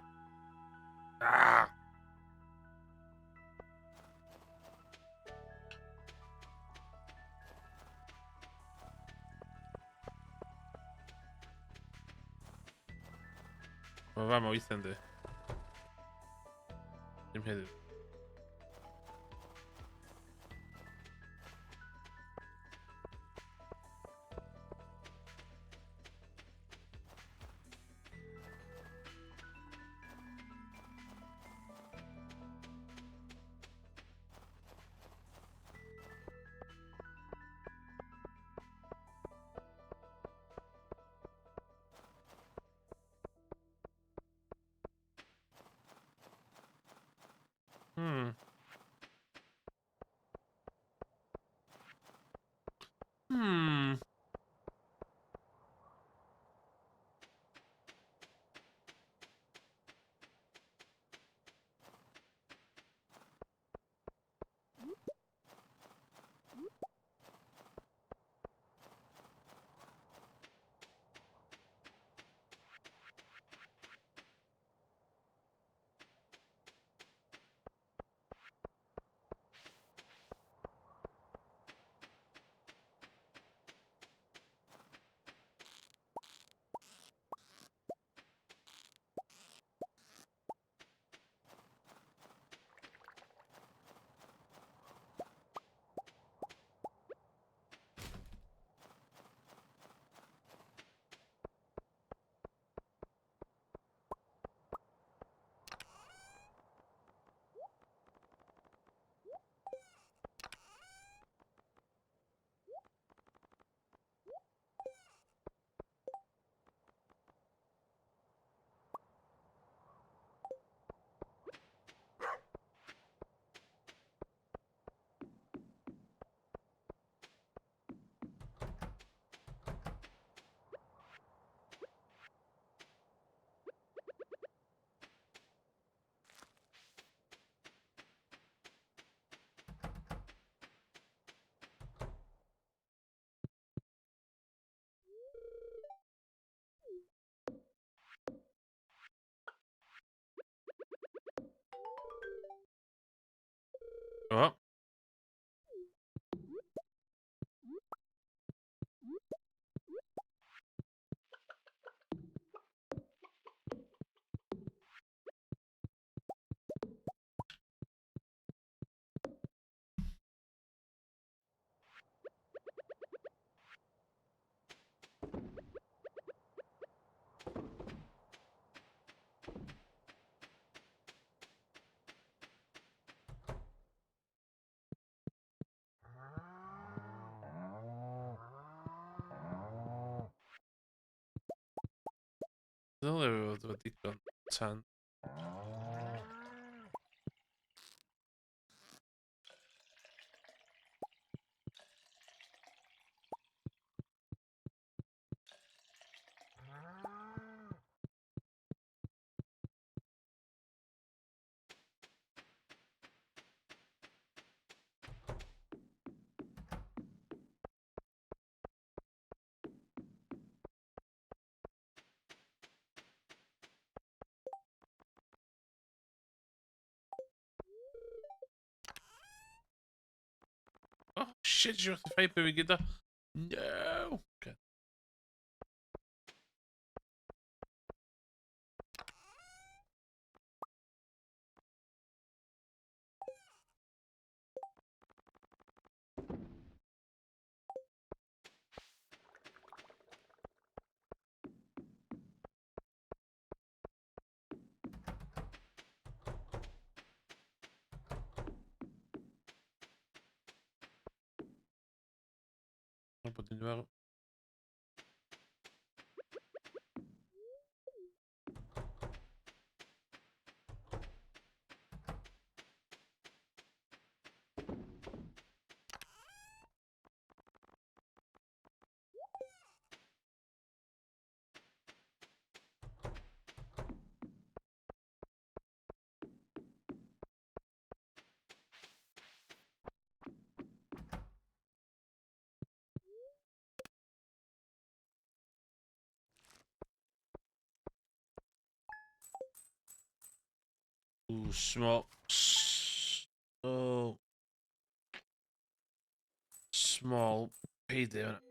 Ah! Mae fa ma weithio'n di. Dim heddiw. Hmm. Hmm. Oh. Deliver the content. Oh shit, je the fight baby get that. No. Okay. On peut continuer. Ooh, small. Oh, small payday on it.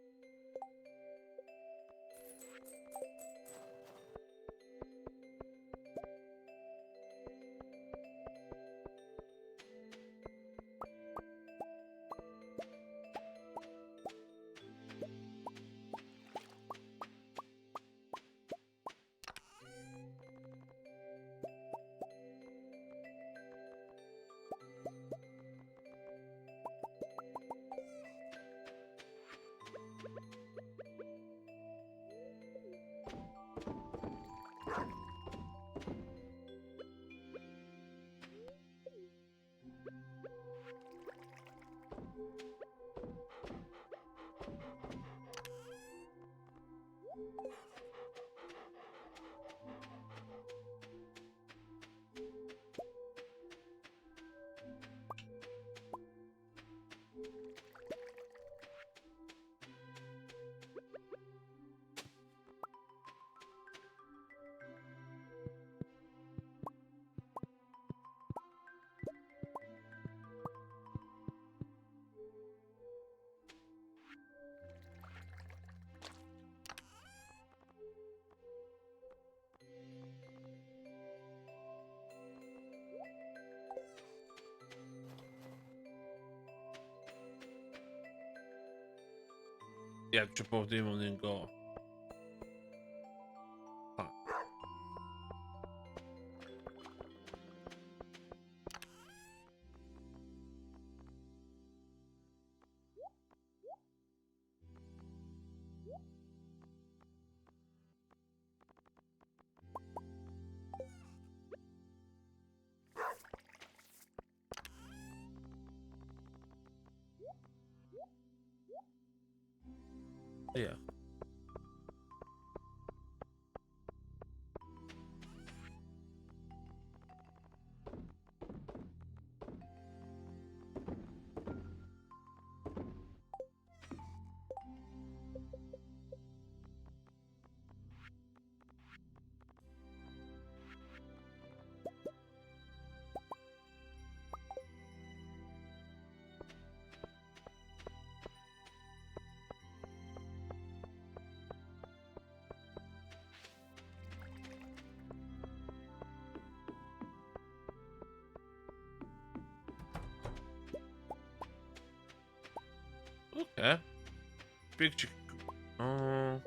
Yeah, triple demon didn't go. Huh. Yeah. Big chicken. Oh.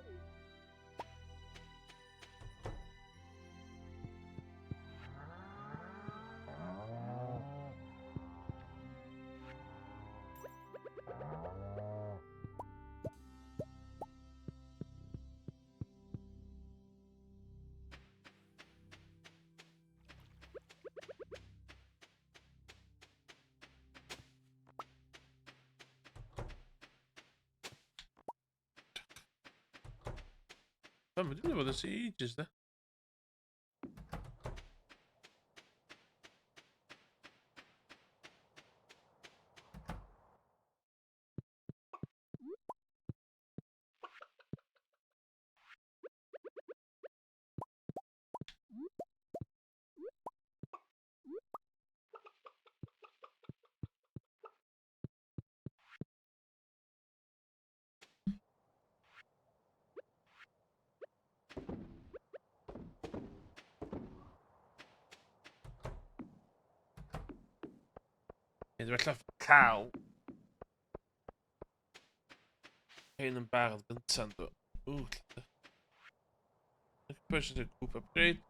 Fan, we doen wel eens ietsjes, hè? Ja, er werd even kaal. Geen een barrel center. Oeh. Person group upgrade.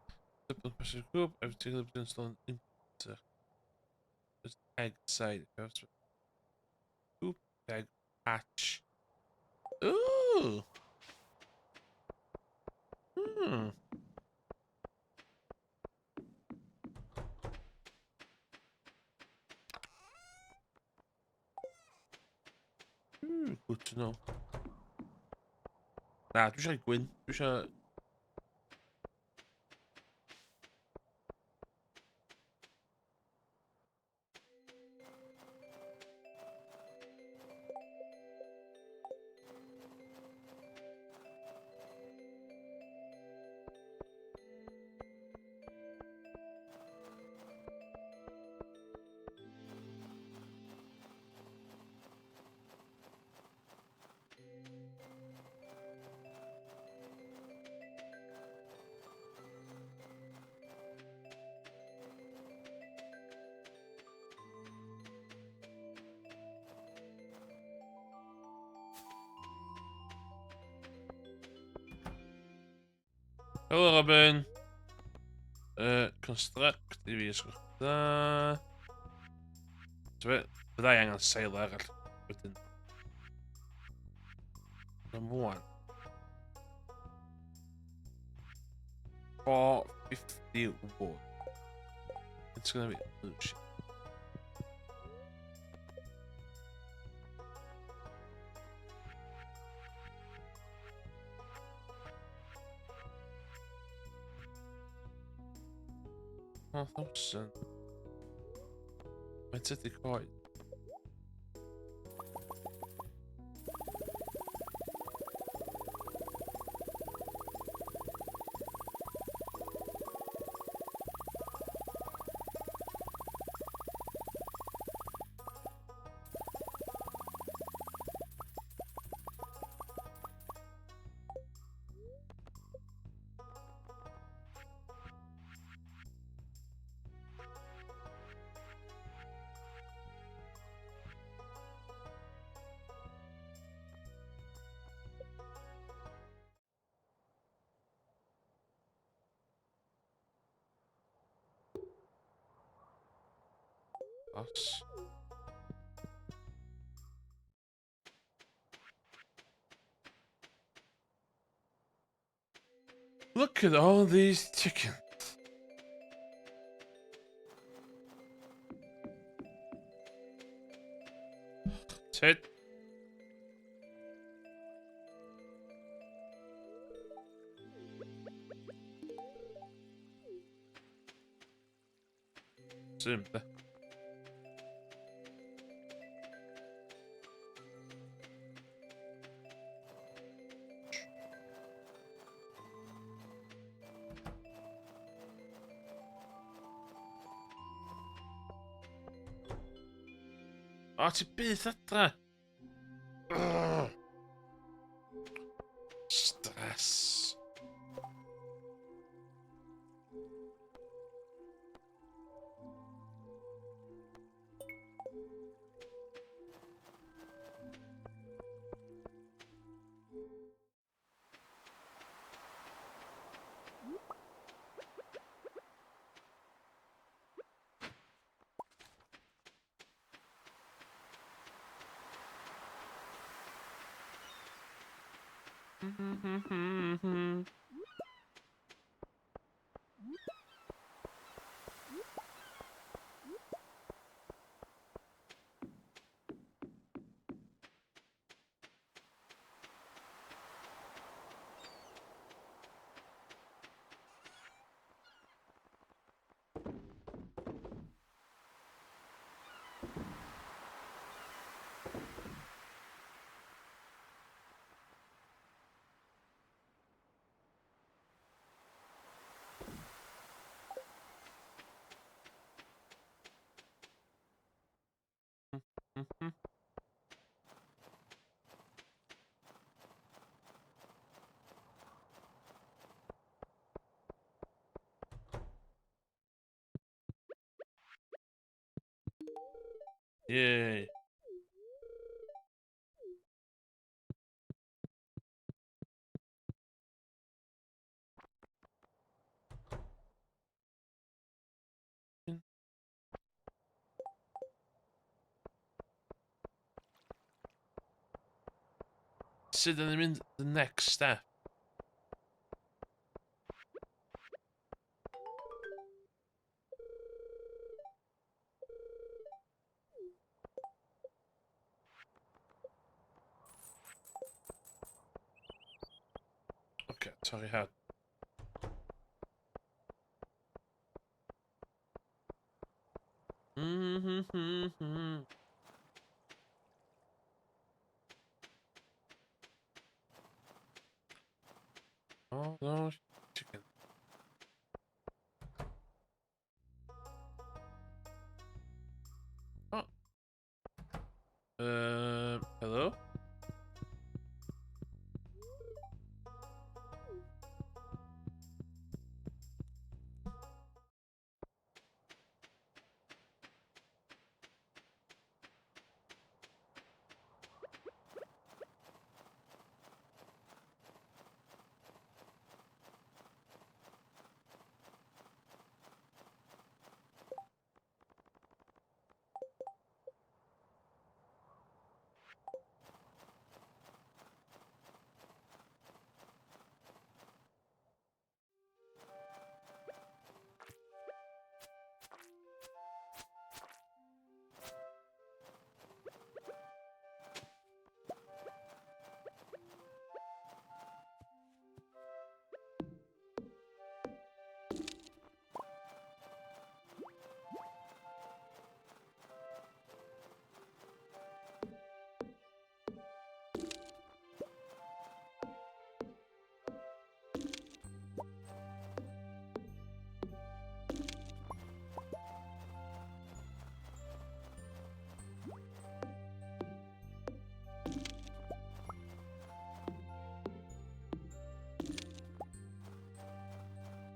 The person group. Everything has been installed in the tag side. Group tag patch. Ooh. Hmm. Good to know. Nou, toen zei ik win. Dus Hallo Robin. Construct. Die weer is gedaan. Bedaj aan sailor. Within. Number 1. 450 wood. It's gonna be oh shit. Oh, 1000%. Met zit ik kwijt. Us. Look at all these chickens. Ted. Simple. Oh, ti byth adra. Ugh. Stress. Yay. Considering I'm in the next step. Okay, sorry, how. Oh no, chicken. Oh. Hello?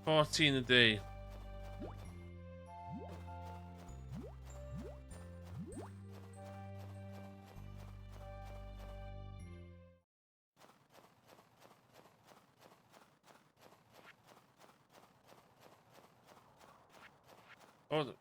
$14 a day. Oh,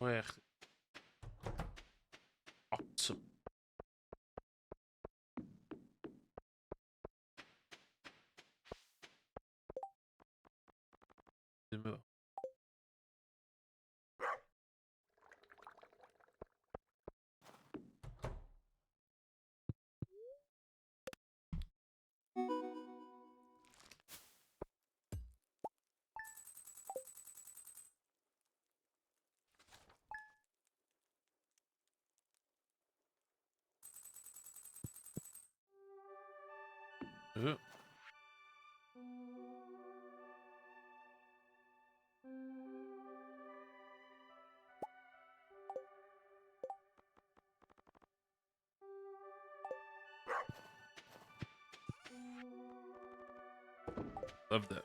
chwech. Optum. Dim efo. Ooh. Love that.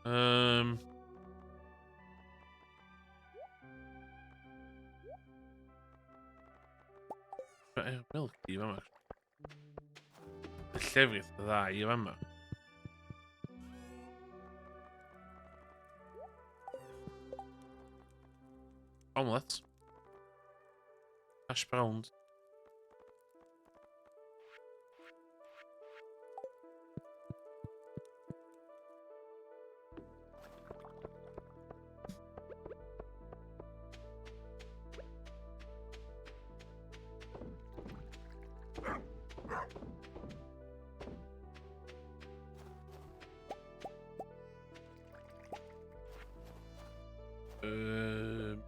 Um. Milk i fama. Y llefrith dda i fama. Omelette. Hash browns. Um.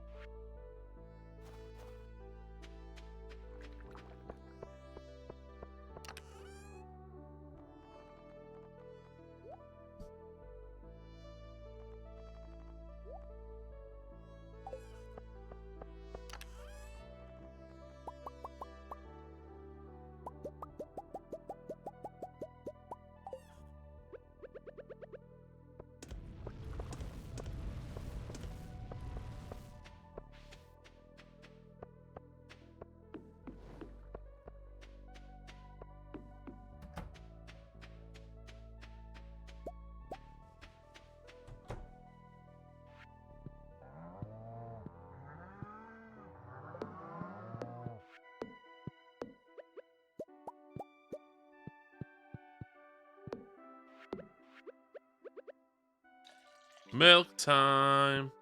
Milk time.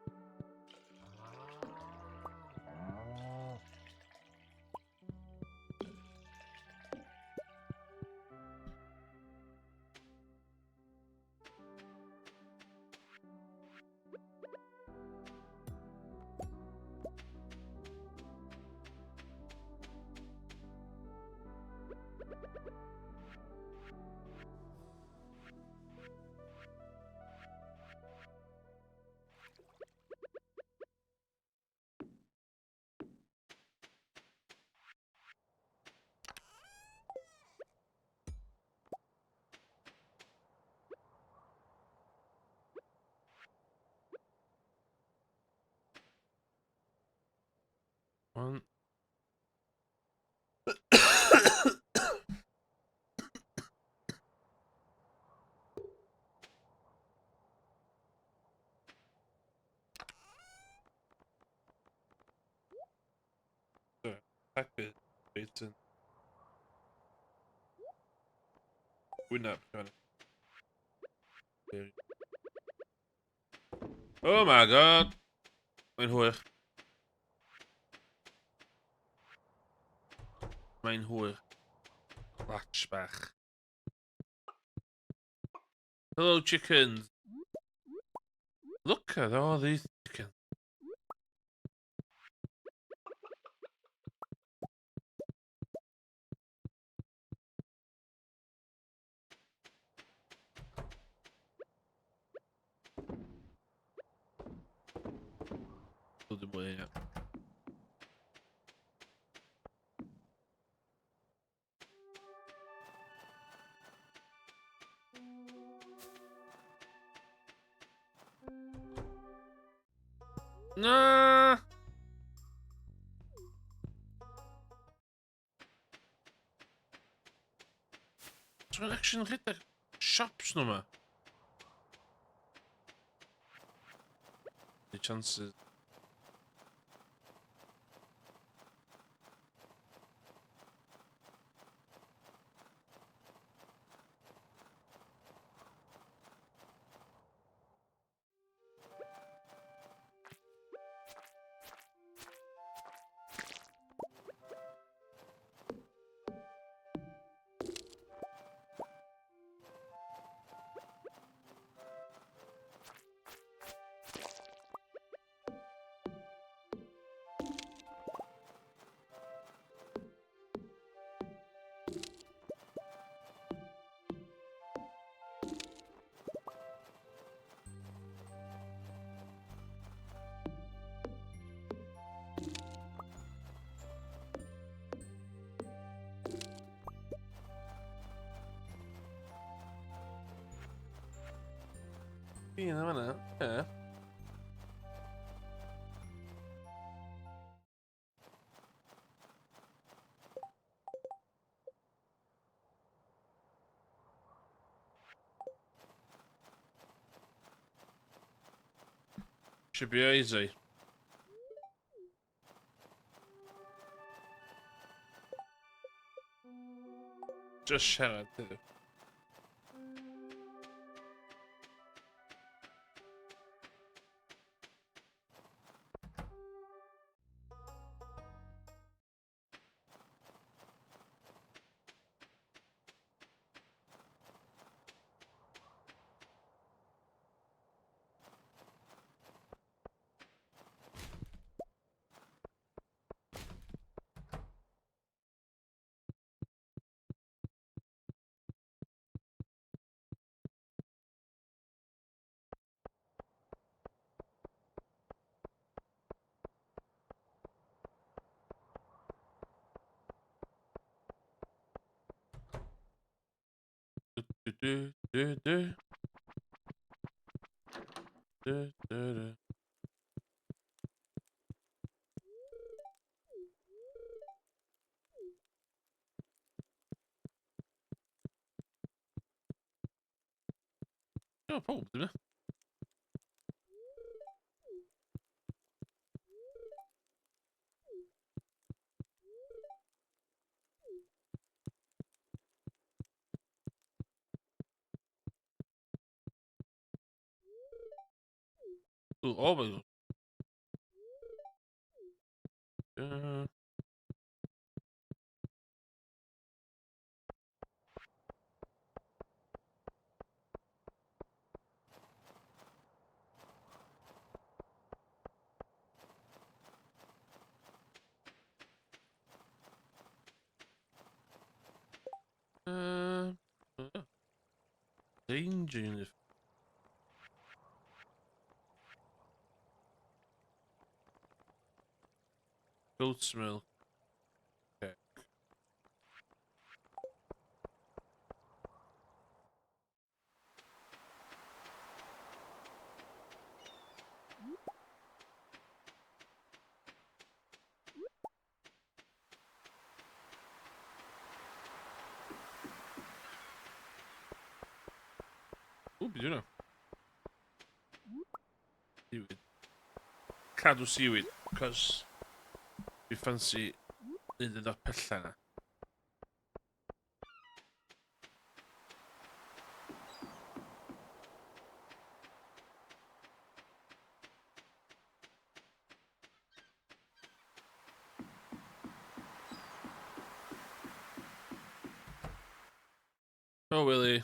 One. Package. Bacon. Wyneb. Oh my god. Mae'n hwyr. Mae'n hwyr. Latch bach. Hello, chickens. Look at all these chickens. Dim mwy, ia. Na. Dwi'n actually rhedeg shops nhw ma. The chances. Un yn fanna. Ie. Should be easy. Just siarad, dydw. Du, du, du. Du, du, du. Ja, pob dim. Oh my god. Danger unit. Goat's milk. Okay. Ooh, be doing seaweed. Cadw seaweed, because we fancy needed a pella na. Oh, Willie.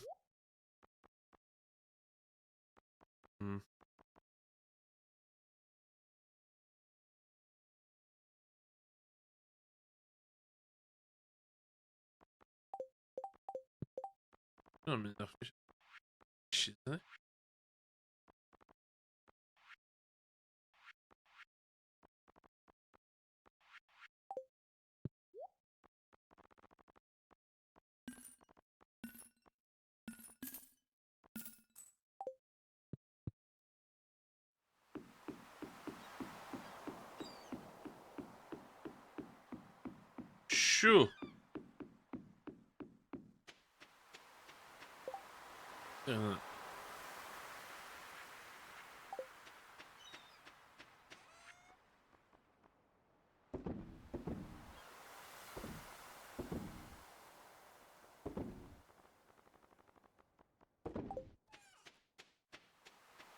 Hmm. No, mynd off. Shit, eh? Shoo. Uh,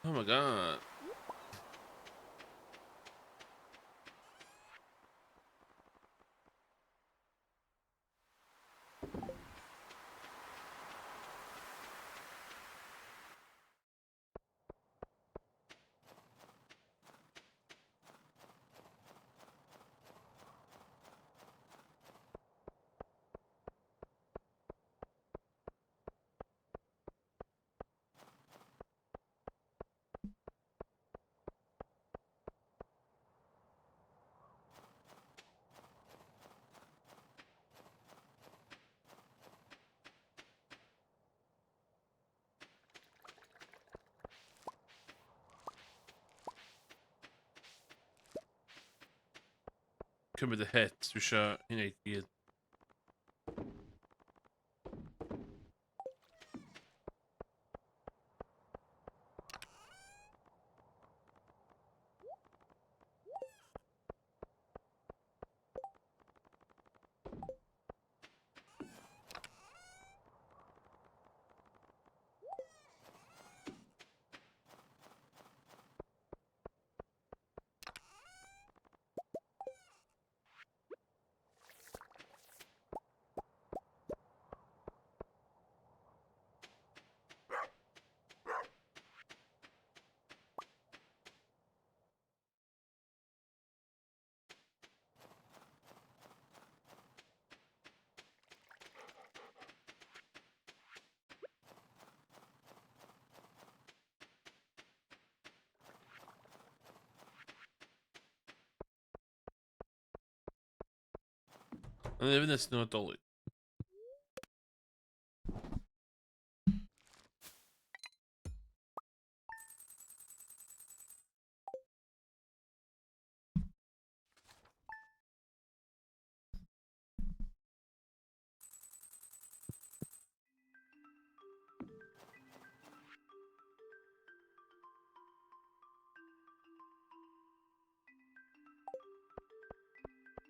oh my god. Kommer det hett, du kör in i ett... Men det är väl nästan något dåligt.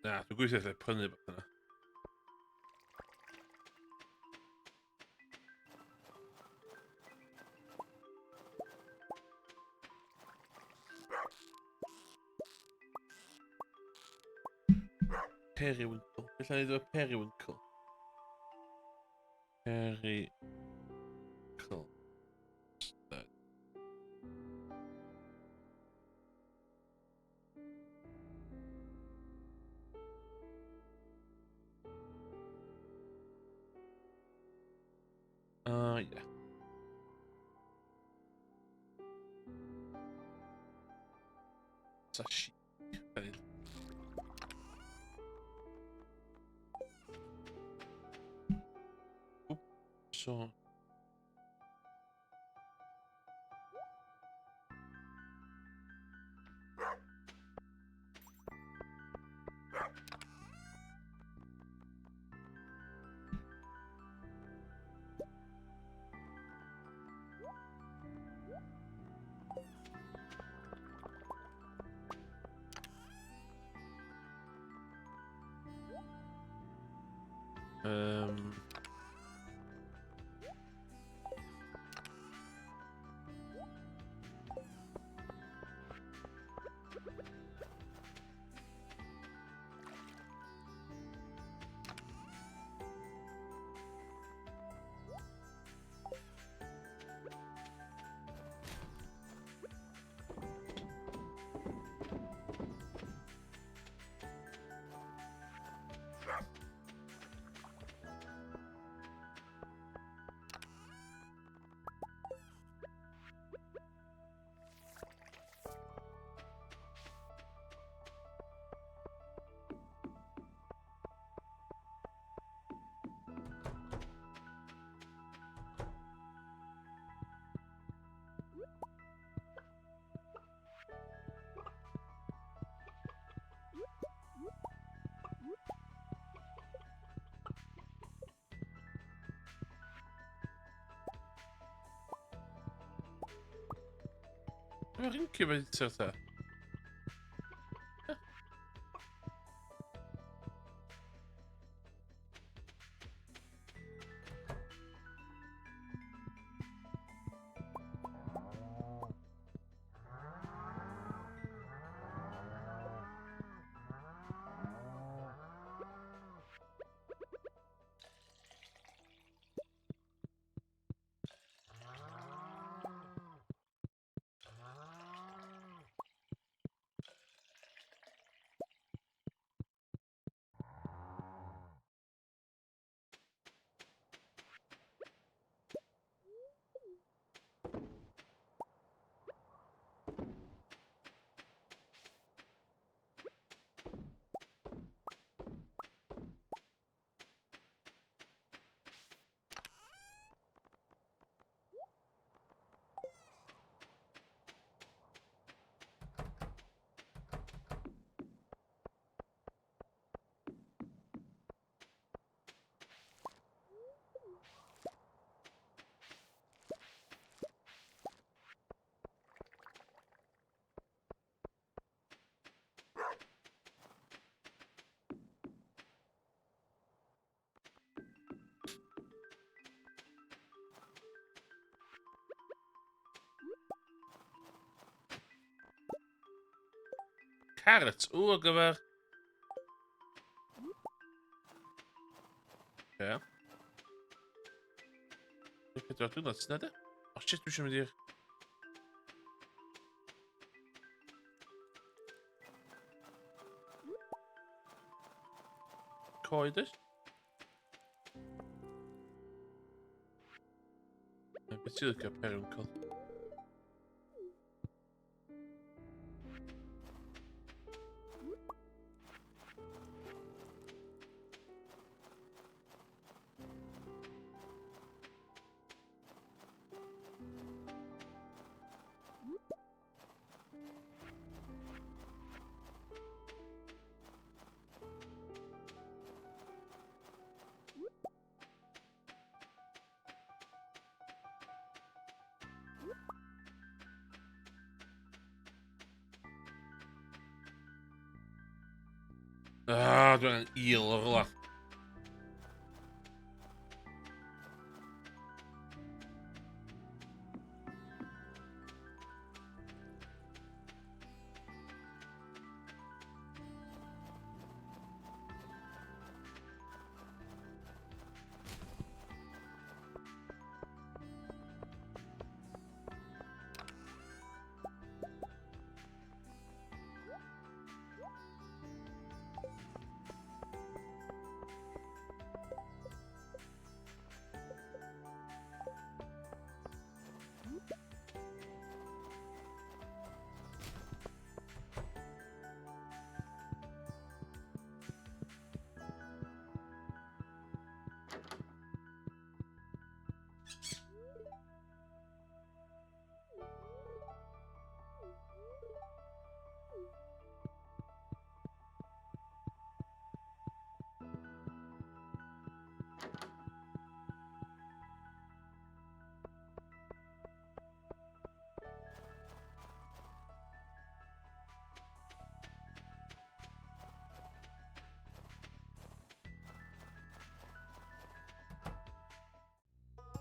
Nej, du går ju sätta på den i botten. Periwinkle. Jag säger det var periwinkle. Periwinkle. Där. Ja. Sashi. Så. Um. Vad rinker vi så här? Carrots. Oeh, geweer. Ja. Ik weet wat doen, dat is net hè. Oh shit, hoe zijn we hier? Gooi dus. Natuurlijk per onkel. Ah, door een eel rollen.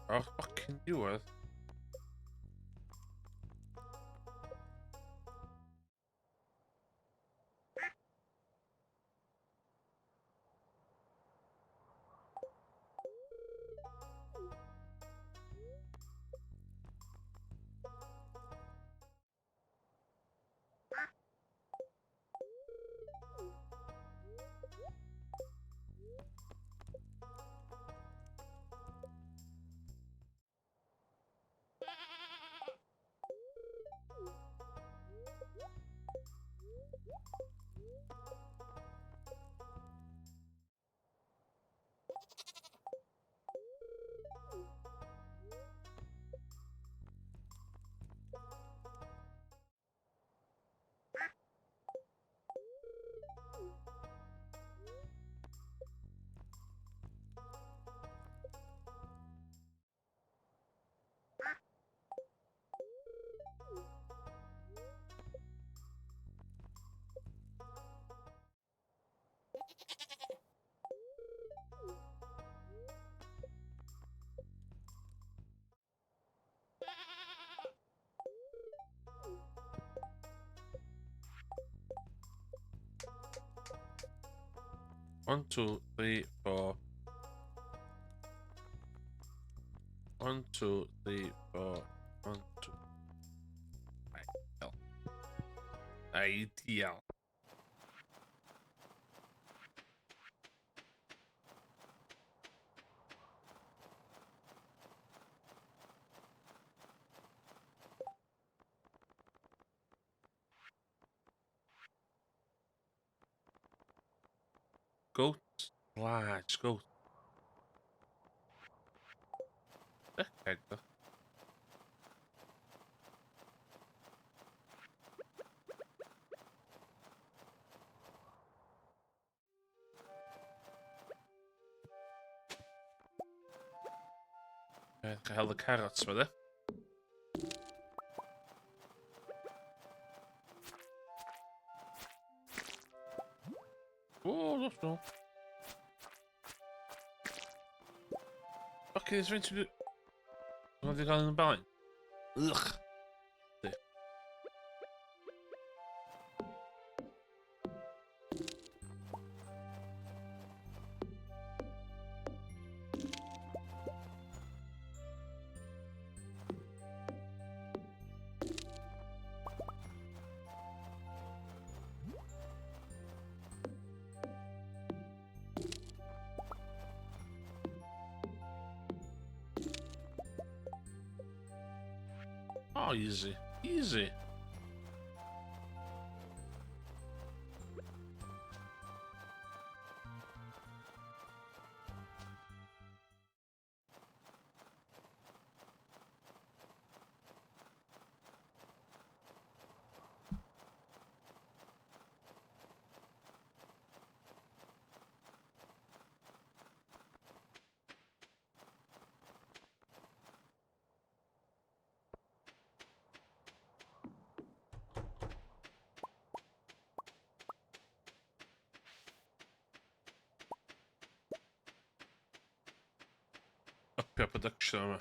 Oh, fucking do it. 1, 2, 3, 4. 1, 2, 3, 4. 1, 2. Ideal. Ideal. Goat. Large goat. Kijk toch. Gehuilde carrots met hè. Oh, dat is wel. Oké, dus wens je. Want ik ga in de baan. Ugh. Nee. Oh, easy. Easy. Up your production.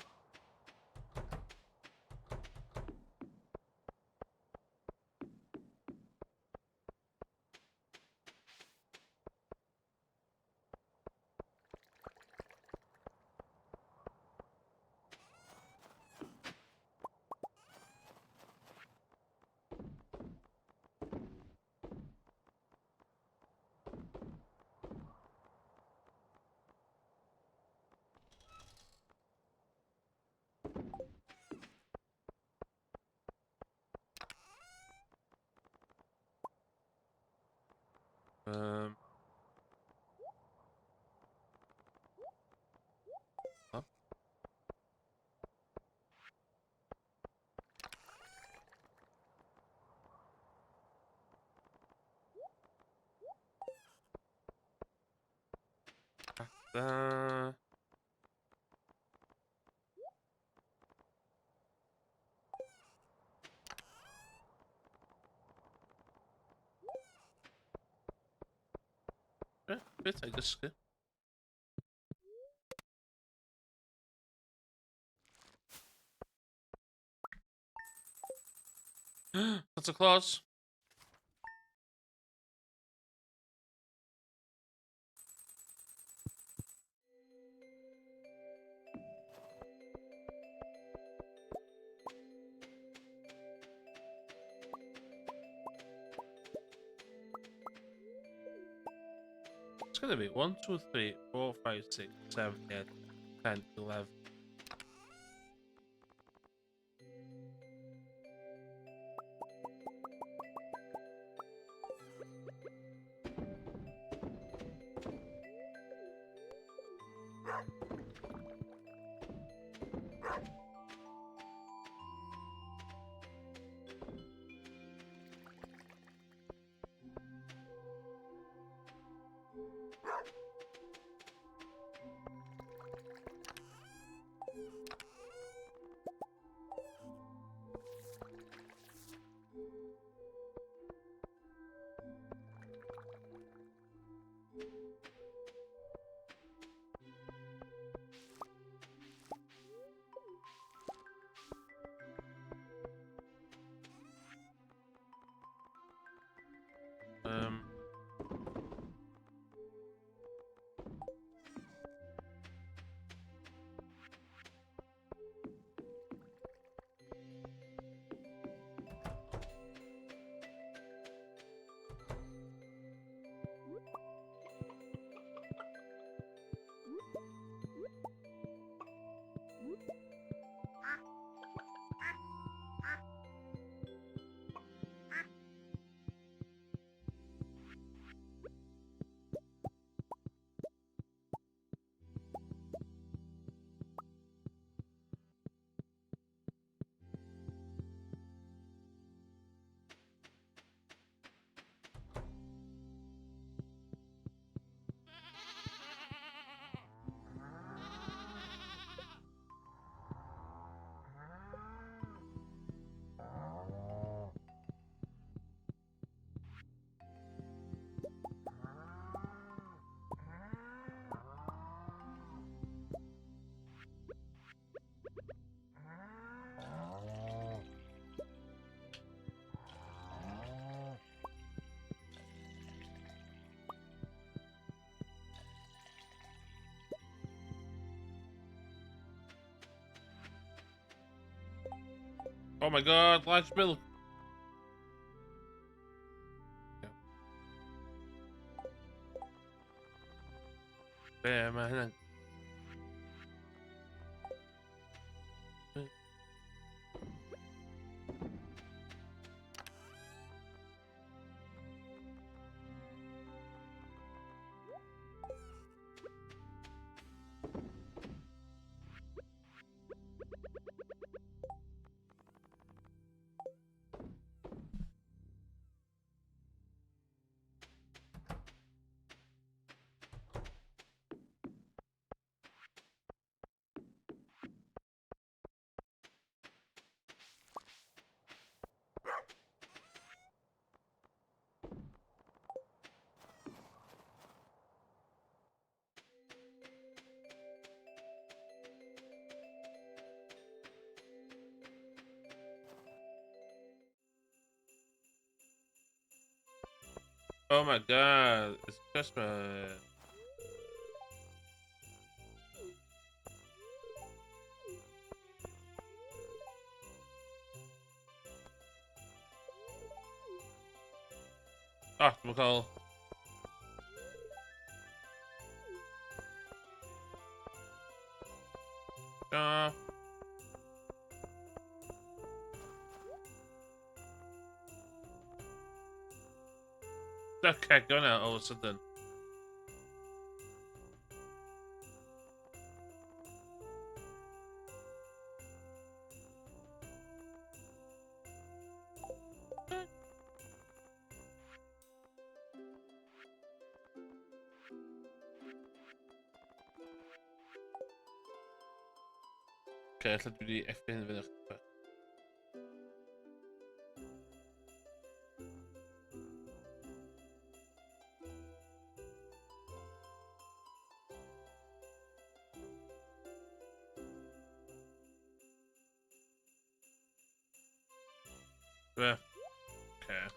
Um. Up. Uh, bit, I guess. Santa Claus. It's gonna be 1, 2, 3, 4, 5, 6, 7, 8, 10, 11. Oh my god, large milk. Yeah, man. Oh my god, it's Christmas. Ah, McCall. Ah. Okay, go now all of a sudden. Okay, laten we die even in de yeah. Okay.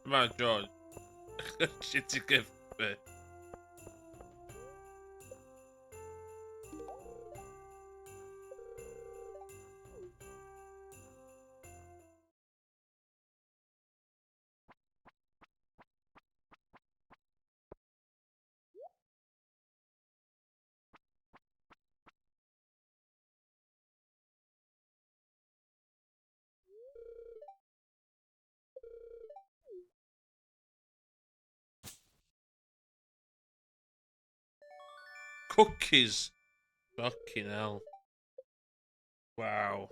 Come on, George. Shitty gift. Cookies. Fucking hell. Wow.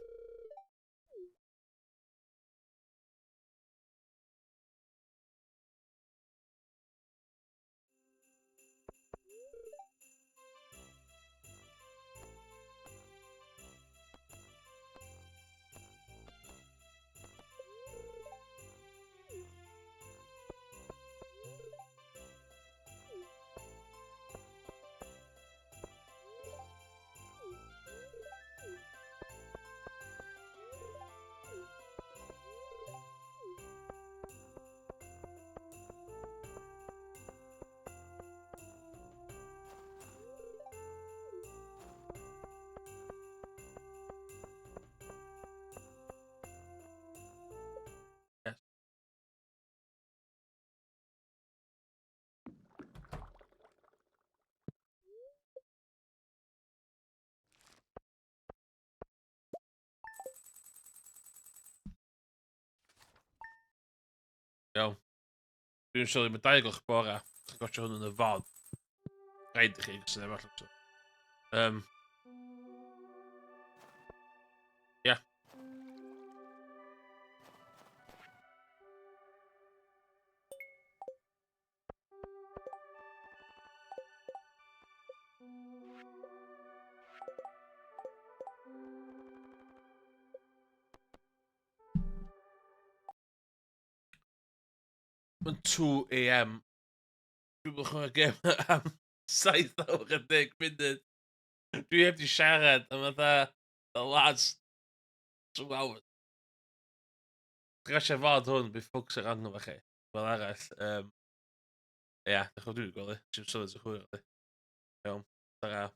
Yes. Iawn. Dwi'n sylwi mae 2 gloch bore. Chi'n gotio hwn yn y fod. Rhaid i chi, sy'n efo allan. Ia. Mae'n 2 AM. Dwi'n bod chi'n gêm am 7 awr a 10 munud. Dwi heb 'di siarad am fatha the last 2 hours. Dach fod hwn bydd ffocysio arno fo chi. Fel arall, ia, dach chi'n dwi 'di gweld e, jyst sylwi hwyl. Iawn, tara.